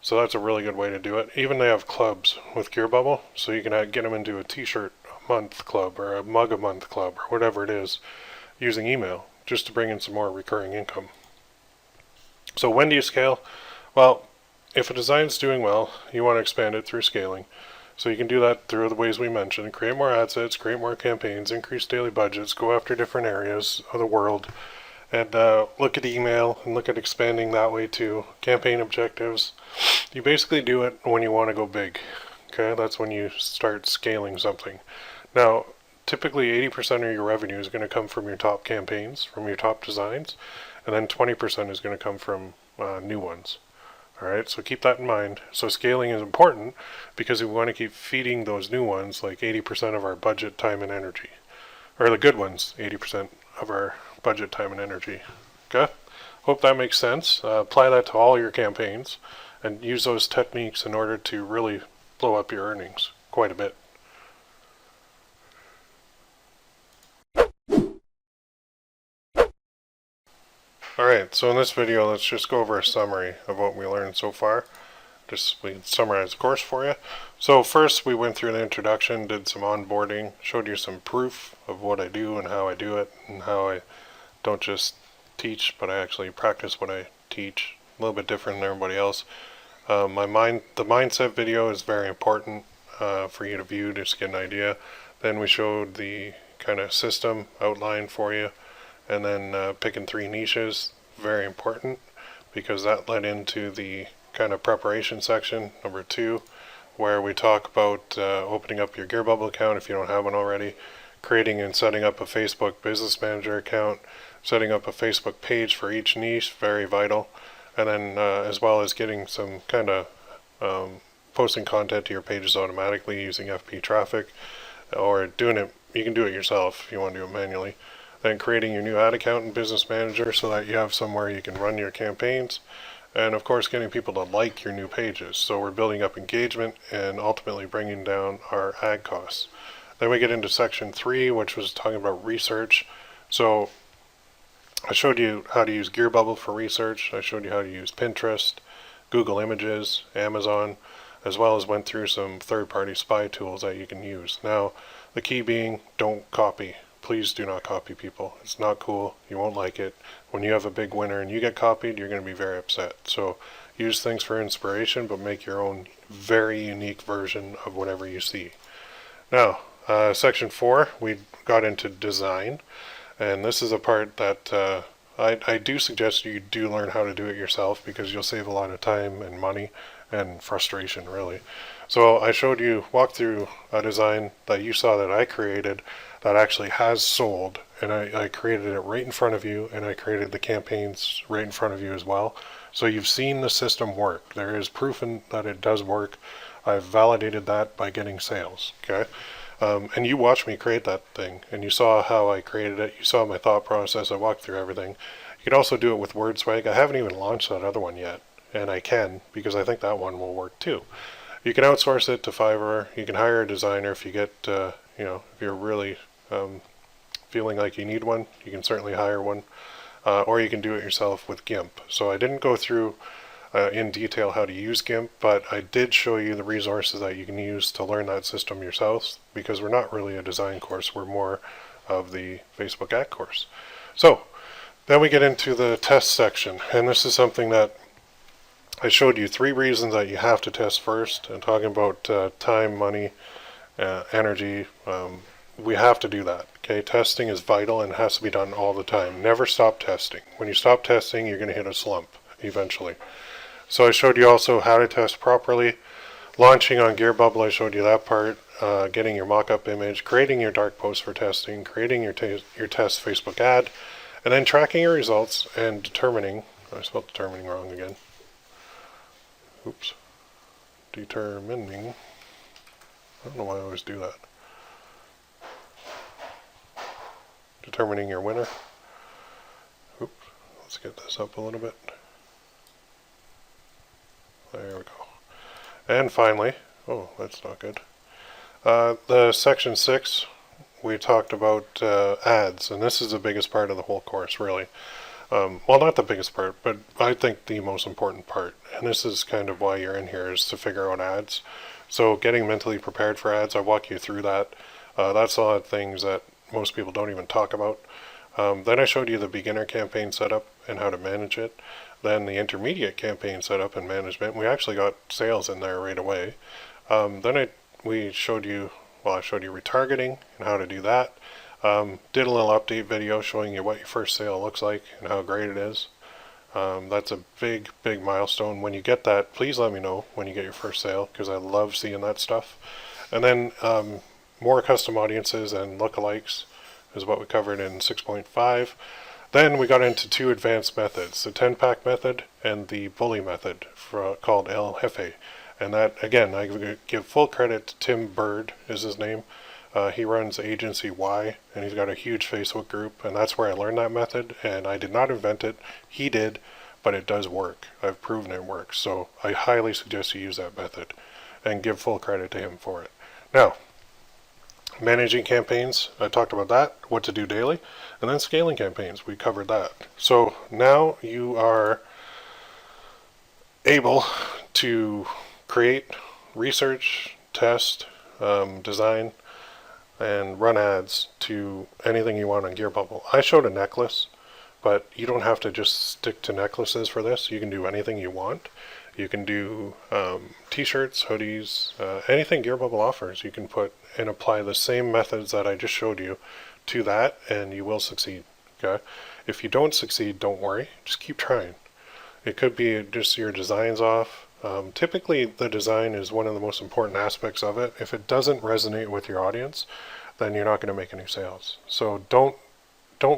So that's a really good way to do it. Even they have clubs with Gearbubble, so you can get them into a t-shirt a month club or a mug a month club or whatever it is, using email, just to bring in some more recurring income. So when do you scale? Well, if a design's doing well, you want to expand it through scaling. So you can do that through the ways we mentioned. Create more ad sets, create more campaigns, increase daily budgets, go after different areas of the world, and look at email and look at expanding that way too. Campaign objectives. You basically do it when you want to go big. Okay, that's when you start scaling something. Now, typically 80% of your revenue is going to come from your top campaigns, from your top designs, and then 20% is going to come from new ones. Alright, so keep that in mind. So scaling is important because we want to keep feeding those new ones like 80% of our budget, time, and energy. Or the good ones, 80% of our budget, time, and energy. Okay? Hope that makes sense. Apply that to all your campaigns and use those techniques in order to really blow up your earnings quite a bit. Alright, so in this video, let's just go over a summary of what we learned so far. We summarize the course for you. So first, we went through the introduction, did some onboarding, showed you some proof of what I do and how I do it, and how I don't just teach, but I actually practice what I teach. A little bit different than everybody else. The mindset video is very important for you to view, just to get an idea. Then we showed the kind of system outline for you. And then picking 3 niches, very important, because that led into the kind of preparation section, number 2, where we talk about opening up your Gearbubble account if you don't have one already, creating and setting up a Facebook Business Manager account, setting up a Facebook page for each niche, very vital, and then as well as getting some kind of posting content to your pages automatically using FP traffic, or doing it, you can do it yourself if you want to do it manually. Then creating your new ad account in Business Manager so that you have somewhere you can run your campaigns, and of course getting people to like your new pages. So we're building up engagement and ultimately bringing down our ad costs. Then we get into section 3, which was talking about research. So I showed you how to use Gearbubble for research. I showed you how to use Pinterest, Google Images, Amazon, as well as went through some third-party spy tools that you can use. Now, the key being, don't copy. Please do not copy people. It's not cool. You won't like it. When you have a big winner and you get copied, you're going to be very upset. So use things for inspiration, but make your own very unique version of whatever you see. Now, section 4, we got into design. And this is a part that I do suggest you do learn how to do it yourself, because you'll save a lot of time and money, and frustration, really. So I showed you, walked through a design that you saw that I created that actually has sold, and I created it right in front of you, and I created the campaigns right in front of you as well. So you've seen the system work. There is proof that it does work. I've validated that by getting sales, okay? And you watched me create that thing, and you saw how I created it. You saw my thought process. I walked through everything. You could also do it with WordSwag. I haven't even launched that other one yet, and I can, because I think that one will work too. You can outsource it to Fiverr. You can hire a designer if you get, if you're really feeling like you need one. You can certainly hire one, or you can do it yourself with GIMP. So I didn't go through in detail how to use GIMP, but I did show you the resources that you can use to learn that system yourselves, because we're not really a design course, we're more of the Facebook ad course. So then we get into the test section, and this is something that I showed you 3 reasons that you have to test first, and talking about time, money, energy. We have to do that. Okay, testing is vital and it has to be done all the time. Never stop testing. When you stop testing, you're going to hit a slump eventually. So I showed you also how to test properly. Launching on Gearbubble, I showed you that part. Getting your mock-up image, creating your dark post for testing, creating your test Facebook ad, and then tracking your results and determining. I spelled determining wrong again. Oops. Determining. I don't know why I always do that. Determining your winner. Oops. Let's get this up a little bit. There we go. And finally, oh, that's not good. The section 6, we talked about ads, and this is the biggest part of the whole course, really. Well, not the biggest part, but I think the most important part. And this is kind of why you're in here, is to figure out ads. So getting mentally prepared for ads, I walk you through that. That's a lot of things that most people don't even talk about. Then I showed you the beginner campaign setup and how to manage it. Then the intermediate campaign setup and management. We actually got sales in there right away. Then I showed you retargeting and how to do that. Did a little update video showing you what your first sale looks like and how great it is. That's a big milestone. When you get that, please let me know when you get your first sale, because I love seeing that stuff. And then more custom audiences and lookalikes is what we covered in 6.5. Then we got into 2 advanced methods, the 10-pack method and the bully method called El Jefe. And that, again, I give full credit to Tim Bird is his name. He runs Agency Y, and he's got a huge Facebook group, and that's where I learned that method. And I did not invent it, he did, but it does work. I've proven it works, so I highly suggest you use that method and give full credit to him for it. Now, managing campaigns, I talked about that, what to do daily, and then scaling campaigns, we covered that. So now you are able to create, research, test, design, and run ads to anything you want on Gearbubble. I showed a necklace, but you don't have to just stick to necklaces for this. You can do anything you want. You can do t-shirts, hoodies, anything Gearbubble offers. You can put and apply the same methods that I just showed you to that, and you will succeed. Okay? If you don't succeed, don't worry. Just keep trying. It could be just your design's off. Typically, the design is one of the most important aspects of it. If it doesn't resonate with your audience, then you're not going to make any sales. So don't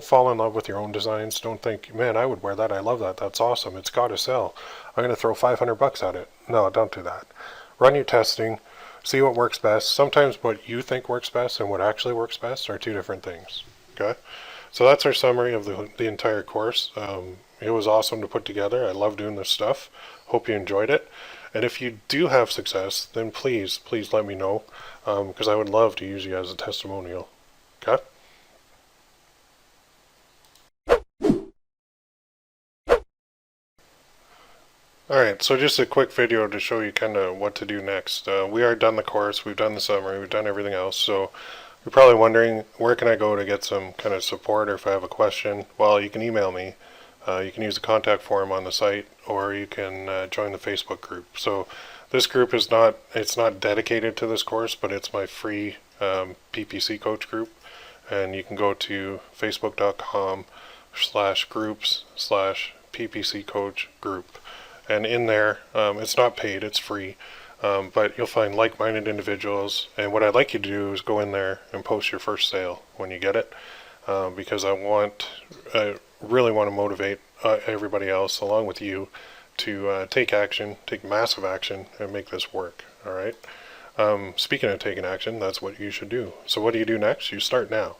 fall in love with your own designs. Don't think, man, I would wear that. I love that. That's awesome. It's got to sell. I'm going to throw $500 at it. No, don't do that. Run your testing. See what works best. Sometimes what you think works best and what actually works best are 2 different things. Okay? So that's our summary of the entire course. It was awesome to put together. I love doing this stuff. Hope you enjoyed it. And if you do have success, then please let me know, because I would love to use you as a testimonial. Okay? Alright, so just a quick video to show you kind of what to do next. We are done the course, we've done the summary, we've done everything else, so you're probably wondering, where can I go to get some kind of support, or if I have a question? Well, you can email me. You can use the contact form on the site, or you can join the Facebook group. So this group is not dedicated to this course, but it's my free PPC Coach group, and you can go to facebook.com/groups/PPC Coach group, And in there, it's not paid, it's free. But you'll find like-minded individuals. And what I'd like you to do is go in there and post your first sale when you get it. Because I really want to motivate everybody else along with you to take action, take massive action, and make this work. All right. Speaking of taking action, that's what you should do. So what do you do next? You start now.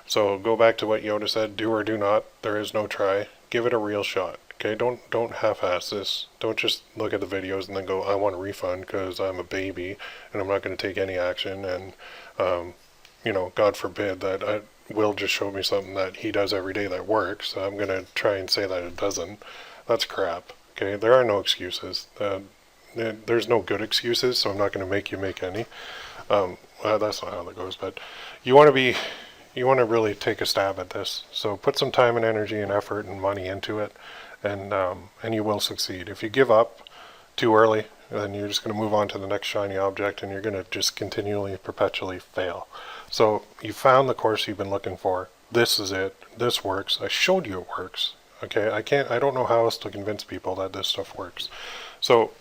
So go back to what Yoda said: do or do not. There is no try. Give it a real shot. Okay. Don't half-ass this. Don't just look at the videos and then go, I want a refund because I'm a baby and I'm not going to take any action. And God forbid that Will just showed me something that he does every day that works. So I'm going to try and say that it doesn't. That's crap. Okay. There are no excuses. There's no good excuses, so I'm not going to make you make any. That's not how that goes, but you want to really take a stab at this. So put some time and energy and effort and money into it, and you will succeed. If you give up too early, then you're just going to move on to the next shiny object, and you're going to just continually, perpetually fail. So you found the course you've been looking for. This is it. This works. I showed you it works. Okay, I don't know how else to convince people that this stuff works. So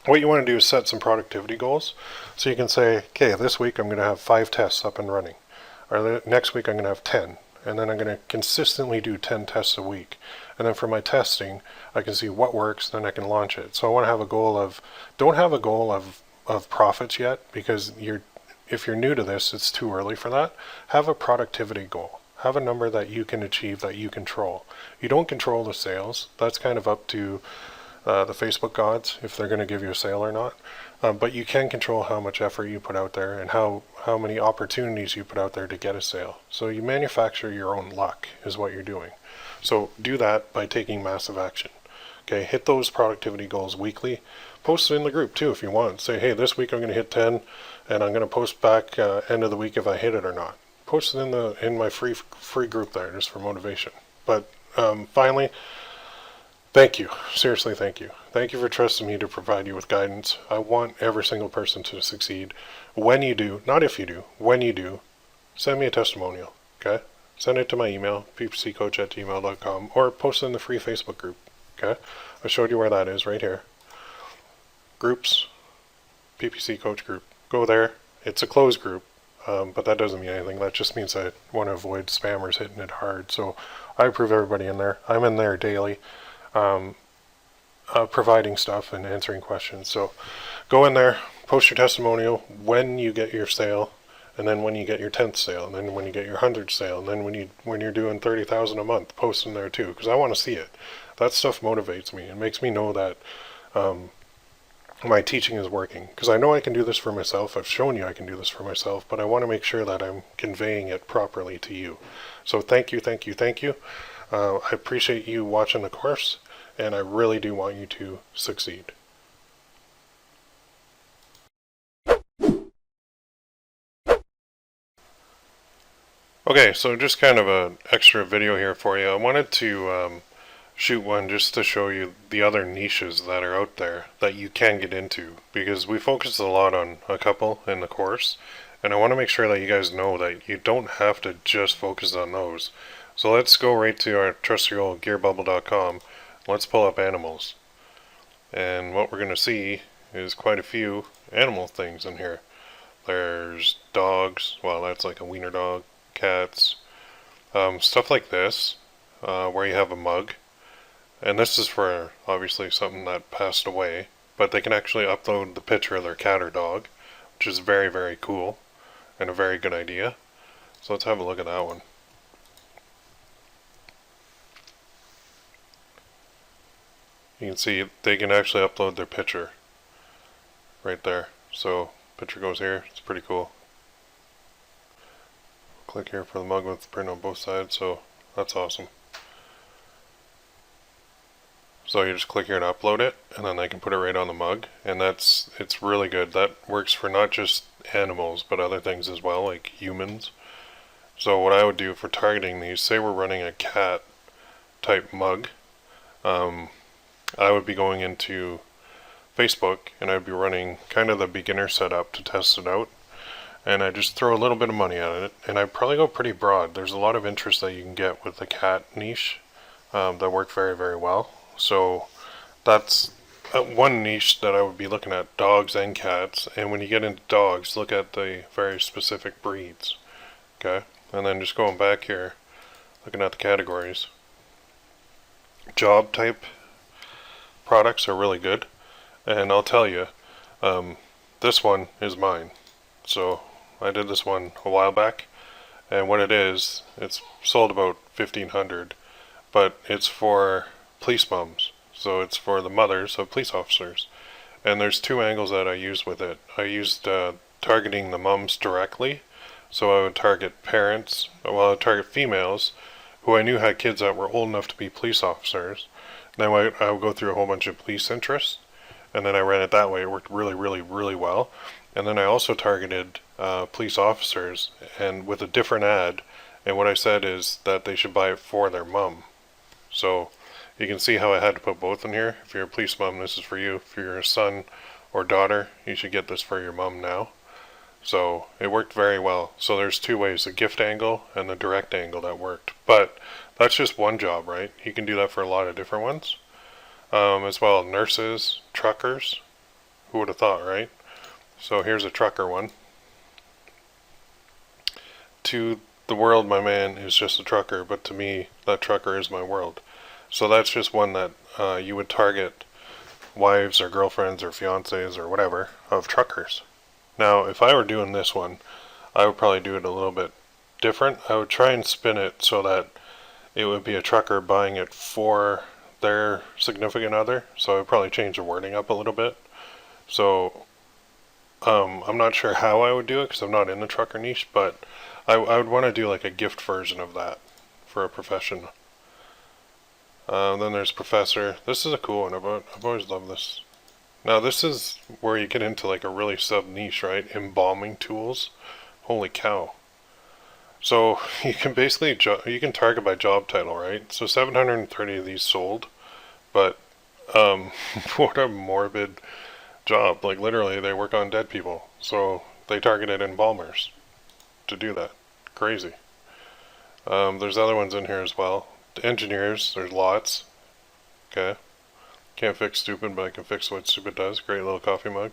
what you want to do is set some productivity goals. So you can say, okay, this week I'm going to have 5 tests up and running. Or next week I'm going to have 10. And then I'm going to consistently do 10 tests a week. And then for my testing, I can see what works, then I can launch it. So I want to have a goal of, don't have a goal of profits yet, because if you're new to this, it's too early for that. Have a productivity goal. Have a number that you can achieve, that you control. You don't control the sales. That's kind of up to the Facebook gods, if they're going to give you a sale or not. But you can control how much effort you put out there and how many opportunities you put out there to get a sale. So you manufacture your own luck is what you're doing. So do that by taking massive action. Okay, hit those productivity goals weekly. Post it in the group too if you want. Say, hey, this week I'm going to hit 10, and I'm going to post back end of the week if I hit it or not. Post it in my free group there, just for motivation. But finally, thank you. Seriously, thank you. Thank you for trusting me to provide you with guidance. I want every single person to succeed. When you do, not if you do, when you do, send me a testimonial, okay? Send it to my email, ppccoach@gmail.com, or post it in the free Facebook group, okay? I showed you where that is, right here. Groups, PPC Coach group. Go there. It's a closed group, but that doesn't mean anything. That just means I want to avoid spammers hitting it hard. So I approve everybody in there. I'm in there daily. Providing stuff and answering questions. So go in there, post your testimonial when you get your sale, and then when you get your 10th sale, and then when you get your 100th sale, and then when you're doing 30,000 a month, post in there too, because I want to see it. That stuff motivates me. It makes me know that my teaching is working, because I know I can do this for myself. I've shown you I can do this for myself, but I want to make sure that I'm conveying it properly to you. So thank you, thank you, thank you. I appreciate you watching the course, and I really do want you to succeed. Okay, so just kind of an extra video here for you. I wanted to shoot one just to show you the other niches that are out there that you can get into, because we focus a lot on a couple in the course, and I want to make sure that you guys know that you don't have to just focus on those. So let's go right to our trusty old Gearbubble.com. Let's pull up animals, and what we're going to see is quite a few animal things in here. There's dogs, well, that's like a wiener dog, cats, stuff like this, where you have a mug, and this is for obviously something that passed away, but they can actually upload the picture of their cat or dog, which is very, very cool and a very good idea. So let's have a look at that one. You can see they can actually upload their picture right there. So picture goes here. It's pretty cool. Click here for the mug with the print on both sides. So that's awesome. So you just click here and upload it, and then they can put it right on the mug, and it's really good. That works for not just animals but other things as well, like humans. So what I would do for targeting these, say we're running a cat type mug, I would be going into Facebook, and I'd be running kind of the beginner setup to test it out, and I just throw a little bit of money at it, and I probably go pretty broad. There's a lot of interest that you can get with the cat niche that work very, very well. So that's one niche that I would be looking at, dogs and cats. And when you get into dogs, look at the very specific breeds. Okay, and then just going back here, looking at the categories. Job type products are really good, and I'll tell you, this one is mine. So I did this one a while back, and what it is, it's sold about 1,500, but it's for police moms. So it's for the mothers of police officers. And there's two angles that I used with it. I used targeting the moms directly. So I would target parents, well, I would target females who I knew had kids that were old enough to be police officers. Then I would go through a whole bunch of police interests, and then I ran it that way. It worked really, really, really well. And then I also targeted police officers, and with a different ad. And what I said is that they should buy it for their mom. So you can see how I had to put both in here. If you're a police mom, this is for you. If you're a son or daughter, you should get this for your mom now. So it worked very well. So there's two ways, the gift angle and the direct angle that worked. But that's just one job, right? You can do that for a lot of different ones. As well, nurses, truckers. Who would have thought, right? So here's a trucker one. To the world, my man is just a trucker, but to me, that trucker is my world. So that's just one that you would target wives or girlfriends or fiancés or whatever of truckers. Now, if I were doing this one, I would probably do it a little bit different. I would try and spin it so that it would be a trucker buying it for their significant other. So I would probably change the wording up a little bit. So I'm not sure how I would do it because I'm not in the trucker niche, but I would want to do like a gift version of that for a profession. Then there's Professor. This is a cool one. I've always loved this. Now this is where you get into like a really sub niche, right? Embalming tools. Holy cow. So you can basically you can target by job title, right? So 730 of these sold, but what a morbid job. Like literally they work on dead people. So they targeted embalmers to do that. Crazy. There's other ones in here as well. The engineers, there's lots. Okay. Can't fix stupid, but I can fix what stupid does. Great little coffee mug.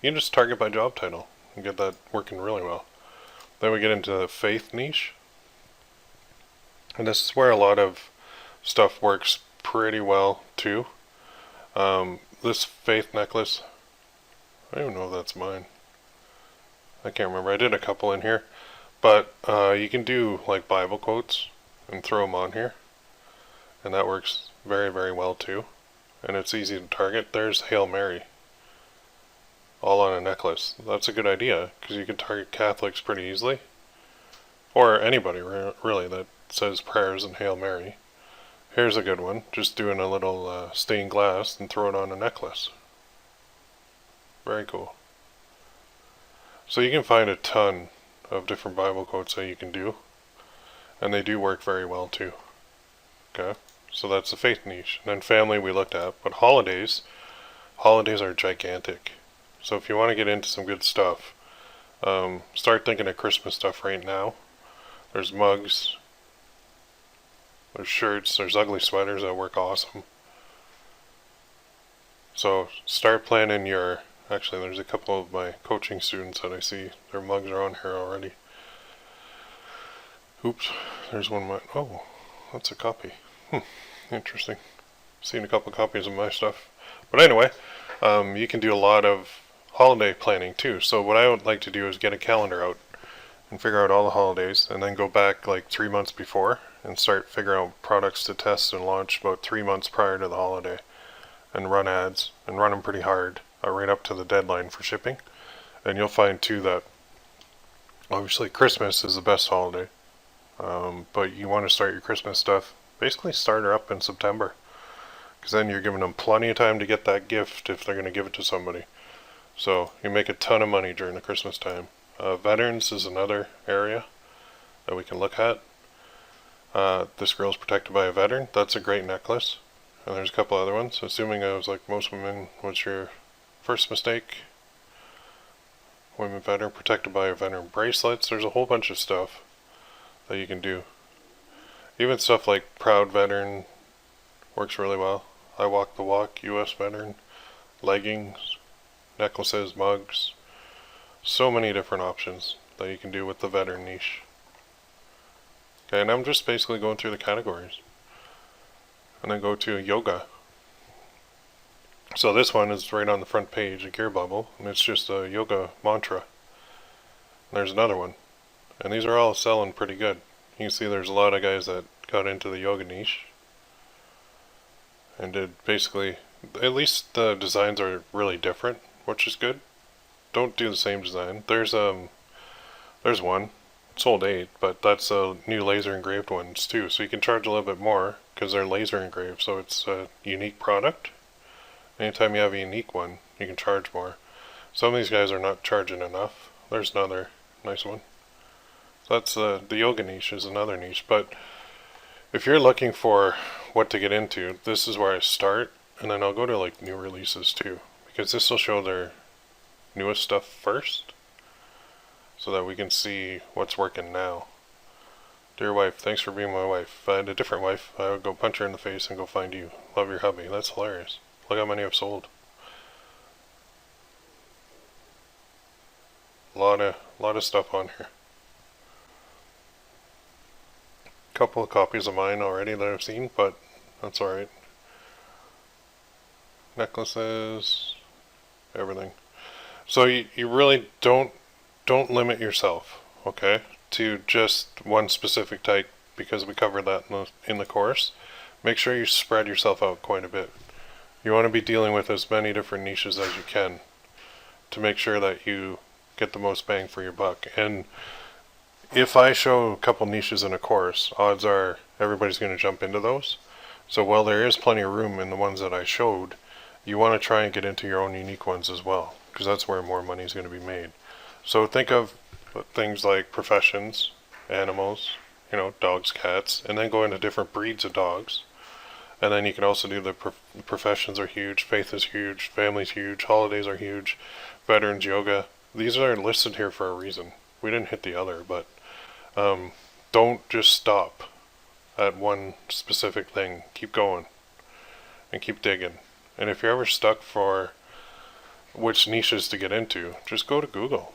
You can just target by job title and get that working really well. Then we get into the faith niche. And this is where a lot of stuff works pretty well too. This faith necklace, I don't even know if that's mine. I can't remember. I did a couple in here. But you can do like Bible quotes and throw them on here. And that works very, very well too. And it's easy to target. There's Hail Mary. All on a necklace. That's a good idea because you can target Catholics pretty easily. Or anybody really that says prayers and Hail Mary. Here's a good one. Just doing a little stained glass and throw it on a necklace. Very cool. So you can find a ton of different Bible quotes that you can do. And they do work very well too. Okay. So that's the faith niche. And then family we looked at. But holidays are gigantic. So if you want to get into some good stuff, start thinking of Christmas stuff right now. There's mugs. There's shirts. There's ugly sweaters that work awesome. So start planning your... Actually, there's a couple of my coaching students that I see. Their mugs are on here already. Oops. There's one of my... Oh, that's a copy. Interesting. Seen a couple copies of my stuff. But anyway, you can do a lot of holiday planning too. So what I would like to do is get a calendar out and figure out all the holidays and then go back like 3 months before and start figuring out products to test and launch about 3 months prior to the holiday and run ads and run them pretty hard right up to the deadline for shipping. And you'll find too that obviously Christmas is the best holiday, but you want to start your Christmas stuff basically start her up in September, because then you're giving them plenty of time to get that gift if they're going to give it to somebody. So you make a ton of money during the Christmas time. Veterans is another area that we can look at. This girl's protected by a veteran. That's a great necklace. And there's a couple other ones. Assuming I was like most women, what's your first mistake? Women veteran, protected by a veteran. Bracelets. There's a whole bunch of stuff that you can do. Even stuff like proud veteran works really well. I Walk the Walk, US veteran, leggings, necklaces, mugs. So many different options that you can do with the veteran niche. Okay, and I'm just basically going through the categories. And then go to yoga. So this one is right on the front page of Gearbubble, and it's just a yoga mantra. And there's another one. And these are all selling pretty good. You can see there's a lot of guys that got into the yoga niche and did basically, at least the designs are really different, which is good. Don't do the same design. There's one, sold 8, but that's a new laser engraved ones too, so you can charge a little bit more because they're laser engraved, so it's a unique product. Anytime you have a unique one, you can charge more. Some of these guys are not charging enough. There's another nice one. So that's the yoga niche is another niche, but if you're looking for what to get into, this is where I start, and then I'll go to like new releases too, because this will show their newest stuff first, so that we can see what's working now. Dear wife, thanks for being my wife. If I had a different wife, I would go punch her in the face and go find you. Love your hubby. That's hilarious. Look how many I've sold. Lot of stuff on here. Couple of copies of mine already that I've seen, but that's alright. Necklaces, everything. So you really don't limit yourself, okay, to just one specific type, because we covered that in the course. Make sure you spread yourself out quite a bit. You want to be dealing with as many different niches as you can to make sure that you get the most bang for your buck. And if I show a couple niches in a course, odds are everybody's going to jump into those. So while there is plenty of room in the ones that I showed, you want to try and get into your own unique ones as well, because that's where more money is going to be made. So think of things like professions, animals, dogs, cats, and then go into different breeds of dogs. And then you can also do the professions are huge, faith is huge, family's huge, holidays are huge, veterans, yoga. These are listed here for a reason. We didn't hit the other, but don't just stop at one specific thing. Keep going and keep digging. And if you're ever stuck for which niches to get into, just go to Google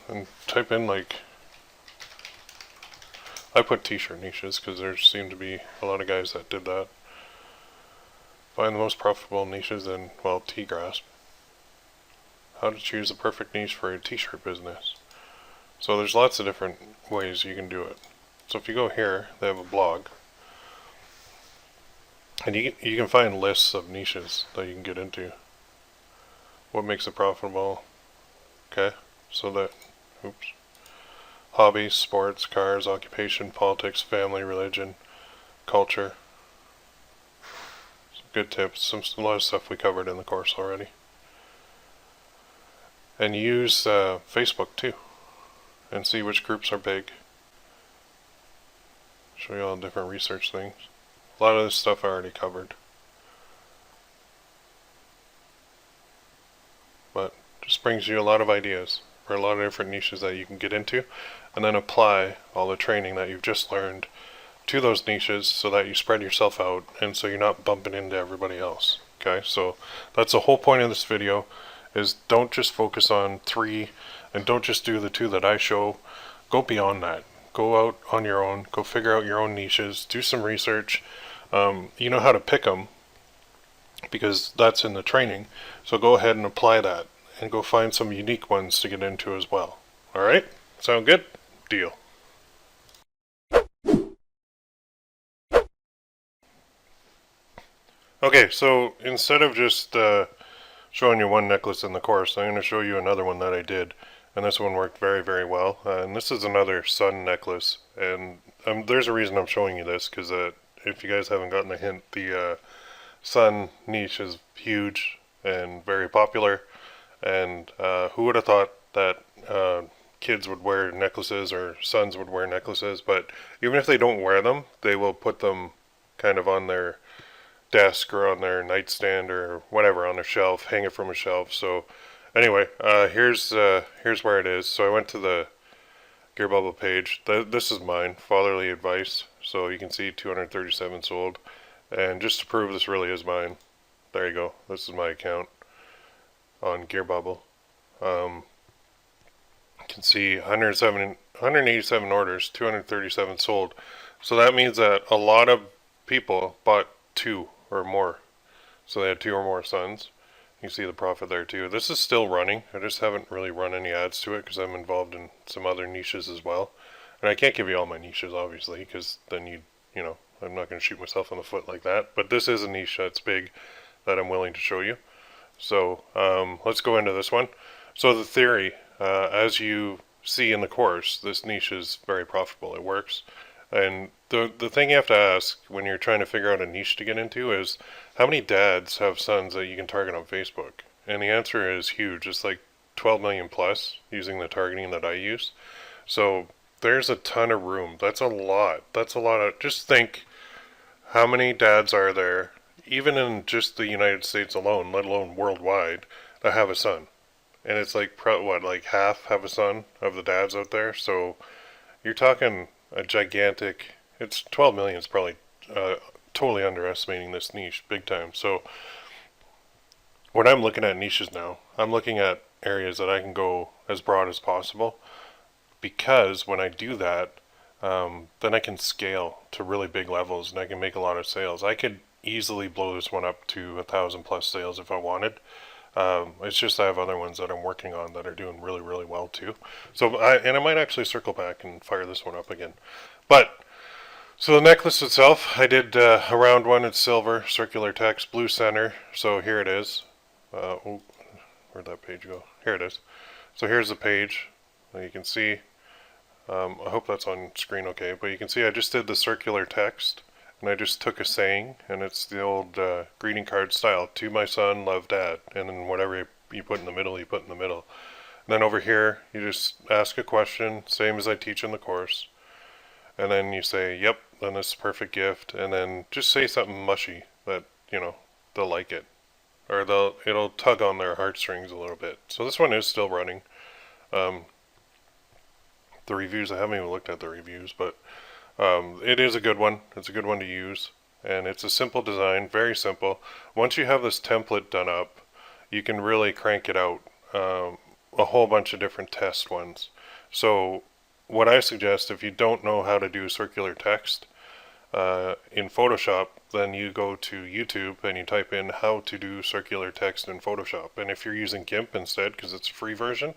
and type in, like, I put t-shirt niches because there seem to be a lot of guys that did that. Find the most profitable niches in, well, T-grasp. How to choose the perfect niche for a t-shirt business. So there's lots of different ways you can do it. So if you go here, they have a blog. And you can find lists of niches that you can get into. What makes it profitable? Okay, so that, hobbies, sports, cars, occupation, politics, family, religion, culture. Some good tips, a lot of stuff we covered in the course already. And use Facebook too, and see which groups are big. Show you all the different research things. A lot of this stuff I already covered. But just brings you a lot of ideas for a lot of different niches that you can get into, and then apply all the training that you've just learned to those niches so that you spread yourself out and so you're not bumping into everybody else. Okay, so that's the whole point of this video, is don't just focus on 3 and don't just do the 2 that I show. Go beyond that. Go out on your own. Go figure out your own niches. Do some research. You know how to pick them because that's in the training. So go ahead and apply that and go find some unique ones to get into as well. Alright? Sound good? Deal. Okay, so instead of just showing you one necklace in the course, I'm going to show you another one that I did. And this one worked very, very well. And this is another sun necklace. And there's a reason I'm showing you this, because if you guys haven't gotten a hint, the sun niche is huge and very popular. And who would have thought that kids would wear necklaces or sons would wear necklaces? But even if they don't wear them, they will put them kind of on their desk or on their nightstand or whatever, on their shelf, hang it from a shelf. So anyway, here's where it is. So I went to the Gearbubble page. This is mine, fatherly advice. So you can see 237 sold. And just to prove this really is mine, There you go. This is my account on Gearbubble. You can see 187 orders, 237 sold. So that means that a lot of people bought 2 or more. So they had 2 or more sons. You can see the profit there too. This is still running. I just haven't really run any ads to it because I'm involved in some other niches as well. And I can't give you all my niches, obviously, because then you know, I'm not going to shoot myself in the foot like that. But this is a niche that's big that I'm willing to show you. So let's go into this one. So the theory, as you see in the course, this niche is very profitable. It works. And the thing you have to ask when you're trying to figure out a niche to get into is, how many dads have sons that you can target on Facebook? And the answer is huge. It's like 12 million plus using the targeting that I use. So there's a ton of room. That's a lot. That's a lot of, just think how many dads are there, even in just the United States alone, let alone worldwide, that have a son. And it's like, like half have a son of the dads out there. So you're talking a gigantic, it's 12 million is probably totally underestimating this niche big time. So when I'm looking at niches now, I'm looking at areas that I can go as broad as possible, because when I do that, then I can scale to really big levels and I can make a lot of sales. I could easily blow this one up to 1,000 plus sales if I wanted. It's just I have other ones that I'm working on that are doing really, really well too. So I might actually circle back and fire this one up again. But so the necklace itself, I did a round one. It's silver, circular text, blue center. So here it is. Where'd that page go? Here it is. So here's the page. You can see. I hope that's on screen okay. But you can see I just did the circular text. And I just took a saying, and it's the old greeting card style. To my son, love, Dad. And then whatever you put in the middle, you put in the middle. And then over here, you just ask a question, same as I teach in the course. And then you say, yep, then this is a perfect gift. And then just say something mushy that, you know, they'll like it. Or it'll tug on their heartstrings a little bit. So this one is still running. The reviews, I haven't even looked at the reviews, but it is a good one. It's a good one to use, and it's a simple design, very simple. Once you have this template done up, you can really crank it out, a whole bunch of different test ones. So what I suggest, if you don't know how to do circular text in Photoshop, then you go to YouTube and you type in how to do circular text in Photoshop. And if you're using GIMP instead, because it's a free version,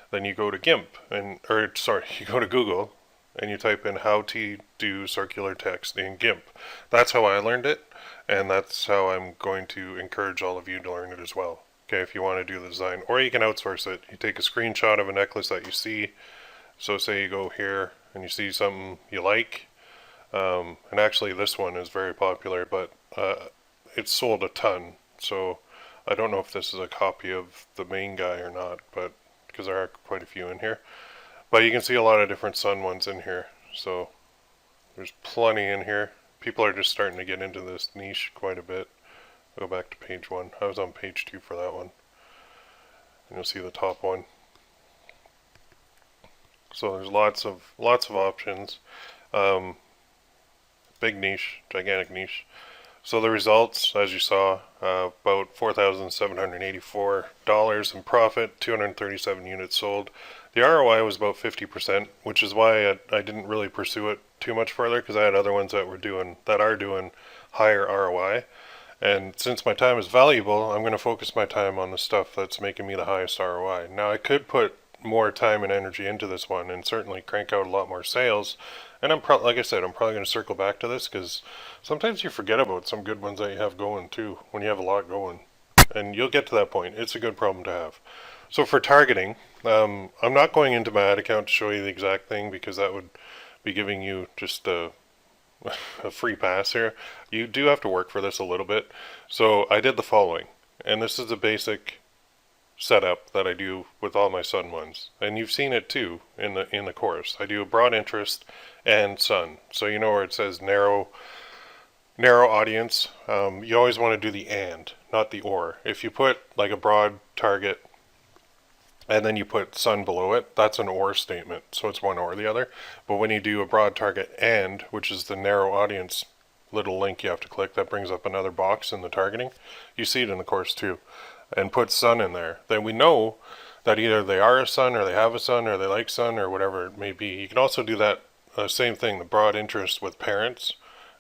then you go to you go to Google and you type in how to do circular text in GIMP. That's how I learned it, and that's how I'm going to encourage all of you to learn it as well. Okay, if you want to do the design, or you can outsource it. You take a screenshot of a necklace that you see. So say you go here and you see something you like, and actually this one is very popular, but it's sold a ton. So I don't know if this is a copy of the main guy or not, but because there are quite a few in here. But you can see a lot of different sun ones in here. So there's plenty in here. People are just starting to get into this niche quite a bit. Go back to page 1. I was on page 2 for that one. And you'll see the top one. So there's lots of options. Big niche, gigantic niche. So the results, as you saw, about $4,784 in profit, 237 units sold. The ROI was about 50%, which is why I didn't really pursue it too much further, because I had other ones that are doing higher ROI. And since my time is valuable, I'm going to focus my time on the stuff that's making me the highest ROI. Now I could put more time and energy into this one and certainly crank out a lot more sales. And like I said, I'm probably going to circle back to this, because sometimes you forget about some good ones that you have going too when you have a lot going. And you'll get to that point. It's a good problem to have. So for targeting, I'm not going into my ad account to show you the exact thing, because that would be giving you just a free pass here. You do have to work for this a little bit. So I did the following, and this is the basic setup that I do with all my sun ones, and you've seen it too in the course. I do a broad interest and sun. So you know where it says narrow audience, you always want to do the and, not the or. If you put like a broad target and then you put sun below it, that's an or statement, so it's one or the other. But when you do a broad target and, which is the narrow audience little link you have to click that brings up another box in the targeting. You see it in the course too. And put son in there. Then we know that either they are a son or they have a son or they like son or whatever it may be. You can also do that same thing, the broad interest with parents,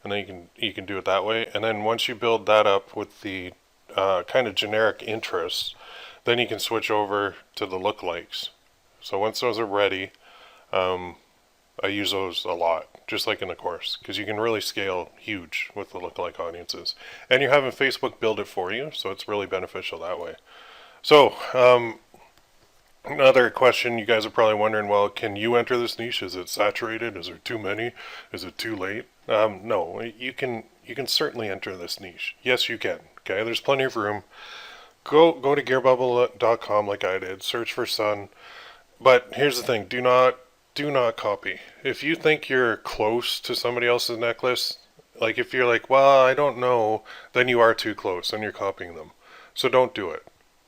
and then you can do it that way. And then once you build that up with the kind of generic interests, then you can switch over to the lookalikes. So once those are ready, I use those a lot, just like in the course, because you can really scale huge with the lookalike audiences. And you're having Facebook build it for you, so it's really beneficial that way. So, another question you guys are probably wondering, well, can you enter this niche? Is it saturated? Is there too many? Is it too late? No, you can certainly enter this niche. Yes, you can. Okay, there's plenty of room. Go to gearbubble.com like I did, search for son. But here's the thing, do not copy. If you think you're close to somebody else's necklace, like if you're like, well, I don't know, then you are too close and you're copying them. So don't do it.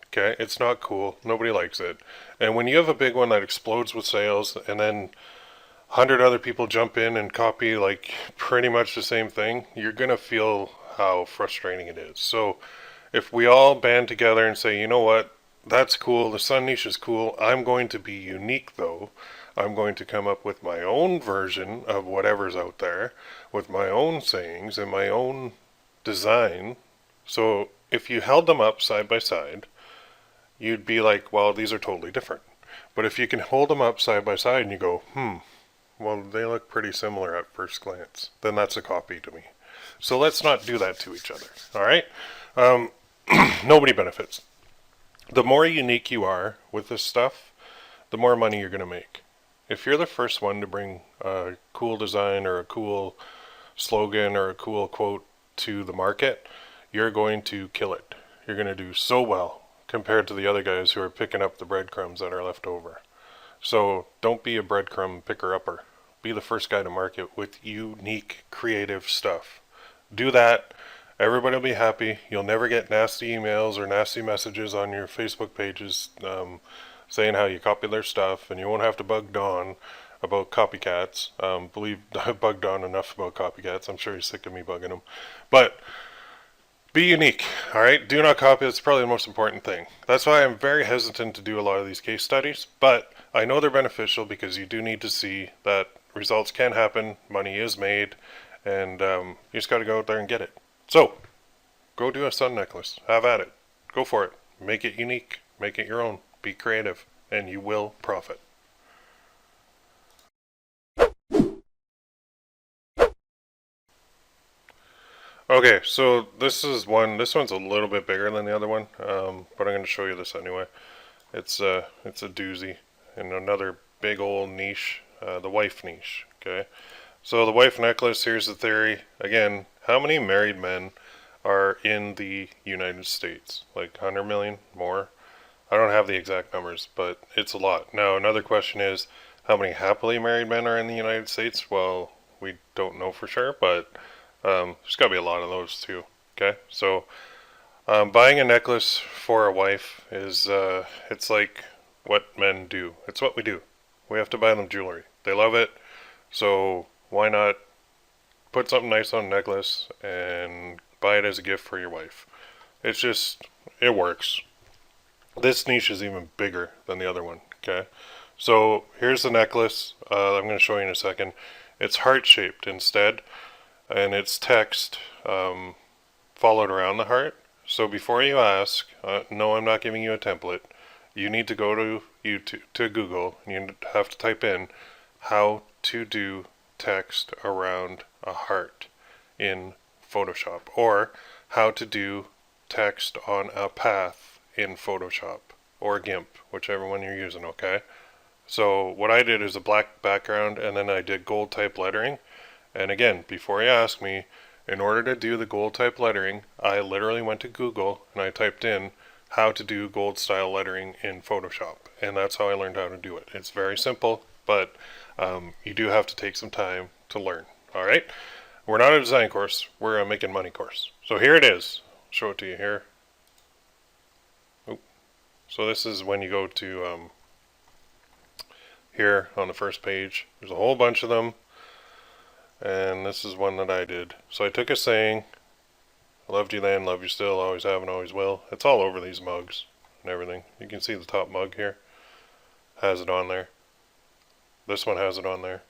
Okay? It's not cool. Nobody likes it. And when you have a big one that explodes with sales and then 100 other people jump in and copy like pretty much the same thing, you're going to feel how frustrating it is. So if we all band together and say, you know what, that's cool, the sun niche is cool, I'm going to be unique though. I'm going to come up with my own version of whatever's out there, with my own sayings and my own design. So if you held them up side by side, you'd be like, well, these are totally different. But if you can hold them up side by side and you go, well, they look pretty similar at first glance, then that's a copy to me. So let's not do that to each other, all right? Nobody benefits. The more unique you are with this stuff, the more money you're going to make. If you're the first one to bring a cool design or a cool slogan or a cool quote to the market, you're going to kill it. You're going to do so well compared to the other guys who are picking up the breadcrumbs that are left over. So don't be a breadcrumb picker-upper. Be the first guy to market with unique, creative stuff. Do that. Everybody will be happy. You'll never get nasty emails or nasty messages on your Facebook pages saying how you copy their stuff, and you won't have to bug Don about copycats. Believe I've bugged Don enough about copycats. I'm sure he's sick of me bugging him. But be unique, all right? Do not copy. That's probably the most important thing. That's why I'm very hesitant to do a lot of these case studies, but I know they're beneficial because you do need to see that results can happen, money is made, and you just got to go out there and get it. So, go do a sun necklace. Have at it. Go for it. Make it unique. Make it your own. Be creative, and you will profit. Okay, so this one's a little bit bigger than the other one, but I'm going to show you this anyway. It's a doozy, and another big old niche, the wife niche, okay? So the wife necklace, here's the theory. Again, how many married men are in the United States? Like 100 million? More? I don't have the exact numbers, but it's a lot. Now, another question is, how many happily married men are in the United States? Well, we don't know for sure, but there's got to be a lot of those too. Okay, so buying a necklace for a wife is, it's like what men do. It's what we do. We have to buy them jewelry. They love it, so why not put something nice on a necklace and buy it as a gift for your wife? It's just, it works. This niche is even bigger than the other one, okay? So here's the necklace. I'm going to show you in a second. It's heart-shaped instead, and it's text followed around the heart. So before you ask, no, I'm not giving you a template. You need to go to YouTube, to Google, and you have to type in how to do text around a heart in Photoshop, or how to do text on a path in Photoshop or GIMP, whichever one you're using, okay? So what I did is a black background, and then I did gold type lettering. And again, before you ask me, in order to do the gold type lettering, I literally went to Google and I typed in how to do gold style lettering in Photoshop, and that's how I learned how to do it. It's very simple, but you do have to take some time to learn. All right, we're not a design course, we're a making money course. So here it is. I'll show it to you here. So this is when you go to here on the first page. There's a whole bunch of them. And this is one that I did. So I took a saying, loved you then, love you still, always have and always will. It's all over these mugs and everything. You can see the top mug here has it on there. This one has it on there.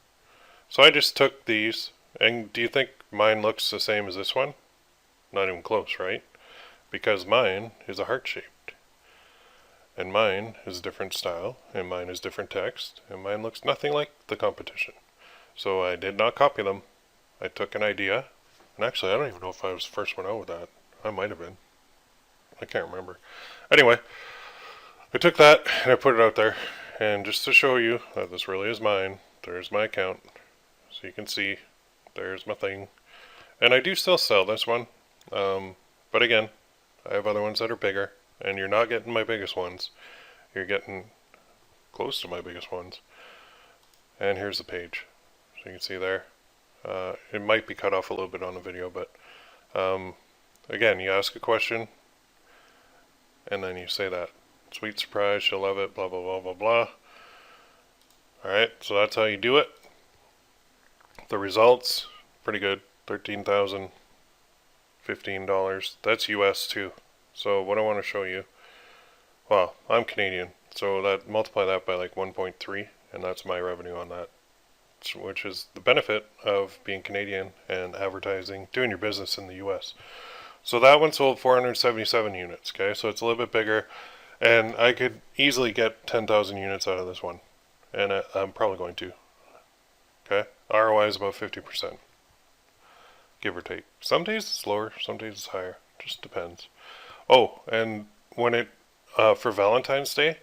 So I just took these, and do you think mine looks the same as this one? Not even close, right? Because mine is a heart-shaped. And mine is a different style, and mine is different text, and mine looks nothing like the competition. So I did not copy them. I took an idea, and actually I don't even know if I was the first one out with that. I might have been. I can't remember. Anyway, I took that and I put it out there, and just to show you that this really is mine, there's my account. So you can see, there's my thing. And I do still sell this one, but again, I have other ones that are bigger, and you're not getting my biggest ones. You're getting close to my biggest ones. And here's the page. So you can see there. It might be cut off a little bit on the video, but again, you ask a question, and then you say that. Sweet surprise, she'll love it, blah, blah, blah, blah, blah. Alright, so that's how you do it. The results, pretty good. $13,015. That's US too. So what I want to show you, well, I'm Canadian, so that multiply that by like 1.3, and that's my revenue on that. Which is the benefit of being Canadian and advertising, doing your business in the US. So that one sold 477 units, okay? So it's a little bit bigger, and I could easily get 10,000 units out of this one, and I'm probably going to, okay? ROI is about 50%, give or take. Some days it's lower, some days it's higher, just depends. Oh, and when it, for Valentine's Day,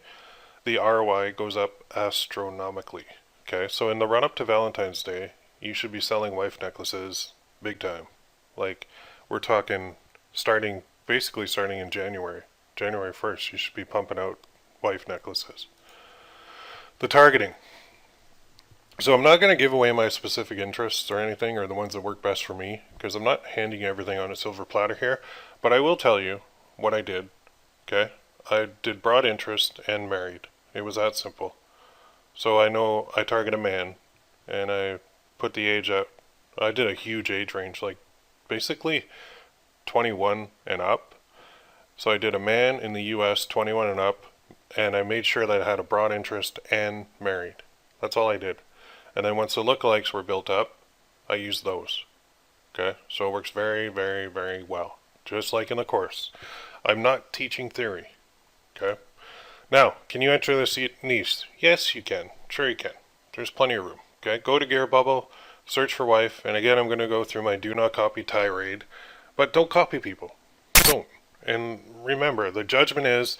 the ROI goes up astronomically. Okay, so in the run-up to Valentine's Day, you should be selling wife necklaces big time. Like, we're talking basically starting in January. January 1st, you should be pumping out wife necklaces. The targeting. So I'm not going to give away my specific interests or anything, or the ones that work best for me, because I'm not handing everything on a silver platter here. But I will tell you what I did. Okay, I did broad interest and married. It was that simple. So I know I target a man, and I put the age at, I did a huge age range, like basically 21 and up. So I did a man in the US, 21 and up, and I made sure that I had a broad interest and married. That's all I did. And then once the lookalikes were built up, I used those. Okay, so it works very, very, very well. Just like in the course. I'm not teaching theory. Okay. Now, can you enter this niche? Yes, you can. Sure you can. There's plenty of room. Okay, go to Gearbubble, search for wife, and again, I'm going to go through my do not copy tirade, but don't copy people. Don't. And remember, the judgment is,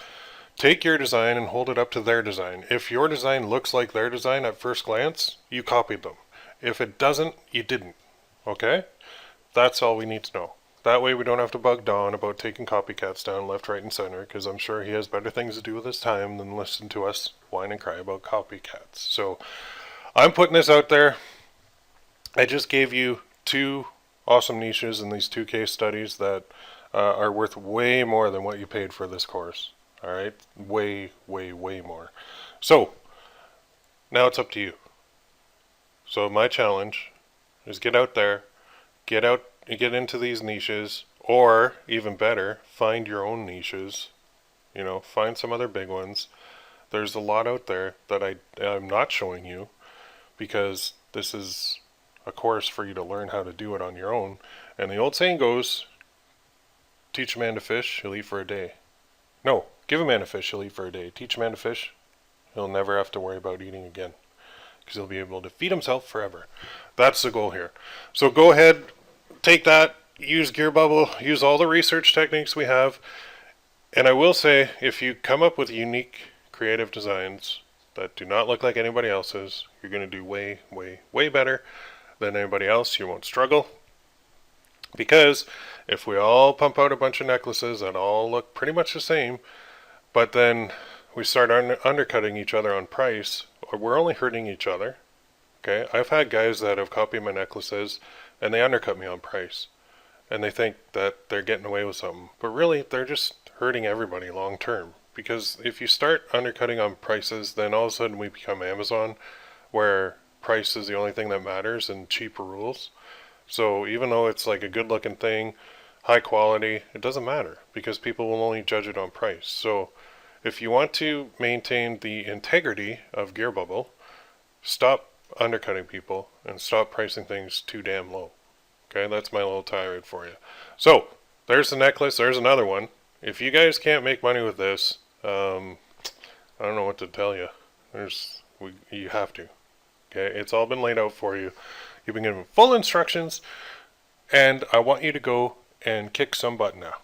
take your design and hold it up to their design. If your design looks like their design at first glance, you copied them. If it doesn't, you didn't. Okay? That's all we need to know. That way we don't have to bug Don about taking copycats down left, right, and center, because I'm sure he has better things to do with his time than listen to us whine and cry about copycats. So I'm putting this out there. I just gave you 2 awesome niches in these 2 case studies that are worth way more than what you paid for this course. All right? Way, way, way more. So now it's up to you. So my challenge is get out there, get into these niches, or even better, find your own niches. You know, find some other big ones. There's a lot out there that I'm not showing you, because this is a course for you to learn how to do it on your own. And the old saying goes, teach a man to fish, he'll eat for a day. No, give a man a fish, he'll eat for a day. Teach a man to fish, he'll never have to worry about eating again, because he'll be able to feed himself forever. That's the goal here. So go ahead, take that, use Gearbubble, use all the research techniques we have, and I will say, if you come up with unique creative designs that do not look like anybody else's, you're going to do way, way, way better than anybody else. You won't struggle, because if we all pump out a bunch of necklaces that all look pretty much the same, but then we start undercutting each other on price, or we're only hurting each other. Okay, I've had guys that have copied my necklaces and they undercut me on price, and they think that they're getting away with something, but really they're just hurting everybody long term. Because if you start undercutting on prices, then all of a sudden we become Amazon, where price is the only thing that matters and cheap rules. So even though it's like a good looking thing, high quality, it doesn't matter because people will only judge it on price. So if you want to maintain the integrity of Gearbubble, stop undercutting people and stop pricing things too damn low. Okay, that's my little tirade for you. So there's the necklace. There's another one. If you guys can't make money with this, I don't know what to tell you. You have to. Okay, it's all been laid out for you. You've been given full instructions, and I want you to go and kick some butt now.